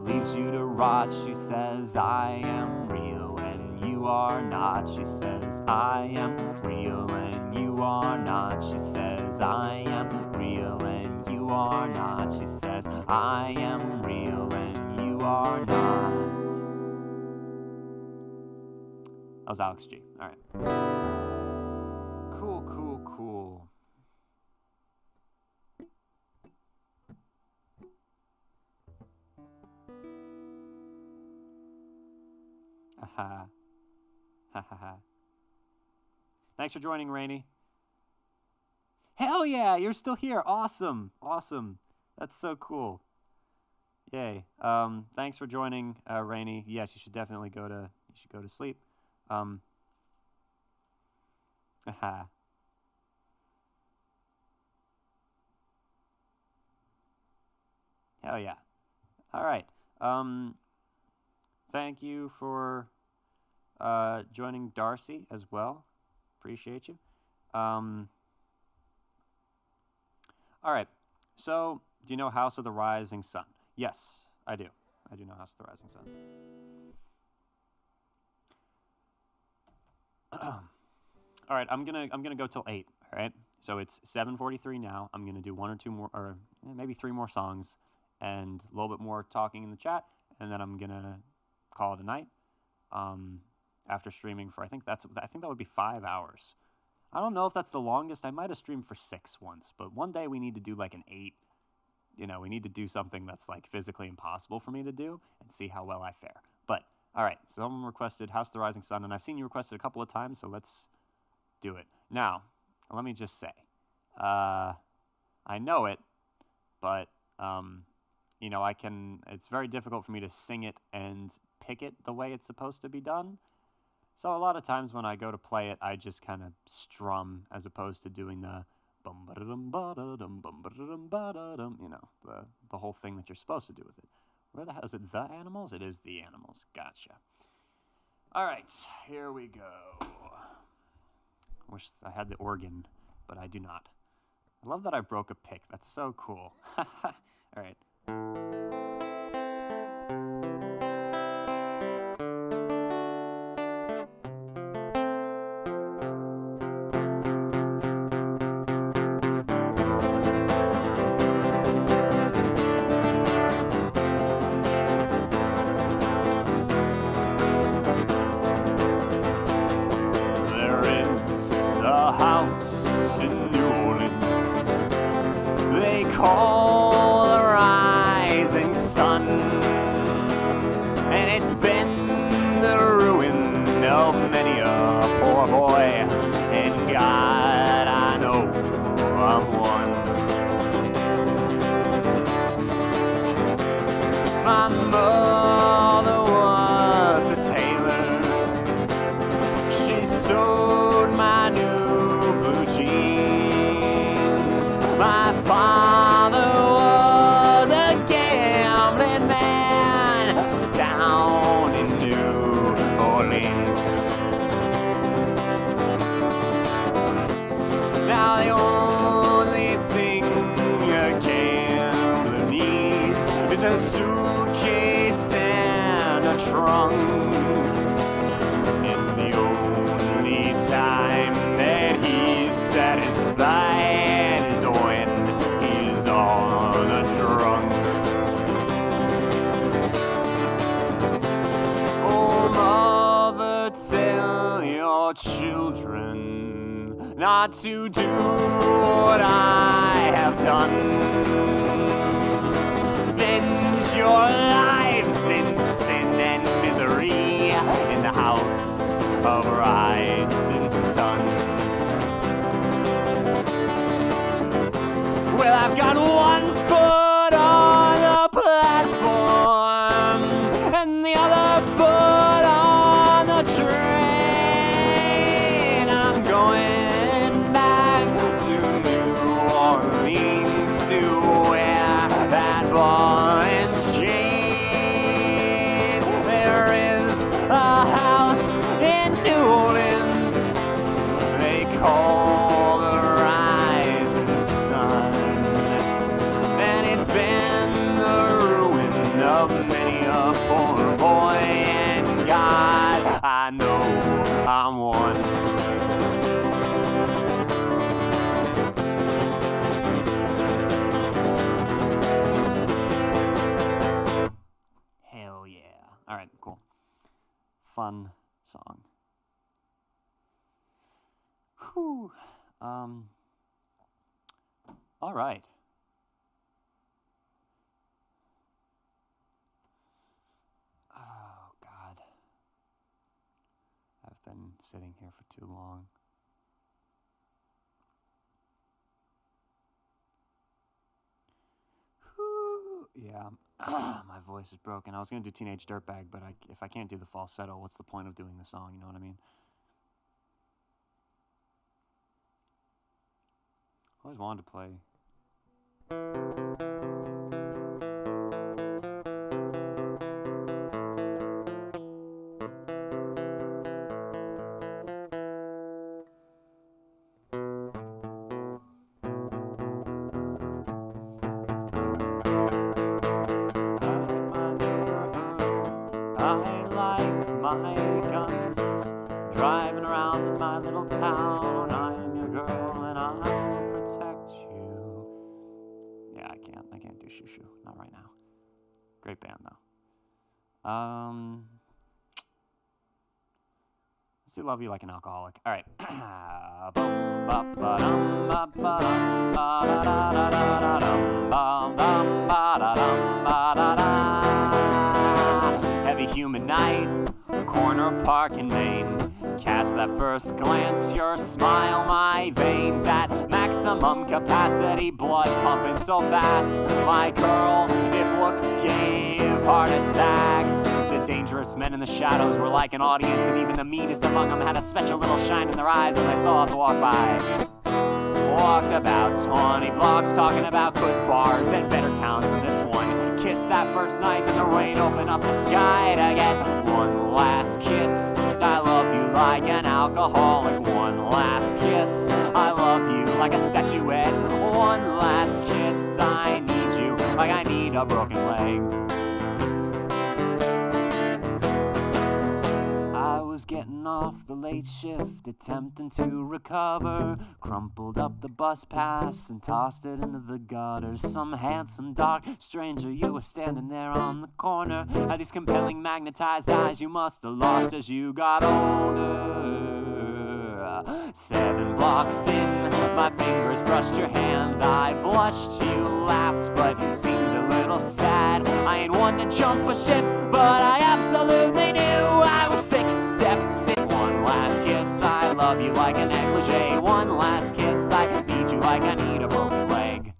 Leaves you to rot. She says, I am real and you are not. She says, I am real and you are not. She says, I am real and you are not. She says, I am real and you are not. That was Alex G. All right. Cool, cool, cool. Ha ha ha. Thanks for joining, Rainey. Hell yeah, you're still here. Awesome. Awesome. That's so cool. Yay. Thanks for joining, Rainey. Yes, you should definitely go to sleep. Aha. Hell yeah. All right. Thank you for joining Darcy as well. Appreciate you. All right. So, do you know House of the Rising Sun? Yes, I do. I do know House of the Rising Sun. All right, I'm gonna go till 8. All right, so it's 7:43 now. I'm gonna do one or two more, or maybe 3 more songs, and a little bit more talking in the chat, and then I'm gonna call it a night. After streaming for I think that would be 5 hours. I don't know if that's the longest. I might have streamed for 6 once, but one day we need to do like an 8. You know, we need to do something that's like physically impossible for me to do and see how well I fare. But all right, someone requested House of the Rising Sun, and I've seen you request it a couple of times, so let's do it. Now, let me just say, I know it, but, you know, it's very difficult for me to sing it and pick it the way it's supposed to be done. So a lot of times when I go to play it, I just kind of strum as opposed to doing the bum ba dum ba dum bum ba dum ba dum, you know, the whole thing that you're supposed to do with it. Where the hell is it? The Animals? It is The Animals. Gotcha. All right, here we go. Wish I had the organ, but I do not. I love that I broke a pick. That's so cool. All right. Call the rising sun, and it's been the ruin of many a poor boy, and God, I know I'm one. My mother was a tailor. She sewed my new blue jeans. My father was a gambling man down in New Orleans. Now the only thing a gambler needs is a suitcase and a trunk. And the only time that he's satisfied is when he's on a drunk. Oh, mother, tell your children not to do what I have done. Spend your lives in sin and misery in the house of rising sun. Well, I've got one foot on the platform and the other foot on the train. I'm going back to New Orleans to wear that ball and chain. There is a house in New Orleans they call the Rising Sun, and it's been the ruin of many a poor boy, and God, I know I'm one. Hell yeah. All right, cool. Fun song. Whew. All right. Oh, God. I've been sitting here for too long. Whew. Yeah, my voice is broken. I was going to do Teenage Dirtbag, but if I can't do the falsetto, what's the point of doing the song? You know what I mean? I always wanted to play. I like my guns driving around in my little town. I'm your girl and I will protect you. Yeah, I can't do Shoo Shoo. Not right now. Great band though. Let's do Love You Like an Alcoholic. All right. Heavy humid night, corner park in Maine. Cast that first glance, your smile, my veins at maximum capacity, blood pumping so fast. My girl, if looks gave heart attacks. The dangerous men in the shadows were like an audience, and even the meanest among them had a special little shine in their eyes when they saw us walk by. Walked about 20 blocks talking about good bars and better towns than this one. Kissed that first night, then the rain opened up the sky to get one last kiss. I love you like an alcoholic. One last kiss. I love you like a statuette. One last kiss. I need you like I need a broken leg. I was getting off the late shift, attempting to recover. Crumpled up the bus pass and tossed it into the gutter. Some handsome dark stranger, you were standing there on the corner. Had these compelling magnetized eyes you must have lost as you got older. 7 blocks in, my fingers brushed your hand. I blushed, you laughed, but seemed a little sad. I ain't one to jump a ship, but I absolutely knew I was 6 steps in. One last kiss, I love you like a negligee. One last kiss, I need you like I need a broken leg.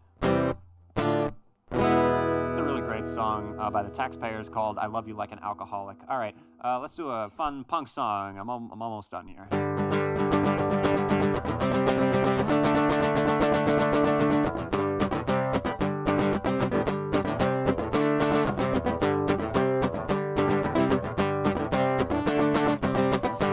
It's a really great song by the Taxpayers called I Love You Like an Alcoholic. All right, let's do a fun punk song. I'm almost done here.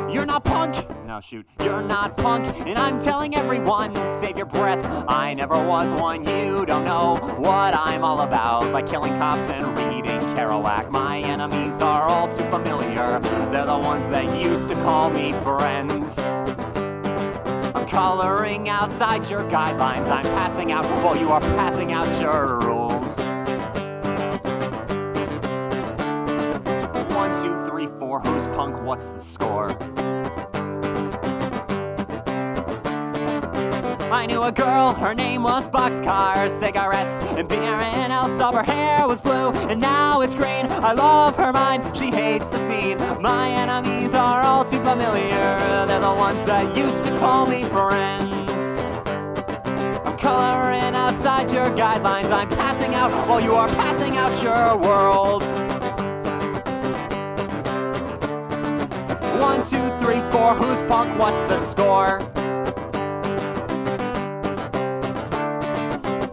You're not punk. No, shoot. You're not punk, and I'm telling everyone, save your breath. I never was one. You don't know what I'm all about. Like killing cops and reading Kerouac. My enemies are all too familiar. They're the ones that used to call me friends. I'm coloring outside your guidelines. I'm passing out while you are passing out your rules. 1, 2, 3, 4. Who's punk? What's the score? I knew a girl, her name was Boxcar, cigarettes and beer and else all her hair was blue, and now it's green. I love her mind, she hates the scene. My enemies are all too familiar. They're the ones that used to call me friends. I'm coloring outside your guidelines. I'm passing out while you are passing out your world. 1, 2, 3, 4. Who's punk? What's the score?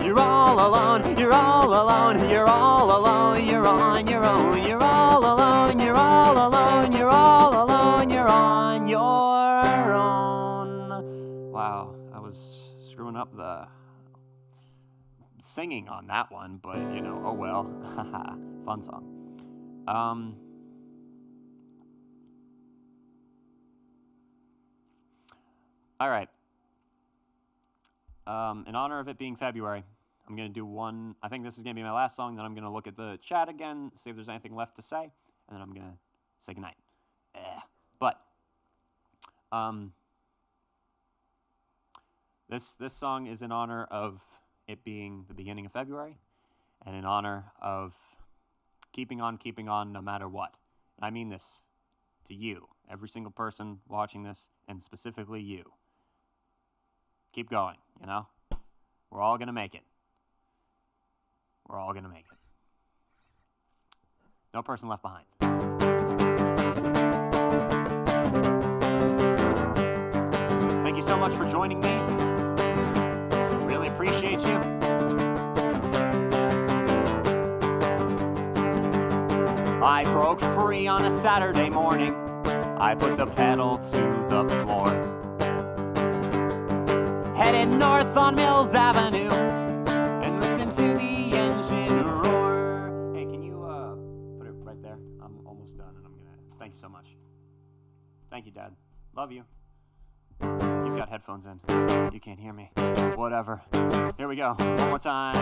You're all alone, you're all alone, you're all alone, you're on your own, you're all alone, you're all alone, you're all alone, you're on your own. Wow, I was screwing up the singing on that one, but you know, oh well. Haha, fun song. All right. In honor of it being February, I'm going to do one. I think this is going to be my last song. Then I'm going to look at the chat again, see if there's anything left to say, and then I'm going to say goodnight. But this song is in honor of it being the beginning of February, and in honor of keeping on no matter what. And I mean this to you, every single person watching this, and specifically you. Keep going, you know? We're all going to make it. We're all going to make it. No person left behind. Thank you so much for joining me. Really appreciate you. I broke free on a Saturday morning. I put the pedal to the floor. Headed north on Mills Avenue and listen to the engine roar. Hey, can you put it right there? I'm almost done and I'm gonna... Thank you so much. Thank you, Dad. Love you. You've got headphones in. You can't hear me. Whatever. Here we go. One more time.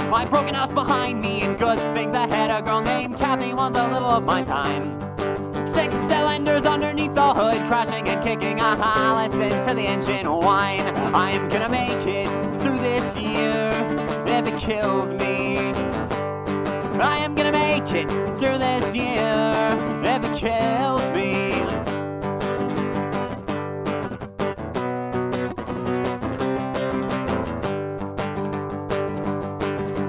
My broken house behind me and good things ahead. A girl named Kathy wants a little of my time. 6 cylinders underneath the hood, crashing and kicking. Listen to the engine whine. I am gonna make it through this year if it kills me. I am gonna make it through this year if it kills me.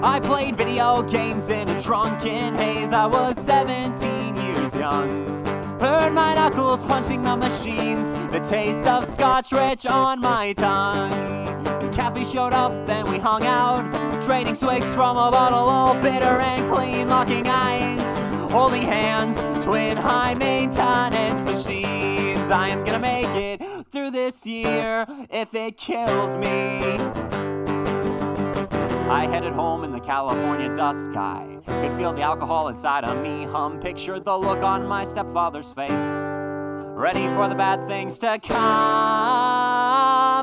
I played video games in a drunken haze. I was 17 years young. Heard my knuckles punching the machines, the taste of Scotch rich on my tongue. And Kathy showed up and we hung out, trading swigs from a bottle, all bitter and clean, locking eyes, holding hands, twin high maintenance machines. I am gonna make it through this year if it kills me. I headed home in the California dust sky. Could feel the alcohol inside of me hum. Pictured the look on my stepfather's face, ready for the bad things to come.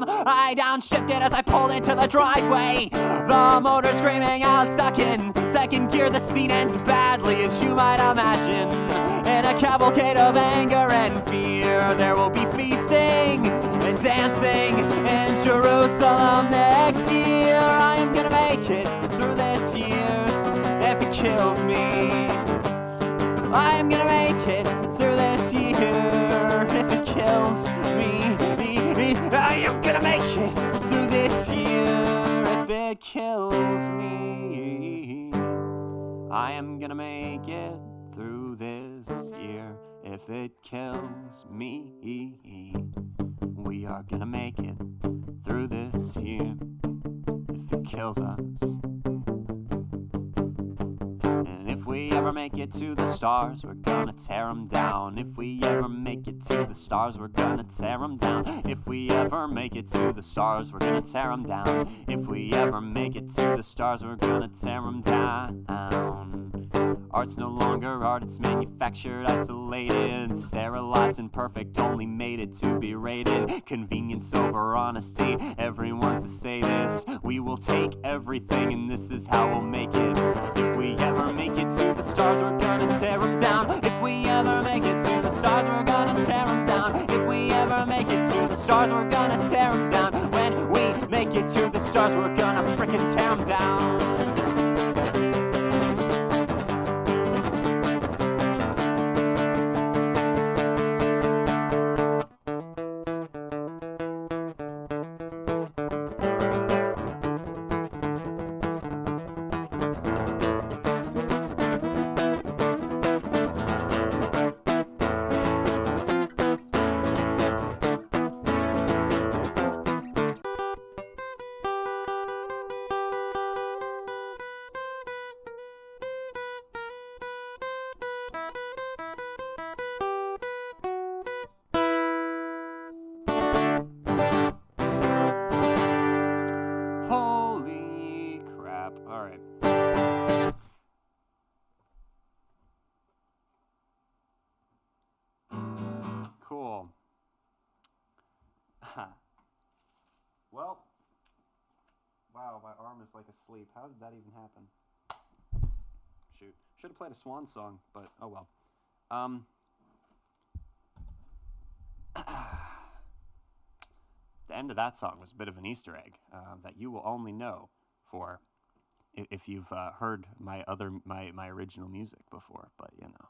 I downshifted as I pulled into the driveway, the motor screaming out, stuck in second gear. The scene ends badly, as you might imagine. In a cavalcade of anger and fear, there will be feasting and dancing in Jerusalem next year. I am gonna make it through this year if it kills me. I am gonna make it through this year if it kills me. I am gonna make it through this year if it kills me. I am gonna make it through this year if it kills me. We are gonna make it through this year if it kills us. And if we ever make it to the stars, we're gonna tear them down. If we ever make it to the stars, we're gonna tear them down. If we ever make it to the stars, we're gonna tear them down. If we ever make it to the stars, we're gonna tear them down. Art's no longer art, it's manufactured, isolated, sterilized and perfect, only made it to be rated. Convenience over honesty, everyone's a sadist. We will take everything and this is how we'll make it. If we ever make it to the stars, we're gonna tear them down. If we ever make it to the stars, we're gonna tear them down. If we ever make it to the stars, we're gonna tear them down. When we make it to the stars, we're gonna frickin' tear them down. Holy crap. All right. Cool. Well, wow, my arm is like asleep. How did that even happen? Shoot. Should have played a swan song, but oh well. The end of that song was a bit of an Easter egg that you will only know for if you've heard my original music before. But you know,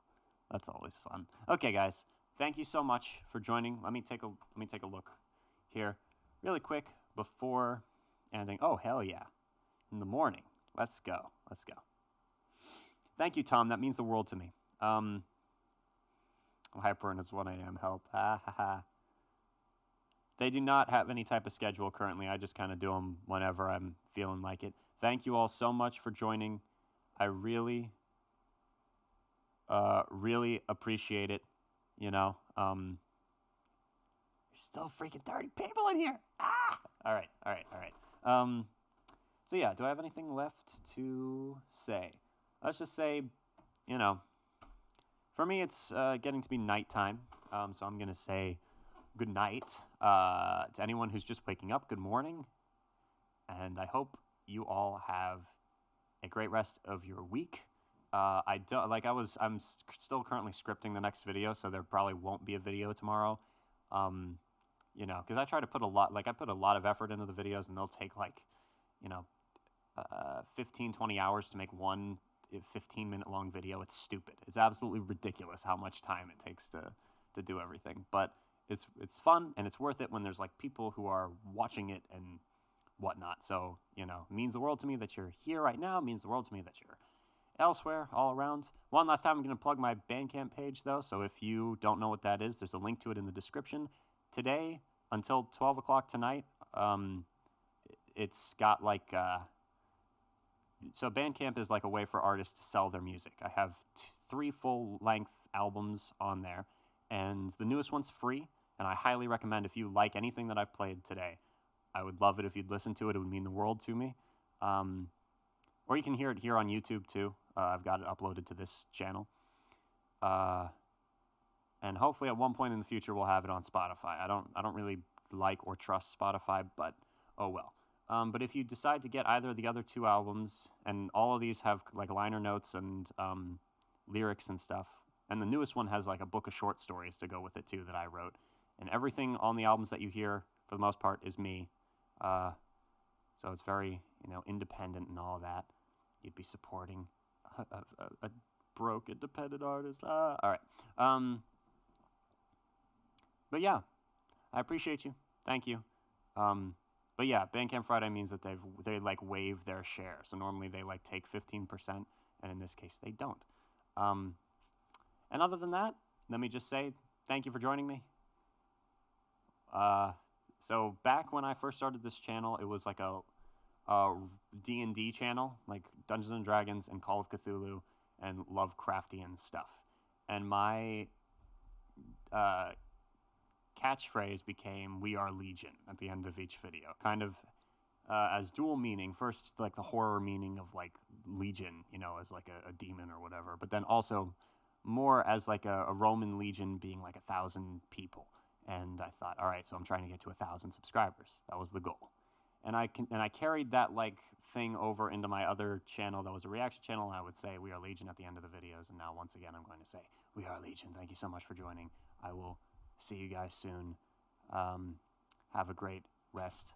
that's always fun. Okay, guys, thank you so much for joining. Let me take a look here, really quick before ending. Oh hell yeah! In the morning. Let's go. Let's go. Thank you, Tom. That means the world to me. Hyperin is 1 a.m. Help. Ha ha ha. They do not have any type of schedule currently. I just kind of do them whenever I'm feeling like it. Thank you all so much for joining. I really appreciate it. You know, there's still freaking 30 people in here. Ah! All right. So yeah, do I have anything left to say? Let's just say, you know, for me it's getting to be nighttime. So I'm going to say good night. To anyone who's just waking up, good morning. And I hope you all have a great rest of your week. I don't like. I'm still currently scripting the next video, so there probably won't be a video tomorrow. You know, because I try to put a lot. Like I put a lot of effort into the videos, and they'll take like, you know, 15, 20 hours to make one 15-minute long video. It's stupid. It's absolutely ridiculous how much time it takes to do everything. But it's fun and it's worth it when there's like people who are watching it and whatnot. So, you know, it means the world to me that you're here right now. It means the world to me that you're elsewhere, all around. One last time, I'm going to plug my Bandcamp page, though. So if you don't know what that is, there's a link to it in the description. Today, until 12 o'clock tonight, it's got like... so Bandcamp is like a way for artists to sell their music. I have 3 full-length albums on there, and the newest one's free, and I highly recommend if you like anything that I've played today. I would love it if you'd listen to it. It would mean the world to me. Or you can hear it here on YouTube, too. I've got it uploaded to this channel. And hopefully at one point in the future we'll have it on Spotify. I don't really like or trust Spotify, but oh well. But if you decide to get either of the other 2 albums, and all of these have like liner notes and lyrics and stuff, and the newest one has like a book of short stories to go with it too that I wrote, and everything on the albums that you hear for the most part is me. So it's very, you know, independent and all that. You'd be supporting a broke independent artist. All right. But yeah, I appreciate you. Thank you. But yeah, Bandcamp Friday means that they like waive their share. So normally they like take 15%, and in this case they don't. And other than that, let me just say thank you for joining me. So back when I first started this channel, it was like a D&D channel, like Dungeons and Dragons and Call of Cthulhu and Lovecraftian stuff. And my catchphrase became "We are Legion" at the end of each video, kind of as dual meaning. First, like the horror meaning of like Legion, you know, as like a demon or whatever, but then also more as like a Roman legion being like 1,000 people. And I thought, all right, so I'm trying to get to 1,000 subscribers. That was the goal. And I carried that like thing over into my other channel that was a reaction channel, and I would say "We are Legion" at the end of the videos. And now once again I'm going to say "We are Legion." Thank you so much for joining. I will see you guys soon. Have a great rest